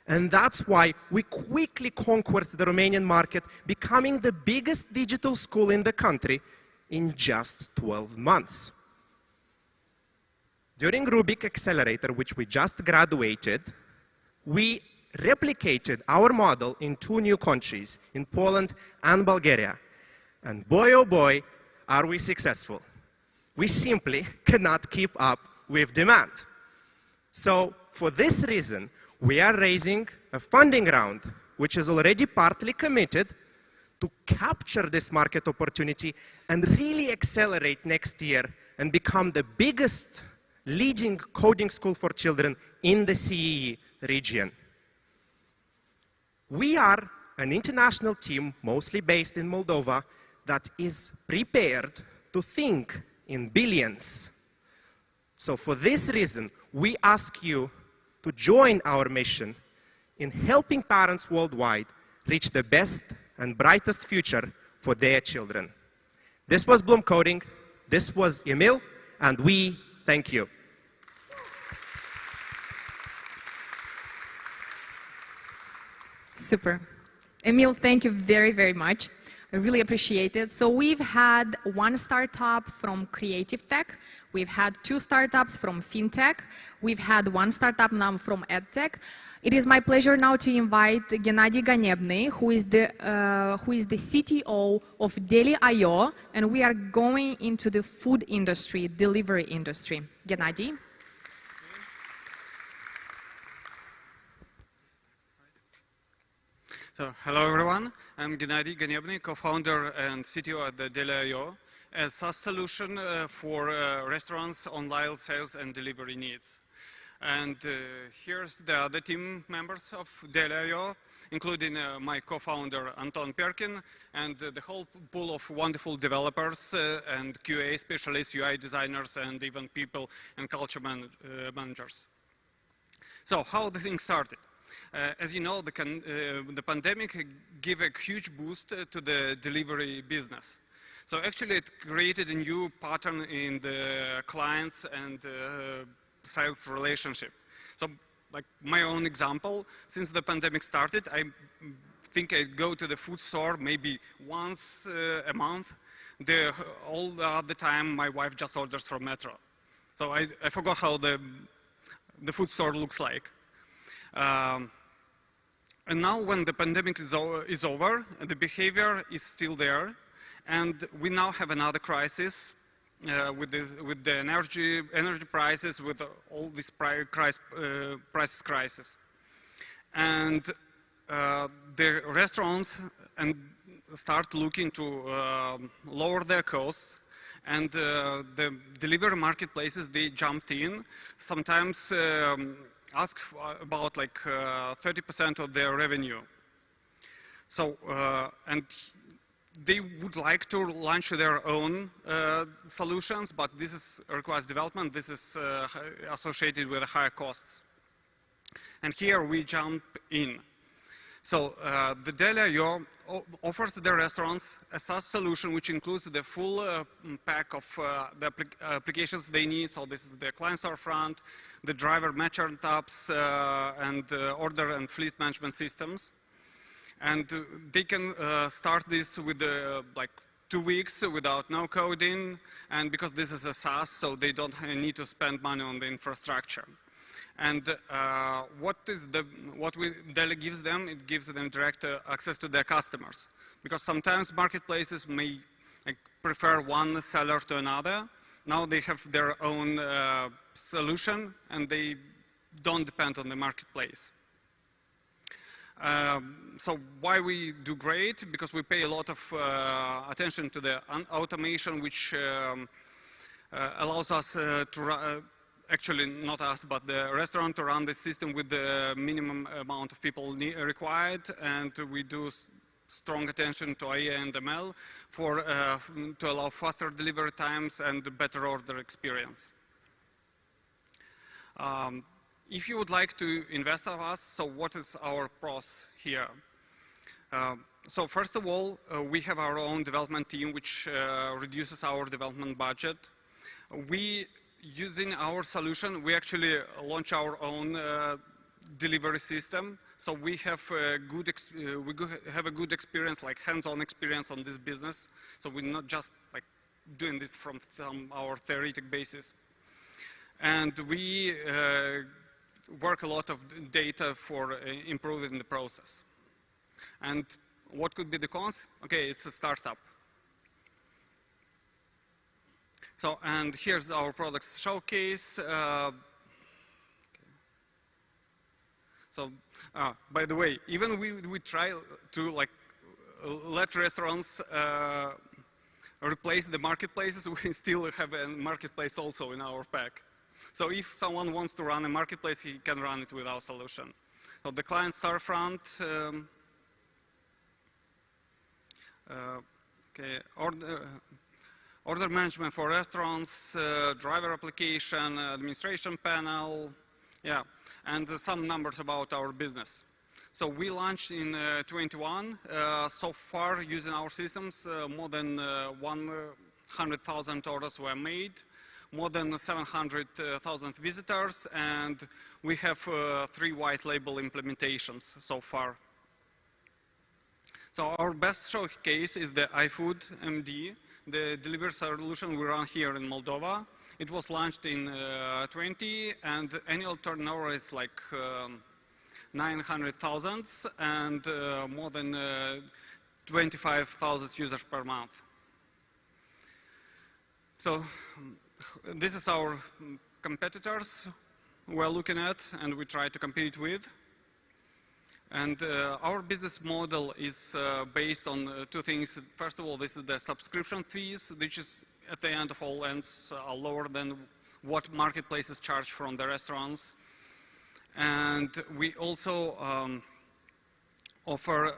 K: And that's why we quickly conquered the Romanian market, becoming the biggest digital school in the country in just 12 months. During Rubik Accelerator, which we just graduated, we replicated our model in 2 new countries, in Poland and Bulgaria. And boy, oh boy, are we successful. We simply cannot keep up with demand. So for this reason, we are raising a funding round, which is already partly committed to capture this market opportunity and really accelerate next year and become the biggest leading coding school for children in the CEE region. We are an international team, mostly based in Moldova, that is prepared to think in billions. So for this reason, we ask you to join our mission in helping parents worldwide reach the best and brightest future for their children. This was Bloom Coding, this was Emil, and we thank you.
V: Super. Emil, thank you very, very much. I really appreciate it. So we've had one startup from creative tech. We've had 2 startups from fintech. We've had 1 startup now from edtech. It is my pleasure now to invite Gennady Ganebny, who is the CTO of Deli.io, and we are going into the food industry, delivery industry. Gennady.
L: So, hello everyone. I'm Gennady Ganebny, co-founder and CTO at the Deli.io, a SaaS solution for restaurants' online sales and delivery needs. And here's the other team members of Deli.io, including my co-founder Anton Perkin and the whole pool of wonderful developers and QA specialists, UI designers, and even people and culture managers. So how the thing started? As you know, the pandemic gave a huge boost to the delivery business. So actually it created a new pattern in the clients and sales relationship. So like my own example, since the pandemic started, I think I go to the food store maybe once a month. All the other time my wife just orders from Metro. So I forgot how the food store looks like. And now when the pandemic is over, the behavior is still there. And we now have another crisis with the energy prices, with all this price crisis. And the restaurants start looking to lower their costs, and the delivery marketplaces, they jumped in, sometimes ask about like 30% of their revenue. So, and they would like to launch their own solutions, but this requires development. This is associated with higher costs. And here we jump in. So the Deli.io offers the restaurants a SaaS solution which includes the full pack of the applications they need. So this is the client storefront, the driver matching apps, and order and fleet management systems. And they can start this with like 2 weeks without no coding, and because this is a SaaS, so they don't need to spend money on the infrastructure. And what Deli gives them, it gives them direct access to their customers. Because sometimes marketplaces may prefer one seller to another. Now they have their own solution, and they don't depend on the marketplace. So why we do great? Because we pay a lot of attention to the automation, which allows us to actually not us, but the restaurant to run the system with the minimum amount of people required, and we do strong attention to AI and ML to allow faster delivery times and better order experience. If you would like to invest in us, so what is our pros here? So first of all, we have our own development team, which reduces our development budget. Using our solution, we actually launch our own delivery system. So we have a good experience, like hands-on experience on this business. So we're not just like doing this from our theoretic basis. And we work a lot of data for improving the process. And what could be the cons? Okay, it's a startup. So, and here's our products showcase. So, by the way, even we try to like let restaurants replace the marketplaces, we still have a marketplace also in our pack. So if someone wants to run a marketplace, he can run it with our solution. So the client storefront, order management for restaurants, driver application, administration panel, yeah, and some numbers about our business. So we launched in 21. So far, using our systems, more than 100,000 orders were made, more than 700,000 visitors, and we have 3 white label implementations so far. So our best showcase is the iFood MD, the delivery solution we run here in Moldova. It was launched in 20, and annual turnover is like 900,000 and more than 25,000 users per month. So this is our competitors we're looking at and we try to compete with. And our business model is based on two things. First of all, this is the subscription fees, which is at the end of all ends are lower than what marketplaces charge from the restaurants. And we also offer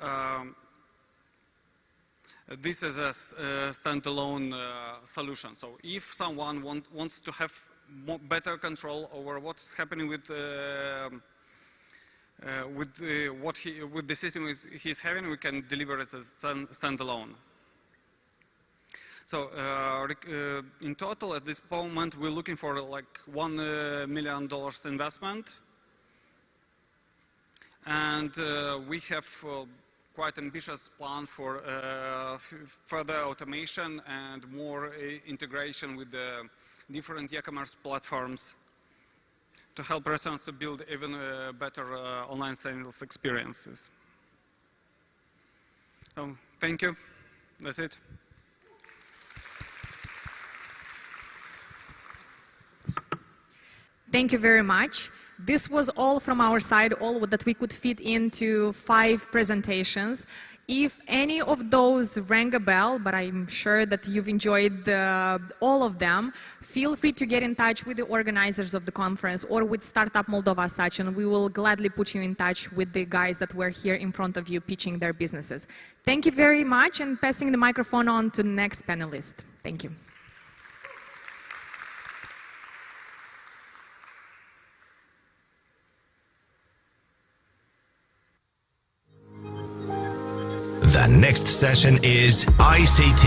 L: this as a standalone solution. So if someone wants to have better control over what's happening with the system he's having, we can deliver as a standalone. So in total, at this moment, we're looking for like $1 million investment, and we have quite ambitious plan for further automation and more integration with the different e-commerce platforms to help restaurants to build even better online sales experiences. So, thank you. That's it.
V: Thank you very much. This was all from our side, all that we could fit into 5 presentations. If any of those rang a bell, but I'm sure that you've enjoyed all of them, feel free to get in touch with the organizers of the conference or with Startup Moldova as such, and we will gladly put you in touch with the guys that were here in front of you pitching their businesses. Thank you very much, and passing the microphone on to the next panelist. Thank you.
A: The next session is ICT.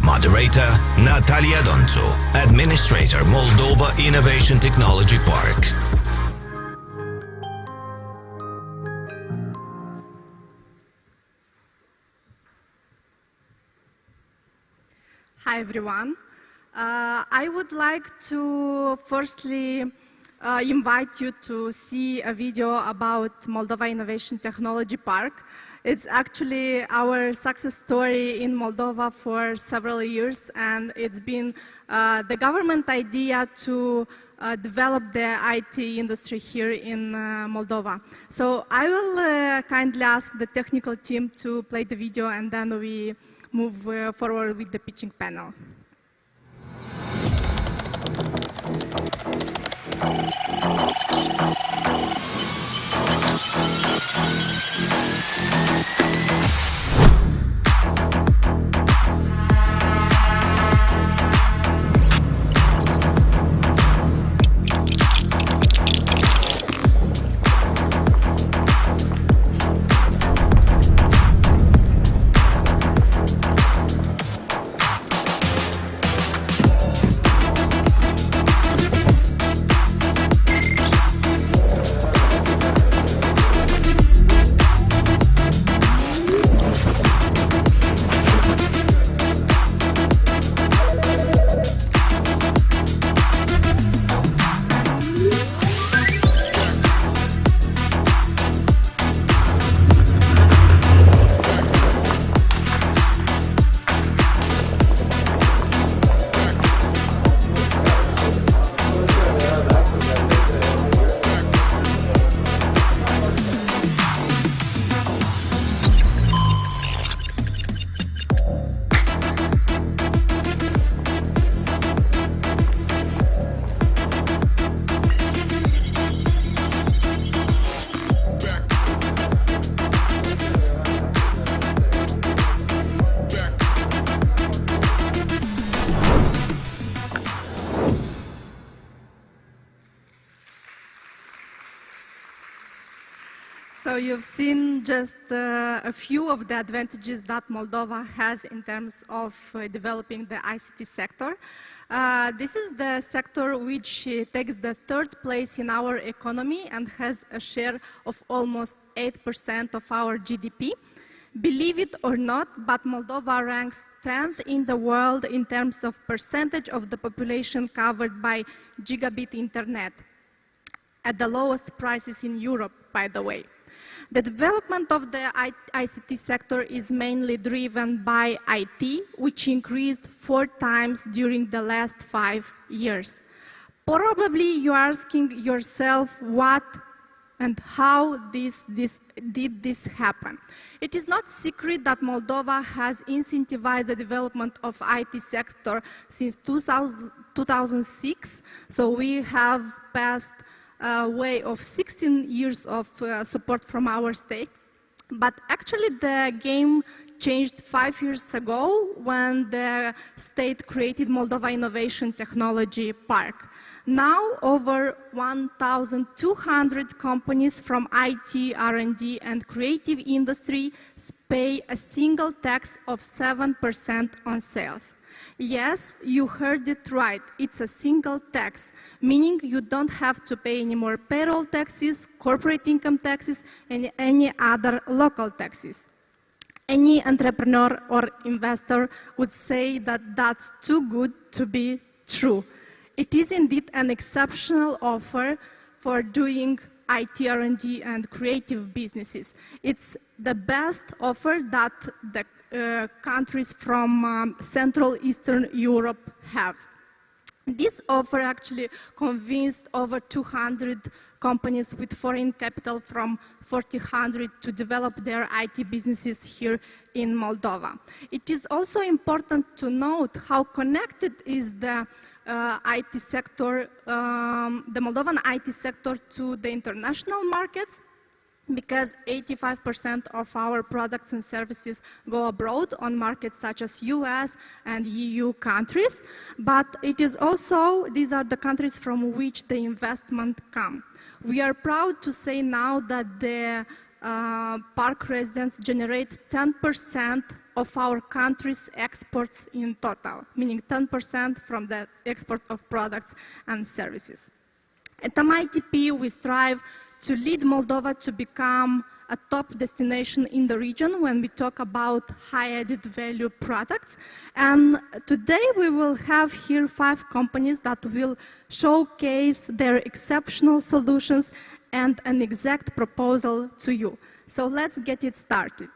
A: Moderator Natalia Donțu, Administrator Moldova Innovation Technology Park.
Q: Hi everyone. I would like to firstly invite you to see a video about Moldova Innovation Technology Park. It's actually our success story in Moldova for several years, and it's been the government idea to develop the IT industry here in Moldova. So I will kindly ask the technical team to play the video, and then we move forward with the pitching panel. So you've seen just a few of the advantages that Moldova has in terms of developing the ICT sector. This is the sector which takes the 3rd place in our economy and has a share of almost 8% of our GDP. Believe it or not, but Moldova ranks 10th in the world in terms of percentage of the population covered by gigabit internet, at the lowest prices in Europe, by the way. The development of the ICT sector is mainly driven by IT, which increased 4 times during the last 5 years. Probably you're asking yourself what and how did this happen. It is not secret that Moldova has incentivized the development of IT sector since 2006, so we have passed a way of 16 years of support from our state. But actually the game changed 5 years ago when the state created Moldova Innovation Technology Park. Now over 1,200 companies from IT, R&D and creative industry pay a single tax of 7% on sales. Yes, you heard it right, it's a single tax, meaning you don't have to pay any more payroll taxes, corporate income taxes, and any other local taxes. Any entrepreneur or investor would say that that's too good to be true. It is indeed an exceptional offer for doing IT, R&D and creative businesses. It's the best offer that the countries from Central Eastern Europe have. This offer actually convinced over 200 companies with foreign capital from 400 to develop their IT businesses here in Moldova. It is also important to note how connected is the IT sector, the Moldovan IT sector to the international markets, because 85% of our products and services go abroad on markets such as US and EU countries, but it is also, these are the countries from which the investment come. We are proud to say now that the park residents generate 10% of our country's exports in total, meaning 10% from the export of products and services. At MITP, we strive to lead Moldova to become a top destination in the region when we talk about high added value products. And today we will have here 5 companies that will showcase their exceptional solutions and an exact proposal to you. So let's get it started.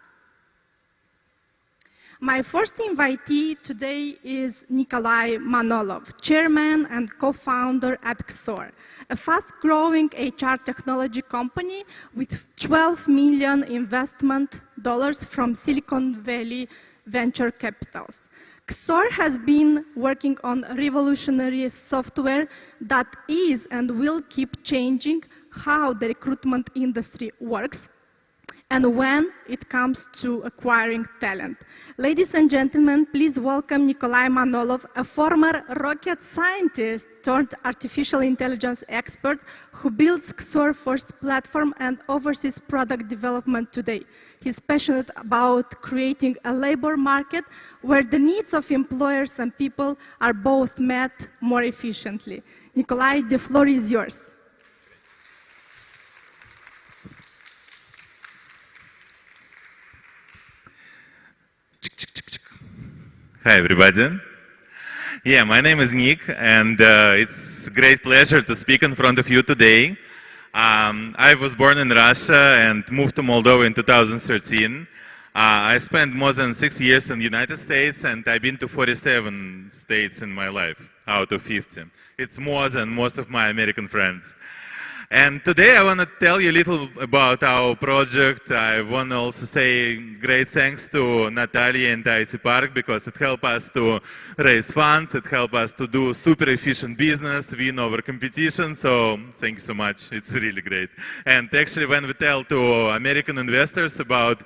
Q: My first invitee today is Nikolai Manolov, chairman and co-founder at XOR, a fast-growing HR technology company with $12 million investment dollars from Silicon Valley venture capitals. XOR has been working on revolutionary software that is and will keep changing how the recruitment industry works and when it comes to acquiring talent. Ladies and gentlemen, please welcome Nikolai Manolov, a former rocket scientist turned artificial intelligence expert who builds XOR first platform and oversees product development today. He's passionate about creating a labor market where the needs of employers and people are both met more efficiently. Nikolai, the floor is yours.
P: Hi, everybody. Yeah, my name is Nick, and it's a great pleasure to speak in front of you today. I was born in Russia and moved to Moldova in 2013. I spent more than 6 years in the United States, and I've been to 47 states in my life, out of 50. It's more than most of my American friends. And today I want to tell you a little about our project. I want to also say great thanks to Natalia and IT Park because it helped us to raise funds, it helped us to do super efficient business, win over competition, so thank you so much, it's really great. And actually when we tell to American investors about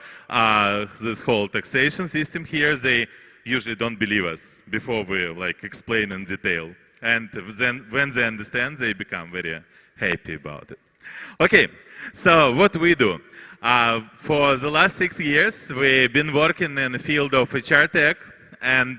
P: this whole taxation system here, they usually don't believe us before we explain in detail. And then when they understand, they become very happy about it. Okay, so what we do? For the last 6 years, we've been working in the field of HR tech, and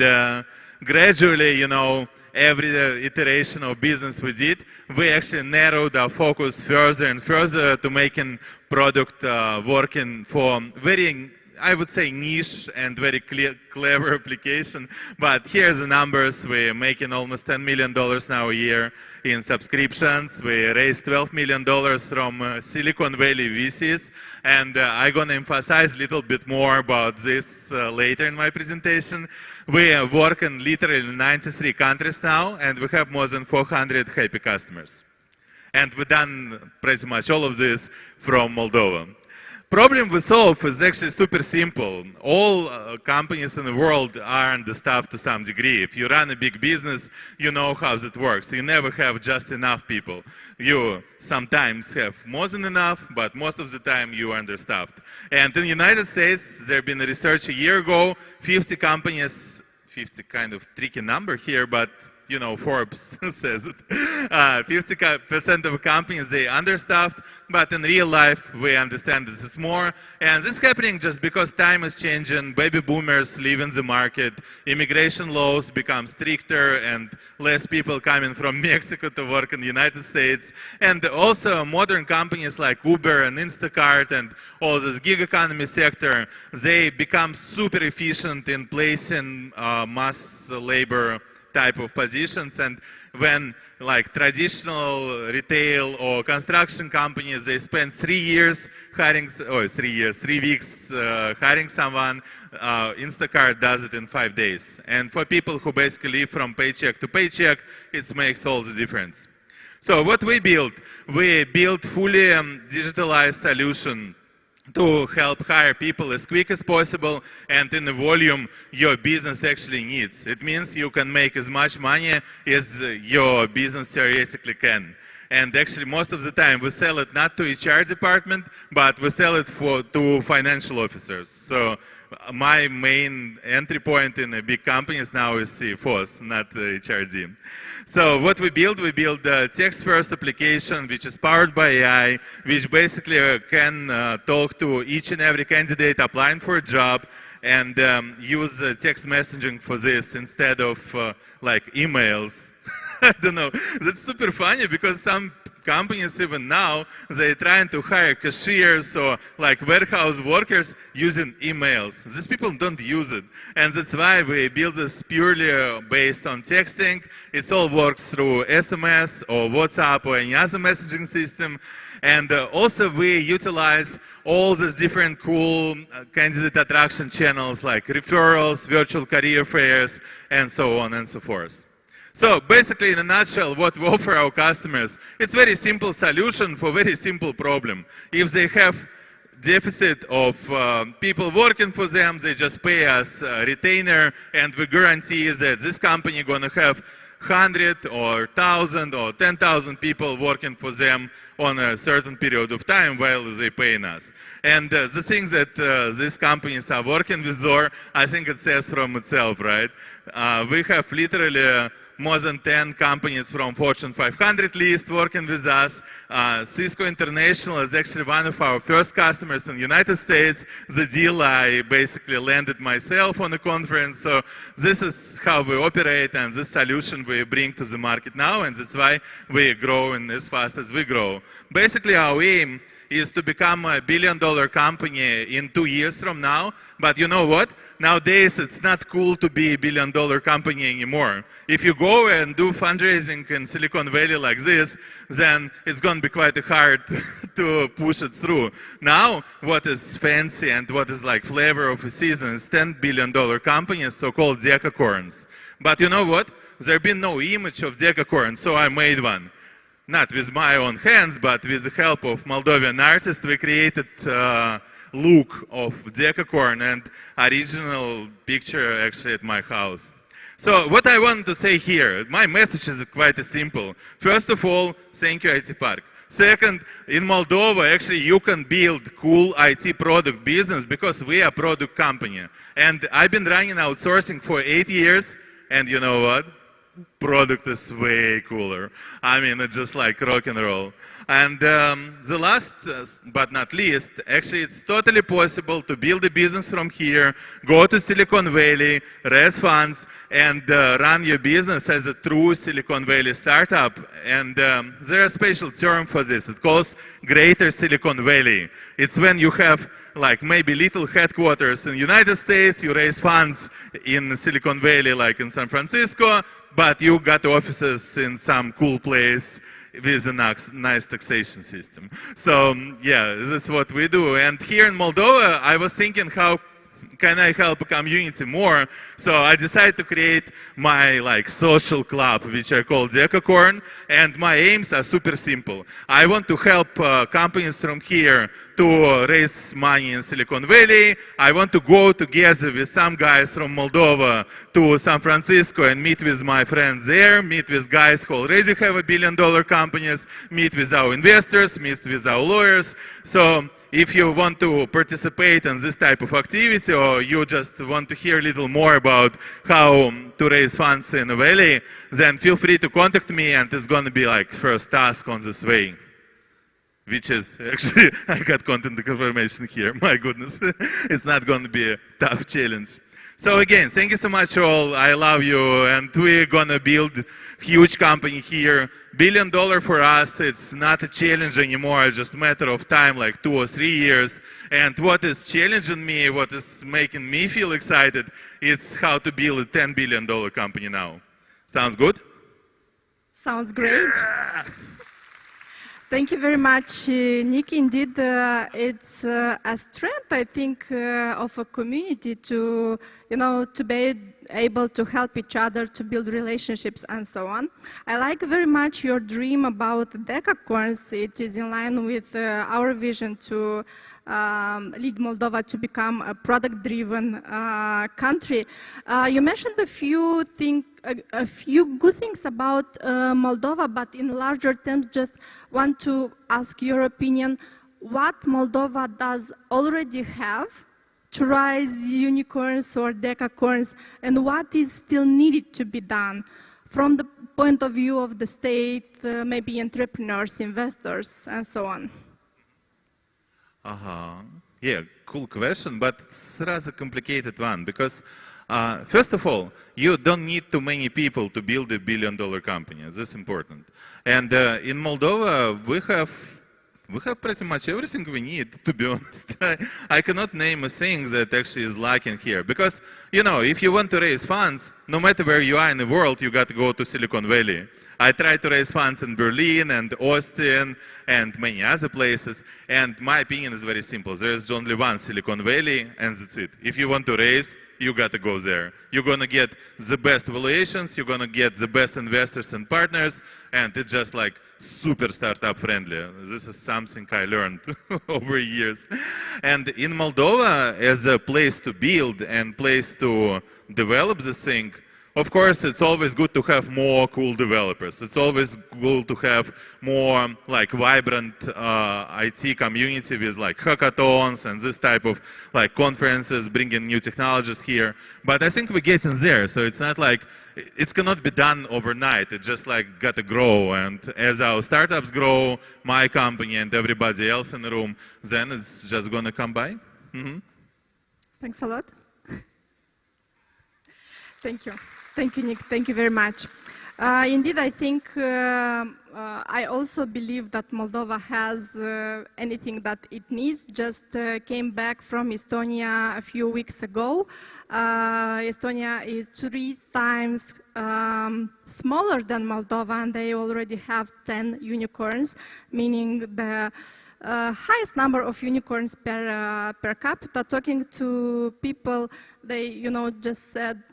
P: gradually, you know, every iteration of business we did, we actually narrowed our focus further and further to making product working for very I would say niche and very clever application, but here's the numbers. We're making almost $10 million now a year in subscriptions. We raised $12 million from Silicon Valley VCs, and I'm going to emphasize a little bit more about this later in my presentation. We work in literally 93 countries now, and we have more than 400 happy customers. And we've done pretty much all of this from Moldova. Problem we solve is actually super simple. All companies in the world are understaffed to some degree. If you run a big business, you know how it works. You never have just enough people. You sometimes have more than enough, but most of the time you are understaffed. And in the United States, there been a research a year ago, 50 companies, 50 kind of tricky number here, but you know, Forbes says it. 50% of companies, they understaffed, but in real life, we understand this is more. And this is happening just because time is changing, baby boomers leave in the market, immigration laws become stricter, and less people coming from Mexico to work in the United States. And also modern companies like Uber and Instacart and all this gig economy sector, they become super efficient in placing mass labor type of positions, and when like traditional retail or construction companies, they spend 3 weeks hiring someone, Instacart does it in 5 days. And for people who basically live from paycheck to paycheck, it makes all the difference. So what we built fully digitalized solution to help hire people as quick as possible and in the volume your business actually needs. It means you can make as much money as your business theoretically can. And actually most of the time we sell it not to HR department, but we sell it to financial officers. So my main entry point in a big companies now is CFOs, not HRD. So what we build a text-first application which is powered by AI, which basically can talk to each and every candidate applying for a job and use text messaging for this instead of like emails. I don't know. That's super funny because some companies even now, they're trying to hire cashiers or like warehouse workers using emails. These people don't use it. And that's why we build this purely based on texting. It all works through SMS or WhatsApp or any other messaging system. And also we utilize all these different cool candidate attraction channels like referrals, virtual career fairs, and so on and so forth. So basically, in a nutshell, what we offer our customers, it's a very simple solution for a very simple problem. If they have deficit of people working for them, they just pay us a retainer, and we guarantee that this company is going to have 100 or 1,000 or 10,000 people working for them on a certain period of time while they're paying us. And the things that these companies are working with Zor, I think it says from itself, right? We have literally more than 10 companies from Fortune 500 list working with us. Cisco International is actually one of our first customers in the United States. The deal I basically landed myself on a conference. So this is how we operate and this solution we bring to the market now, and that's why we're growing as fast as we grow. Basically, our aim is to become a billion-dollar company in 2 years from now. But you know what? Nowadays, it's not cool to be a billion-dollar company anymore. If you go and do fundraising in Silicon Valley like this, then it's going to be quite hard to push it through. Now, what is fancy and what is like flavor of a season is $10 billion companies, so-called decacorns. But you know what? There's been no image of decacorn, so I made one. Not with my own hands, but with the help of Moldovan artists, we created look of decacorn and original picture actually at my house. So what I want to say here, my message is quite simple. First of all, thank you IT Park. Second, in Moldova, actually you can build cool IT product business because we are a product company. And I've been running outsourcing for 8 years, and you know what? product is way cooler. I mean, it's just like rock and roll. And the last but not least, actually it's totally possible to build a business from here, go to Silicon Valley, raise funds, and run your business as a true Silicon Valley startup. And there's a special term for this. It calls Greater Silicon Valley. It's when you have like maybe little headquarters in the United States, you raise funds in Silicon Valley, like in San Francisco, but you got offices in some cool place with a nice taxation system. So yeah, that's what we do. And here in Moldova, I was thinking, how can I help a community more? So I decided to create my like social club, which I call Decacorn. And my aims are super simple. I want to help companies from here to raise money in Silicon Valley. I want to go together with some guys from Moldova to San Francisco and meet with my friends there, meet with guys who already have $1 billion companies, meet with our investors, meet with our lawyers. So if you want to participate in this type of activity, or you just want to hear a little more about how to raise funds in the Valley, then feel free to contact me, and it's going to be like first task on this way. Which is, actually, I got content confirmation here, my goodness. It's not going to be a tough challenge. So again, thank you so much all, I love you, and we're going to build a huge company here. $1 billion for us, it's not a challenge anymore, it's just a matter of time, like 2 or 3 years. And what is challenging me, what is making me feel excited, it's how to build a $10 billion company now. Sounds good?
Q: Sounds great. Thank you very much, Nick. Indeed, it's a strength, I think, of a community to, to be able to help each other, to build relationships, and so on. I like very much your dream about Decacorns. It is in line with our vision to lead Moldova to become a product-driven country. You mentioned a few good things about Moldova, but in larger terms, just want to ask your opinion. What Moldova does already have to raise unicorns or decacorns, and what is still needed to be done from the point of view of the state, maybe entrepreneurs, investors, and so on?
P: Yeah, cool question, but it's a rather complicated one, because first of all, you don't need too many people to build $1 billion company. That's important. And in Moldova, we have pretty much everything we need, to be honest. I cannot name a thing that actually is lacking here. Because, if you want to raise funds, no matter where you are in the world, you got to go to Silicon Valley. I tried to raise funds in Berlin and Austin and many other places. And my opinion is very simple. There's only one Silicon Valley, and that's it. If you want to raise, you got to go there. You're going to get the best valuations, you're going to get the best investors and partners, and it's just like super startup friendly. This is something I learned over years. And in Moldova, as a place to build and place to develop this thing, of course, it's always good to have more cool developers. It's always good to have more like vibrant IT community with like hackathons and this type of like conferences, bringing new technologies here. But I think we're getting there. So it's not like, it cannot be done overnight. It just like got to grow. And as our startups grow, my company and everybody else in the room, then it's just going to come by.
Q: Thanks a lot. Thank you. Thank you, Nick. Thank you very much. Indeed, I think I also believe that Moldova has anything that it needs. Just came back from Estonia a few weeks ago. Estonia is 3 times smaller than Moldova, and they already have 10 unicorns, meaning the highest number of unicorns per capita. Talking to people, they, just said,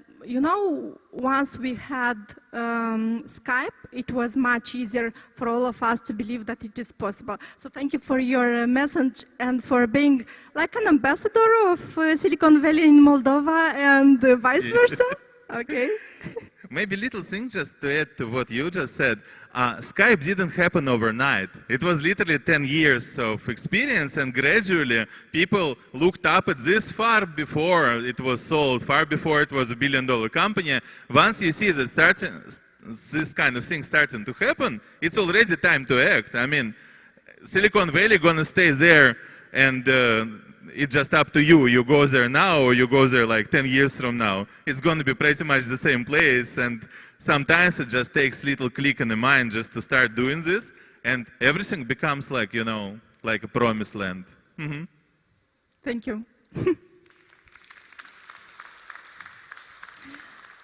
Q: once we had Skype, it was much easier for all of us to believe that it is possible. So thank you for your message and for being like an ambassador of Silicon Valley in Moldova and vice versa. Okay.
P: Maybe little thing just to add to what you just said. Skype didn't happen overnight. It was literally 10 years of experience, and gradually people looked up at this far before it was sold, far before it was $1 billion company. Once you see that this kind of thing starting to happen, it's already time to act. I mean, Silicon Valley gonna stay there, and it's just up to you. You go there now, or you go there like 10 years from now. It's gonna be pretty much the same place, and sometimes it just takes little click in the mind just to start doing this, and everything becomes like, you know, like a promised land. Mm-hmm.
Q: Thank you.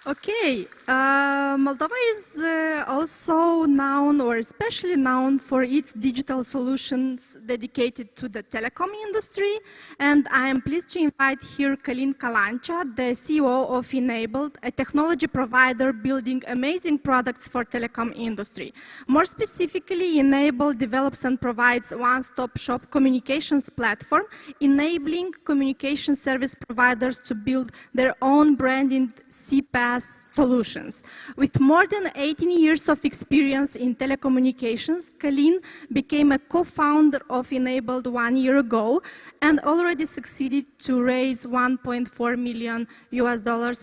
Q: Okay, Moldova is also known, or especially known, for its digital solutions dedicated to the telecom industry, and I am pleased to invite here Călin Calancea, the CEO of Enabled, a technology provider building amazing products for telecom industry. More specifically, Enabled develops and provides one-stop shop communications platform, enabling communication service providers to build their own branded CPaaS solutions. With more than 18 years of experience in telecommunications, Călin became a co-founder of Enabled 1 year ago and already succeeded to raise $1.4 million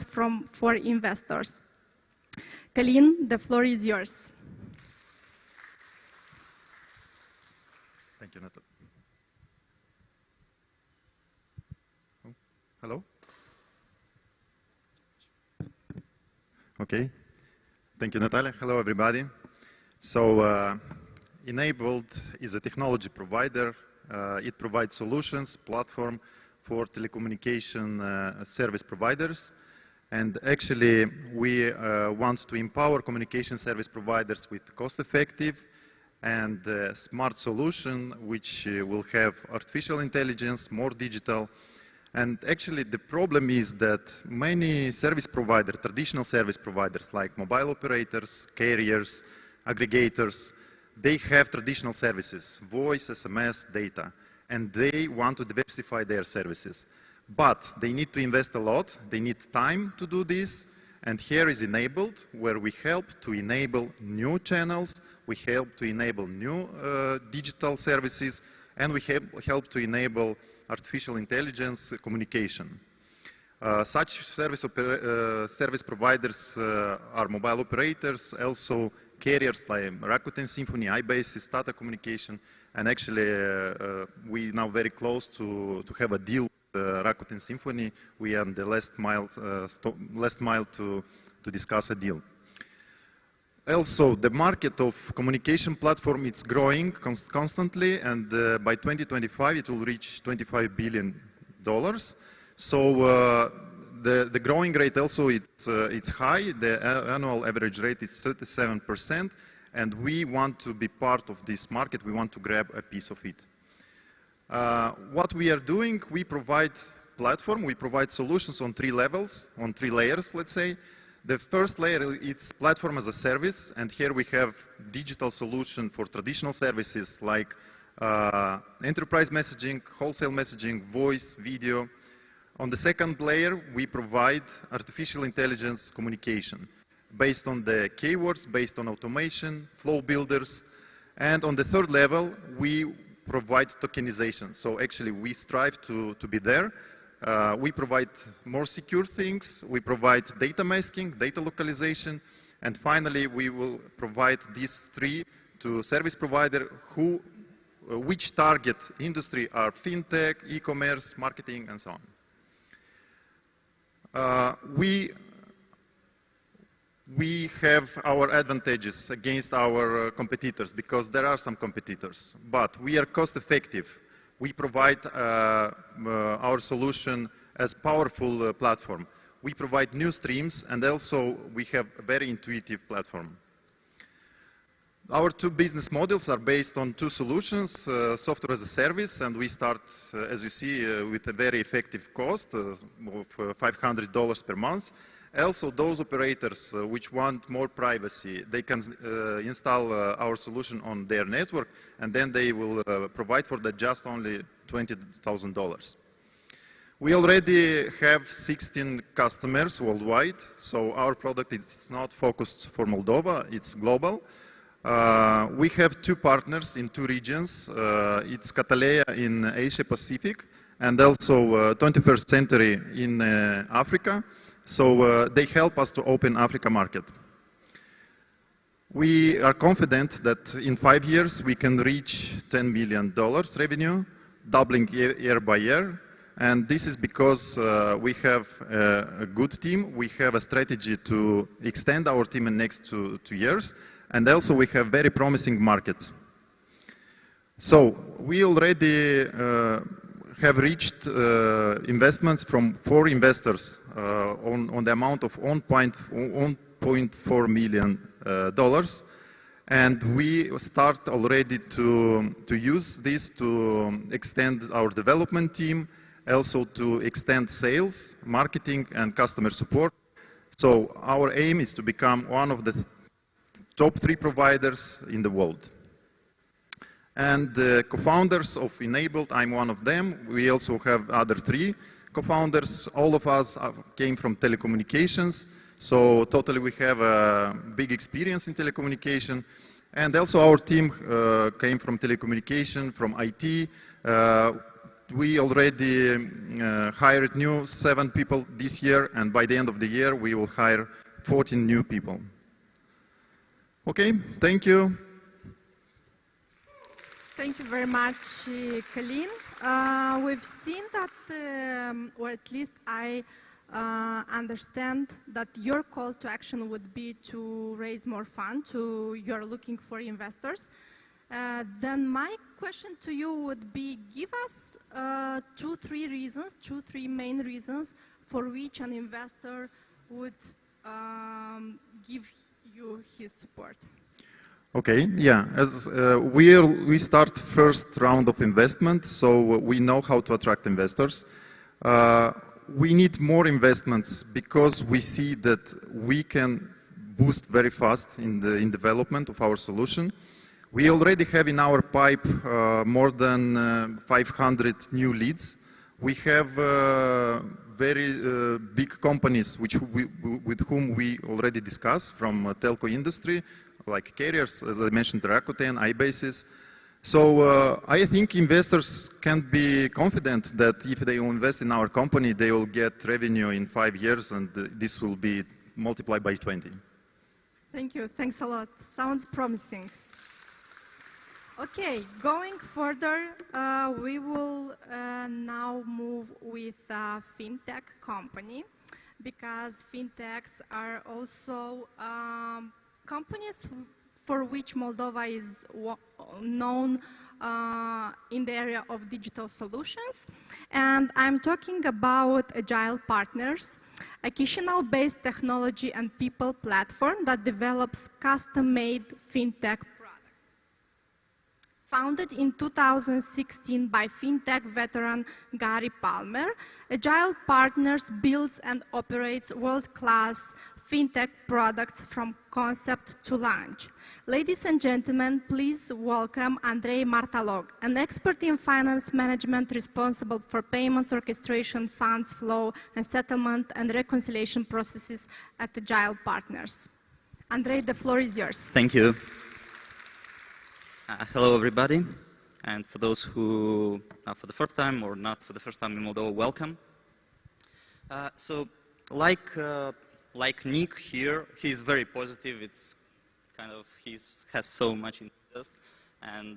Q: from 4 investors. Călin, the floor is yours.
O: Thank you, Natalia. Oh, hello? Okay. Thank you, Natalia. Hello, everybody. So, Enabled is a technology provider. It provides solutions, platform for telecommunication service providers. And actually, we want to empower communication service providers with cost-effective and smart solution, which will have artificial intelligence, more digital. And actually, the problem is that many service providers, traditional service providers like mobile operators, carriers, aggregators, they have traditional services, voice, SMS, data, and they want to diversify their services. But they need to invest a lot, they need time to do this, and here is Enabled, where we help to enable new channels, we help to enable new digital services, and we help to enable artificial intelligence communication. Such service providers are mobile operators, also carriers like Rakuten Symphony, iBasis, Tata Communication, and actually we now very close to have a deal with Rakuten Symphony. We are on the last mile to discuss a deal. Also, the market of communication platform is growing constantly, and by 2025 it will reach $25 billion. So the growing rate also it's high. The annual average rate is 37%, and we want to be part of this market. We want to grab a piece of it. What we are doing, we provide platform, we provide solutions on 3 levels, on 3 layers, let's say. The first layer is platform as a service, and here we have digital solution for traditional services like enterprise messaging, wholesale messaging, voice, video. On the second layer, we provide artificial intelligence communication based on the keywords, based on automation, flow builders. And on the third level, we provide tokenization. So actually, we strive to be there. We provide more secure things, we provide data masking, data localization, and finally we will provide these 3 to service provider which target industry are fintech, e-commerce, marketing, and so on. We have our advantages against our competitors because there are some competitors, but we are cost effective. We provide our solution as powerful platform. We provide new streams, and also we have a very intuitive platform. Our 2 business models are based on 2 solutions, software as a service, and we start, as you see, with a very effective cost of $500 per month. Also, those operators which want more privacy, they can install our solution on their network, and then they will provide for that just only $20,000. We already have 16 customers worldwide, so our product is not focused for Moldova, it's global. We have 2 partners in 2 regions. It's Cataleya in Asia Pacific, and also 21st Century in Africa. So they help us to open Africa market. We are confident that in 5 years we can reach $10 million revenue, doubling year by year. And this is because we have a good team. We have a strategy to extend our team in next 2 years. And also we have very promising markets. So we already have reached investments from 4 investors on the amount of $1.4 million. And we start already to use this to extend our development team, also to extend sales, marketing, and customer support. So our aim is to become one of the top 3 providers in the world. And the co-founders of Enabled, I'm one of them. We also have other 3 co-founders. All of us came from telecommunications. So totally we have a big experience in telecommunication. And also our team came from telecommunication, from IT. We already hired new 7 people this year, and by the end of the year we will hire 14 new people. Okay, thank you.
Q: Thank you very much, Colin. We've seen that, or at least I understand that your call to action would be to raise more funds, you're looking for investors. Then my question to you would be, give us 2-3 reasons, 2-3 main reasons for which an investor would give you his support.
O: Okay, yeah, as we start first round of investment, so we know how to attract investors. We need more investments because we see that we can boost very fast in development of our solution. We already have in our pipe more than 500 new leads. We have very big companies with whom we already discussed from telco industry, like carriers, as I mentioned, Rakuten, iBasis. So I think investors can be confident that if they will invest in our company, they will get revenue in 5 years, and this will be multiplied by 20.
Q: Thank you. Thanks a lot. Sounds promising. Okay, going further, we will now move with a fintech company, because fintechs are also companies for which Moldova is known in the area of digital solutions. And I'm talking about Agile Partners, a Chisinau-based technology and people platform that develops custom-made fintech products. Founded in 2016 by fintech veteran Gary Palmer, Agile Partners builds and operates world-class fintech products from concept to launch. Ladies and gentlemen, please welcome Andrei Martalog, an expert in finance management responsible for payments, orchestration, funds flow, and settlement and reconciliation processes at Agile Partners. Andrei, the floor is yours.
M: Thank you. Hello, everybody. And for those who are for the first time or not for the first time in Moldova, welcome. So, like Nick here, he's very positive. It's kind of, he has so much interest, and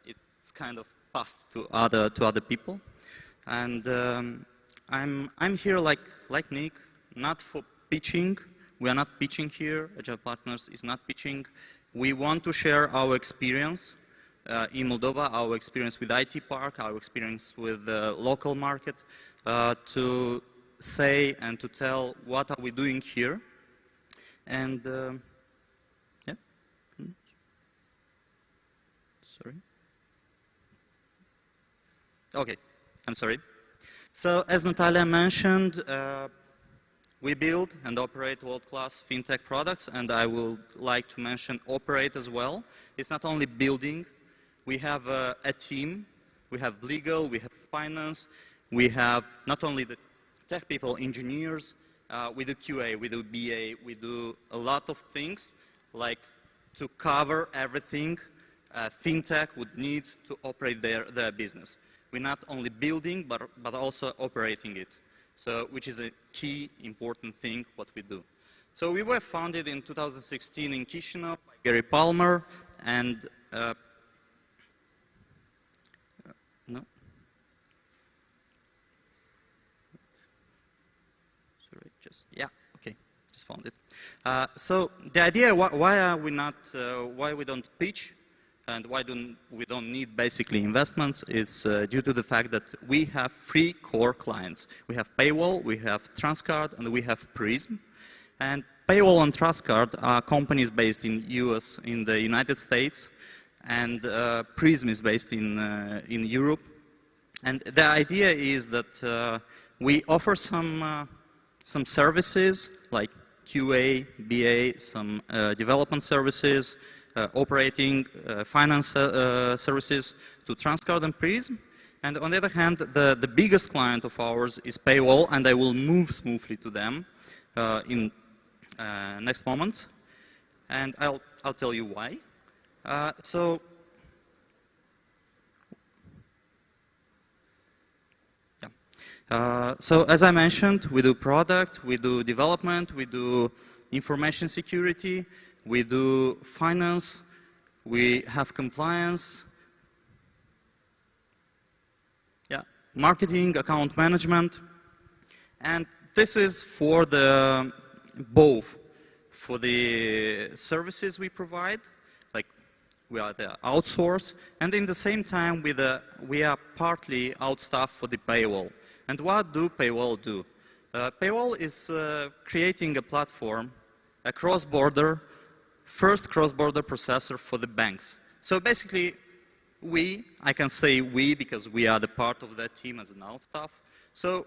M: it's kind of passed to other people. And I'm here like Nick, not for pitching. We are not pitching here. Agile Partners is not pitching. We want to share our experience in Moldova, our experience with IT Park, our experience with the local market, to say and to tell what are we doing here. And yeah. Sorry. Okay, I'm sorry. So as Natalia mentioned, we build and operate world-class fintech products, and I would like to mention operate as well. It's not only building. We have a team. We have legal, we have finance, we have not only the tech people, engineers, we do QA, we do BA, we do a lot of things, like to cover everything fintech would need to operate their business. We're not only building, but also operating it. So, which is a key important thing what we do. So we were founded in 2016 in Chisinau by Gary Palmer, and no. Sorry, yeah, okay, just found it. So the idea why we don't pitch and why we don't need basically investments is due to the fact that we have 3 core clients. We have Paywall, we have Transcard, and we have Prism. And Paywall and Transcard are companies based in the United States, and Prism is based in Europe. And the idea is that we offer some services like QA, BA, some development services, operating finance services to Transcard and Prism. And on the other hand, the biggest client of ours is Paywall, and I will move smoothly to them in next moment. And I'll tell you why. So as I mentioned, we do product, we do development, we do information security, we do finance, we have compliance, marketing, account management, and this is for both for the services we provide, like we are the outsource, and in the same time we are partly outstaffed for the Paywall. And what do Paywall do? Paywall is creating a platform, a first cross-border processor for the banks. So basically, I can say we because we are the part of that team as an outstaff. So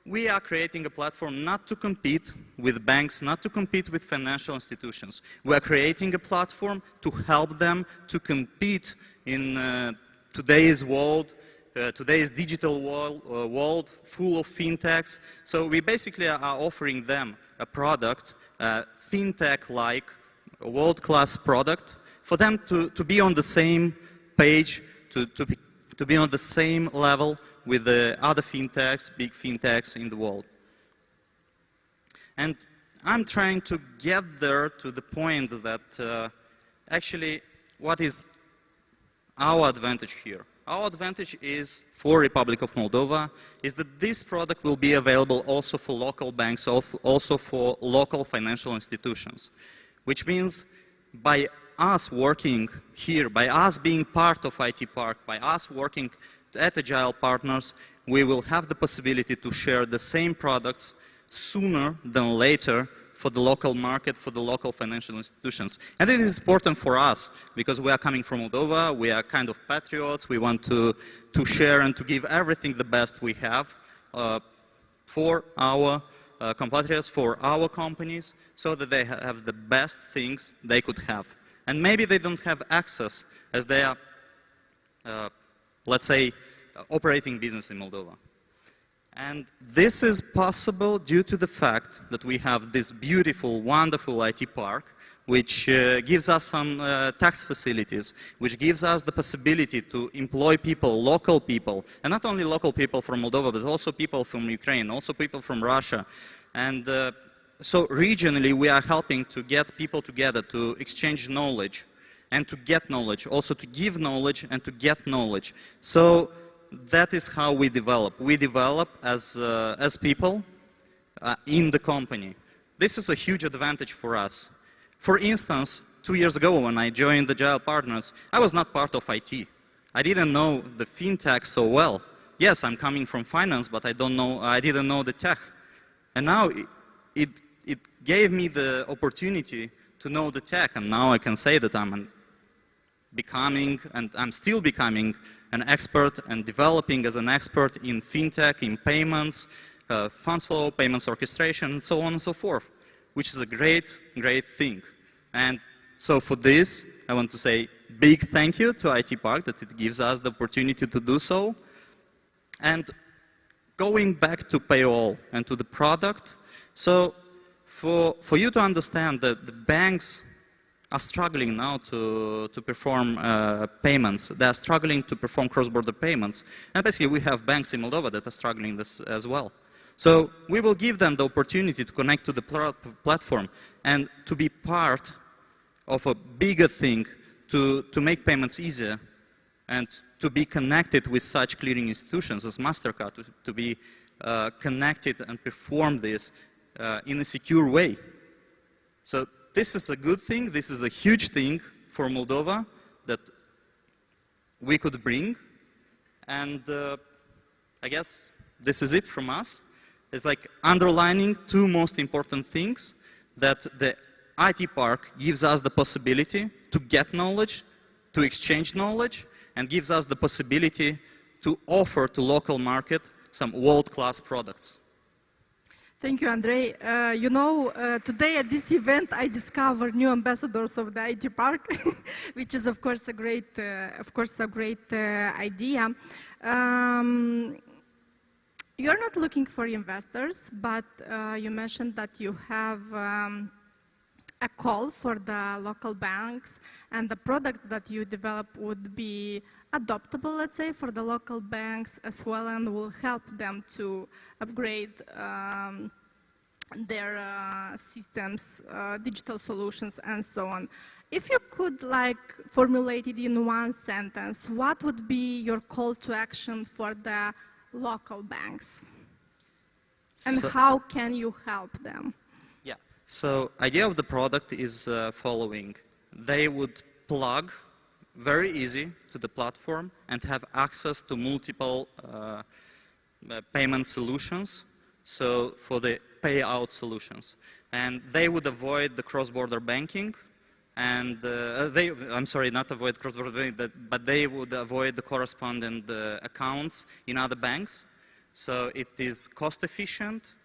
M: we are creating a platform not to compete with banks, not to compete with financial institutions. We are creating a platform to help them to compete in today's world, today's digital world full of fintechs. So we basically are offering them a product, fintech-like, a world-class product, for them to be on the same page, to be on the same level with the other fintechs, big fintechs in the world. And I'm trying to get there to the point that actually what is our advantage here? Our advantage is for Republic of Moldova is that this product will be available also for local banks, also for local financial institutions, which means by us working here, by us being part of IT Park, by us working at Agile Partners, we will have the possibility to share the same products sooner than later for the local market, for the local financial institutions. And it is important for us because we are coming from Moldova, we are kind of patriots, we want to share and to give everything the best we have for our compatriots, for our companies, so that they have the best things they could have. And maybe they don't have access as they are, let's say, operating business in Moldova. And this is possible due to the fact that we have this beautiful, wonderful IT park, which gives us some tax facilities, which gives us the possibility to employ people, local people, and not only local people from Moldova, but also people from Ukraine, also people from Russia. And so regionally, we are helping to get people together to exchange knowledge and to get knowledge, also to give knowledge and to get knowledge. So that is how we develop. We develop as people in the company. This is a huge advantage for us. For instance, 2 years ago when I joined the Agile Partners, I was not part of IT. I didn't know the fintech so well. Yes, I'm coming from finance, but I didn't know the tech. And now it gave me the opportunity to know the tech, and now I can say that I'm still becoming an expert and developing as an expert in fintech, in payments, funds flow, payments orchestration, and so on and so forth, which is a great, great thing. And so for this, I want to say big thank you to IT Park that it gives us the opportunity to do so. And going back to Paywall and to the product, so for you to understand that the banks are struggling now to perform payments. They are struggling to perform cross-border payments. And basically, we have banks in Moldova that are struggling this as well. So we will give them the opportunity to connect to the platform and to be part of a bigger thing to make payments easier and to be connected with such clearing institutions as MasterCard, to be connected and perform this in a secure way. So this is a good thing, this is a huge thing for Moldova that we could bring, and I guess this is it from us. It's like underlining two most important things, that the IT park gives us the possibility to get knowledge, to exchange knowledge, and gives us the possibility to offer to local market some world-class products.
Q: Thank you, Andrei. You know, today at this event, I discovered new ambassadors of the IT Park, which is, of course, a great, idea. You're not looking for investors, but you mentioned that you have a call for the local banks, and the products that you develop would be adoptable, let's say, for the local banks as well, and will help them to upgrade their systems, digital solutions, and so on. If you could formulate it in one sentence, what would be your call to action for the local banks? And how can you help them?
M: Yeah, so idea of the product is following. They would plug very easy to the platform and have access to multiple payment solutions, so for the payout solutions. And they would avoid the cross-border banking, and I'm sorry, not avoid cross-border banking, but they would avoid the corresponding accounts in other banks. So it is cost efficient,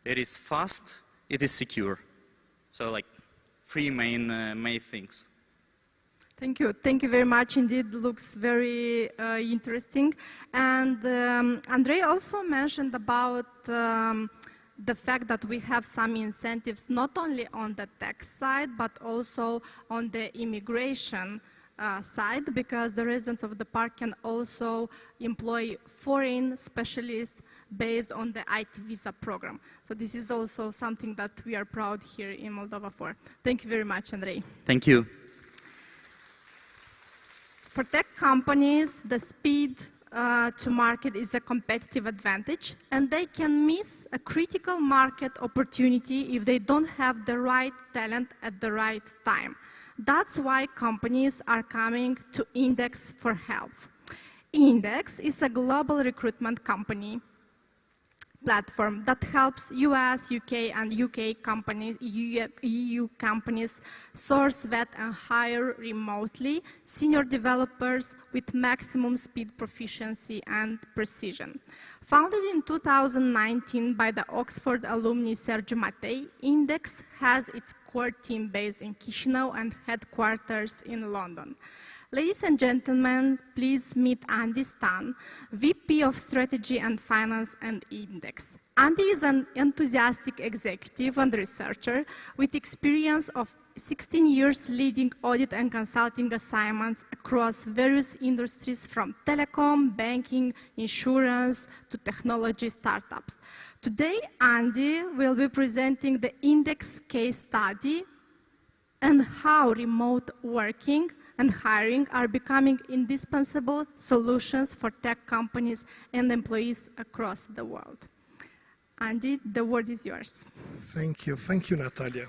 M: it is fast, it is secure. So like three main things.
Q: Thank you. Thank you very much. Indeed, looks very interesting. And Andrei also mentioned about the fact that we have some incentives not only on the tax side, but also on the immigration side, because the residents of the park can also employ foreign specialists based on the IT visa program. So this is also something that we are proud here in Moldova for. Thank you very much, Andrei.
M: Thank you.
Q: For tech companies, the speed to market is a competitive advantage, and they can miss a critical market opportunity if they don't have the right talent at the right time. That's why companies are coming to Index for help. Index is a global recruitment company platform that helps US, UK, and UK companies, EU companies source, vet, and hire remotely senior developers with maximum speed, proficiency, and precision. Founded in 2019 by the Oxford alumni Sergiu Matei, Index has its core team based in Chișinău and headquarters in London. Ladies and gentlemen, please meet Andy Stan, VP of Strategy and Finance and Index. Andy is an enthusiastic executive and researcher with experience of 16 years leading audit and consulting assignments across various industries from telecom, banking, insurance, to technology startups. Today, Andy will be presenting the Index case study and how remote working and hiring are becoming indispensable solutions for tech companies and employees across the world. Andy, the word is yours.
N: Thank you, Natalia.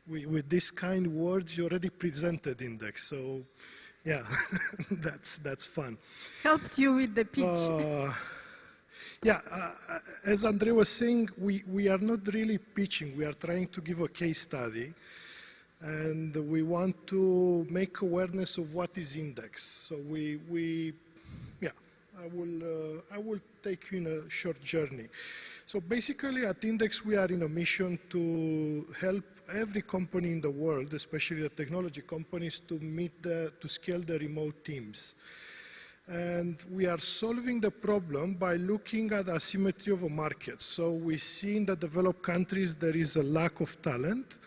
N: With these kind words, you already presented Index, so yeah, that's fun.
Q: Helped you with the pitch.
N: Yeah, as Andrei was saying, we are not really pitching. We are trying to give a case study, and we want to make awareness of what is Index. So I will take you in a short journey. So basically, at Index, we are in a mission to help every company in the world, especially the technology companies, to scale the remote teams. And we are solving the problem by looking at the asymmetry of a market. So we see in the developed countries there is a lack of talent,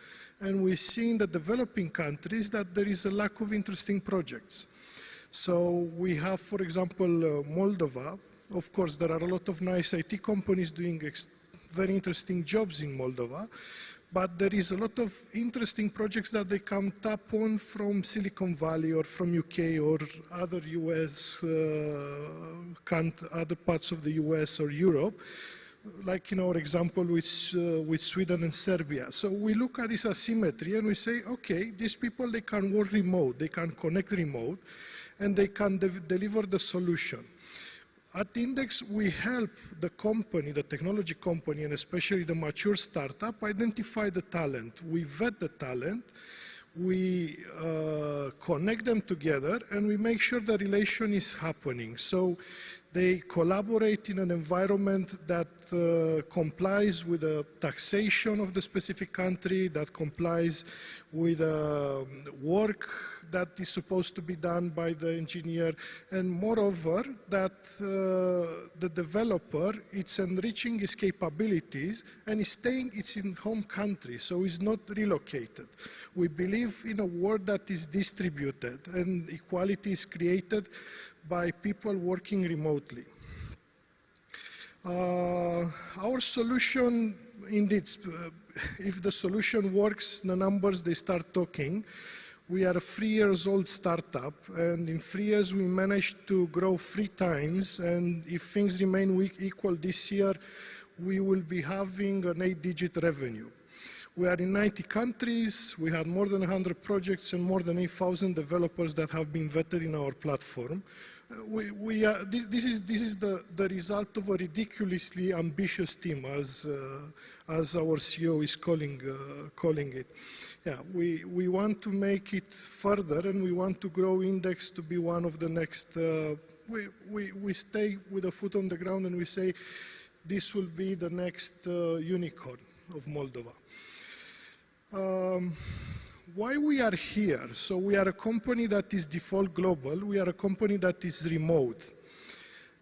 N: and we see in the developing countries that there is a lack of interesting projects. So we have, for example, Moldova. Of course, there are a lot of nice IT companies doing very interesting jobs in Moldova, but there is a lot of interesting projects that they can tap on from Silicon Valley or from UK or other US, other parts of the US or Europe, like in our example with Sweden and Serbia. So we look at this asymmetry and we say, okay, these people, they can work remote, they can connect remote, and they can deliver the solution. At Index, we help the company, the technology company, and especially the mature startup, identify the talent. We vet the talent, we connect them together, and we make sure the relation is happening. So they collaborate in an environment that complies with the taxation of the specific country, that complies with work that is supposed to be done by the engineer, and moreover, that the developer, it's enriching his capabilities and is staying in home country, so he's not relocated. We believe in a world that is distributed and equality is created by people working remotely. Our solution, indeed, if the solution works, the numbers, they start talking. We are a 3 years old startup, and in 3 years we managed to grow 3 times, and if things remain equal this year, we will be having an 8-digit revenue. We are in 90 countries, we have more than 100 projects and more than 8,000 developers that have been vetted in our platform. This is the result of a ridiculously ambitious team, as our CEO is calling it. Yeah, we want to make it further, and we want to grow Index to be one of the next. We stay with a foot on the ground, and we say this will be the next unicorn of Moldova. Why we are here? So we are a company that is default global. We are a company that is remote.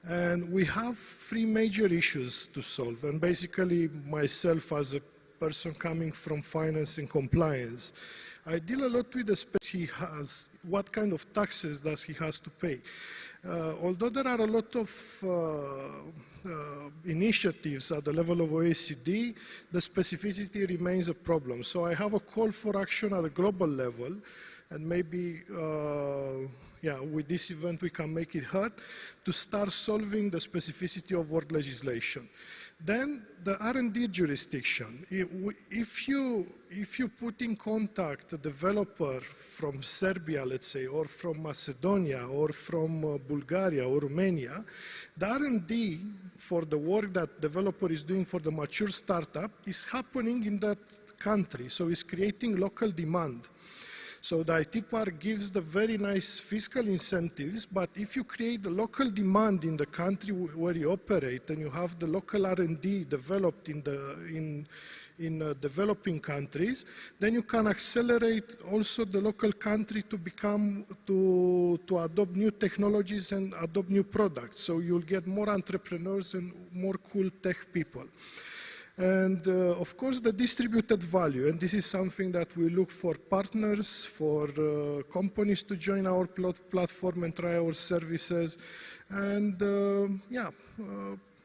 N: And we have 3 major issues to solve. And basically, myself as a person coming from finance and compliance, I deal a lot with the space he has, what kind of taxes does he has to pay. Although there are a lot of initiatives at the level of OECD, the specificity remains a problem. So I have a call for action at a global level, and maybe with this event we can make it heard, to start solving the specificity of work legislation. Then the R&D jurisdiction. If you put in contact a developer from Serbia, let's say, or from Macedonia, or from Bulgaria or Romania, the R&D for the work that developer is doing for the mature startup is happening in that country, so it's creating local demand. So the IT part gives the very nice fiscal incentives, but if you create the local demand in the country where you operate, and you have the local R&D developed in developing countries, then you can accelerate also the local country to adopt new technologies and adopt new products. So you'll get more entrepreneurs and more cool tech people. And of course, the distributed value, and this is something that we look for partners, for companies to join our platform and try our services, and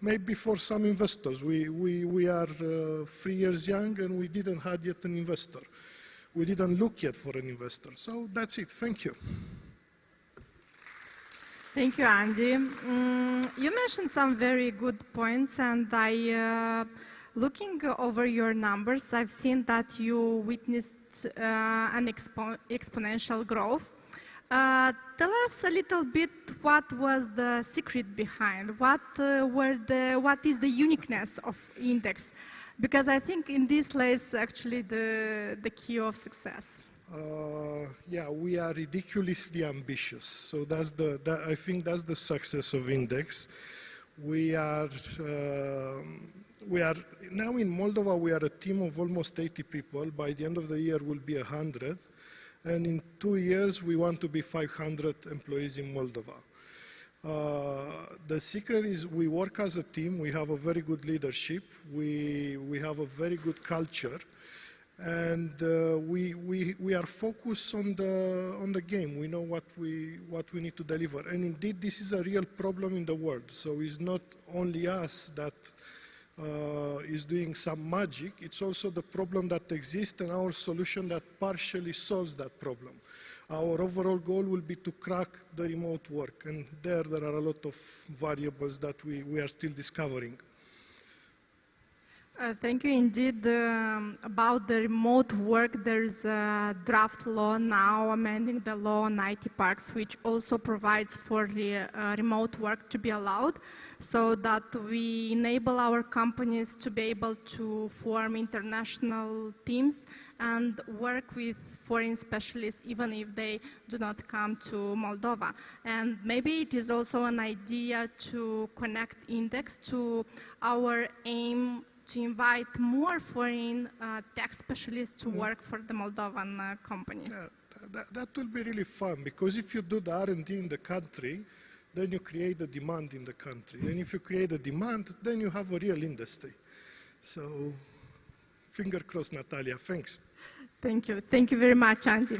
N: maybe for some investors. We are 3 years young, and we didn't have yet an investor. We didn't look yet for an investor. So that's it. Thank you.
Q: Thank you, Andy. You mentioned some very good points, and looking over your numbers, I've seen that you witnessed an exponential growth. Tell us a little bit what was the secret behind, what is the uniqueness of Index? Because I think in this lays actually the key of success.
N: We are ridiculously ambitious. So I think that's the success of Index. We are now in Moldova, we are a team of almost 80 people. By the end of the year, we'll be 100. And in 2 years, we want to be 500 employees in Moldova. The secret is we work as a team. We have a very good leadership. We have a very good culture. And we are focused on the game. We know what we need to deliver. And indeed, this is a real problem in the world. So it's not only us that is doing some magic. It's also the problem that exists and our solution that partially solves that problem. Our overall goal will be to crack the remote work, and there are a lot of variables that we are still discovering.
Q: Thank you indeed. About the remote work, there's a draft law now amending the law on IT parks, which also provides for the remote work to be allowed, so that we enable our companies to be able to form international teams and work with foreign specialists, even if they do not come to Moldova. And maybe it is also an idea to connect Index to our aim to invite more foreign tech specialists to work for the Moldovan companies.
N: Yeah, that will be really fun, because if you do the R&D in the country, then you create the demand in the country. And if you create a demand, then you have a real industry. So, finger crossed, Natalia. Thanks.
Q: Thank you. Thank you very much, Andy.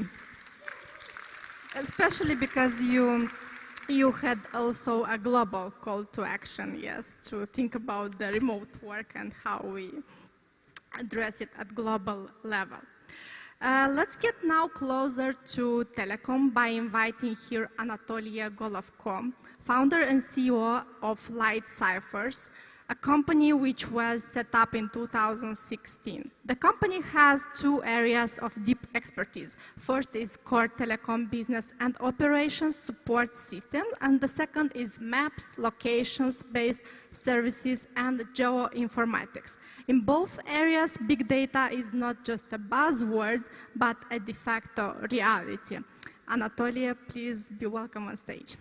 Q: Especially because you had also a global call to action, yes, to think about the remote work and how we address it at global level. Let's get now closer to telecom by inviting here Anatolia Golovko, founder and CEO of Light Ciphers, a company which was set up in 2016. The company has two areas of deep expertise. First is core telecom business and operations support system, and the second is maps, locations-based services, and geoinformatics. In both areas, big data is not just a buzzword, but a de facto reality. Anatolia, please be welcome on stage.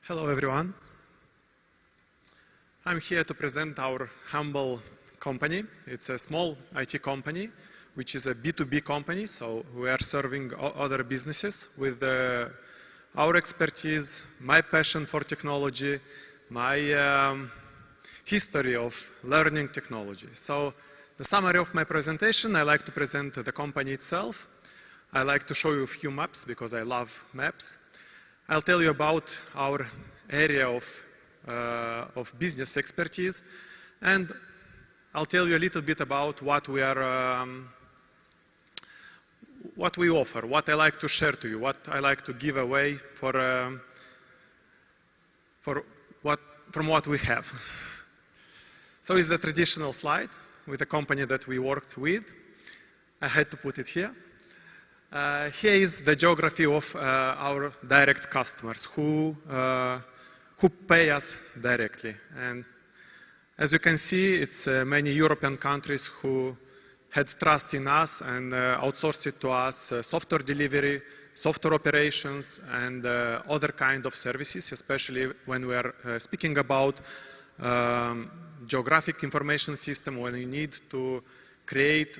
R: Hello, everyone. I'm here to present our humble company. It's a small IT company, which is a B2B company, so we are serving other businesses with our expertise, my passion for technology, my history of learning technology. So the summary of my presentation, I like to present the company itself. I like to show you a few maps because I love maps. I'll tell you about our area of business expertise, and I'll tell you a little bit about what we are, what we offer, what I like to share to you, what I like to give away from what we have. So it's the traditional slide with the company that we worked with. I had to put it here. Here is the geography of our direct customers who pay us directly. And as you can see, it's many European countries who had trust in us and outsourced it to us, software delivery, software operations, and other kind of services, especially when we are speaking about geographic information system, when you need to create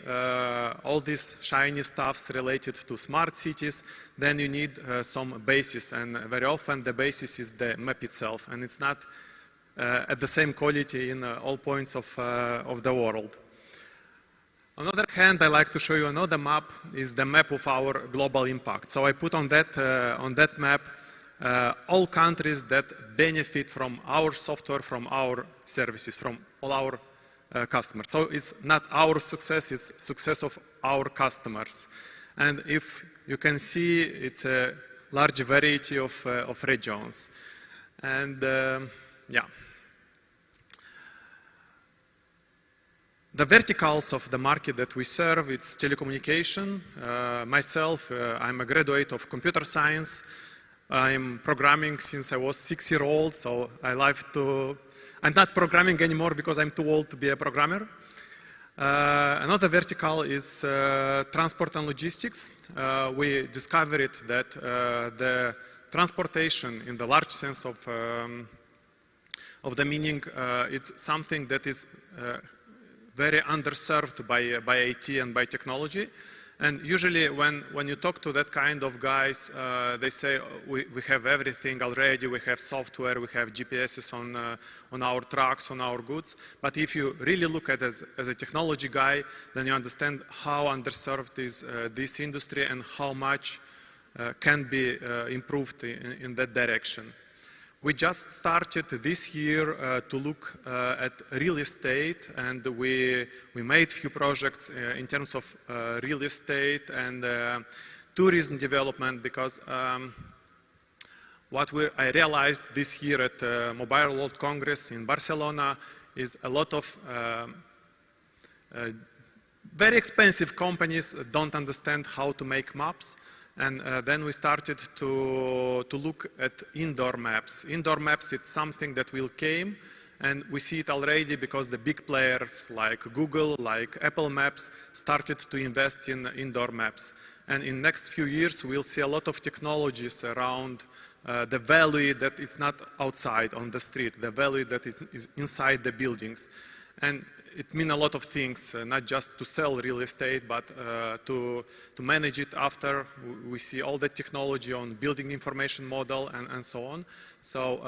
R: all these shiny stuffs related to smart cities, then you need some basis, and very often the basis is the map itself, and it's not at the same quality in all points of the world. On the other hand, I like to show you another map, is the map of our global impact. So I put on that map all countries that benefit from our software, from our services, from all our customers. So it's not our success, it's success of our customers. And if you can see, it's a large variety of regions. And yeah. The verticals of the market that we serve, it's telecommunication. Myself, I'm a graduate of computer science. I'm programming since I was 6-year-old, so I like to I'm not programming anymore because I'm too old to be a programmer. Another vertical is transport and logistics. We discovered that the transportation in the large sense of the meaning, it's something that is very underserved by IT and by technology. And usually when you talk to that kind of guys, they say, we have everything already, we have software, we have GPSs on our trucks, on our goods. But if you really look at it as a technology guy, then you understand how underserved is this industry and how much can be improved in that direction. We just started this year to look at real estate, and we made few projects in terms of real estate and tourism development, because I realized this year at Mobile World Congress in Barcelona is a lot of very expensive companies don't understand how to make maps. And then we started to look at indoor maps. Indoor maps, it's something that will came, and we see it already because the big players like Google, like Apple Maps, started to invest in indoor maps. And in next few years, we'll see a lot of technologies around the value that is not outside on the street, the value that is inside the buildings. And it means a lot of things, not just to sell real estate, but to manage it after. We see all the technology on building information model and so on. So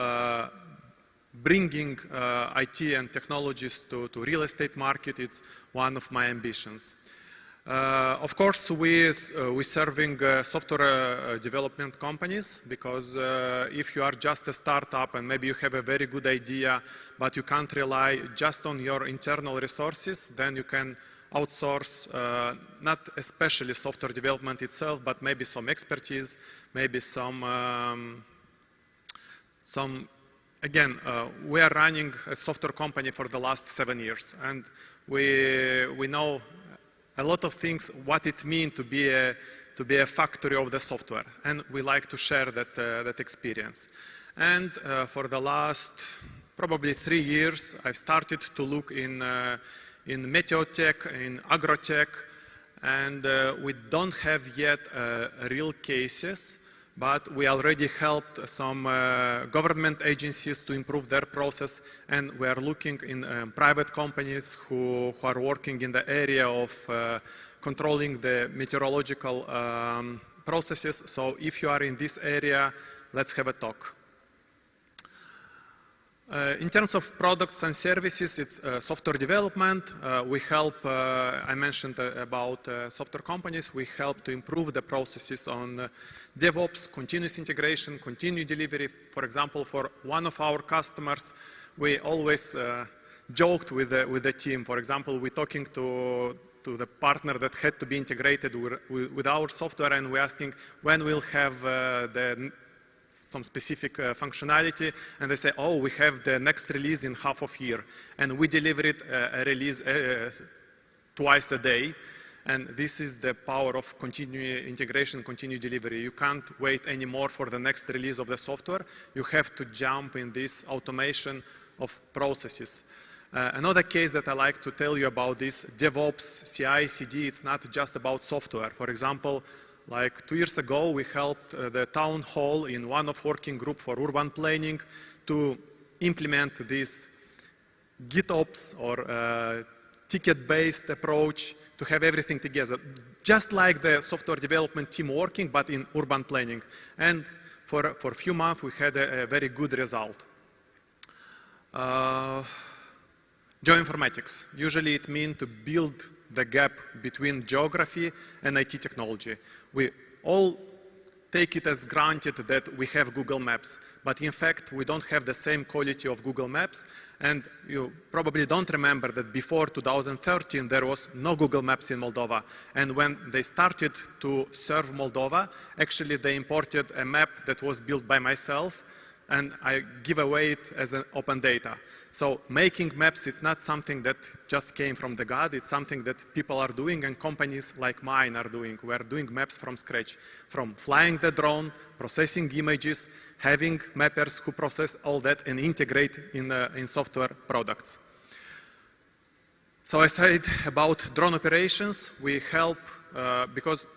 R: bringing IT and technologies to real estate market is one of my ambitions. Of course, we're serving software development companies, because if you are just a startup and maybe you have a very good idea, but you can't rely just on your internal resources, then you can outsource not especially software development itself, but maybe some expertise, maybe again, we are running a software company for the last 7 years, and we know a lot of things, what it means to be a factory of the software, and we like to share that experience. And for the last probably 3 years, I've started to look in meteotech, in agrotech, and we don't have yet real cases, but we already helped some government agencies to improve their process, and we are looking in private companies who are working in the area of controlling the meteorological processes. So if you are in this area, let's have a talk. In terms of products and services, it's software development. We help, I mentioned about software companies, we help to improve the processes on DevOps, continuous integration, continuous delivery. For example, for one of our customers, we always joked with the team. For example, we're talking to the partner that had to be integrated with our software, and we're asking when we'll have some specific functionality, and they say, oh, we have the next release in half of year, and we deliver it a release twice a day. And this is the power of continuous integration, continuous delivery. You can't wait anymore for the next release of the software. You have to jump in this automation of processes. Another case that I like to tell you about this DevOps, CI, CD, it's not just about software. For example, like 2 years ago, we helped the town hall in one of working group for urban planning to implement this GitOps or ticket-based approach to have everything together, just like the software development team working, but in urban planning. And for a few months, we had a very good result. Geoinformatics. Usually it means to build the gap between geography and IT technology. We all take it as granted that we have Google Maps, but in fact we don't have the same quality of Google Maps, and you probably don't remember that before 2013 there was no Google Maps in Moldova, and when they started to serve Moldova, actually they imported a map that was built by myself, and I give away it as an open data. So making maps, it's not something that just came from the God, it's something that people are doing and companies like mine are doing. We are doing maps from scratch, from flying the drone, processing images, having mappers who process all that and integrate in software products. So I said about drone operations, we help, because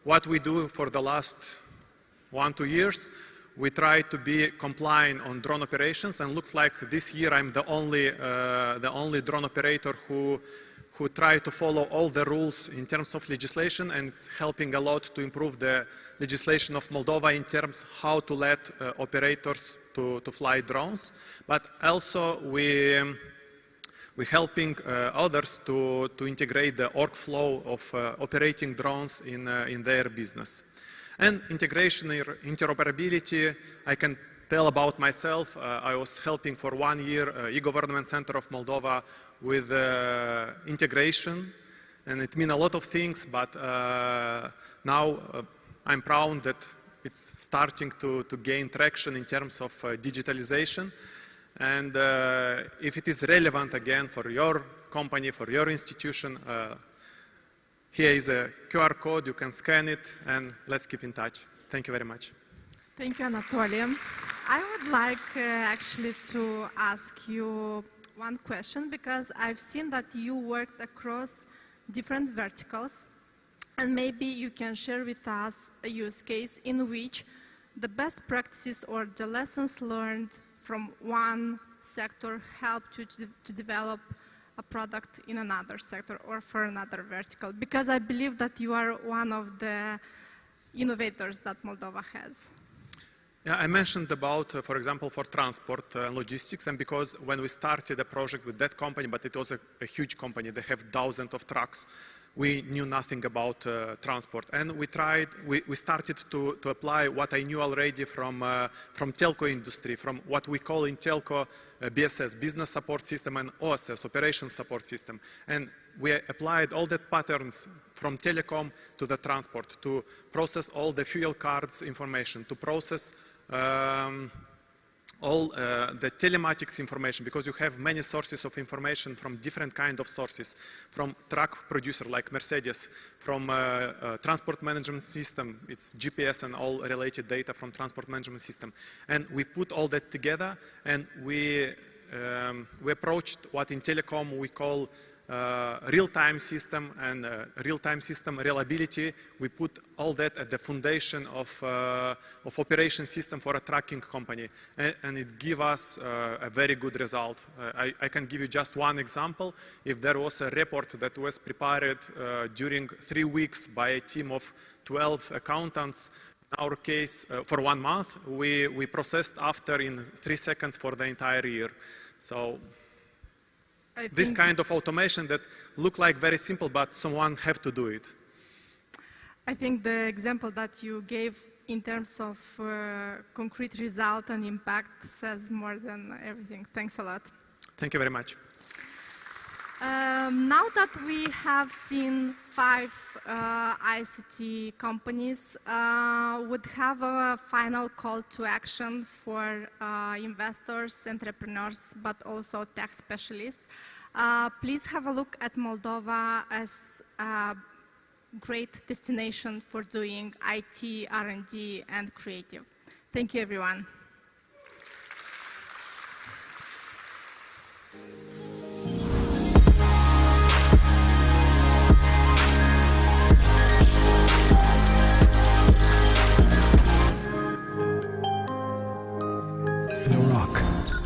R: what we do for the last 1-2 years, we try to be compliant on drone operations, and looks like this year I'm the only drone operator who who try to follow all the rules in terms of legislation, and it's helping a lot to improve the legislation of Moldova in terms how to let operators to fly drones. But also we're helping others to integrate the workflow of operating drones in their business. And integration, interoperability, I can tell about myself. I was helping for 1 year e-government center of Moldova with integration, and it means a lot of things, but now I'm proud that it's starting to gain traction in terms of digitalization. And if it is relevant again for your company, for your institution, here is a QR code, you can scan it, and let's keep in touch. Thank you very much.
Q: Thank you, Anatoly. I would like actually to ask you one question, because I've seen that you worked across different verticals, and maybe you can share with us a use case in which the best practices or the lessons learned from one sector helped you to develop a product in another sector or for another vertical, because I believe that you are one of the innovators that Moldova has.
R: Yeah, I mentioned about, for example, for transport and logistics, and because when we started a project with that company, but it was a huge company, they have thousands of trucks, we knew nothing about transport. And we started to apply what I knew already from telco industry, from what we call in telco BSS, Business Support System, and OSS, Operations Support System. And we applied all the patterns from telecom to the transport, to process all the fuel cards information, to process all the telematics information, because you have many sources of information from different kind of sources, from truck producer like Mercedes, from transport management system, it's GPS and all related data from transport management system. And we put all that together, and we approached what in telecom we call real-time system and real-time system reliability. We put all that at the foundation of operation system for a trucking company, and it gave us a very good result. I can give you just one example. If there was a report that was prepared during 3 weeks by a team of 12 accountants, in our case, for 1 month, we processed after in 3 seconds for the entire year. So this kind of automation that look like very simple, but someone have to do it.
Q: I think the example that you gave in terms of concrete result and impact says more than everything. Thanks a lot.
R: Thank you very much.
Q: Now that we have seen 5 ICT companies, would have a final call to action for investors, entrepreneurs, but also tech specialists. Please have a look at Moldova as a great destination for doing IT, R&D, and creative. Thank you, everyone.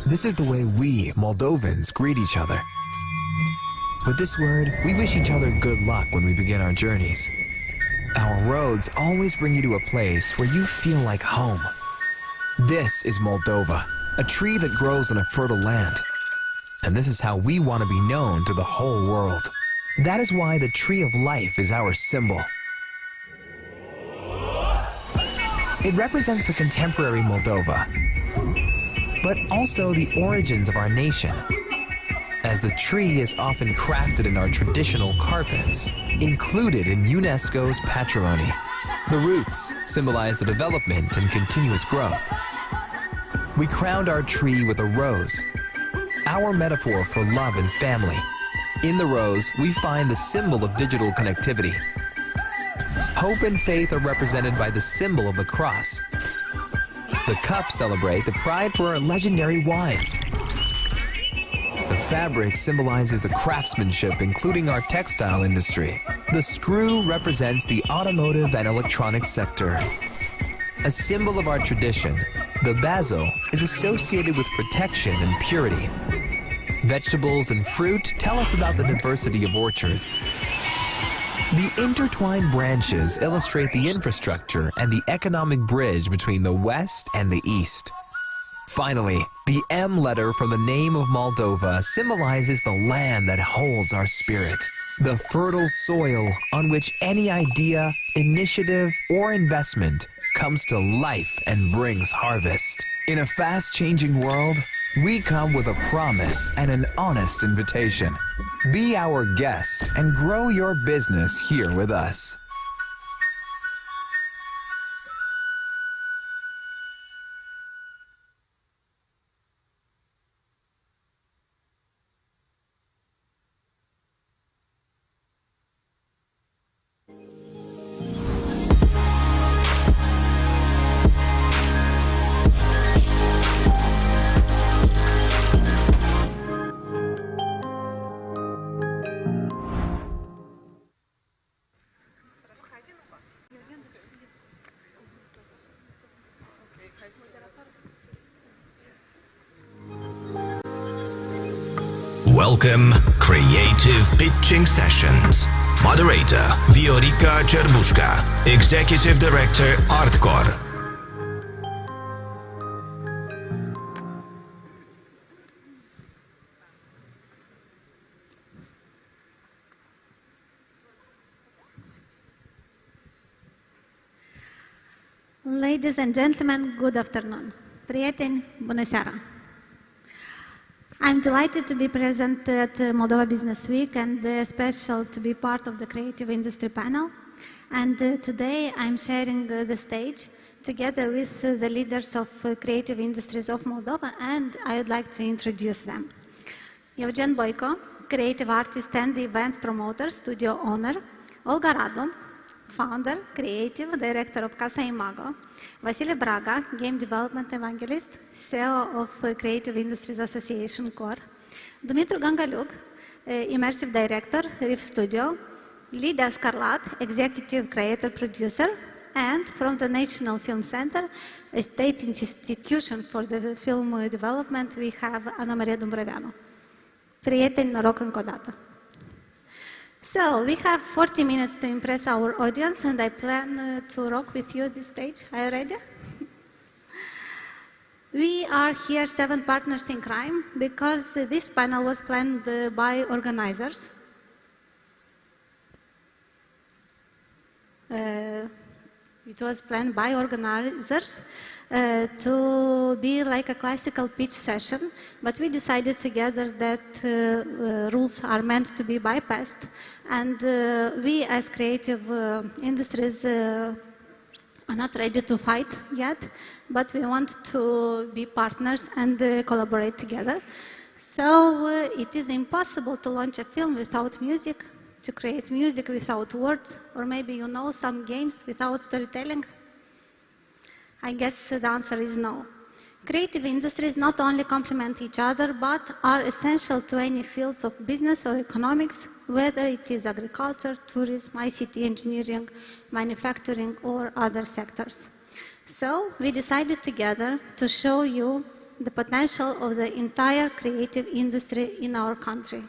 G: This is the way we, Moldovans, greet each other. With this word, we wish each other good luck when we begin our journeys. Our roads always bring you to a place where you feel like home. This is Moldova, a tree that grows on a fertile land. And this is how we want to be known to the whole world. That is why the tree of life is our symbol. It represents the contemporary Moldova, but also the origins of our nation, as the tree is often crafted in our traditional carpets, included in UNESCO's patrimony. The roots symbolize the development and continuous growth. We crowned our tree with a rose, our metaphor for love and family. In the rose, we find the symbol of digital connectivity. Hope and faith are represented by the symbol of the cross. The cups celebrate the pride for our legendary wines. The fabric symbolizes the craftsmanship, including our textile industry. The screw represents the automotive and electronics sector. A symbol of our tradition, the basil is associated with protection and purity. vegetables, and fruit tell us about the diversity of orchards. The intertwined branches illustrate the infrastructure and the economic bridge between the West and the East. Finally, the M letter from the name of Moldova symbolizes the land that holds our spirit, the fertile soil on which any idea, initiative, or investment comes to life and brings harvest. In a fast-changing world, we come with a promise and an honest invitation. Be our guest and grow your business here with us.
A: Welcome, Creative Pitching Sessions. Moderator, Viorica Cerbușca. Executive Director, Artcore.
B: Ladies and gentlemen, good afternoon. Prieteni, bună seara. I'm delighted to be present at Moldova Business Week and special to be part of the Creative Industry panel. And today I'm sharing the stage together with the leaders of creative industries of Moldova, and I would like to introduce them. Eugen Boico, creative artist and events promoter, studio owner. Olga Radu, founder, creative director of Casa Imago. Vasile Braga, game development evangelist, CEO of Creative Industries Association Core. Dumitru Gangaliuc, immersive director, Riff Studio. Lidia Scarlat, executive creator producer. And from the National Film Center, a state institution for the film development, we have Ana Maria Dumbrăveanu. Prieteni, noroc încă o dată. So, we have 40 minutes to impress our audience, and I plan to rock with you this stage. Are you ready? We are here 7 partners in crime because this panel was planned by organizers. It was planned by organizers to be like a classical pitch session, but we decided together that rules are meant to be bypassed, and we as creative industries are not ready to fight yet, but we want to be partners and collaborate together. So it is impossible to launch a film without music, to create music without words, or maybe you know some games without storytelling. I guess the answer is no. Creative industries not only complement each other, but are essential to any fields of business or economics, whether it is agriculture, tourism, ICT engineering, manufacturing, or other sectors. So we decided together to show you the potential of the entire creative industry in our country.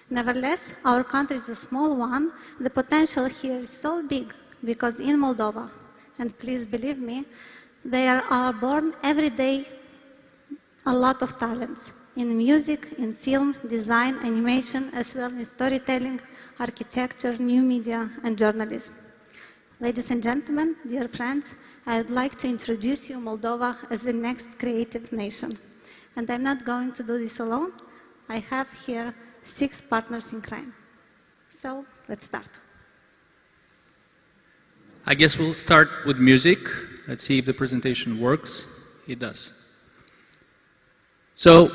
B: Nevertheless, our country is a small one. The potential here is so big because in Moldova, and please believe me, there are born every day a lot of talents in music, in film, design, animation, as well as storytelling, architecture, new media, and journalism. Ladies and gentlemen, dear friends, I would like to introduce you Moldova as the next creative nation. And I'm not going to do this alone. I have here 6 partners in crime. So, let's start.
S: I guess we'll start with music. Let's see if the presentation works. It does. So,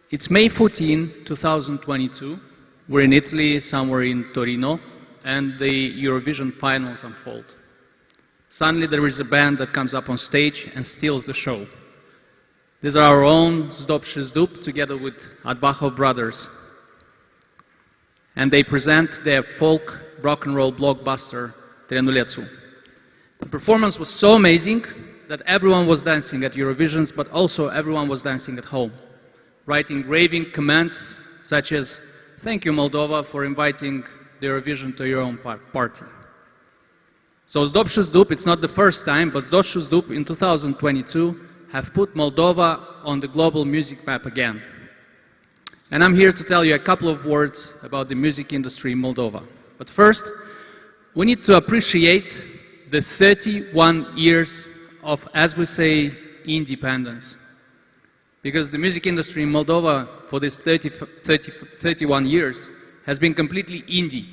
S: it's May 14, 2022. We're in Italy, somewhere in Torino, and the Eurovision finals unfold. Suddenly there is a band that comes up on stage and steals the show. These are our own Zdop Shizdup, together with Advahov brothers. And they present their folk rock and roll blockbuster, Trenulețu. The performance was so amazing that everyone was dancing at Eurovisions, but also everyone was dancing at home. writing raving comments such as, "Thank you, Moldova, for inviting the Eurovision to your own party." So Zdobszy Zdub, it's not the first time, but Zdobszy Zdub in 2022 have put Moldova on the global music map again. And I'm here to tell you a couple of words about the music industry in Moldova. But first, we need to appreciate the 31 years of, as we say, independence. Because the music industry in Moldova for this 31 years has been completely indie.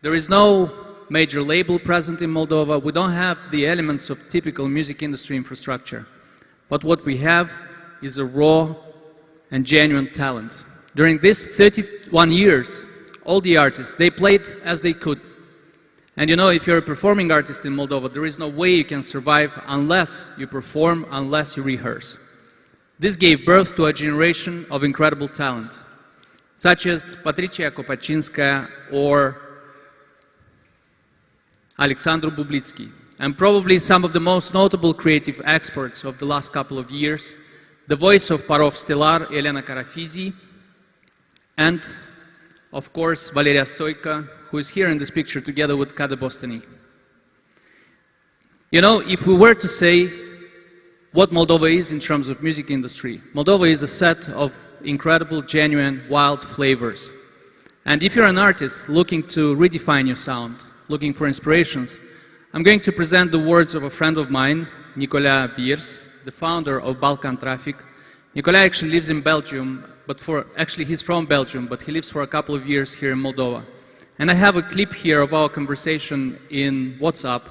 S: There is no major label present in Moldova. We don't have the elements of typical music industry infrastructure. But what we have is a raw and genuine talent. During these 31 years, all the artists, they played as they could. And you know, if you're a performing artist in Moldova, there is no way you can survive unless you perform, unless you rehearse. This gave birth to a generation of incredible talent, such as Patricia Kopachinskaya or Alexandru Bublitsky, and probably some of the most notable creative experts of the last couple of years, the voice of Parov Stellar, Elena Karafizi, and, of course, Valeria Stoica, who is here in this picture together with Kade Bostani. You know, if we were to say what Moldova is in terms of music industry, Moldova is a set of incredible, genuine, wild flavors. And if you're an artist looking to redefine your sound, looking for inspirations, I'm going to present the words of a friend of mine, Nicolas Viers, the founder of Balkan Traffic. Nicolas actually lives in Belgium, but actually he's from Belgium, but he lives for a couple of years here in Moldova. And I have a clip here of our conversation in WhatsApp.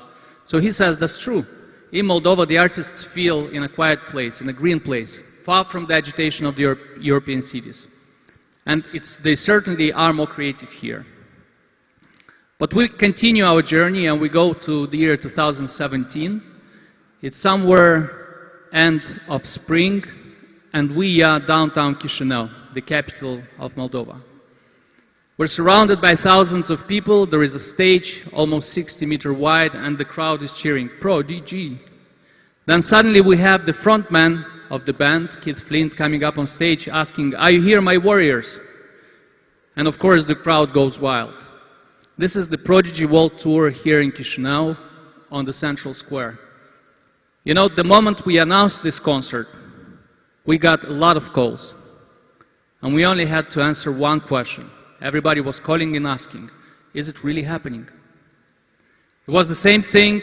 S: So he says that's true. In Moldova, the artists feel in a quiet place, in a green place, far from the agitation of the European cities. And they certainly are more creative here. But we continue our journey and we go to the year 2017. It's somewhere end of spring, and we are downtown Chisinau, the capital of Moldova. We're surrounded by thousands of people. There is a stage almost 60 meters wide, and the crowd is cheering, "Prodigy." Then suddenly we have the frontman of the band, Keith Flint, coming up on stage asking, "Are you here, my warriors?" And of course the crowd goes wild. This is the Prodigy World Tour here in Chisinau on the Central Square. You know, the moment we announced this concert, we got a lot of calls. And we only had to answer one question. Everybody was calling and asking, is it really happening? It was the same thing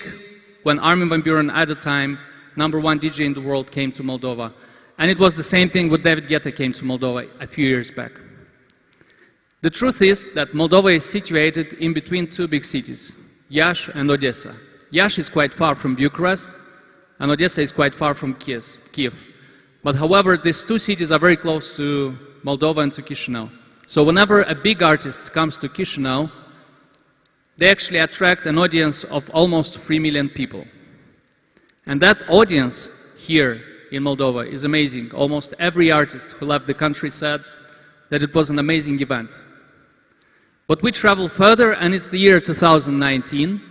S: when Armin van Buuren, at the time, #1 DJ in the world, came to Moldova. And it was the same thing when David Guetta came to Moldova a few years back. The truth is that Moldova is situated in between two big cities, Iași and Odessa. Iași is quite far from Bucharest, and Odessa is quite far from Kiev. But however, these two cities are very close to Moldova and to Chisinau. So whenever a big artist comes to Chisinau, they actually attract an audience of almost 3 million people. And that audience here in Moldova is amazing. Almost every artist who left the country said that it was an amazing event. But we travel further, and it's the year 2019,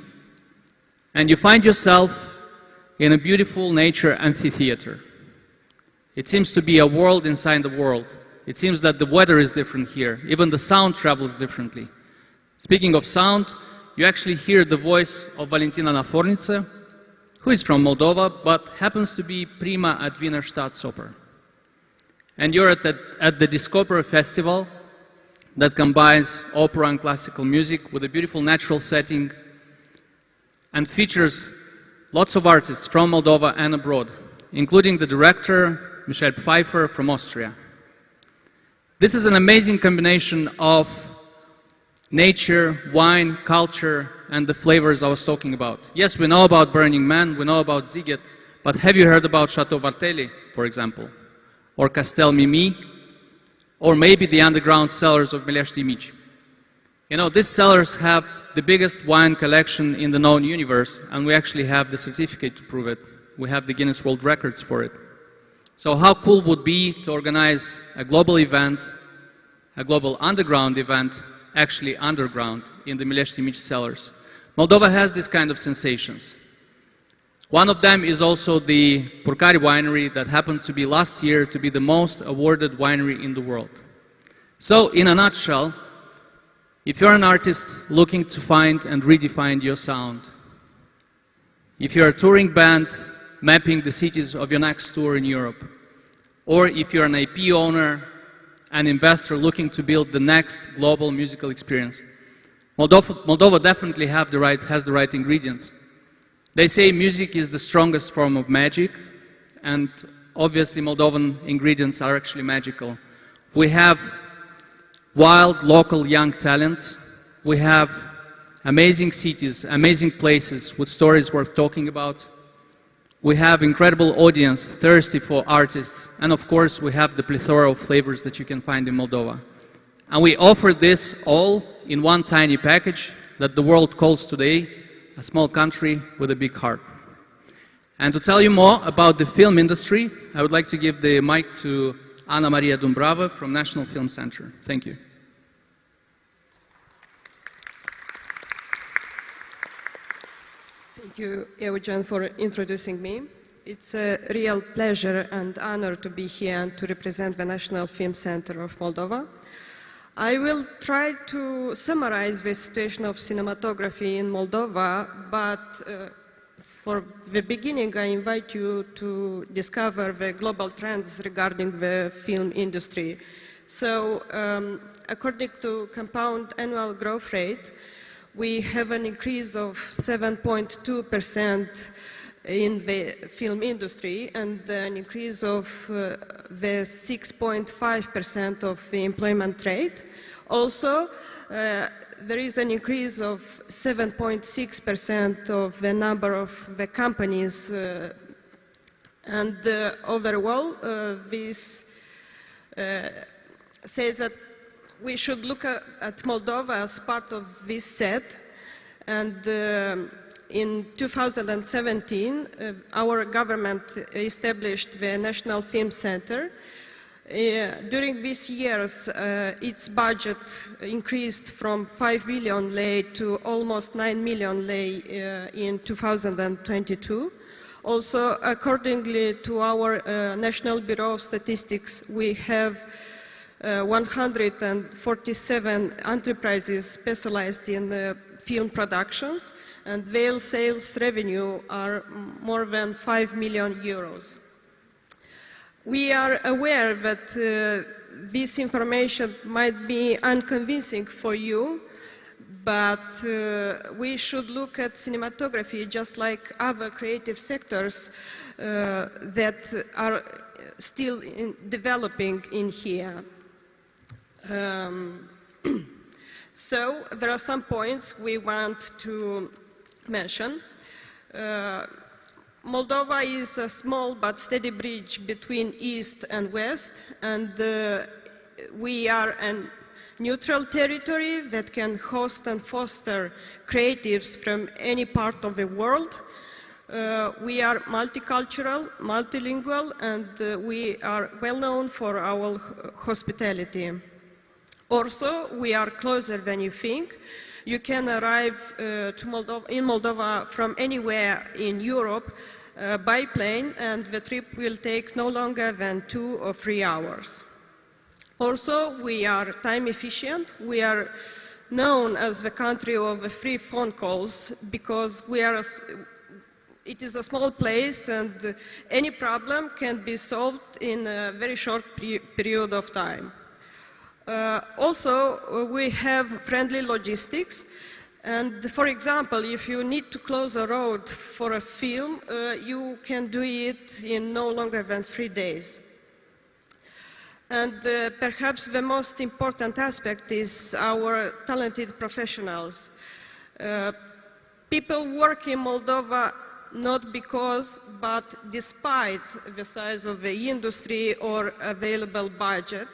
S: and you find yourself in a beautiful nature amphitheater. It seems to be a world inside the world. It seems that the weather is different here. Even the sound travels differently. Speaking of sound, you actually hear the voice of Valentina Nafornice, who is from Moldova, but happens to be prima at Wiener Staatsoper. And you're at the Discover Festival that combines opera and classical music with a beautiful natural setting and features lots of artists from Moldova and abroad, including the director, Michel Pfeiffer from Austria. This is an amazing combination of nature, wine, culture, and the flavors I was talking about. Yes, we know about Burning Man, we know about Ziget, but have you heard about Chateau Vartelli, for example? Or Castel Mimi? Or maybe the underground cellars of Milești Mici. You know, these cellars have the biggest wine collection in the known universe, and we actually have the certificate to prove it. We have the Guinness World Records for it. So how cool would it be to organize a global event, a global underground event, actually underground in the Milești Mici cellars? Moldova has this kind of sensations. One of them is also the Purcari winery that happened to be last year to be the most awarded winery in the world. So, in a nutshell, if you're an artist looking to find and redefine your sound, if you're a touring band mapping the cities of your next tour in Europe, or if you're an IP owner, an investor looking to build the next global musical experience, Moldova definitely has the right ingredients. They say music is the strongest form of magic, and obviously Moldovan ingredients are actually magical. We have wild, local, young talent. We have amazing cities, amazing places with stories worth talking about. We have incredible audience thirsty for artists, and of course we have the plethora of flavors that you can find in Moldova. And we offer this all in one tiny package that the world calls today a small country with a big heart. And to tell you more about the film industry, I would like to give the mic to Ana Maria Dumbrava from National Film Center. Thank you.
C: Thank you, Eugen, for introducing me. It's a real pleasure and honor to be here and to represent the National Film Center of Moldova. I will try to summarize the situation of cinematography in Moldova, but for the beginning, I invite you to discover the global trends regarding the film industry. So, according to compound annual growth rate, we have an increase of 7.2% in the film industry and an increase of the 6.5% of the employment rate. Also, there is an increase of 7.6% of the number of the companies, and overall, this says that we should look at Moldova as part of this set. And in 2017, our government established the National Film Center. During these years, its budget increased from 5 million lei to almost 9 million lei in 2022. Also, accordingly to our National Bureau of Statistics, we have 147 enterprises specialized in film productions, and their sales revenue are more than 5 million euros. We are aware that this information might be unconvincing for you, but we should look at cinematography just like other creative sectors that are still developing in here. So there are some points we want to mention. Moldova is a small but steady bridge between East and West, and we are a neutral territory that can host and foster creatives from any part of the world. We are multicultural, multilingual, and we are well known for our hospitality. Also, we are closer than you think. You can arrive in Moldova from anywhere in Europe by plane, and the trip will take no longer than 2 or 3 hours. Also, we are time efficient. We are known as the country of the free phone calls because it is a small place and any problem can be solved in a very short period of time. Also, we have friendly logistics, and for example, if you need to close a road for a film, you can do it in no longer than 3 days. And perhaps the most important aspect is our talented professionals. People work in Moldova not because, but despite the size of the industry or available budget.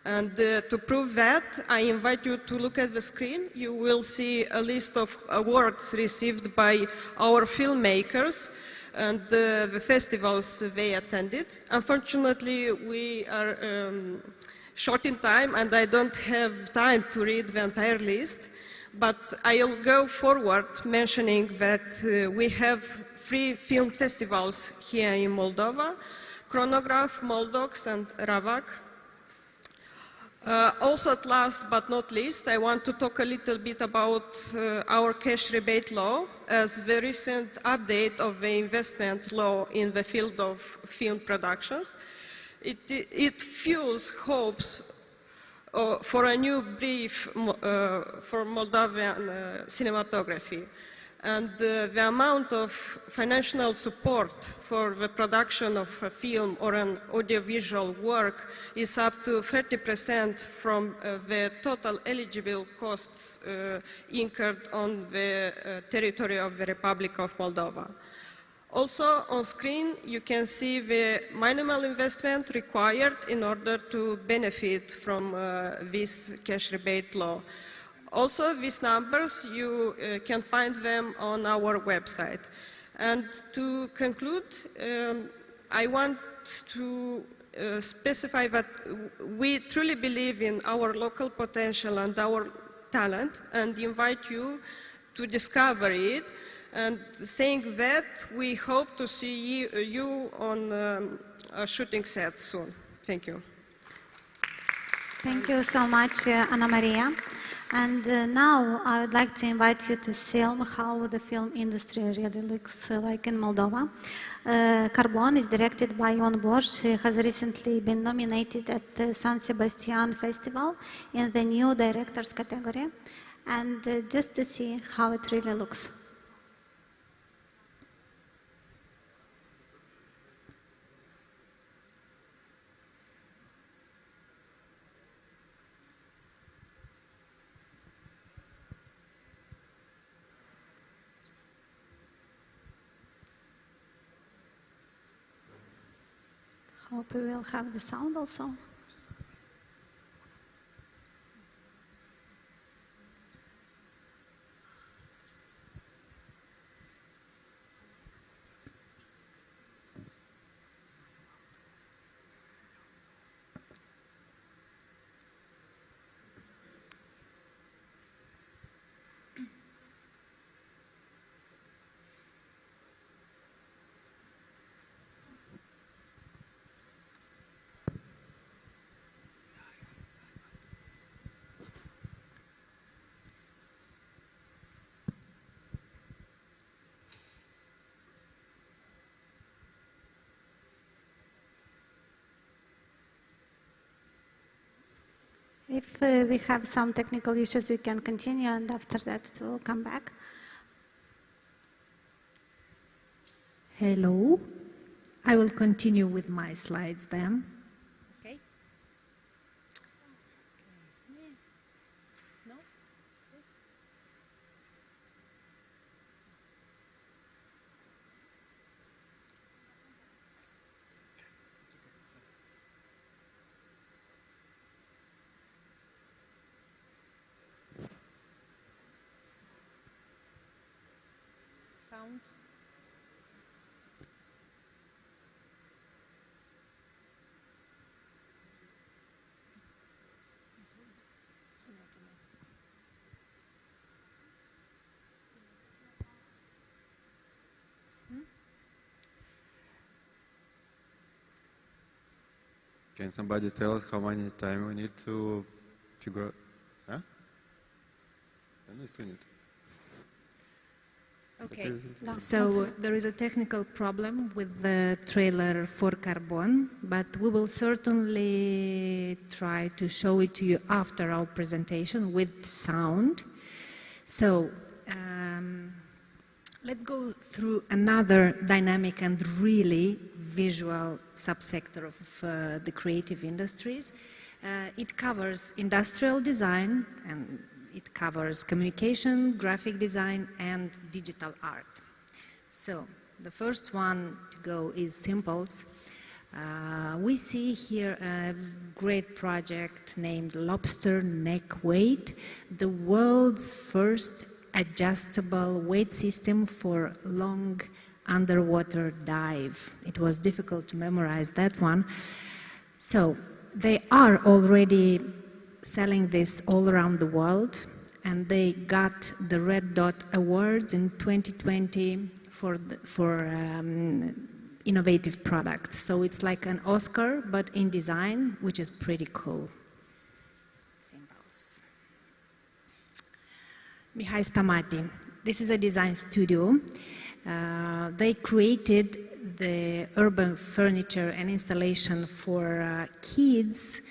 C: And to prove that, I invite you to look at the screen. You will see a list of awards received by our filmmakers and the festivals they attended. Unfortunately, we are short in time and I don't have time to read the entire list, but I'll go forward mentioning that we have free film festivals here in Moldova, Chronograph, Moldox, and Ravac. Also, at last but not least, I want to talk a little bit about our cash rebate law as the recent update of the investment law in the field of film productions. It fuels hopes for a new brief for Moldovan cinematography. And the amount of financial support for the production of a film or an audiovisual work is up to 30% from the total eligible costs incurred on the territory of the Republic of Moldova. Also, on screen, you can see the minimal investment required in order to benefit from this cash rebate law. Also, these numbers, you can find them on our website. And to conclude, I want to specify that we truly believe in our local potential and our talent and invite you to discover it. And saying that, we hope to see you on a shooting set soon. Thank you.
B: Thank you so much, Anna Maria. And now I would like to invite you to see how the film industry really looks like in Moldova. Carbon is directed by Ion Borș. He has recently been nominated at the San Sebastian Festival in the new directors category. And just to see how it really looks. Hope we will have the sound also. If we have some technical issues, we can continue, and after that to come back.
D: Hello. I will continue with my slides then. Okay. No? Yes. Sound.
I: Can somebody tell us how many time we need to figure out? Huh?
D: Okay, so there is a technical problem with the trailer for Carbon, but we will certainly try to show it to you after our presentation with sound. So let's go through another dynamic and really visual subsector of the creative industries. It covers industrial design, and it covers communication, graphic design, and digital art. So the first one to go is Simples. We see here a great project named Lobster Neck Weight, the world's first adjustable weight system for long underwater dive. It was difficult to memorize that one. So they are already selling this all around the world, and they got the Red Dot Awards in 2020 for innovative products. So it's like an Oscar, but in design, which is pretty cool. Symbols. Mihai Stamati. This is a design studio. They created the urban furniture and installation for kids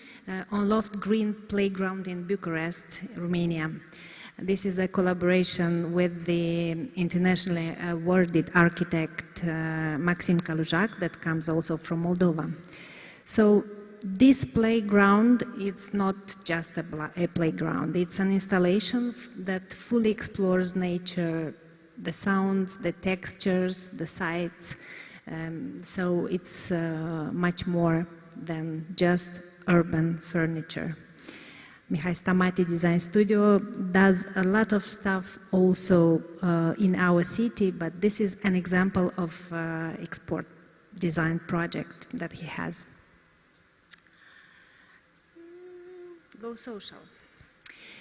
D: on Loft Green Playground in Bucharest, Romania. This is a collaboration with the internationally awarded architect Maxim Kalujak that comes also from Moldova. So this playground is not just a playground, it's an installation that fully explores nature, the sounds, the textures, the sights. So it's much more than just urban furniture. Mihai Stamati Design Studio does a lot of stuff also in our city, but this is an example of export design project that he has. Go Social.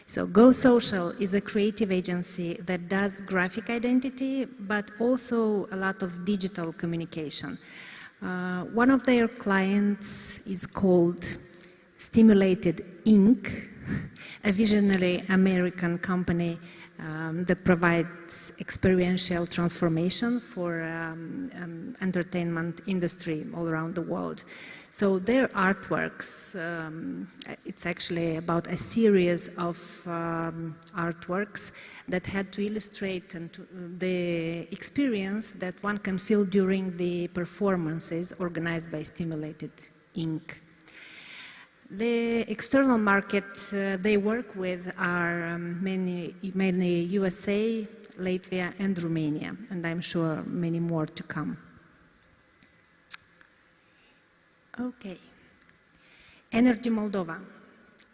D: So Go Social is a creative agency that does graphic identity, but also a lot of digital communication. One of their clients is called Stimulated Ink, a visionary American company that provides experiential transformation for entertainment industry all around the world. So their artworks, it's actually about a series of artworks that had to illustrate the experience that one can feel during the performances organized by Stimulated Ink. The external market they work with are mainly USA, Latvia and Romania, and I'm sure many more to come. Okay. Energy Moldova,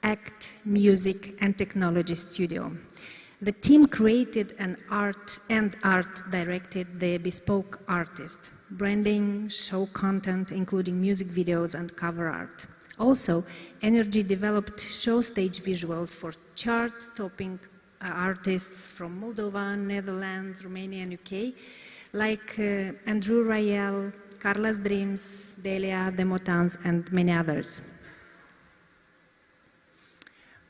D: ACT, Music and Technology Studio. The team created an art directed the bespoke artist, branding, show content, including music videos and cover art. Also, Energy developed show stage visuals for chart-topping artists from Moldova, Netherlands, Romania and UK, like Andrew Rayel, Carla's Dreams, Delia, The Motans and many others.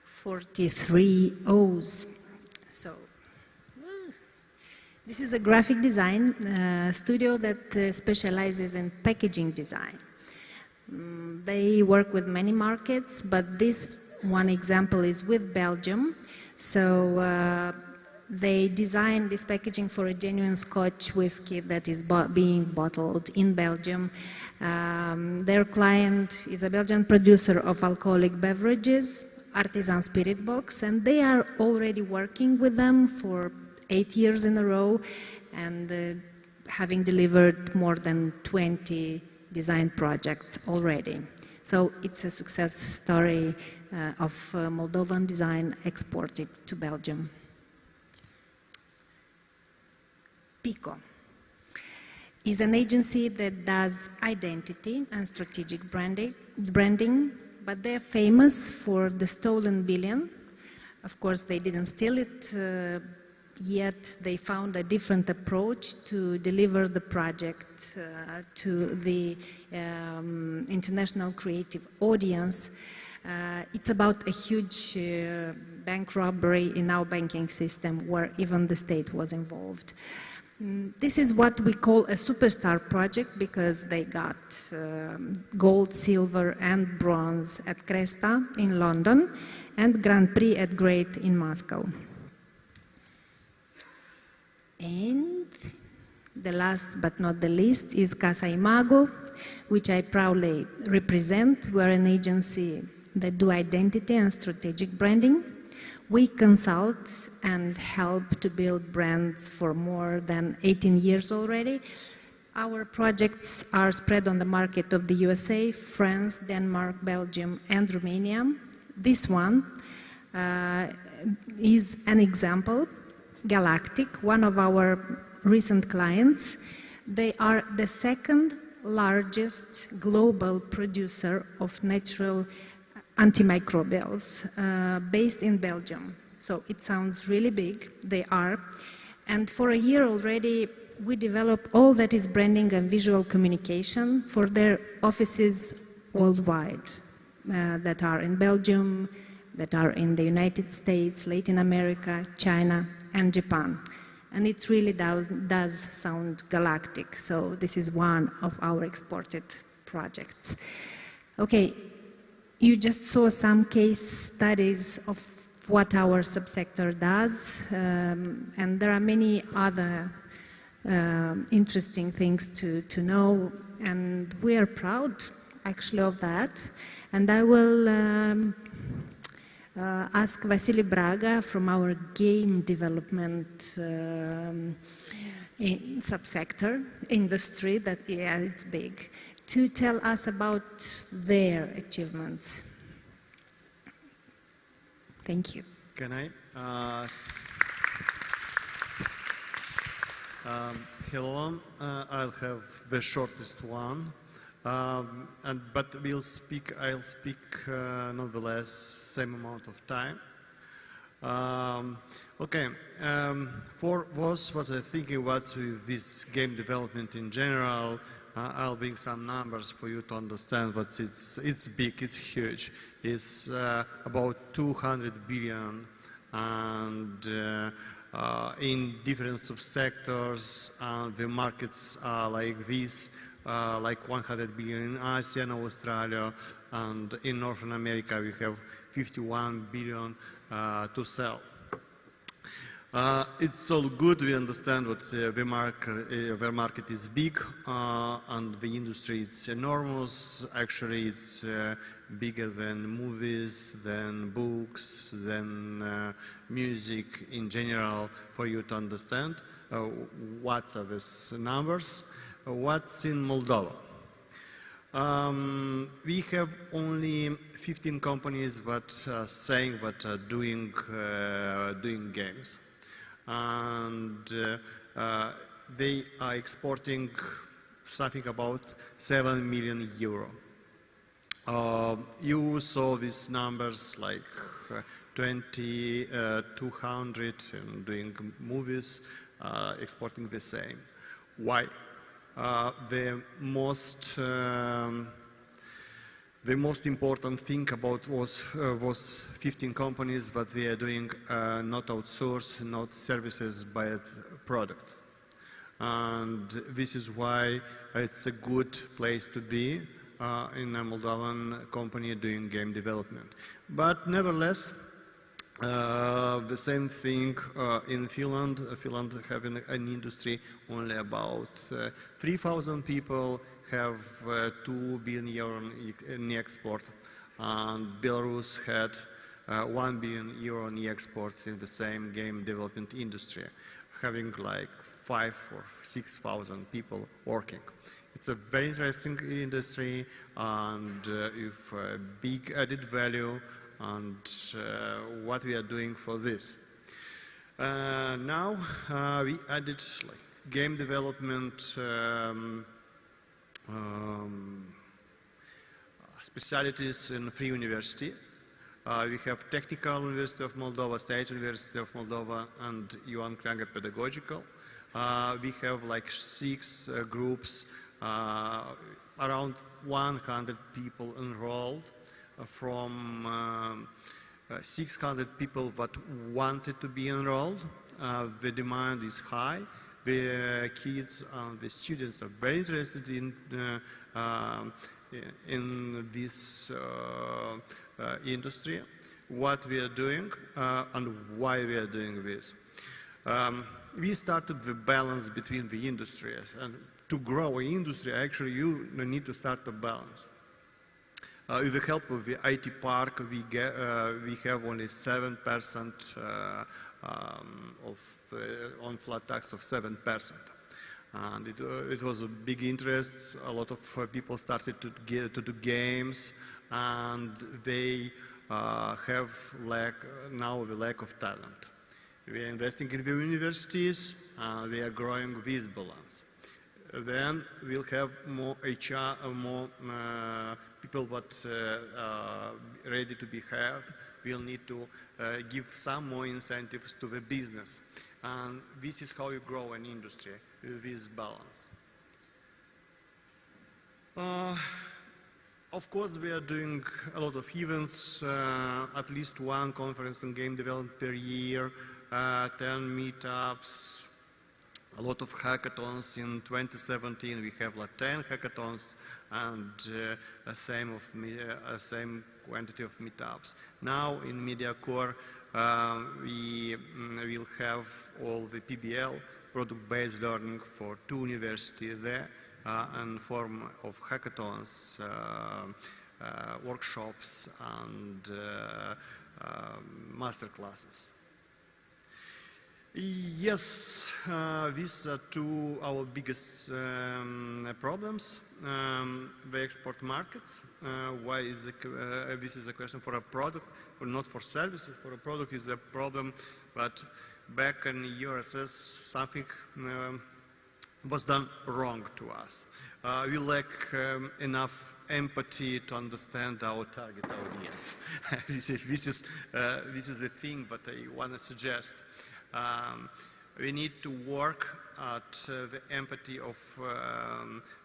D: 43 O's. So, this is a graphic design studio that specializes in packaging design. They work with many markets, but this one example is with Belgium. So they designed this packaging for a genuine Scotch whiskey that is being bottled in Belgium. Their client is a Belgian producer of alcoholic beverages, Artisan Spirit Box, and they are already working with them for 8 years in a row and having delivered more than 20 design projects already. So it's a success story of Moldovan design exported to Belgium. PICO is an agency that does identity and strategic branding, but they're famous for the stolen billion. Of course, they didn't steal it, yet they found a different approach to deliver the project to the international creative audience. It's about a huge bank robbery in our banking system where even the state was involved. This is what we call a superstar project because they got gold, silver and bronze at Cresta in London and Grand Prix at Great in Moscow. And the last but not the least is Casa Imago, which I proudly represent. We're an agency that do identity and strategic branding. We consult and help to build brands for more than 18 years already. Our projects are spread on the market of the USA, France, Denmark, Belgium and Romania. This one is an example. Galactic, one of our recent clients, they are the second largest global producer of natural antimicrobials based in Belgium. So it sounds really big, they are. And for a year already, we develop all that is branding and visual communication for their offices worldwide that are in Belgium, that are in the United States, Latin America, China, and Japan. And it really does sound galactic, so this is one of our exported projects. Okay, you just saw some case studies of what our subsector does, and there are many other interesting things to know, and we are proud actually of that. And I will ask Vasily Braga from our game development subsector, industry, that it's big, to tell us about their achievements. Thank you.
E: Can I? Hello, I'll have the shortest one, but I'll speak nonetheless same amount of time. Okay, for those what are thinking what's with this game development in general, I'll bring some numbers for you to understand what it's big, it's huge. It's about 200 billion, and in different subsectors, the markets are like this, like 100 billion in Asia and Australia, and in North America we have 51 billion to sell. It's so good we understand what the market is big, and the industry is enormous. Actually, it's bigger than movies, than books, than music in general, for you to understand what are these numbers. What's in Moldova? We have only 15 companies that are saying that are doing games, and they are exporting something about 7 million euro. You saw these numbers like 200 and doing movies, exporting the same. Why? The most important thing about was 15 companies that they are doing not outsource, not services, but product. And this is why it's a good place to be in a Moldovan company doing game development. But nevertheless, the same thing in Finland. Finland having an industry only about 3,000 people, have 2 billion euro in export, and Belarus had 1 billion euro in exports in the same game development industry, having like 5,000 or 6,000 people working. It's a very interesting industry, and with big added value, and what we are doing for this. Now we added like game development specialties in Free University. We have Technical University of Moldova, State University of Moldova, and Ioan Creangă Pedagogical. We have like 6 groups, around 100 people enrolled, from 600 people that wanted to be enrolled. The demand is high. The kids and the students are very interested in this industry, what we are doing, and why we are doing this. We started the balance between the industries, and to grow an industry, actually you need to start a balance. With the help of the IT park, we have only 7% on flat tax of 7%. And it was a big interest. A lot of people started to do games, and they have now the lack of talent. We are investing in the universities, we are growing this balance. Then we'll have more HR, more people that ready to be hired. We'll need to give some more incentives to the business. And this is how you grow an industry. this balance. Of course, we are doing a lot of events, at least one conference on game development per year, 10 meetups, a lot of hackathons. In 2017, we have like 10 hackathons and same quantity of meetups. Now in MediaCore, we will have all the PBL, product-based learning, for 2 universities there, in form of hackathons, workshops, and master classes. Yes, these are 2 our biggest problems. The export markets. Why is this is a question for a product, or not for services? For a product is a problem, but back in URSS something was done wrong to us. We lack enough empathy to understand our target audience. This is the thing that I want to suggest. We need to work at the empathy of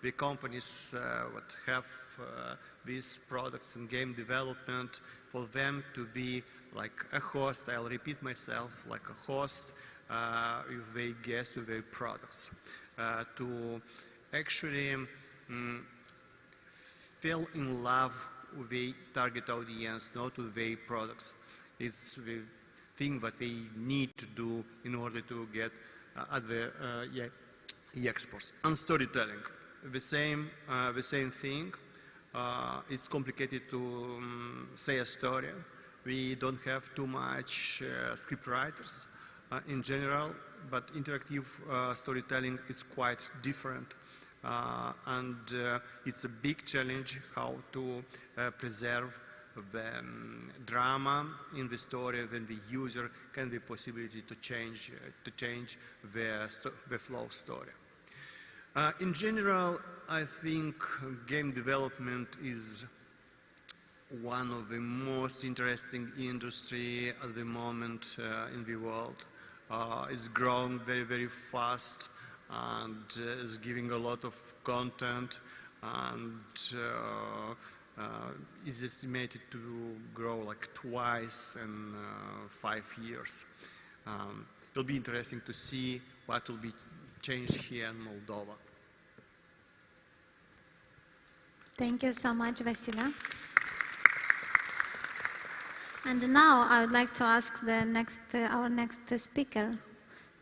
E: the companies that have these products in game development, for them to be like a host. I'll repeat myself, like a host with their guests, with their products, to actually fall in love with the target audience, not with their products. It's the thing that they need to do in order to get at the exports. And storytelling, the same thing. It's complicated to say a story. We don't have too much script writers in general, but interactive storytelling is quite different. And it's a big challenge how to preserve the drama in the story when the user can the possibility to change the flow story. In general, I think game development is one of the most interesting industry at the moment in the world. It's growing very, very fast and is giving a lot of content, and is estimated to grow like twice in 5 years. It'll be interesting to see what will be changed here in Moldova.
B: Thank you so much, Vasila. And now I would like to ask our next speaker,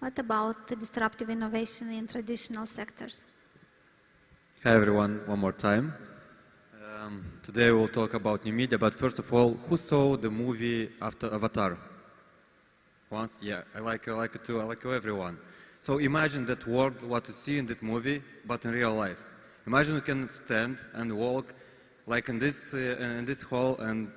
B: what about the disruptive innovation in traditional sectors?
F: Hi everyone, one more time. Today we'll talk about new media, but first of all, who saw the movie after Avatar? Once? Yeah, I like it too, I like everyone. So imagine that world, what you see in that movie, but in real life. Imagine you can stand and walk like in this hall, and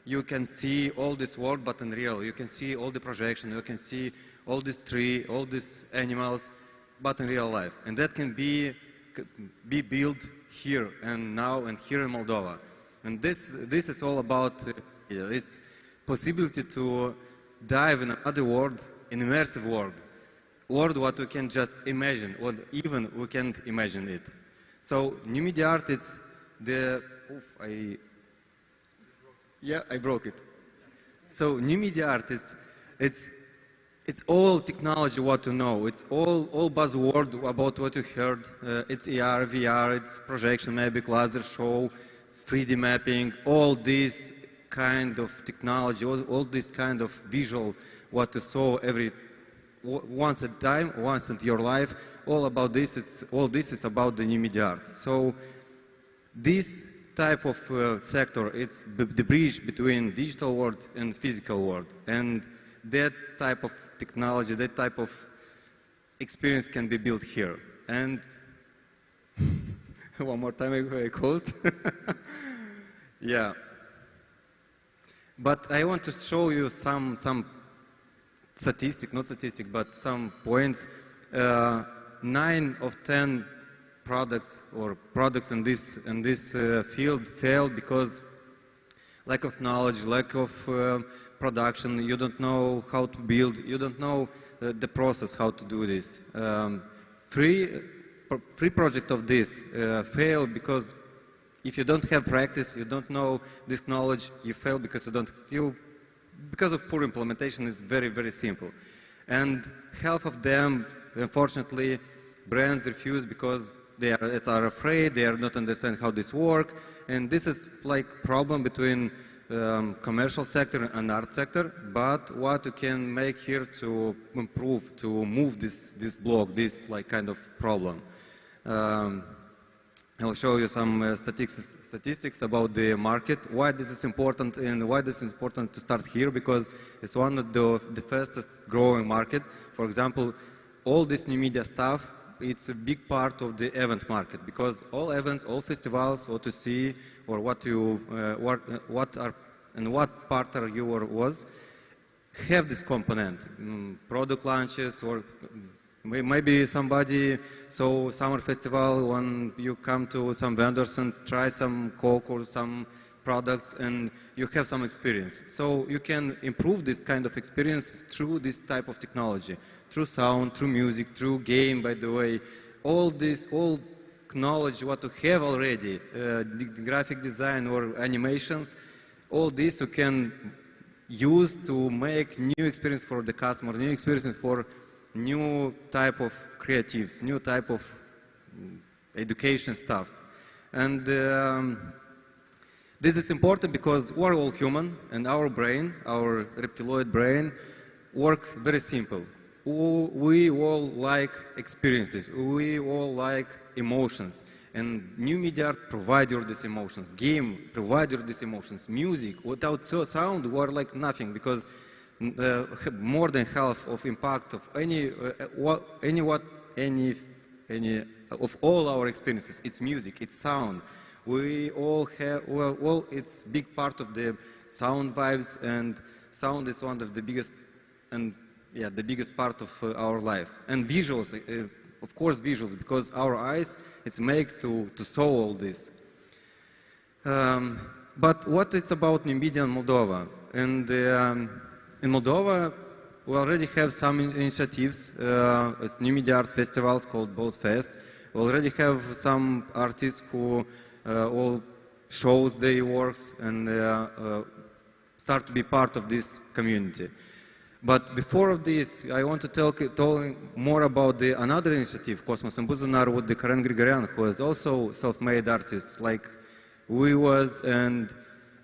F: you can see all this world, but in real. You can see all the projection, you can see all this tree, all these animals, but in real life. And that can be built here and now and here in Moldova. And this is all about its possibility to dive in another world, an immersive world what we can just imagine, or even we can't imagine it. So new media art, it's the, I broke it. So new media art is, it's all technology what you know. It's all buzzword about what you heard. It's AR, VR, it's projection, maybe laser show, 3D mapping, all this kind of technology, all this kind of visual what you saw once at a time, once in your life. All about this. All this is about the new media art. So this type of sector, it's the bridge between digital world and physical world, and that type of technology, that type of experience can be built here. And one more time I closed. Yeah. But I want to show you some statistic, not statistic, but some points. 9 of 10 products in this field fail because lack of knowledge, lack of production. You don't know how to build. You don't know the process how to do this.
I: free project of this fail because if you don't have practice, you don't know this knowledge, you fail because because of poor implementation. It's very, very simple. And half of them, unfortunately, brands refuse because they are afraid, they are not understand how this works, and this is like problem between commercial sector and art sector. But what you can make here to improve, to move this block, this like kind of problem. I'll show you some statistics about the market, why this is important and why this is important to start here, because it's one of the fastest growing market. For example, all this new media stuff, it's a big part of the event market, because all events, all festivals, what you see or what partner you was, have this component, product launches, or maybe somebody saw summer festival when you come to some vendors and try some Coke or some products and you have some experience. So you can improve this kind of experience through this type of technology, through sound, through music, through game, by the way. All knowledge what you have already, graphic design or animations, all this you can use to make new experience for the customer, new experience for new type of creatives, new type of education stuff. And this is important because we're all human, and our brain, our reptiloid brain, work very simple. We all like experiences, we all like emotions, and new media art provide you these emotions, game provide you these emotions, music, without sound we're like nothing, because more than half of impact of any of all our experiences, it's music, it's sound. We all have, well, it's big part of the sound vibes, and sound is one of the biggest, and yeah, the biggest part of our life. And visuals, of course visuals, because our eyes, it's made to saw all this. But what it's about new media in Moldova? And in Moldova, we already have some initiatives. It's new media art festivals called Bold Fest. We already have some artists who all shows their works and start to be part of this community. But before this, I want to tell more about another initiative, Cosmos and Buzunar, with the Karen Grigorian, who is also self-made artist like we was, and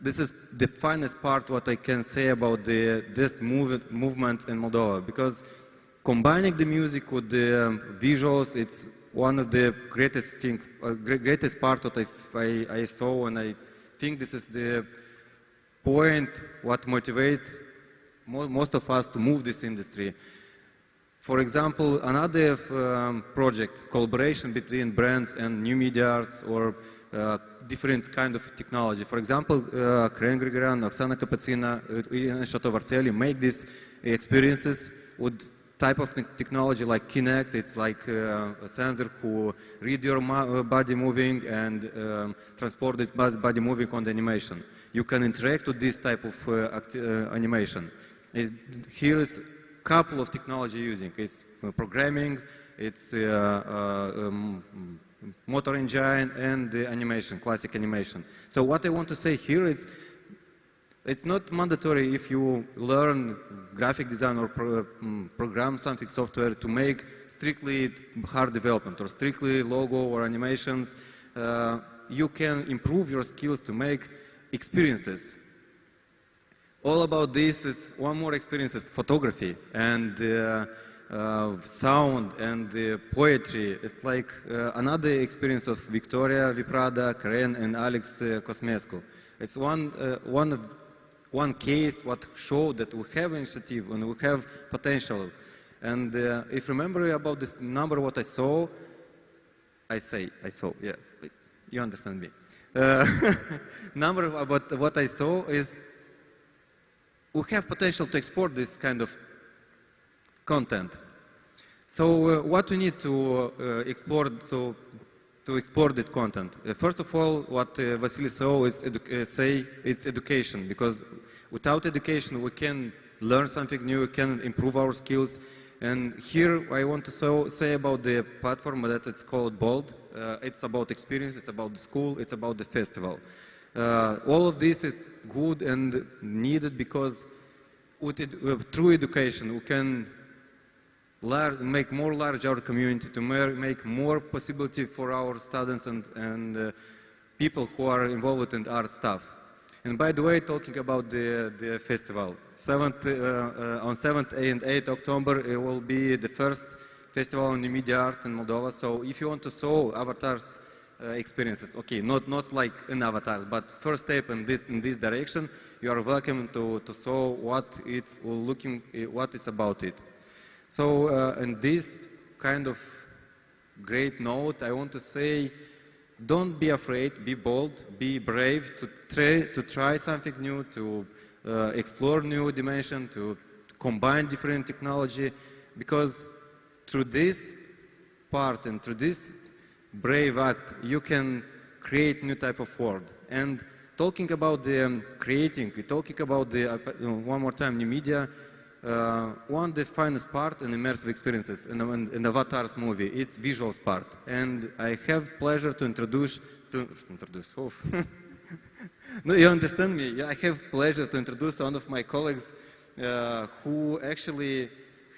I: this is the finest part what I can say about this movement in Moldova, because combining the music with the visuals, it's one of the greatest part that I saw, and I think this is the point what motivate most of us to move this industry. For example, another project, collaboration between brands and new media arts or different kind of technology. For example, Karen Grigorian, Oksana Kapacina, and Chateau Vartelli make these experiences with type of technology like Kinect. It's like a sensor who read your body moving and transport this body moving on the animation. You can interact with this type of animation. Here is a couple of technology using. It's programming, it's motor engine, and the animation, classic animation. So what I want to say here is, it's not mandatory if you learn graphic design or program something software to make strictly hard development or strictly logo or animations. You can improve your skills to make experiences. All about this is one more experience is photography and sound and poetry. It's like another experience of Victoria Viprada, Karen, and Alex Cosmescu. It's one case what showed that we have initiative and we have potential. And if you remember about this number what I saw, yeah, you understand me. Number about what I saw is we have potential to export this kind of content. So what we need to explore to explore that content. First of all, what Vasily saw is it's education, because without education we can learn something new, we can improve our skills,
F: And here I want to say about the platform that it's called Bold. It's about experience, it's about the school, it's about the festival. All of this is good and needed because through education we can make more large our community, to make more possibility for our students and people who are involved in art stuff. And by the way, talking about the festival, on 7th and 8th October it will be the first festival on new media art in Moldova. So if you want to show avatars experiences, okay, not like in avatars, but first step in this direction, you are welcome to show what it's about it. So in this kind of great note, I want to say, don't be afraid, be bold, be brave, to try something new, to explore new dimension, to combine different technology, because through this part and through this brave act, you can create new type of world. And talking about the creating, talking about the, one more time, new media, one of the finest part in immersive experiences in Avatar's movie, it's visuals part. And I have pleasure to introduce no, you understand me? Yeah, I have pleasure to introduce one of my colleagues who actually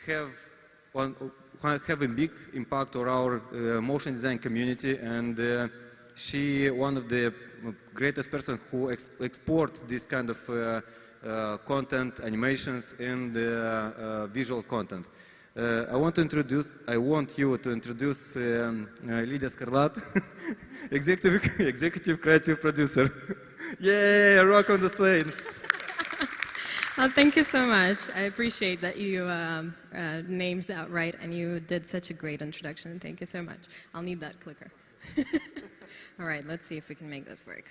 F: have a big impact on our motion design community, and she one of the greatest person who export this kind of content, animations, and visual content. I want you to introduce Lydia Scarlat, executive creative producer. Yay, rock on the scene.
T: Well, thank you so much. I appreciate that you named that right, and you did such a great introduction. Thank you so much. I'll need that clicker. All right, let's see if we can make this work.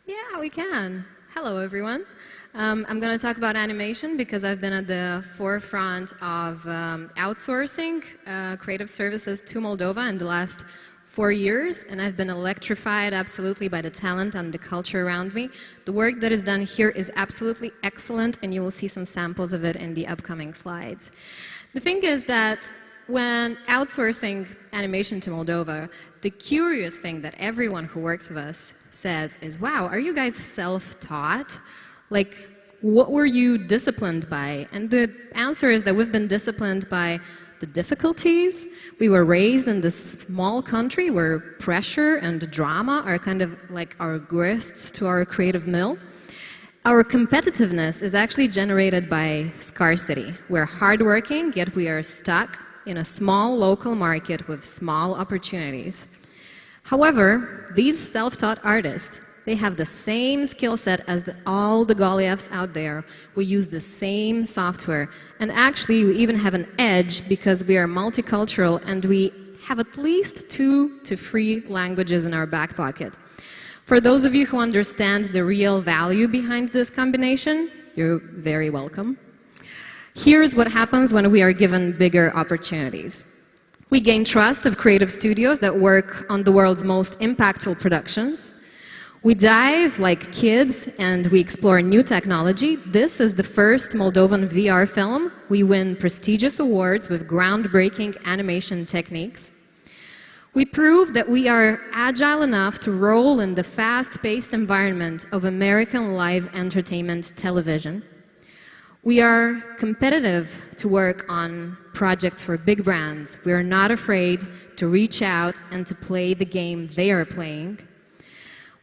T: Yeah, we can. Hello, everyone. I'm going to talk about animation because I've been at the forefront of outsourcing creative services to Moldova in the last 4 years, and I've been electrified absolutely by the talent and the culture around me. The work that is done here is absolutely excellent, and you will see some samples of it in the upcoming slides. The thing is that when outsourcing animation to Moldova, the curious thing that everyone who works with us says is, wow, are you guys self-taught? Like, what were you disciplined by? And the answer is that we've been disciplined by the difficulties. We were raised in this small country where pressure and drama are kind of like our grist to our creative mill. Our competitiveness is actually generated by scarcity. We're hardworking, yet we are stuck in a small local market with small opportunities. However, these self-taught artists, they have the same skill set as all the Goliaths out there. We use the same software. And actually, we even have an edge because we are multicultural and we have at least 2 to 3 languages in our back pocket. For those of you who understand the real value behind this combination, you're very welcome. Here's what happens when we are given bigger opportunities. We gain trust of creative studios that work on the world's most impactful productions. We dive like kids and we explore new technology. This is the first Moldovan VR film. We win prestigious awards with groundbreaking animation techniques. We prove that we are agile enough to roll in the fast-paced environment of American live entertainment television. We are competitive to work on projects for big brands. We are not afraid to reach out and to play the game they are playing.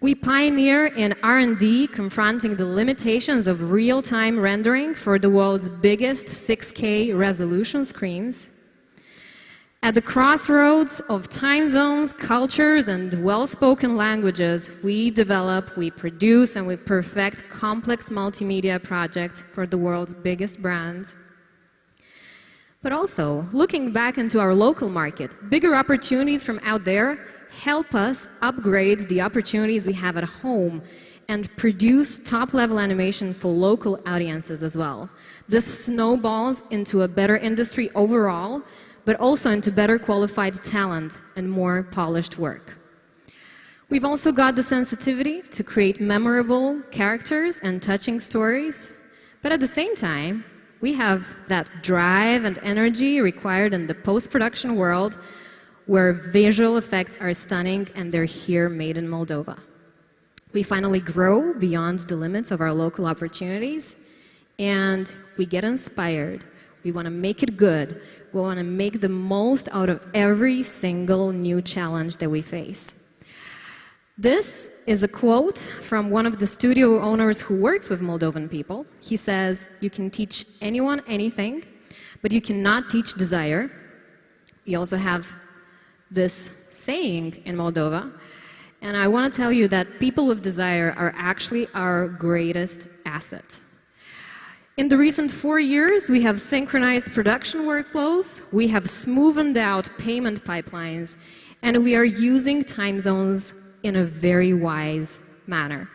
T: We pioneer in R&D, confronting the limitations of real-time rendering for the world's biggest 6K resolution screens. At the crossroads of time zones, cultures, and well-spoken languages, we develop, we produce, and we perfect complex multimedia projects for the world's biggest brands. But also, looking back into our local market, bigger opportunities from out there help us upgrade the opportunities we have at home and produce top-level animation for local audiences as well. This snowballs into a better industry overall, but also into better qualified talent and more polished work. We've also got the sensitivity to create memorable characters and touching stories, but at the same time, We have that drive and energy required in the post-production world where visual effects are stunning and they're here made in Moldova. We finally grow beyond the limits of our local opportunities and we get inspired. We want to make it good. We want to make the most out of every single new challenge that we face. This is a quote from one of the studio owners who works with Moldovan people. He says, "You can teach anyone anything, but you cannot teach desire." We also have this saying in Moldova, and I want to tell you that people with desire are actually our greatest asset. In the recent 4 years, we have synchronized production workflows, we have smoothened out payment pipelines, and we are using time zones in a very wise manner.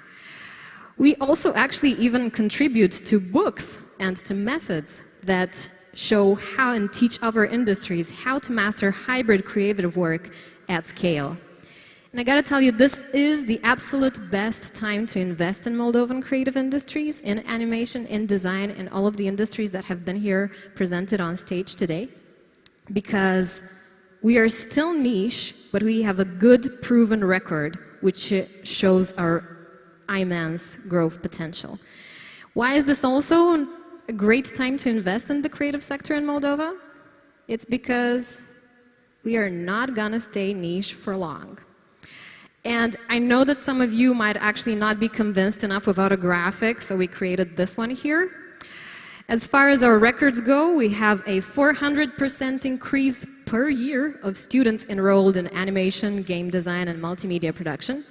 T: We also actually even contribute to books and to methods that show how and teach other industries how to master hybrid creative work at scale. And I gotta tell you, this is the absolute best time to invest in Moldovan creative industries, in animation, in design, in all of the industries that have been here presented on stage today, because we are still niche, but we have a good proven record which shows our immense growth potential. Why is this also a great time to invest in the creative sector in Moldova? It's because we are not gonna stay niche for long. And I know that some of you might actually not be convinced enough without a graphic, so we created this one here. As far as our records go, we have a 400% increase per year of students enrolled in animation, game design, and multimedia production.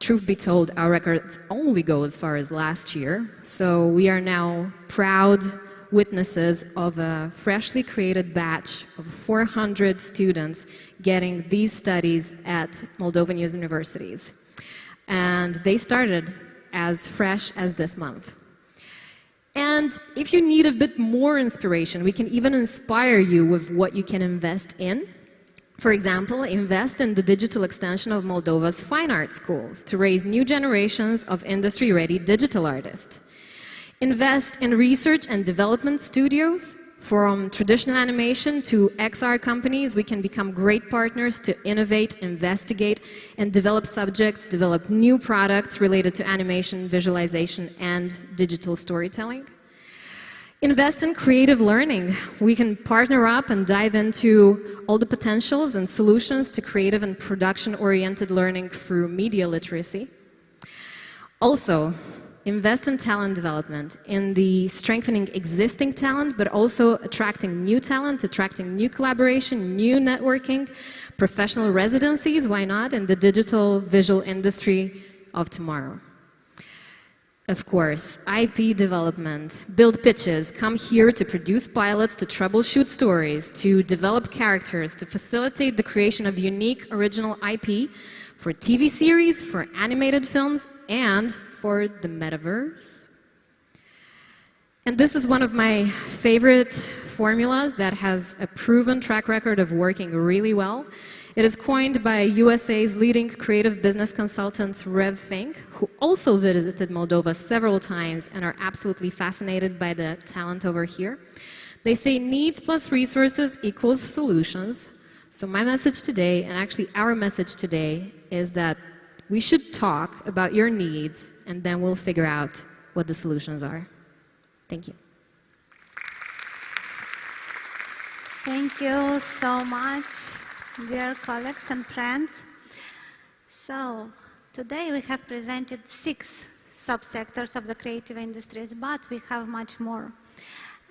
T: Truth be told, our records only go as far as last year, so we are now proud witnesses of a freshly created batch of 400 students getting these studies at Moldovan universities. And they started as fresh as this month. And if you need a bit more inspiration, we can even inspire you with what you can invest in. For example, invest in the digital extension of Moldova's fine art schools to raise new generations of industry-ready digital artists. Invest in research and development studios. From traditional animation to XR companies, we can become great partners to innovate, investigate, and develop subjects, develop new products related to animation, visualization, and digital storytelling. Invest in creative learning. We can partner up and dive into all the potentials and solutions to creative and production-oriented learning through media literacy. Also, invest in talent development, in the strengthening existing talent, but also attracting new talent, attracting new collaboration, new networking, professional residencies, why not, in the digital visual industry of tomorrow. Of course, IP development, build pitches, come here to produce pilots, to troubleshoot stories, to develop characters, to facilitate the creation of unique original IP for TV series, for animated films, and for the metaverse. And this is one of my favorite formulas that has a proven track record of working really well. It is coined by USA's leading creative business consultants, Rev Fink, who also visited Moldova several times and are absolutely fascinated by the talent over here. They say needs plus resources equals solutions. So my message today, and actually our message today, is that we should talk about your needs and then we'll figure out what the solutions are. Thank you.
B: Thank you so much, dear colleagues and friends. So, today we have presented 6 subsectors of the creative industries, but we have much more.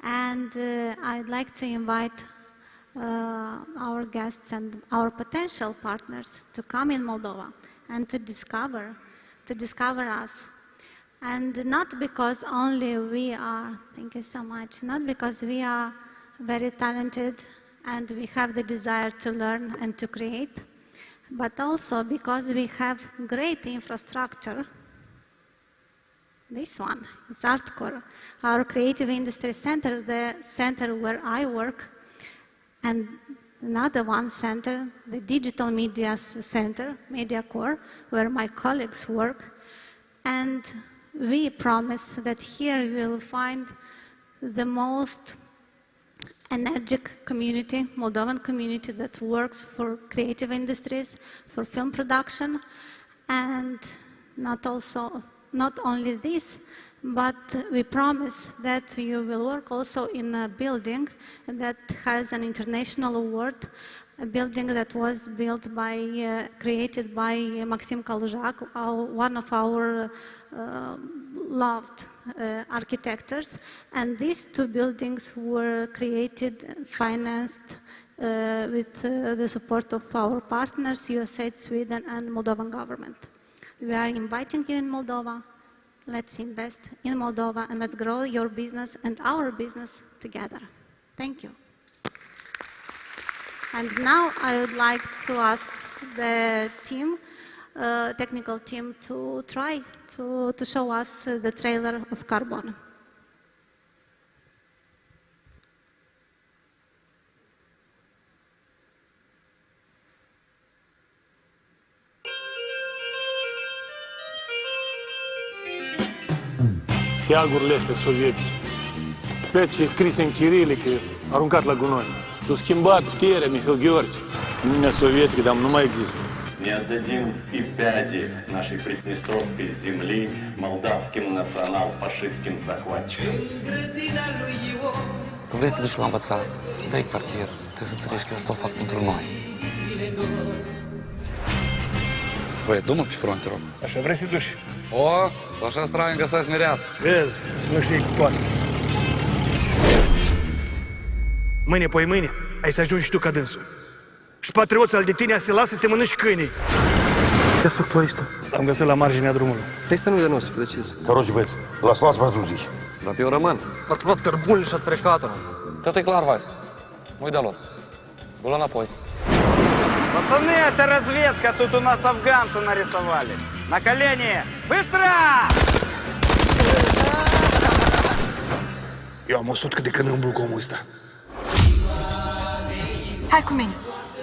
B: And I'd like to invite our guests and our potential partners to come in Moldova and to discover us. And not because only we are, thank you so much, not because we are very talented and we have the desire to learn and to create, but also because we have great infrastructure. This one, it's ArtCore, our Creative Industry Center, the center where I work, and another one center, the Digital Media Center, MediaCore, where my colleagues work. And we promise that here you will find the most energetic community, Moldovan community that works for creative industries, for film production, and not only this, but we promise that you will work also in a building that has an international award, a building that was built by, created by Maxim Kalujak, one of our loved architects. And these two buildings were created, financed with the support of our partners, USA, Sweden, and Moldovan government. We are inviting you in Moldova. Let's invest in Moldova and let's grow your business and our business together. Thank you. And now I would like to ask the team, technical team, to try to show us the trailer of Carbon.
H: Steagurile astea sovietice, pe ce e scris în chirilică, aruncat la gunoi. S-a schimbat puterea, Mihail Gheorghe. Uniunea Sovietică, dar nu mai există.
U: Не отдадим и пяди нашей приднестровской земли молдавским национал-фашистским захватчикам.
W: Când vrei să te duci la învățat, să dai cartier, trebuie să înțelegi că eu asta o fac pentru noi. Băi, du-mă pe front, te rog.
H: Așa vrei să te duci?
W: O, așa straniu găsesc mireasă.
H: Vezi, nu știi cu toasă. Mâine, poi mâine, ai să ajungi și tu ca dânsul. Și patrioții al de tine a se lasă să te mănânci câinii. Ce-ați făcut tu aici? L-am găsit la marginea drumului.
W: Este nu de nostru, precis.
H: Короче, băieți, las v-ați dus.
W: Dar eu rămân.
H: Ați luat cărbunile și ați frecat-o.
W: Tot e clar, vai. Nu-i de lor. Du-l înapoi.
X: Пацаны, это разведка, тут у нас афганцы нарисовали. На колени! Быстро!
H: Eu am 100 de când îmblu cu omul ăsta.
Y: Hai cu mine.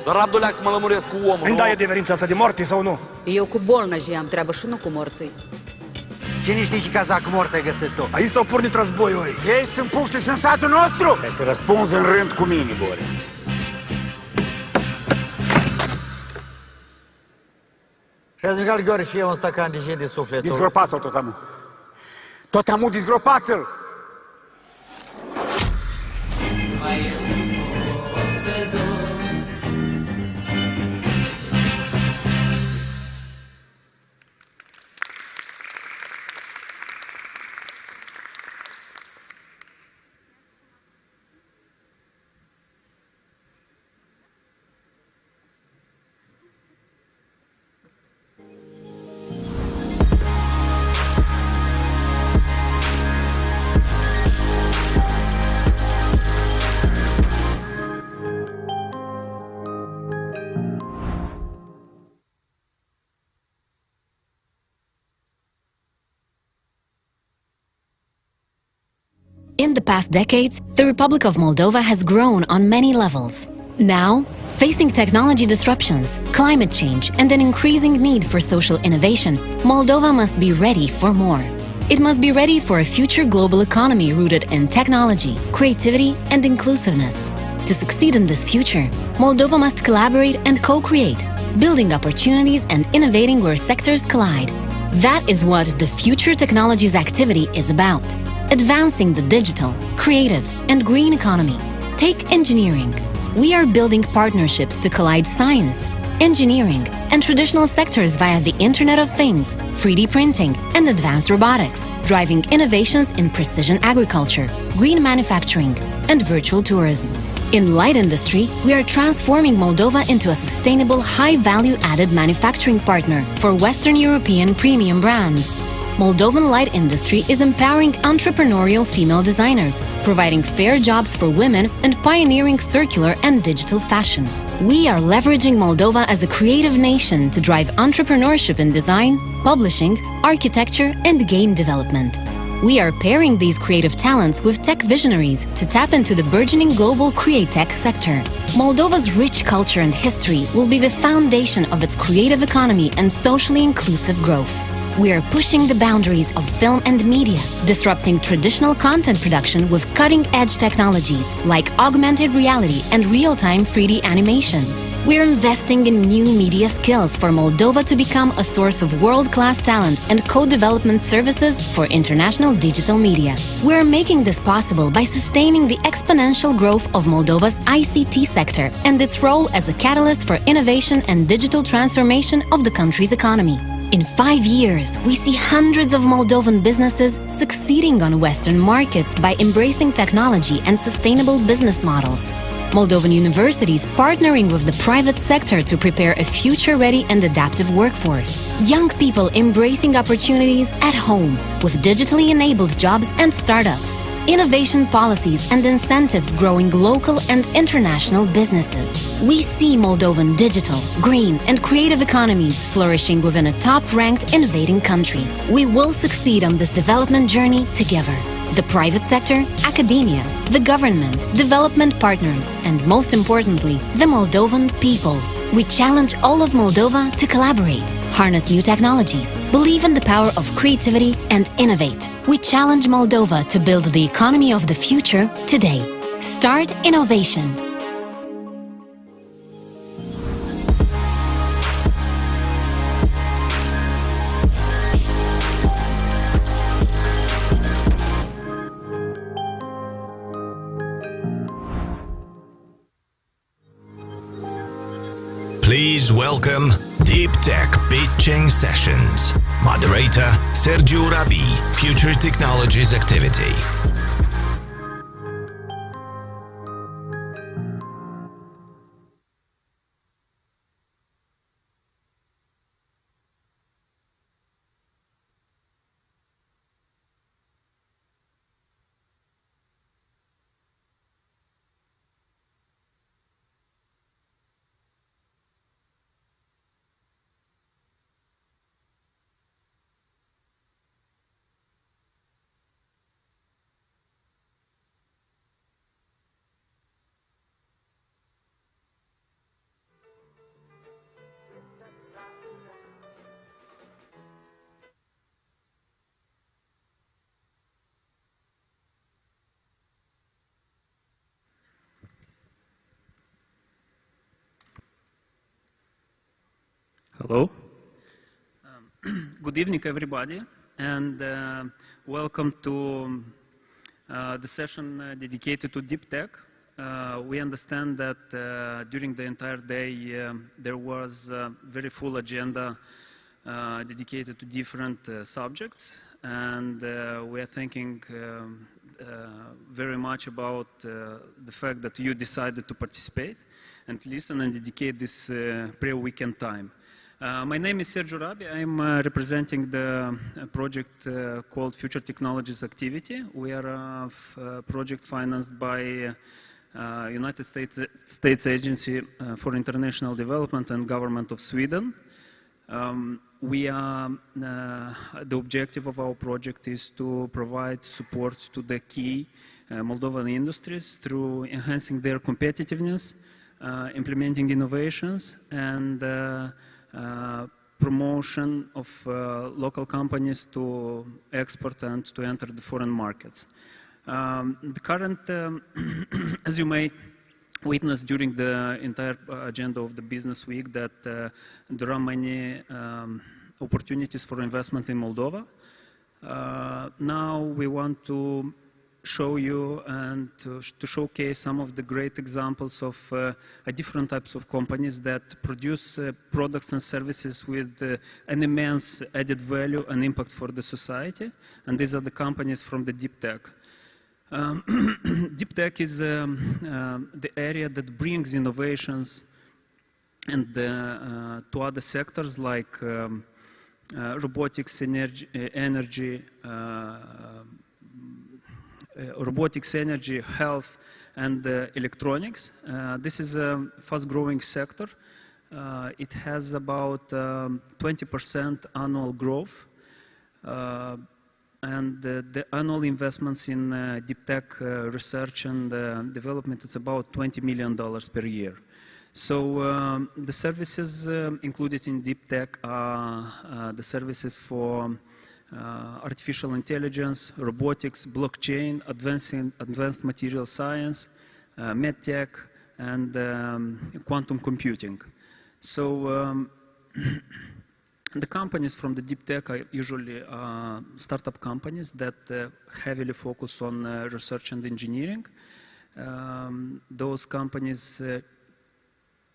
W: Dar Abduleac să mă lămuresc cu omul,
H: îmi dai adeverința asta de moarte sau nu?
Y: Eu cu bolnaji am treabă și nu cu morții.
X: Cine știe și cazac mort ai găsit tu?
H: Aici s-au pornit războiul ei.
X: Ei sunt puști și în satul nostru? Hai să răspunzi în rând cu mine, Bore. Și-ați Mihail Gheorghe și eu un stacan de gin de suflet.
H: Disgropați-l tot amul. Tot amul disgropați-l!
Z: In the past decades, the Republic of Moldova has grown on many levels. Now, facing technology disruptions, climate change, and an increasing need for social innovation, Moldova must be ready for more. It must be ready for a future global economy rooted in technology, creativity, and inclusiveness. To succeed in this future, Moldova must collaborate and co-create, building opportunities and innovating where sectors collide. That is what the Future Technologies activity is about. Advancing the digital, creative, and green economy. Take engineering. We are building partnerships to collide science, engineering, and traditional sectors via the Internet of Things, 3D printing, and advanced robotics, driving innovations in precision agriculture, green manufacturing, and virtual tourism. In light industry, we are transforming Moldova into a sustainable, high-value added manufacturing partner for Western European premium brands. Moldovan light industry is empowering entrepreneurial female designers, providing fair jobs for women and pioneering circular and digital fashion. We are leveraging Moldova as a creative nation to drive entrepreneurship in design, publishing, architecture, and game development. We are pairing these creative talents with tech visionaries to tap into the burgeoning global create-tech sector. Moldova's rich culture and history will be the foundation of its creative economy and socially inclusive growth. We are pushing the boundaries of film and media, disrupting traditional content production with cutting-edge technologies like augmented reality and real-time 3D animation. We're investing in new media skills for Moldova to become a source of world-class talent and co-development services for international digital media. We're making this possible by sustaining the exponential growth of Moldova's ICT sector and its role as a catalyst for innovation and digital transformation of the country's economy. In 5 years, we see hundreds of Moldovan businesses succeeding on Western markets by embracing technology and sustainable business models. Moldovan universities partnering with the private sector to prepare a future-ready and adaptive workforce. Young people embracing opportunities at home with digitally enabled jobs and startups. Innovation policies and incentives growing local and international businesses. We see Moldovan digital, green and creative economies flourishing within a top-ranked innovating country. We will succeed on this development journey together. The private sector, academia, the government, development partners, and most importantly, the Moldovan people. We challenge all of Moldova to collaborate, harness new technologies, believe in the power of creativity, and innovate. We challenge Moldova to build the economy of the future today. Start innovation.
A: Please welcome Deep Tech Pitching Sessions. Moderator Sergiu Rabi, Future Technologies Activity.
J: Hello. Good evening, everybody, and welcome to the session dedicated to deep tech. We understand that during the entire day there was a very full agenda dedicated to different subjects, and we are thinking very much about the fact that you decided to participate and listen and dedicate this pre-weekend time. My name is Sergiu Rabi. I'm representing the project called Future Technologies Activity. We are a project financed by United States Agency for International Development and Government of Sweden. The objective of our project is to provide support to the key Moldovan industries through enhancing their competitiveness, implementing innovations, and promotion of local companies to export and to enter the foreign markets. The current, as you may witness during the entire agenda of the business week, that there are many opportunities for investment in Moldova. Now we want to show you and to showcase some of the great examples of different types of companies that produce products and services with an immense added value and impact for the society. And these are the companies from the deep tech. Deep tech is the area that brings innovations and to other sectors like robotics, energy, health, and electronics. This is a fast-growing sector. It has about 20% annual growth, and the annual investments in deep tech research and development is about $20 million per year. So the services included in deep tech are the services for artificial intelligence, robotics, blockchain, advanced material science, medtech, and quantum computing. So the companies from the deep tech are usually startup companies that heavily focus on research and engineering. Those companies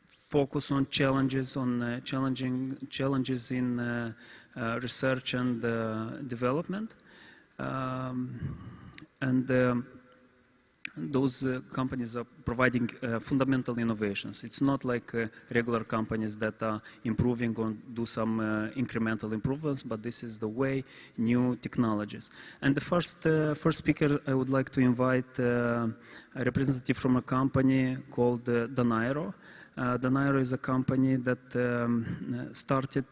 J: focus on challenges, challenges in research and development, and those companies are providing fundamental innovations. It's not like regular companies that are improving or do some incremental improvements, but this is the way, new technologies. And the first speaker, I would like to invite a representative from a company called Danairo. Danairo is a company that started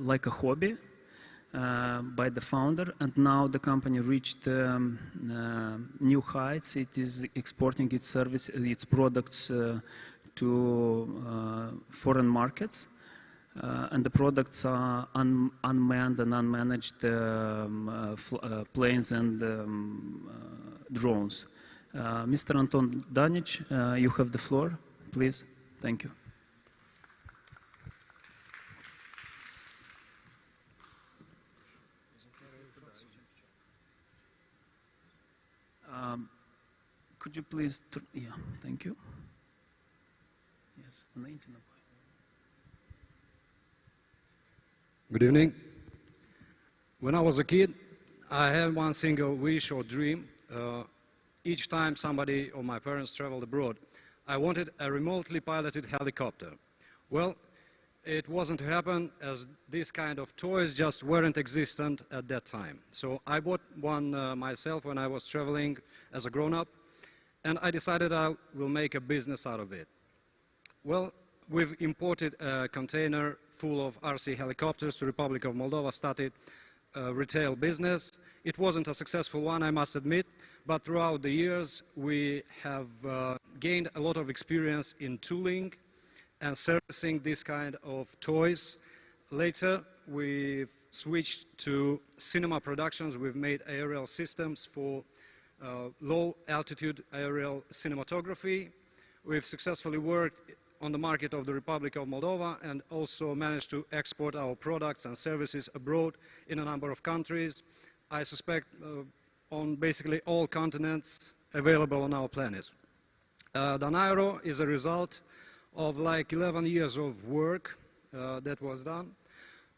J: like a hobby by the founder, and now the company reached new heights. It is exporting its products to foreign markets, and the products are unmanned and unmanaged planes and drones. Mr. Anton Danic, you have the floor, please. Thank you. Could you please, yeah, thank you. Yes,
K: good evening. When I was a kid, I had one single wish or dream. Each time somebody or my parents traveled abroad, I wanted a remotely piloted helicopter. Well, it wasn't to happen, as these kind of toys just weren't existent at that time. So I bought one myself when I was traveling as a grown-up, and I decided I will make a business out of it. Well, we've imported a container full of RC helicopters to Republic of Moldova, started a retail business. It wasn't a successful one, I must admit, but throughout the years we have gained a lot of experience in tooling and servicing this kind of toys. Later, we've switched to cinema productions. We've made aerial systems for low-altitude aerial cinematography. We've successfully worked on the market of the Republic of Moldova and also managed to export our products and services abroad in a number of countries. I suspect on basically all continents available on our planet. Danairo is a result of like 11 years of work that was done.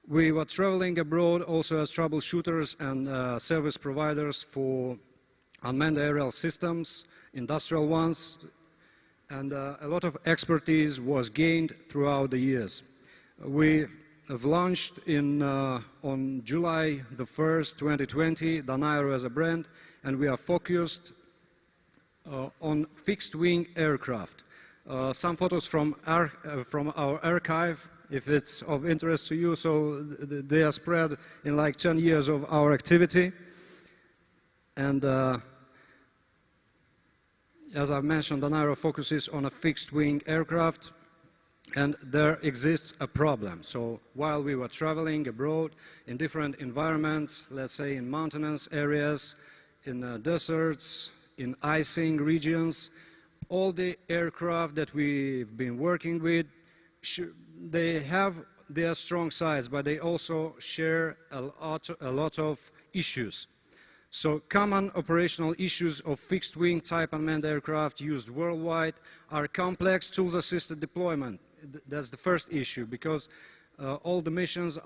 K: We were traveling abroad also as troubleshooters and service providers for unmanned aerial systems, industrial ones, and a lot of expertise was gained throughout the years. We have launched on July the 1st, 2020, Danairo as a brand, and we are focused on fixed-wing aircraft. Some photos from our archive, if it's of interest to you, so they are spread in like 10 years of our activity. And as I've mentioned, Danairo focuses on a fixed-wing aircraft, and there exists a problem. So while we were traveling abroad in different environments, let's say in mountainous areas, in deserts, in icing regions, all the aircraft that we've been working with, they have their strong sides, but they also share a lot of issues. So common operational issues of fixed-wing type unmanned aircraft used worldwide are complex tools-assisted deployment. That's the first issue, because all the missions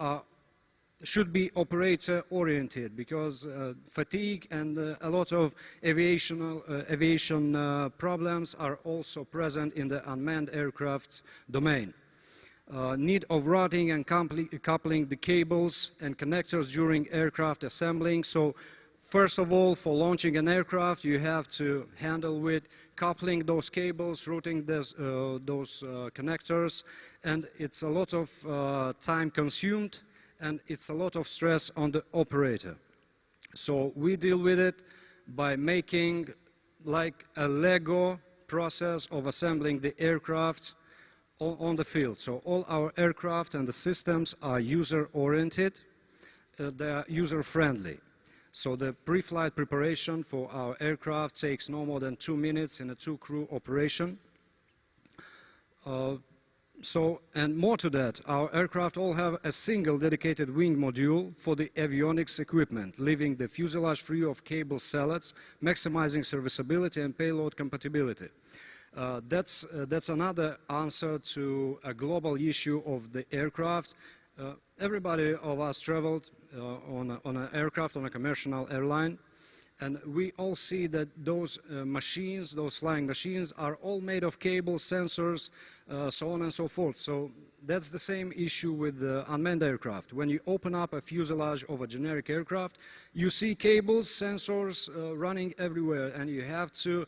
K: should be operator-oriented, because fatigue and a lot of aviation problems are also present in the unmanned aircraft domain. Need of routing and coupling the cables and connectors during aircraft assembling. So first of all, for launching an aircraft, you have to handle with coupling those cables, routing those connectors, and it's a lot of time consumed, and it's a lot of stress on the operator. So we deal with it by making like a Lego process of assembling the aircraft on the field. So all our aircraft and the systems are user-oriented, they are user-friendly. So the pre-flight preparation for our aircraft takes no more than 2 minutes in a 2-crew operation. And more to that, our aircraft all have a single dedicated wing module for the avionics equipment, leaving the fuselage free of cable salads, maximizing serviceability and payload compatibility. That's another answer to a global issue of the aircraft. Everybody of us traveled on an aircraft, on a commercial airline, and we all see that those machines, those flying machines, are all made of cables, sensors, so on and so forth. So that's the same issue with the unmanned aircraft. When you open up a fuselage of a generic aircraft, you see cables, sensors running everywhere, and you have to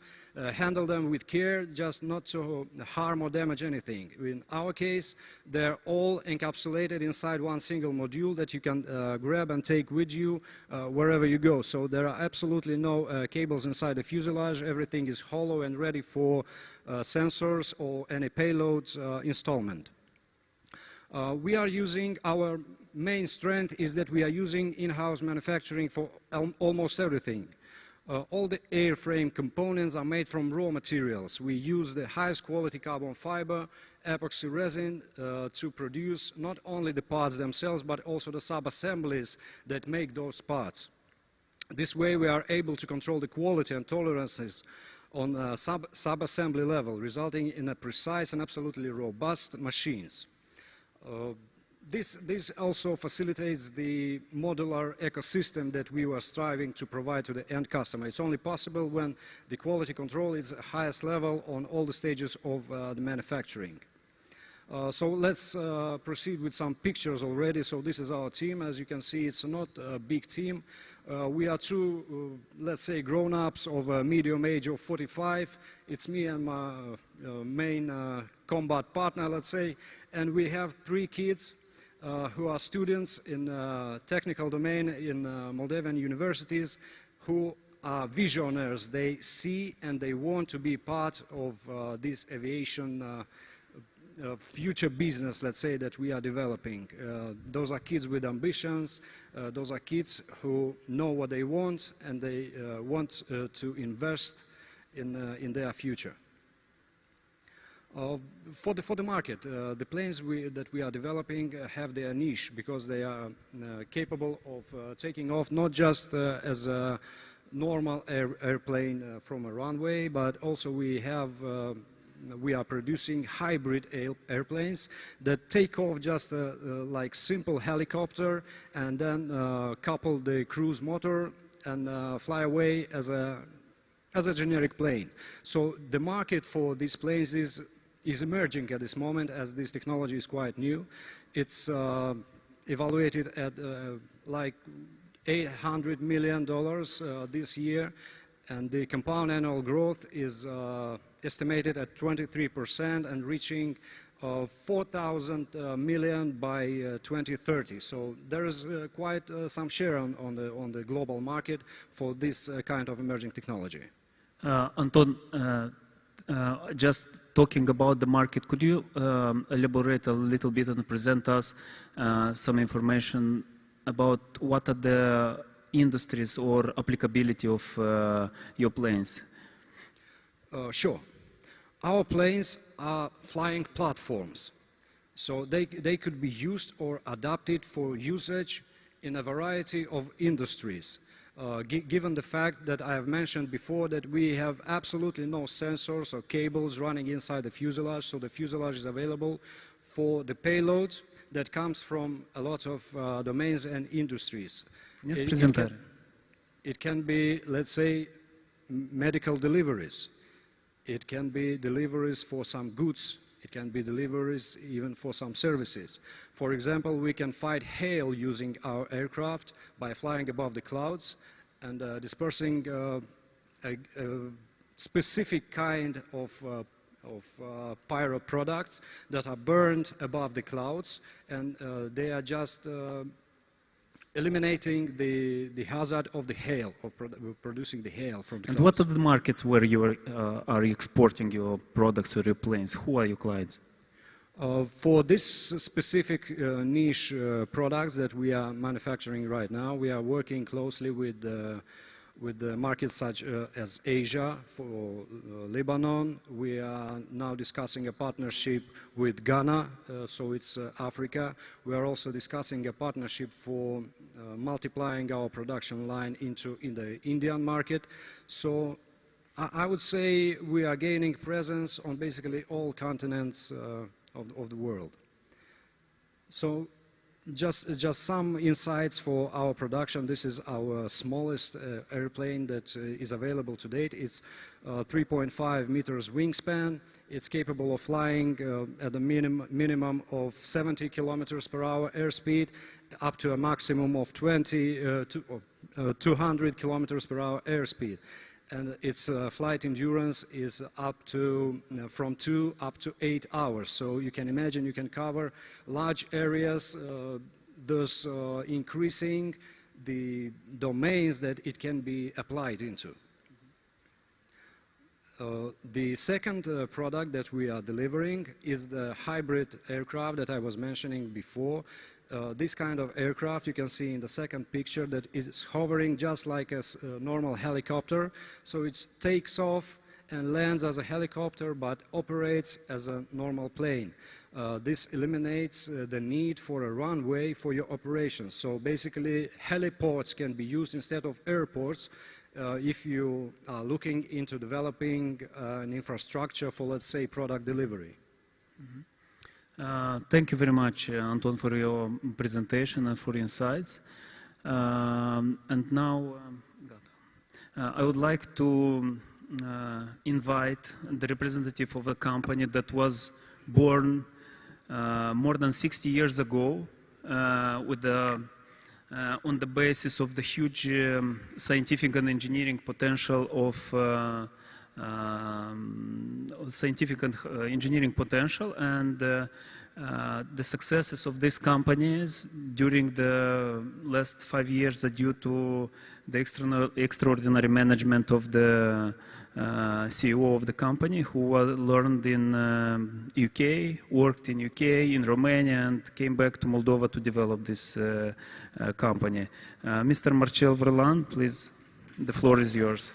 K: handle them with care, just not to harm or damage anything. In our case, they're all encapsulated inside one single module that you can grab and take with you wherever you go. So there are absolutely no cables inside the fuselage. Everything is hollow and ready for sensors or any payload installment. We are using, our main strength is that we are using in-house manufacturing for almost everything. All the airframe components are made from raw materials. We use the highest quality carbon fiber, epoxy resin to produce not only the parts themselves, but also the sub-assemblies that make those parts. This way we are able to control the quality and tolerances on a sub-assembly level, resulting in a precise and absolutely robust machines. This also facilitates the modular ecosystem that we were striving to provide to the end customer. It's only possible when the quality control is at the highest level on all the stages of the manufacturing. So let's proceed with some pictures already. So this is our team. As you can see, it's not a big team. We are two, let's say, grown-ups of a medium age of 45. It's me and my main combat partner, let's say, and we have 3 kids who are students in technical domain in Moldovan universities who are visionaries. They see and they want to be part of this aviation future business, let's say, that we are developing. Those are kids with ambitions, those are kids who know what they want and they want to invest in their future. For the market, the planes that we are developing have their niche because they are capable of taking off not just as a normal airplane from a runway, but also we are producing hybrid airplanes that take off just like simple helicopter and then couple the cruise motor and fly away as a generic plane. So the market for these planes is emerging at this moment, as this technology is quite new. It's evaluated at like $800 million this year, and the compound annual growth is estimated at 23% and reaching 4,000 million by 2030. So there is quite some share on the global market for this kind of emerging technology.
J: Anton, just talking about the market, could you elaborate a little bit and present us some information about what are the industries or applicability of your planes?
K: Sure. Our planes are flying platforms, so they could be used or adapted for usage in a variety of industries. Given the fact that I have mentioned before that we have absolutely no sensors or cables running inside the fuselage, so the fuselage is available for the payload that comes from a lot of domains and industries. It can be, let's say, medical deliveries. It can be deliveries for some goods. It can be deliveries even for some services. For example, we can fight hail using our aircraft by flying above the clouds and dispersing a specific kind of pyro products that are burned above the clouds, and they are just eliminating the hazard of the hail, of producing the hail from the clouds.
J: And what are the markets where you are exporting your products or your planes? Who are your clients?
K: For this specific niche products that we are manufacturing right now, we are working closely with the markets such as Asia, for Lebanon. We are now discussing a partnership with Ghana, so it's Africa. We are also discussing a partnership for multiplying our production line in the Indian market. So I would say we are gaining presence on basically all continents of the world. So just some insights for our production. This is our smallest airplane that is available to date. It's 3.5 meters wingspan. It's capable of flying at a minimum of 70 kilometers per hour airspeed, up to a maximum of 200 kilometers per hour airspeed. And its flight endurance is up to from 2 up to 8 hours. So you can imagine you can cover large areas, thus increasing the domains that it can be applied into. The second product that we are delivering is the hybrid aircraft that I was mentioning before. This kind of aircraft you can see in the second picture that is hovering just like a normal helicopter. So it takes off and lands as a helicopter but operates as a normal plane. This eliminates the need for a runway for your operations. So basically heliports can be used instead of airports if you are looking into developing an infrastructure for, let's say, product delivery.
J: Mm-hmm. Thank you very much, Anton, for your presentation and for your insights. And now, I would like to invite the representative of a company that was born more than 60 years ago with on the basis of the huge scientific and engineering potential of and the successes of these companies during the last 5 years are due to the extraordinary management of the CEO of the company, who learned in UK, worked in UK, in Romania, and came back to Moldova to develop this company. Mr. Marcel Verlan, please, the floor is yours.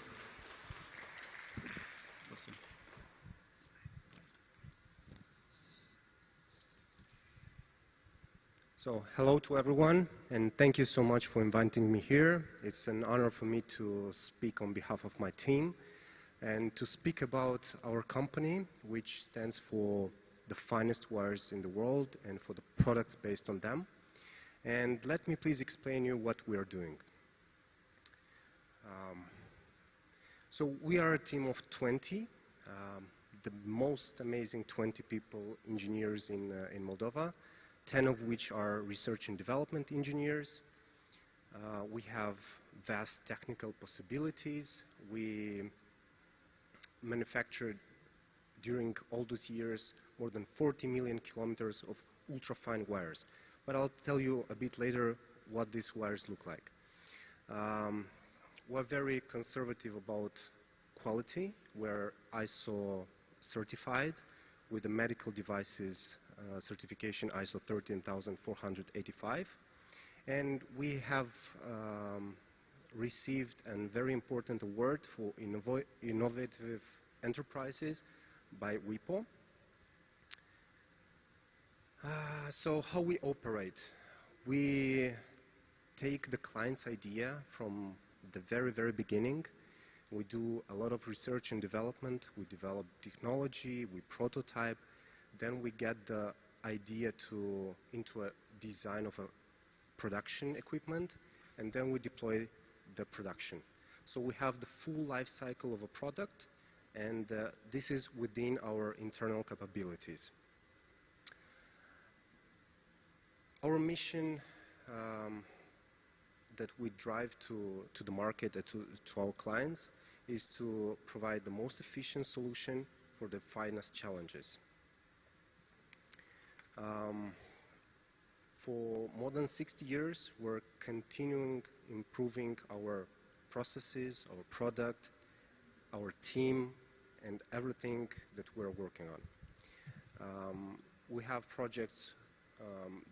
L: So, hello to everyone, and thank you so much for inviting me here. It's an honor for me to speak on behalf of my team and to speak about our company, which stands for the finest wires in the world and for the products based on them. And let me please explain you what we are doing. So we are a team of 20, the most amazing 20 people, engineers in Moldova, 10 of which are research and development engineers. We have vast technical possibilities. We manufactured during all those years more than 40 million kilometers of ultra-fine wires. But I'll tell you a bit later what these wires look like. We're very conservative about quality. We're ISO certified with the medical devices certification ISO 13485. And we have received a very important award for innovative enterprises by WIPO. So how we operate? We take the client's idea from the very, very beginning. We do a lot of research and development. We develop technology, we prototype. Then we get the idea into a design of a production equipment, and then we deploy the production. So we have the full life cycle of a product, and this is within our internal capabilities. Our mission that we drive to the market, to our clients, is to provide the most efficient solution for the finest challenges. For more than 60 years, we're continuing improving our processes, our product, our team, and everything that we're working on. we have projects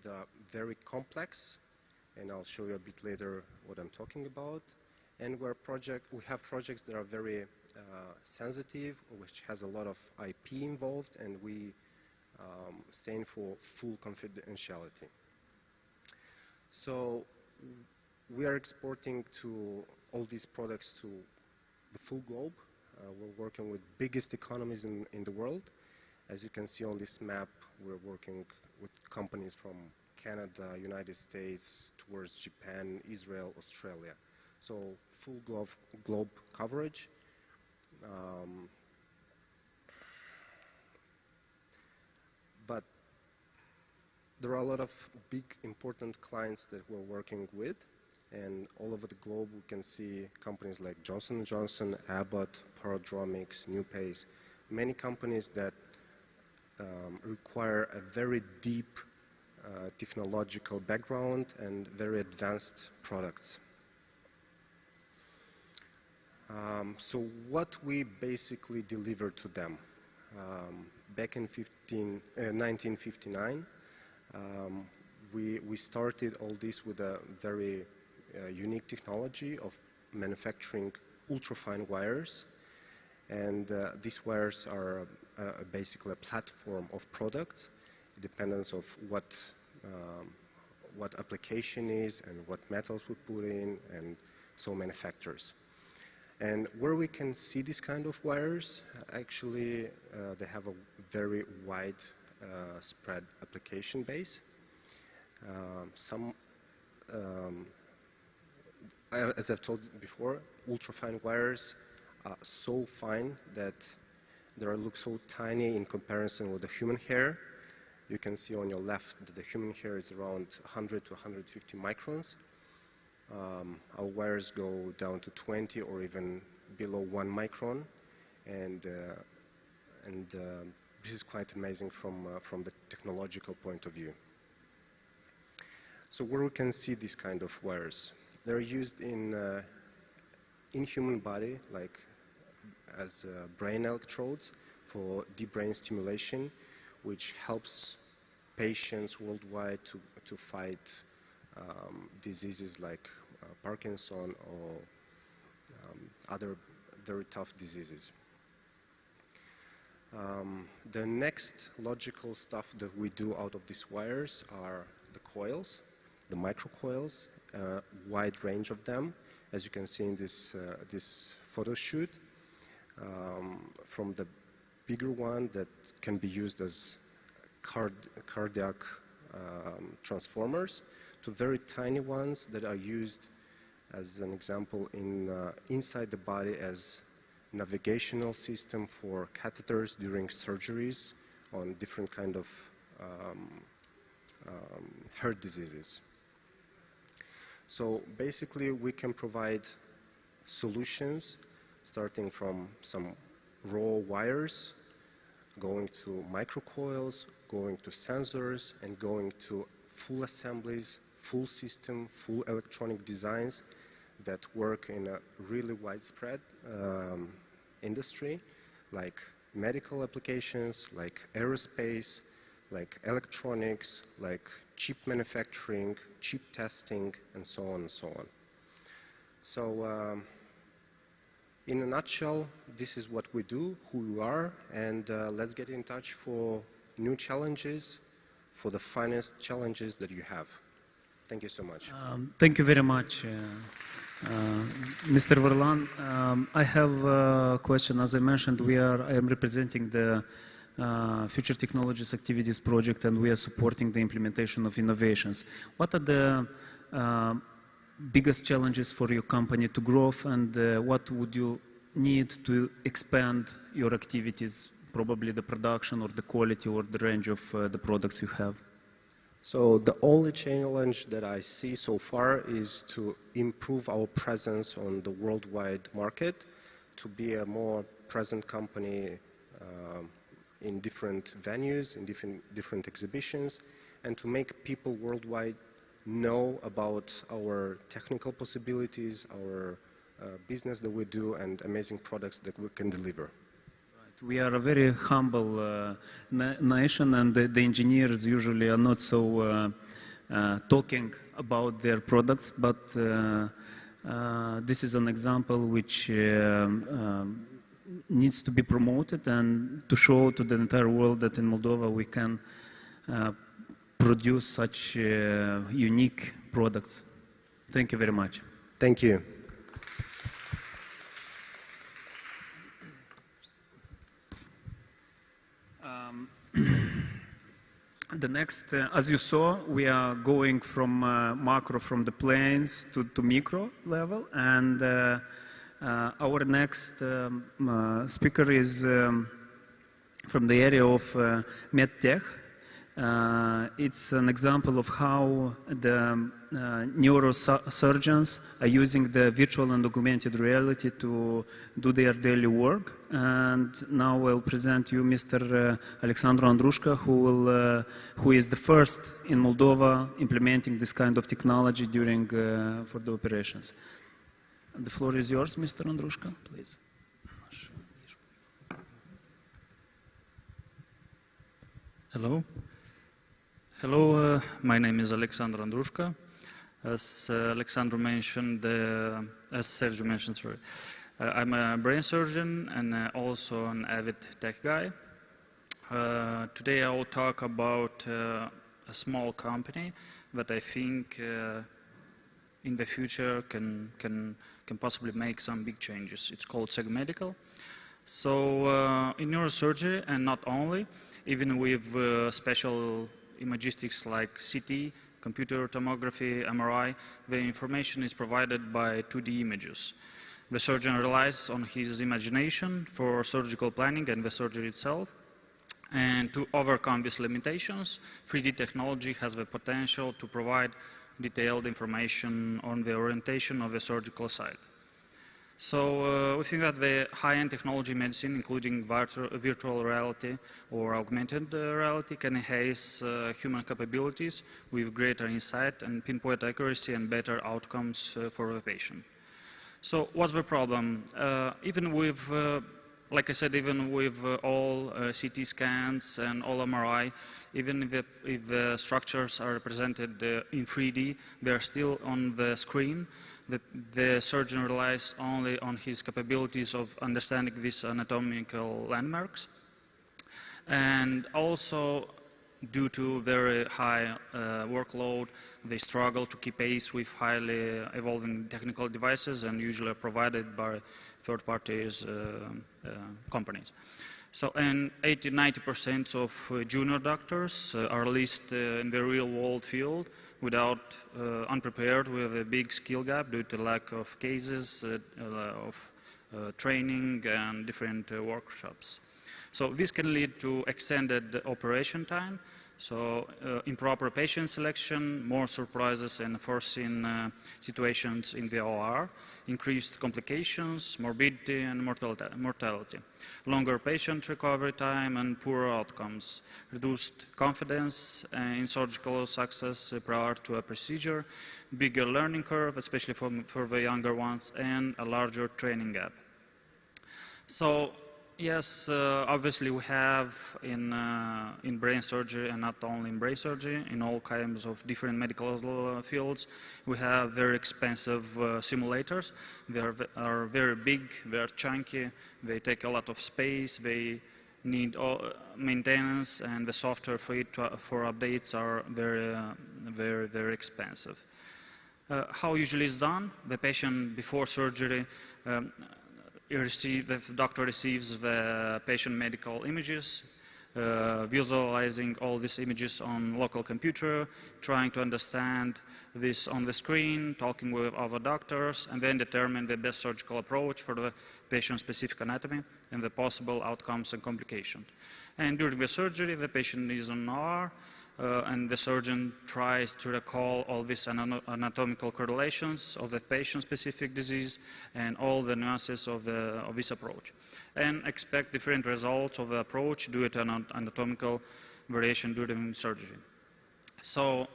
L: that are very complex, and I'll show you a bit later what I'm talking about. And we have projects that are very sensitive, which has a lot of IP involved, and we stand for full confidentiality. So we are exporting to all these products to the full globe. We're working with biggest economies in the world. As you can see on this map, we're working with companies from Canada, United States, towards Japan, Israel, Australia. So full globe coverage. But there are a lot of big important clients that we're working with, and all over the globe we can see companies like Johnson & Johnson, Abbott, Parodromics, NewPace, many companies that require a very deep technological background and very advanced products. So what we basically deliver to them. Back in 1959, we started all this with a very unique technology of manufacturing ultrafine wires, and these wires are basically a platform of products, dependence of what application is and what metals we put in, and so many factors. And where we can see this kind of wires, actually they have a very wide spread application base. As I've told you before, ultrafine wires are so fine that they look so tiny in comparison with the human hair. You can see on your left that the human hair is around 100 to 150 microns. Our wires go down to 20 or even below 1 micron, and this is quite amazing from the technological point of view. So where we can see these kind of wires, they're used in human body, like as brain electrodes for deep brain stimulation, which helps patients worldwide to fight diseases like Parkinson or other very tough diseases. The next logical stuff that we do out of these wires are the coils, the microcoils, a wide range of them, as you can see in this photo shoot, from the bigger one that can be used as cardiac transformers, to very tiny ones that are used, as an example, inside the body as navigational system for catheters during surgeries on different kind of heart diseases. So basically we can provide solutions starting from some raw wires, going to microcoils, going to sensors, and going to full assemblies, full system, full electronic designs that work in a really widespread industry, like medical applications, like aerospace, like electronics, like chip manufacturing, chip testing, and so on and so on. So in a nutshell, this is what we do, who we are, and let's get in touch for new challenges, for the finest challenges that you have. Thank you so much.
J: Thank you very much, Mr. Varlan. I have a question. As I mentioned, I am representing the Future Technologies Activities Project, and we are supporting the implementation of innovations. What are the biggest challenges for your company to grow, and what would you need to expand your activities, probably the production or the quality or the range of the products you have?
L: So the only challenge that I see so far is to improve our presence on the worldwide market, to be a more present company in different venues, in different exhibitions, and to make people worldwide know about our technical possibilities, our business that we do, and amazing products that we can deliver.
J: We are a very humble nation, and the engineers usually are not so talking about their products, but this is an example which needs to be promoted and to show to the entire world that in Moldova we can produce such unique products. Thank you very much.
L: Thank you.
J: The next, as you saw, we are going from macro, from the planes to micro level, and our next speaker is from the area of medtech. It's an example of how the neurosurgeons are using the virtual and augmented reality to do their daily work. And now I'll present you Mr. Alexandru Andrushka, who is the first in Moldova implementing this kind of technology during for the operations. The floor is yours, Mr. Andrushka, please.
M: Hello. Hello, my name is Alexandru Andrushka. As Alexandru mentioned, as Sergiu mentioned, sorry, I'm a brain surgeon and also an avid tech guy. Today I will talk about a small company that I think in the future can possibly make some big changes. It's called Seg Medical. So in neurosurgery, and not only, even with special imagistics like CT, computer tomography, MRI, the information is provided by 2D images. The surgeon relies on his imagination for surgical planning and the surgery itself. And to overcome these limitations, 3D technology has the potential to provide detailed information on the orientation of the surgical site. So we think that the high-end technology medicine, including virtual reality or augmented reality, can enhance human capabilities with greater insight and pinpoint accuracy and better outcomes for the patient. So what's the problem? Even with, like I said, even with all CT scans and all MRI, even if the structures are represented in 3D, they're still on the screen. The surgeon relies only on his capabilities of understanding these anatomical landmarks. And also, due to very high workload, they struggle to keep pace with highly evolving technical devices and usually are provided by third-party companies. So, and 80–90% of junior doctors are listed in the real-world field without unprepared with a big skill gap due to lack of cases, of training and different workshops. So this can lead to extended operation time, so improper patient selection, more surprises and unforeseen situations in the OR, increased complications, morbidity and mortality, longer patient recovery time and poorer outcomes, reduced confidence in surgical success prior to a procedure, bigger learning curve, especially for the younger ones, and a larger training gap. So, yes, obviously we have in brain surgery, and not only in brain surgery, in all kinds of different medical fields, we have very expensive simulators. They are very big, they are chunky, they take a lot of space, they need maintenance, and the software for updates are very expensive. How usually it's done? The patient before surgery, the doctor receives the patient medical images, visualizing all these images on local computer, trying to understand this on the screen, talking with other doctors, and then determine the best surgical approach for the patient-specific anatomy and the possible outcomes and complications. And during the surgery, the patient is on OR, and the surgeon tries to recall all these anatomical correlations of the patient-specific disease and all the nuances of this approach, and expect different results of the approach due to an anatomical variation during surgery. So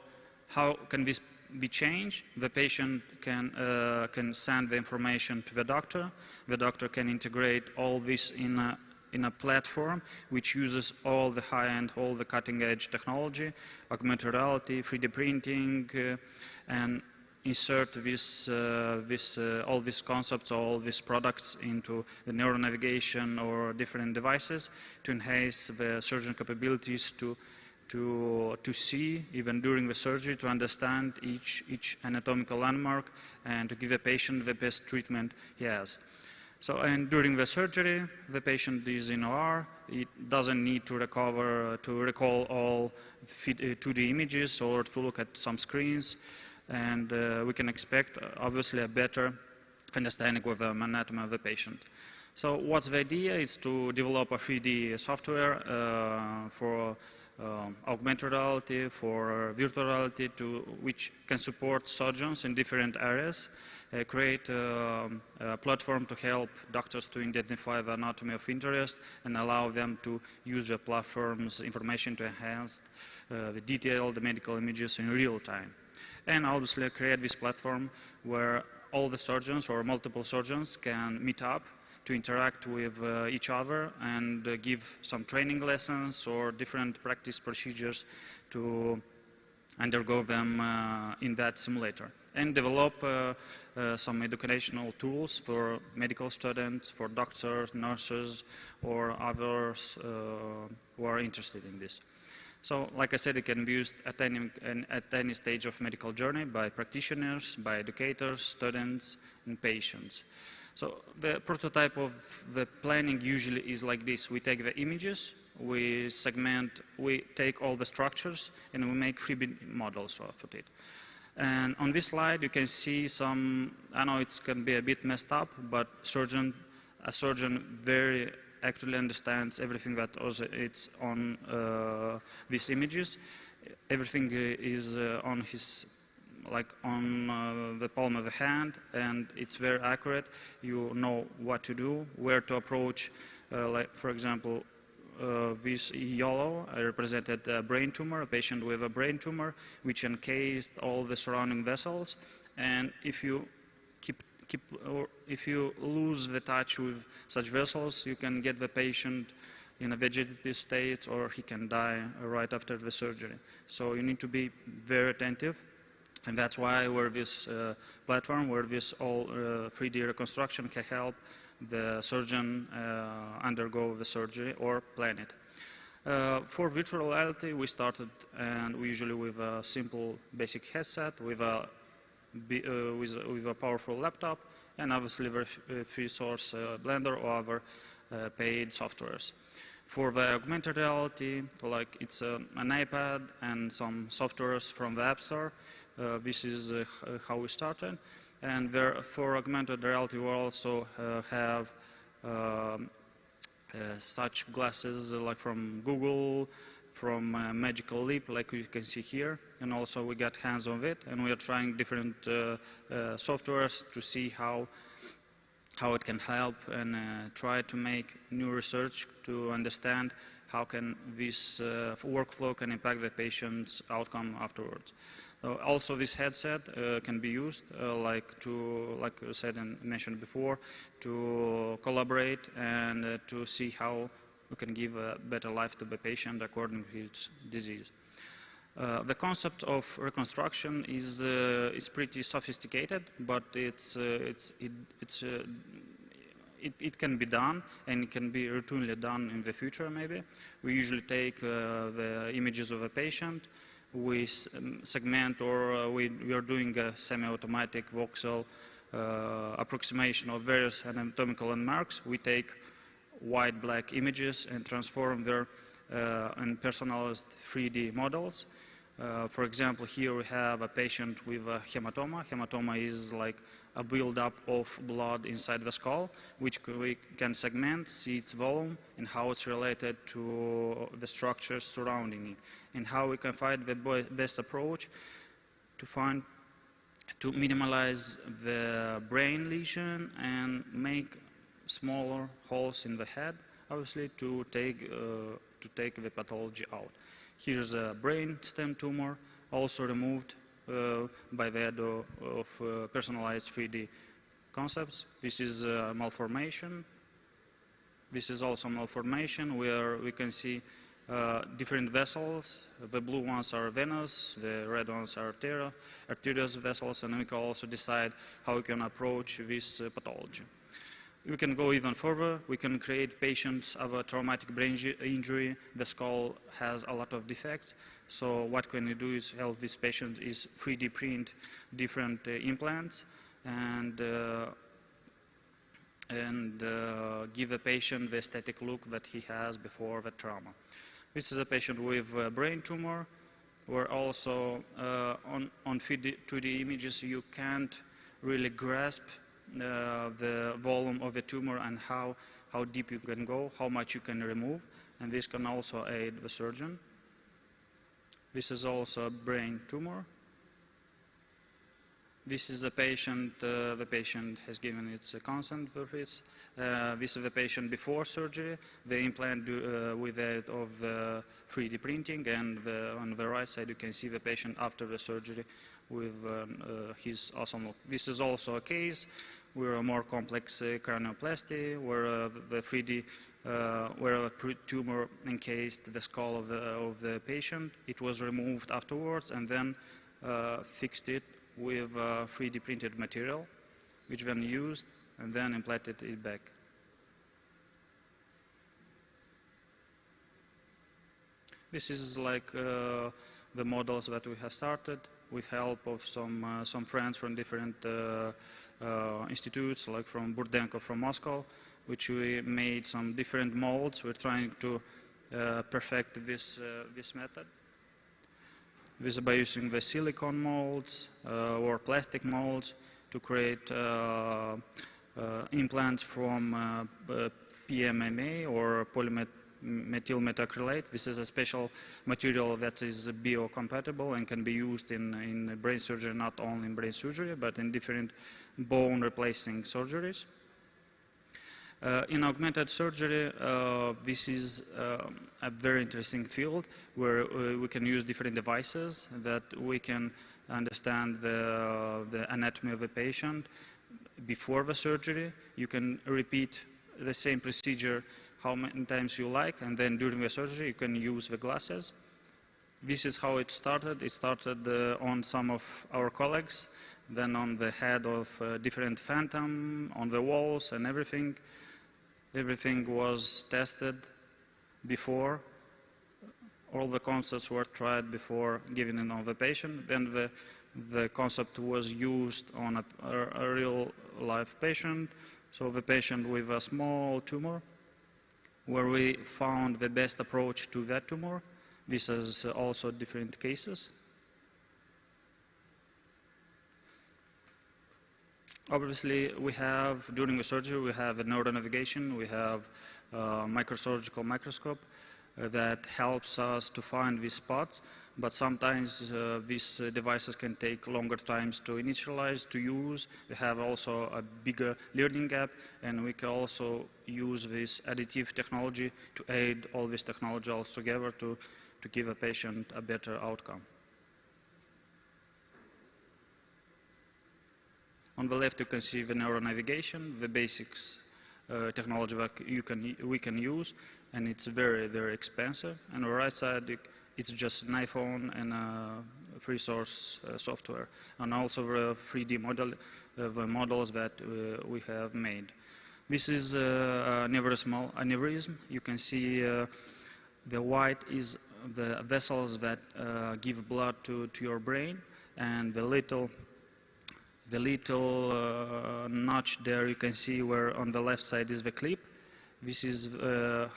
M: how can this be changed? The patient can send the information to the doctor. The doctor can integrate all this in in a platform which uses all the high-end, all the cutting-edge technology, augmented reality, 3D printing, and insert all these concepts, all these products into the neural navigation or different devices to enhance the surgeon capabilities to see, even during the surgery, to understand each anatomical landmark and to give the patient the best treatment he has. So, and during the surgery, the patient is in OR. It doesn't need to recall all 2D images or to look at some screens. And we can expect, obviously, a better understanding of the anatomy of the patient. So what's the idea is to develop a 3D software for augmented reality, for virtual reality, which can support surgeons in different areas, create a platform to help doctors to identify the anatomy of interest and allow them to use the platform's information to enhance the detailed medical images in real time. And obviously create this platform where all the surgeons or multiple surgeons can meet up to interact with each other and give some training lessons or different practice procedures to undergo them in that simulator. And develop some educational tools for medical students, for doctors, nurses, or others who are interested in this. So, like I said, it can be used at any stage of medical journey by practitioners, by educators, students, and patients. So the prototype of the planning usually is like this. We take the images, we segment, we take all the structures, and we make 3D models of it. And on this slide, you can see some, I know it can be a bit messed up, but a surgeon very actually understands everything that it's on these images. Everything is on his, like on the palm of the hand, and it's very accurate. You know what to do, where to approach. Like, for example, this yellow, I represented a brain tumor, a patient with a brain tumor, which encased all the surrounding vessels. And if you if you lose the touch with such vessels, you can get the patient in a vegetative state, or he can die right after the surgery. So you need to be very attentive. And that's why we're this platform, where this all 3D reconstruction can help the surgeon undergo the surgery or plan it. For virtual reality, we started, and we usually with a simple basic headset, with a powerful laptop, and obviously very free source Blender or other paid softwares. For the augmented reality, like it's an iPad and some softwares from the App Store. This is how we started. And there, for augmented reality, we also have such glasses like from Google, from Magical Leap, like you can see here. And also we got hands on it, and we are trying different softwares to see how it can help, and try to make new research to understand how can this workflow can impact the patient's outcome afterwards. Also, this headset can be used, like I said and mentioned before, to collaborate and to see how we can give a better life to the patient according to his disease. The concept of reconstruction is pretty sophisticated, but it can be done, and it can be routinely done in the future. Maybe we usually take the images of a patient. We segment, or we are doing a semi-automatic voxel approximation of various anatomical landmarks. We take white, black images and transform them in personalized 3D models. For example, here we have a patient with a hematoma. Hematoma is like a build-up of blood inside the skull, which we can segment, see its volume, and how it's related to the structures surrounding it, and how we can find the best approach to minimize the brain lesion and make smaller holes in the head, obviously, to take the pathology out. Here's a brain stem tumor, also removed by the aid of personalized 3D concepts. This is a malformation. This is also malformation where we can see different vessels. The blue ones are venous, the red ones are arterial vessels, and we can also decide how we can approach this pathology. We can go even further. We can create patients of a traumatic brain injury. The skull has a lot of defects. So what can we do is help this patient is 3D print different implants and give the patient the aesthetic look that he has before the trauma. This is a patient with a brain tumor, where also on 2D images you can't really grasp the volume of the tumor and how deep you can go, how much you can remove, and this can also aid the surgeon. This is also a brain tumor. This is a patient, the patient has given its consent for this. This is the patient before surgery, the implant with aid of 3D printing, and on the right side you can see the patient after the surgery with his awesome look. This is also a case where a more complex cranioplasty, where the 3D, where a tumor encased the skull of the patient. It was removed afterwards and then fixed it with 3D printed material, which then used and then implanted it back. This is like the models that we have started with help of some friends from different institutes, like from Burdenko from Moscow, which we made some different molds. We're trying to perfect this method. This is by using the silicone molds or plastic molds to create implants from PMMA or polymethyl methacrylate. This is a special material that is biocompatible and can be used in brain surgery, not only in brain surgery, but in different bone replacing surgeries. In augmented surgery, this is a very interesting field where we can use different devices that we can understand the anatomy of the patient before the surgery. You can repeat the same procedure how many times you like, and then during the surgery you can use the glasses. This is how it started. It started on some of our colleagues, then on the head of different phantom, on the walls and everything. Everything was tested before. All the concepts were tried before giving it on the patient. Then the concept was used on a real life patient. So the patient with a small tumor, where we found the best approach to that tumor. This is also different cases. Obviously, we have, during the surgery, we have a neuronavigation, we have a microsurgical microscope that helps us to find these spots, but sometimes these devices can take longer times to initialize, to use. We have also a bigger learning gap, and we can also use this additive technology to aid all this technology all together to give a patient a better outcome. On the left, you can see the neuronavigation, the basics technology that we can use, and it's very, very expensive. And on the right side, it's just an iPhone and free source software, and also the 3D the models that we have made. This is aneurysm. You can see the white is the vessels that give blood to your brain, and the little notch there you can see where on the left side is the clip. This is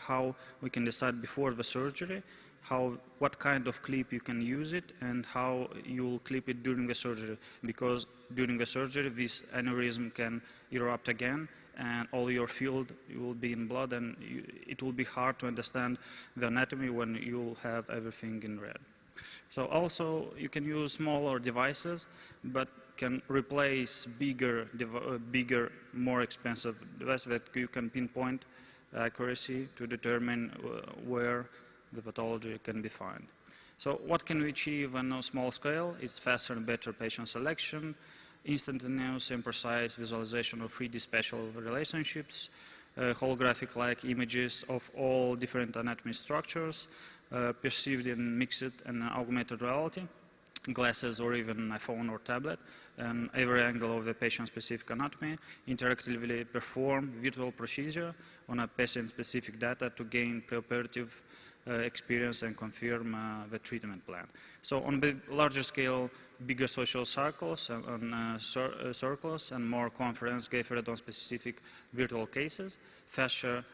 M: how we can decide before the surgery what kind of clip you can use it and how you will clip it during the surgery, because during the surgery this aneurysm can erupt again and all your field will be in blood, and it will be hard to understand the anatomy when you will have everything in red. So also you can use smaller devices, but can replace bigger, more expensive devices that you can pinpoint accuracy to determine where the pathology can be found. So what can we achieve on a small scale? It's faster and better patient selection, instantaneous and precise visualization of 3D spatial relationships, holographic-like images of all different anatomy structures perceived in mixed and augmented reality, glasses or even a phone or tablet, and every angle of the patient-specific anatomy, interactively perform virtual procedure on a patient-specific data to gain preoperative experience and confirm the treatment plan. So on the larger scale, bigger social circles and more conference gathered on specific virtual cases, faster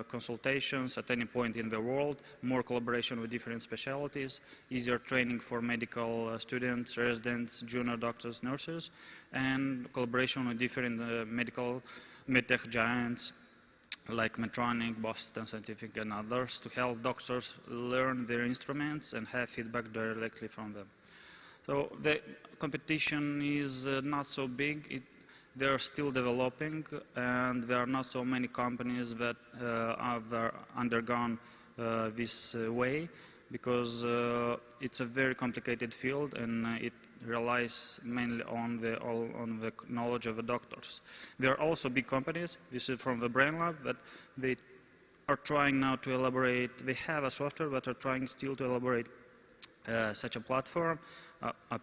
M: consultations at any point in the world, more collaboration with different specialties, easier training for medical students, residents, junior doctors, nurses, and collaboration with different medtech giants like Medtronic, Boston Scientific, and others to help doctors learn their instruments and have feedback directly from them. So the competition is not so big. They are still developing, and there are not so many companies that have undergone this way, because it's a very complicated field and it relies mainly on the knowledge of the doctors. There are also big companies, this is from the Brain Lab, that they are trying now to elaborate, they have a software but are trying still to elaborate such a platform, a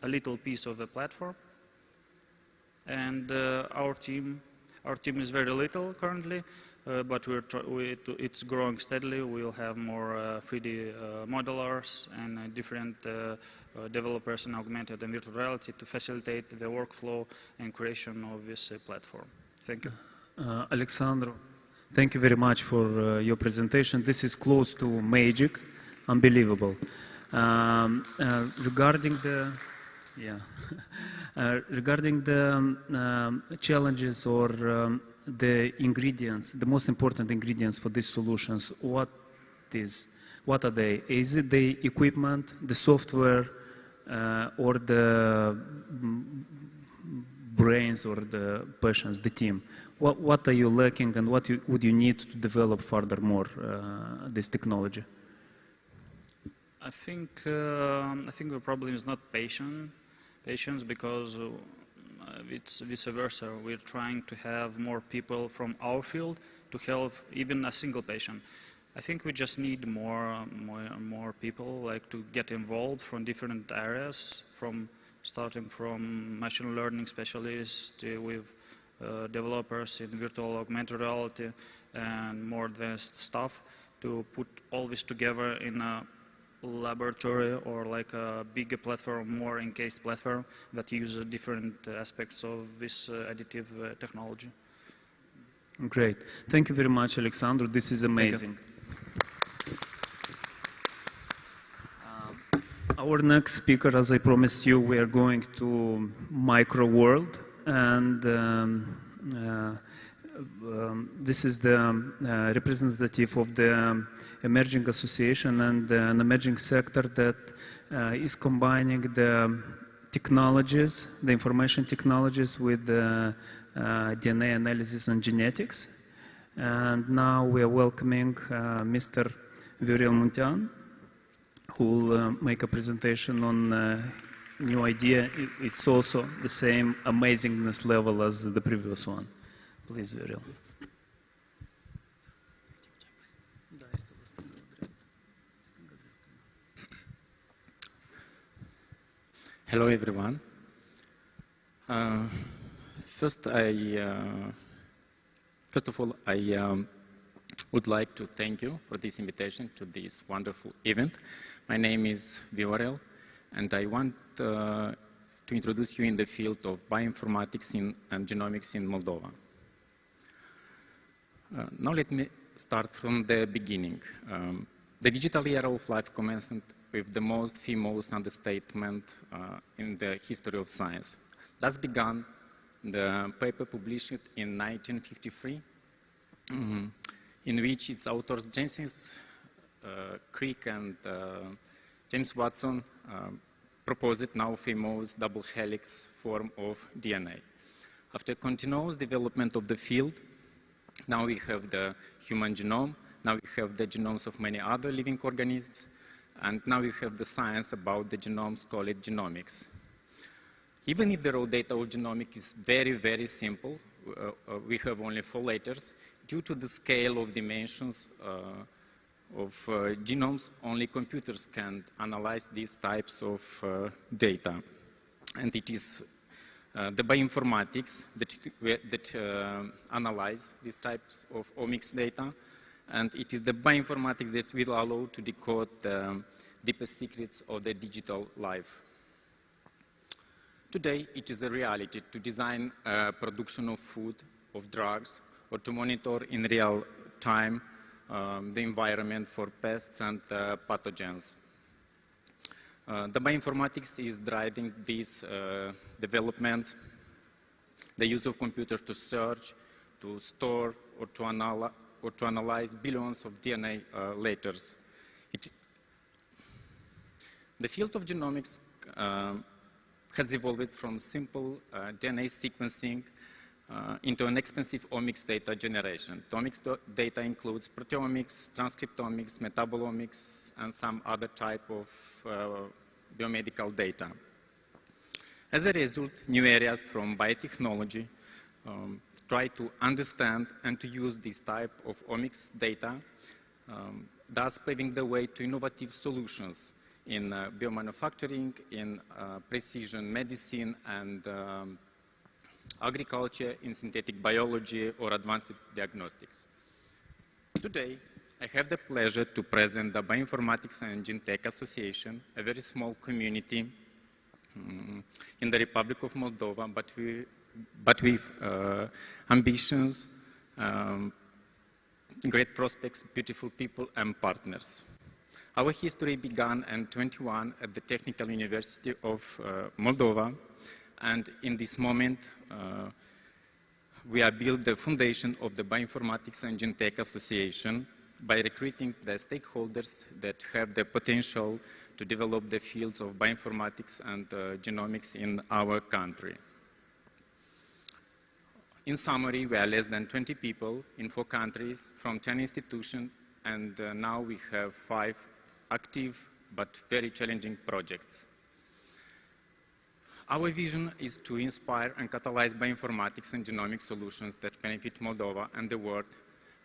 M: little piece of the platform. And our team is very little currently, but it's growing steadily. We'll have more 3D modelers and different developers in augmented and virtual reality to facilitate the workflow and creation of this platform. Thank you.
J: Alexandru, thank you very much for your presentation. This is close to magic, unbelievable. Regarding the regarding the challenges or the ingredients, the most important ingredients for these solutions, what are they? Is it the equipment, the software, or the brains or the patients, the team? What are you lacking, and what would you need to develop furthermore this technology?
M: I think the problem is not patients, because it's vice versa. We're trying to have more people from our field to help even a single patient. I think we just need more people like to get involved from different areas, starting from machine learning specialists with developers in virtual augmented reality and more advanced stuff, to put all this together in a laboratory or like a bigger platform, more encased platform that uses different aspects of this additive technology.
J: Great. Thank you very much, Alexandru. This is amazing. Our next speaker, as I promised you, we are going to micro world, and this is the representative of the emerging association and an emerging sector that is combining the technologies, the information technologies with DNA analysis and genetics. And now we are welcoming Mr. Viorel Muntean, who will make a presentation on new idea. It's also the same amazingness level as the previous one. Please, Viorel.
N: Hello, everyone. First of all, I would like to thank you for this invitation to this wonderful event. My name is Viorel, and I want to introduce you in the field of bioinformatics and genomics in Moldova. Now let me start from the beginning. The digital era of life commenced with the most famous understatement in the history of science. Thus began the paper published in 1953, in which its authors James Crick and James Watson proposed now famous double helix form of DNA. After continuous development of the field, now we have the human genome, now we have the genomes of many other living organisms, and now we have the science about the genomes, called genomics. Even if the raw data of genomics is very, very simple, we have only 4 letters. Due to the scale of dimensions of genomes, only computers can analyze these types of data. And it is the bioinformatics that analyze these types of omics data. And it is the bioinformatics that will allow to decode the deepest secrets of the digital life. Today, it is a reality to design production of food, of drugs, or to monitor in real time the environment for pests and pathogens. The bioinformatics is driving these developments, the use of computers to search, to store, or to analyze billions of DNA letters. The field of genomics has evolved from simple DNA sequencing into an expensive omics data generation. The omics data includes proteomics, transcriptomics, metabolomics, and some other type of biomedical data. As a result, new areas from biotechnology try to understand and to use this type of omics data, thus paving the way to innovative solutions in biomanufacturing, in precision medicine and agriculture, in synthetic biology or advanced diagnostics. Today, I have the pleasure to present the Bioinformatics and Gene Tech Association, a very small community in the Republic of Moldova, but with ambitions, great prospects, beautiful people and partners. Our history began in 1921 at the Technical University of Moldova, and in this moment we have built the foundation of the Bioinformatics and Gene Tech Association by recruiting the stakeholders that have the potential to develop the fields of bioinformatics and genomics in our country. In summary, we are less than 20 people in 4 countries from 10 institutions, and now we have 5 active but very challenging projects. Our vision is to inspire and catalyze bioinformatics and genomic solutions that benefit Moldova and the world,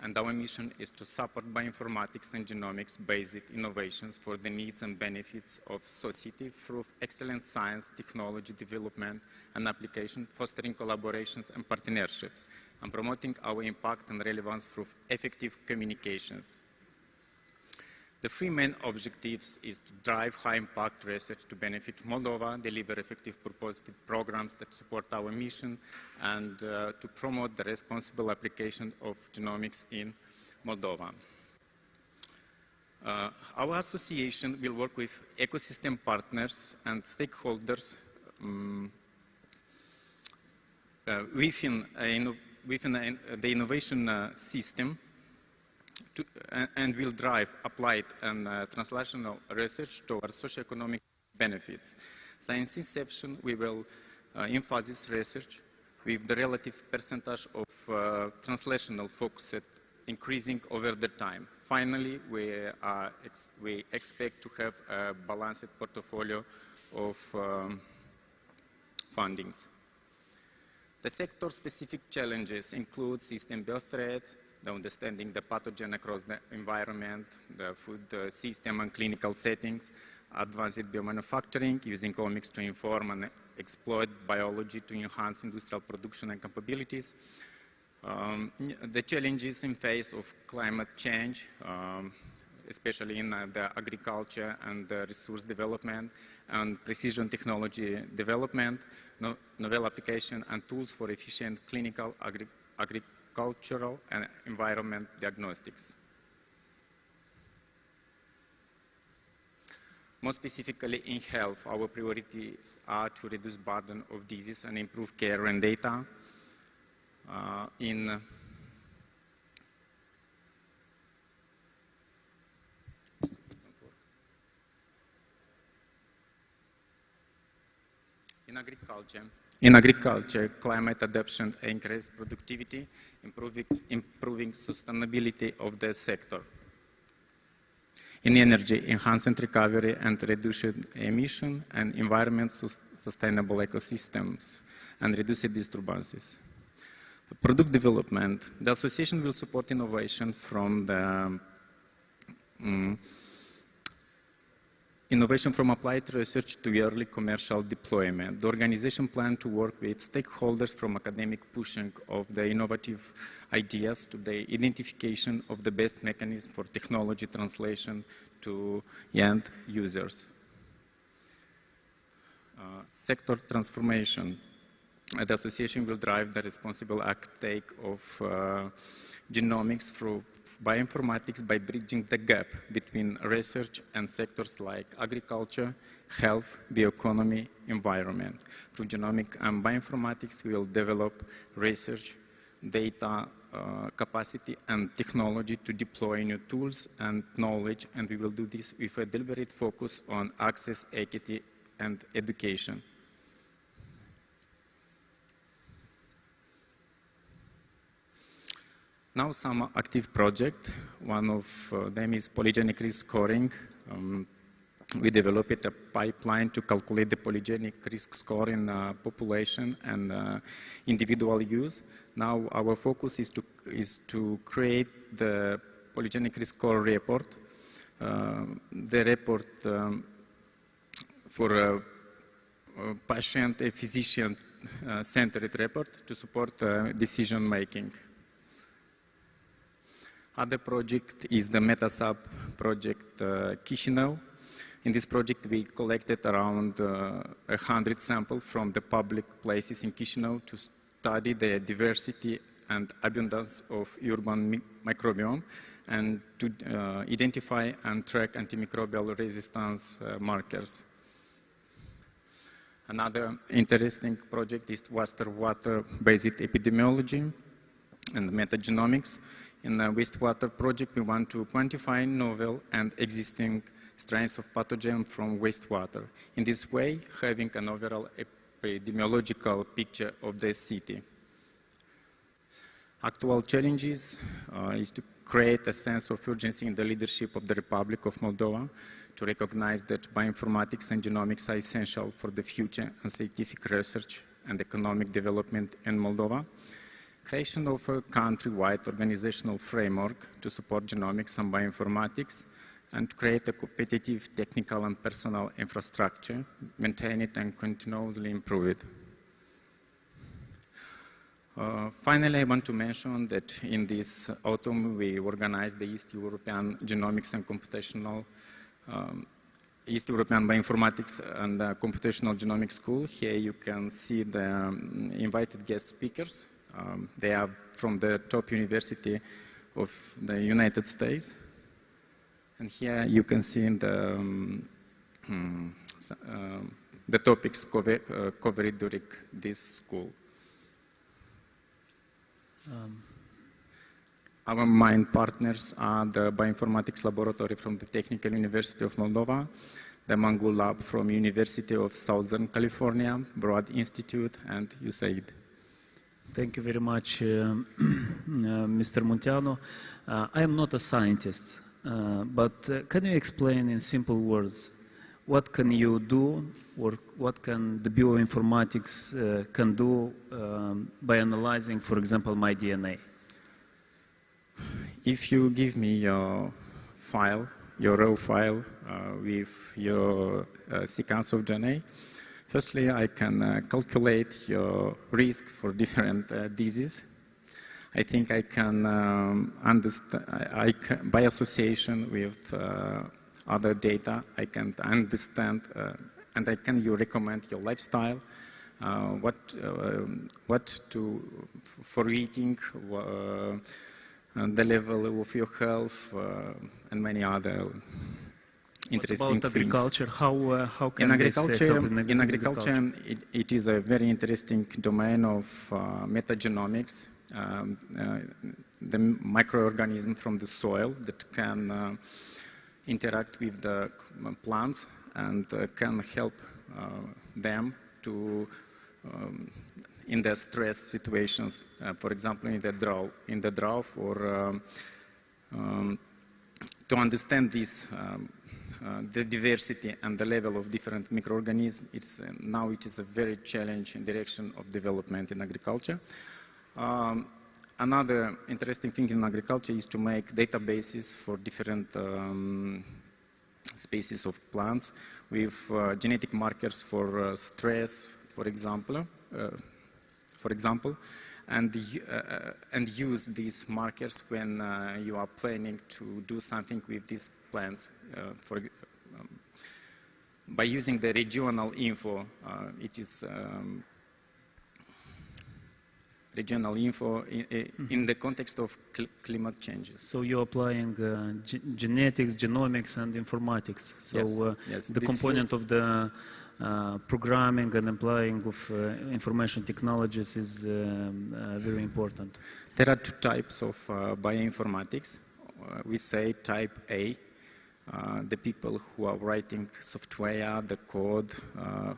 N: and our mission is to support bioinformatics and genomics-based innovations for the needs and benefits of society through excellent science, technology development and application, fostering collaborations and partnerships, and promoting our impact and relevance through effective communications. The 3 main objectives is to drive high-impact research to benefit Moldova, deliver effective purposive programs that support our mission, and to promote the responsible application of genomics in Moldova. Our association will work with ecosystem partners and stakeholders within the innovation system, and will drive applied and translational research towards socioeconomic benefits. Since inception, we will emphasize research with the relative percentage of translational focus increasing over the time. Finally, we expect to have a balanced portfolio of fundings. The sector-specific challenges include system biothreats, the understanding the pathogen across the environment, the food system and clinical settings, advanced biomanufacturing, using omics to inform and exploit biology to enhance industrial production and capabilities, the challenges in face of climate change, especially in the agriculture and the resource development and precision technology development, novel application and tools for efficient clinical, agricultural and environment diagnostics. More specifically in health, our priorities are to reduce burden of disease and improve care and data. In agriculture, climate adaptation increases productivity, improving sustainability of the sector. In energy, enhancing recovery and reducing emission and environment sustainable ecosystems and reducing disturbances. Product development. The association will support innovation from the innovation from applied research to early commercial deployment. The organization plans to work with stakeholders from academic pushing of the innovative ideas to the identification of the best mechanism for technology translation to end users. Sector transformation. The association will drive the responsible uptake of genomics through bioinformatics by bridging the gap between research and sectors like agriculture, health, bioeconomy, environment. Through genomic and bioinformatics, we will develop research, data capacity and technology to deploy new tools and knowledge, and we will do this with a deliberate focus on access, equity, and education. Now some active projects. One of them is polygenic risk scoring. We developed a pipeline to calculate the polygenic risk score in population and individual use. Now our focus is to create the polygenic risk score report. The report for a patient, a physician-centered report to support decision making. Other project is the MetaSub project Chisinau. In this project, we collected around 100 samples from the public places in Chisinau to study the diversity and abundance of urban microbiome and to identify and track antimicrobial resistance markers. Another interesting project is wastewater-based epidemiology and metagenomics. In the wastewater project, we want to quantify novel and existing strains of pathogen from wastewater. In this way, having an overall epidemiological picture of the city. Actual challenges is to create a sense of urgency in the leadership of the Republic of Moldova, to recognize that bioinformatics and genomics are essential for the future and scientific research and economic development in Moldova. Creation of a country-wide organizational framework to support genomics and bioinformatics, and to create a competitive technical and personal infrastructure, maintain it and continuously improve it. Finally, I want to mention that in this autumn we organized the East European Genomics and Computational East European Bioinformatics and Computational Genomics School. Here you can see the invited guest speakers. They are from the top university of the United States. And here you can see the topics covered during this school. Our main partners are the Bioinformatics Laboratory from the Technical University of Moldova, the Mangul Lab from University of Southern California, Broad Institute, and USAID.
J: Thank you very much, Mr. Munteanu. I am not a scientist, but can you explain in simple words what can you do, or what can the bioinformatics can do by analyzing, for example, my DNA?
N: If you give me your file, your raw file with your sequence of DNA, firstly, I can calculate your risk for different diseases. I think I can understand, by association with other data, I can understand and I can recommend your lifestyle, what for eating, the level of your health, and many other interesting
J: things. About agriculture, how can
N: in agriculture, it is a very interesting domain of metagenomics, the microorganism from the soil that can interact with the plants and can help them to in the stress situations, for example, in the drought, or to understand this, the diversity and the level of different microorganisms. Now it is a very challenging direction of development in agriculture. Another interesting thing in agriculture is to make databases for different species of plants with genetic markers for stress, for example, and use these markers when you are planning to do something with these plants. By using the regional info, it is regional info in the context of climate changes.
J: So you're applying genetics, genomics, and informatics. So
N: yes,
J: the component of the programming and applying of information technologies is very important.
N: There are two types of bioinformatics. We say type A, the people who are writing software, the code,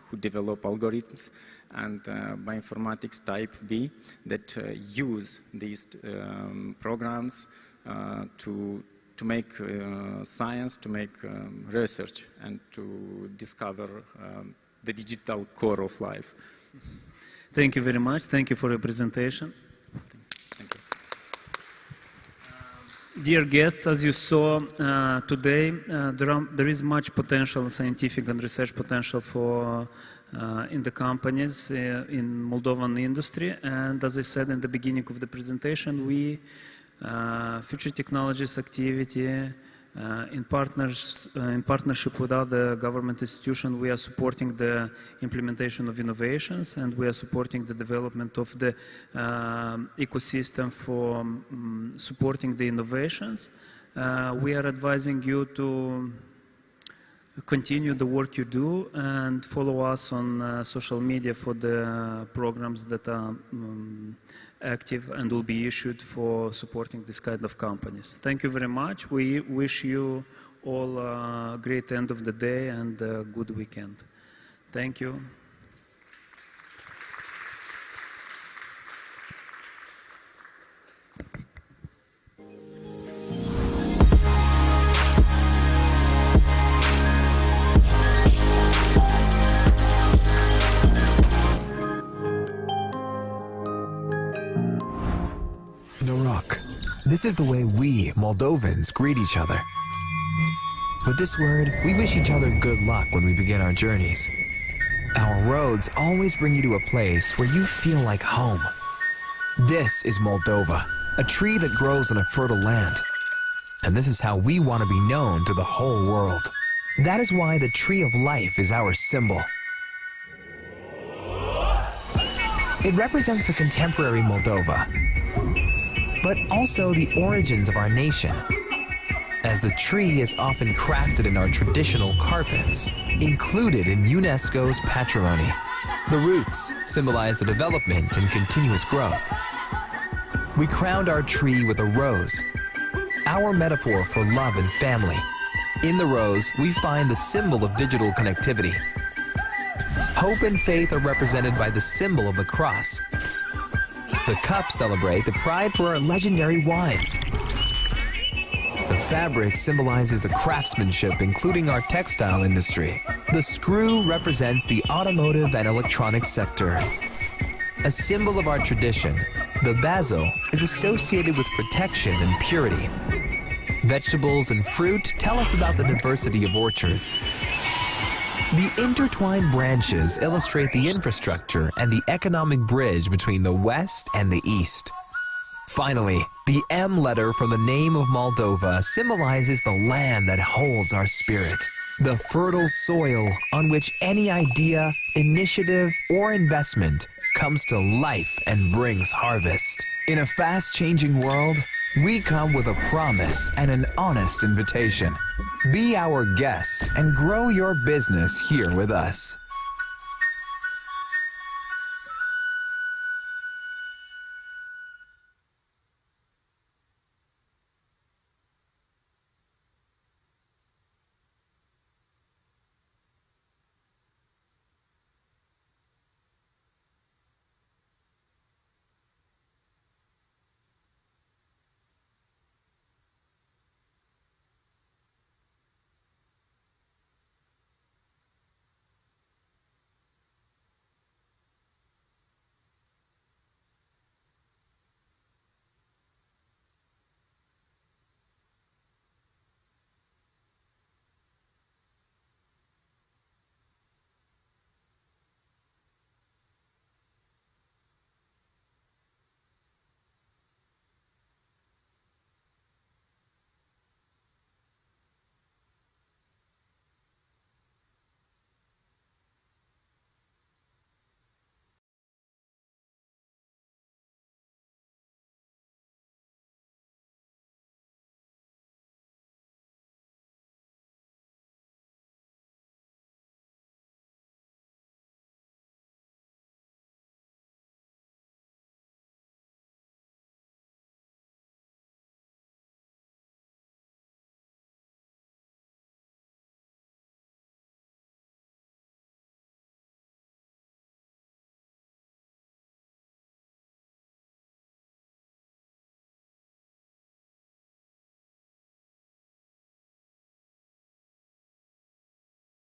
N: who develop algorithms, and bioinformatics type B that use these programs to make science, to make research, and to discover the digital core of life.
J: Thank you very much. Thank you for your presentation.
N: Thank you.
J: Dear guests, as you saw today, there is much potential, scientific and research potential for in the companies in Moldovan industry. And as I said in the beginning of the presentation, we Future Technologies activity in partnership with other government institutions, we are supporting the implementation of innovations, and we are supporting the development of the ecosystem for supporting the innovations. We are advising you to continue the work you do and follow us on social media for the programs that are active and will be issued for supporting this kind of companies. Thank you very much. We wish you all a great end of the day and a good weekend. Thank you.
G: This is the way we, Moldovans, greet each other. With this word, we wish each other good luck when we begin our journeys. Our roads always bring you to a place where you feel like home. This is Moldova, a tree that grows on a fertile land. And this is how we want to be known to the whole world. That is why the Tree of Life is our symbol. It represents the contemporary Moldova, but also the origins of our nation, as the tree is often crafted in our traditional carpets, included in UNESCO's patrimony. The roots symbolize the development and continuous growth. We crowned our tree with a rose, our metaphor for love and family. In the rose, we find the symbol of digital connectivity. Hope and faith are represented by the symbol of the cross. The cups celebrate the pride for our legendary wines. The fabric symbolizes the craftsmanship, including our textile industry. The screw represents the automotive and electronics sector. A symbol of our tradition, the basil is associated with protection and purity. Vegetables and fruit tell us about the diversity of orchards. The intertwined branches illustrate the infrastructure and the economic bridge between the West and the East. Finally, the M letter from the name of Moldova symbolizes the land that holds our spirit, the fertile soil on which any idea, initiative, or investment comes to life and brings harvest. In a fast-changing world, we come with a promise and an honest invitation. Be our guest and grow your business here with us.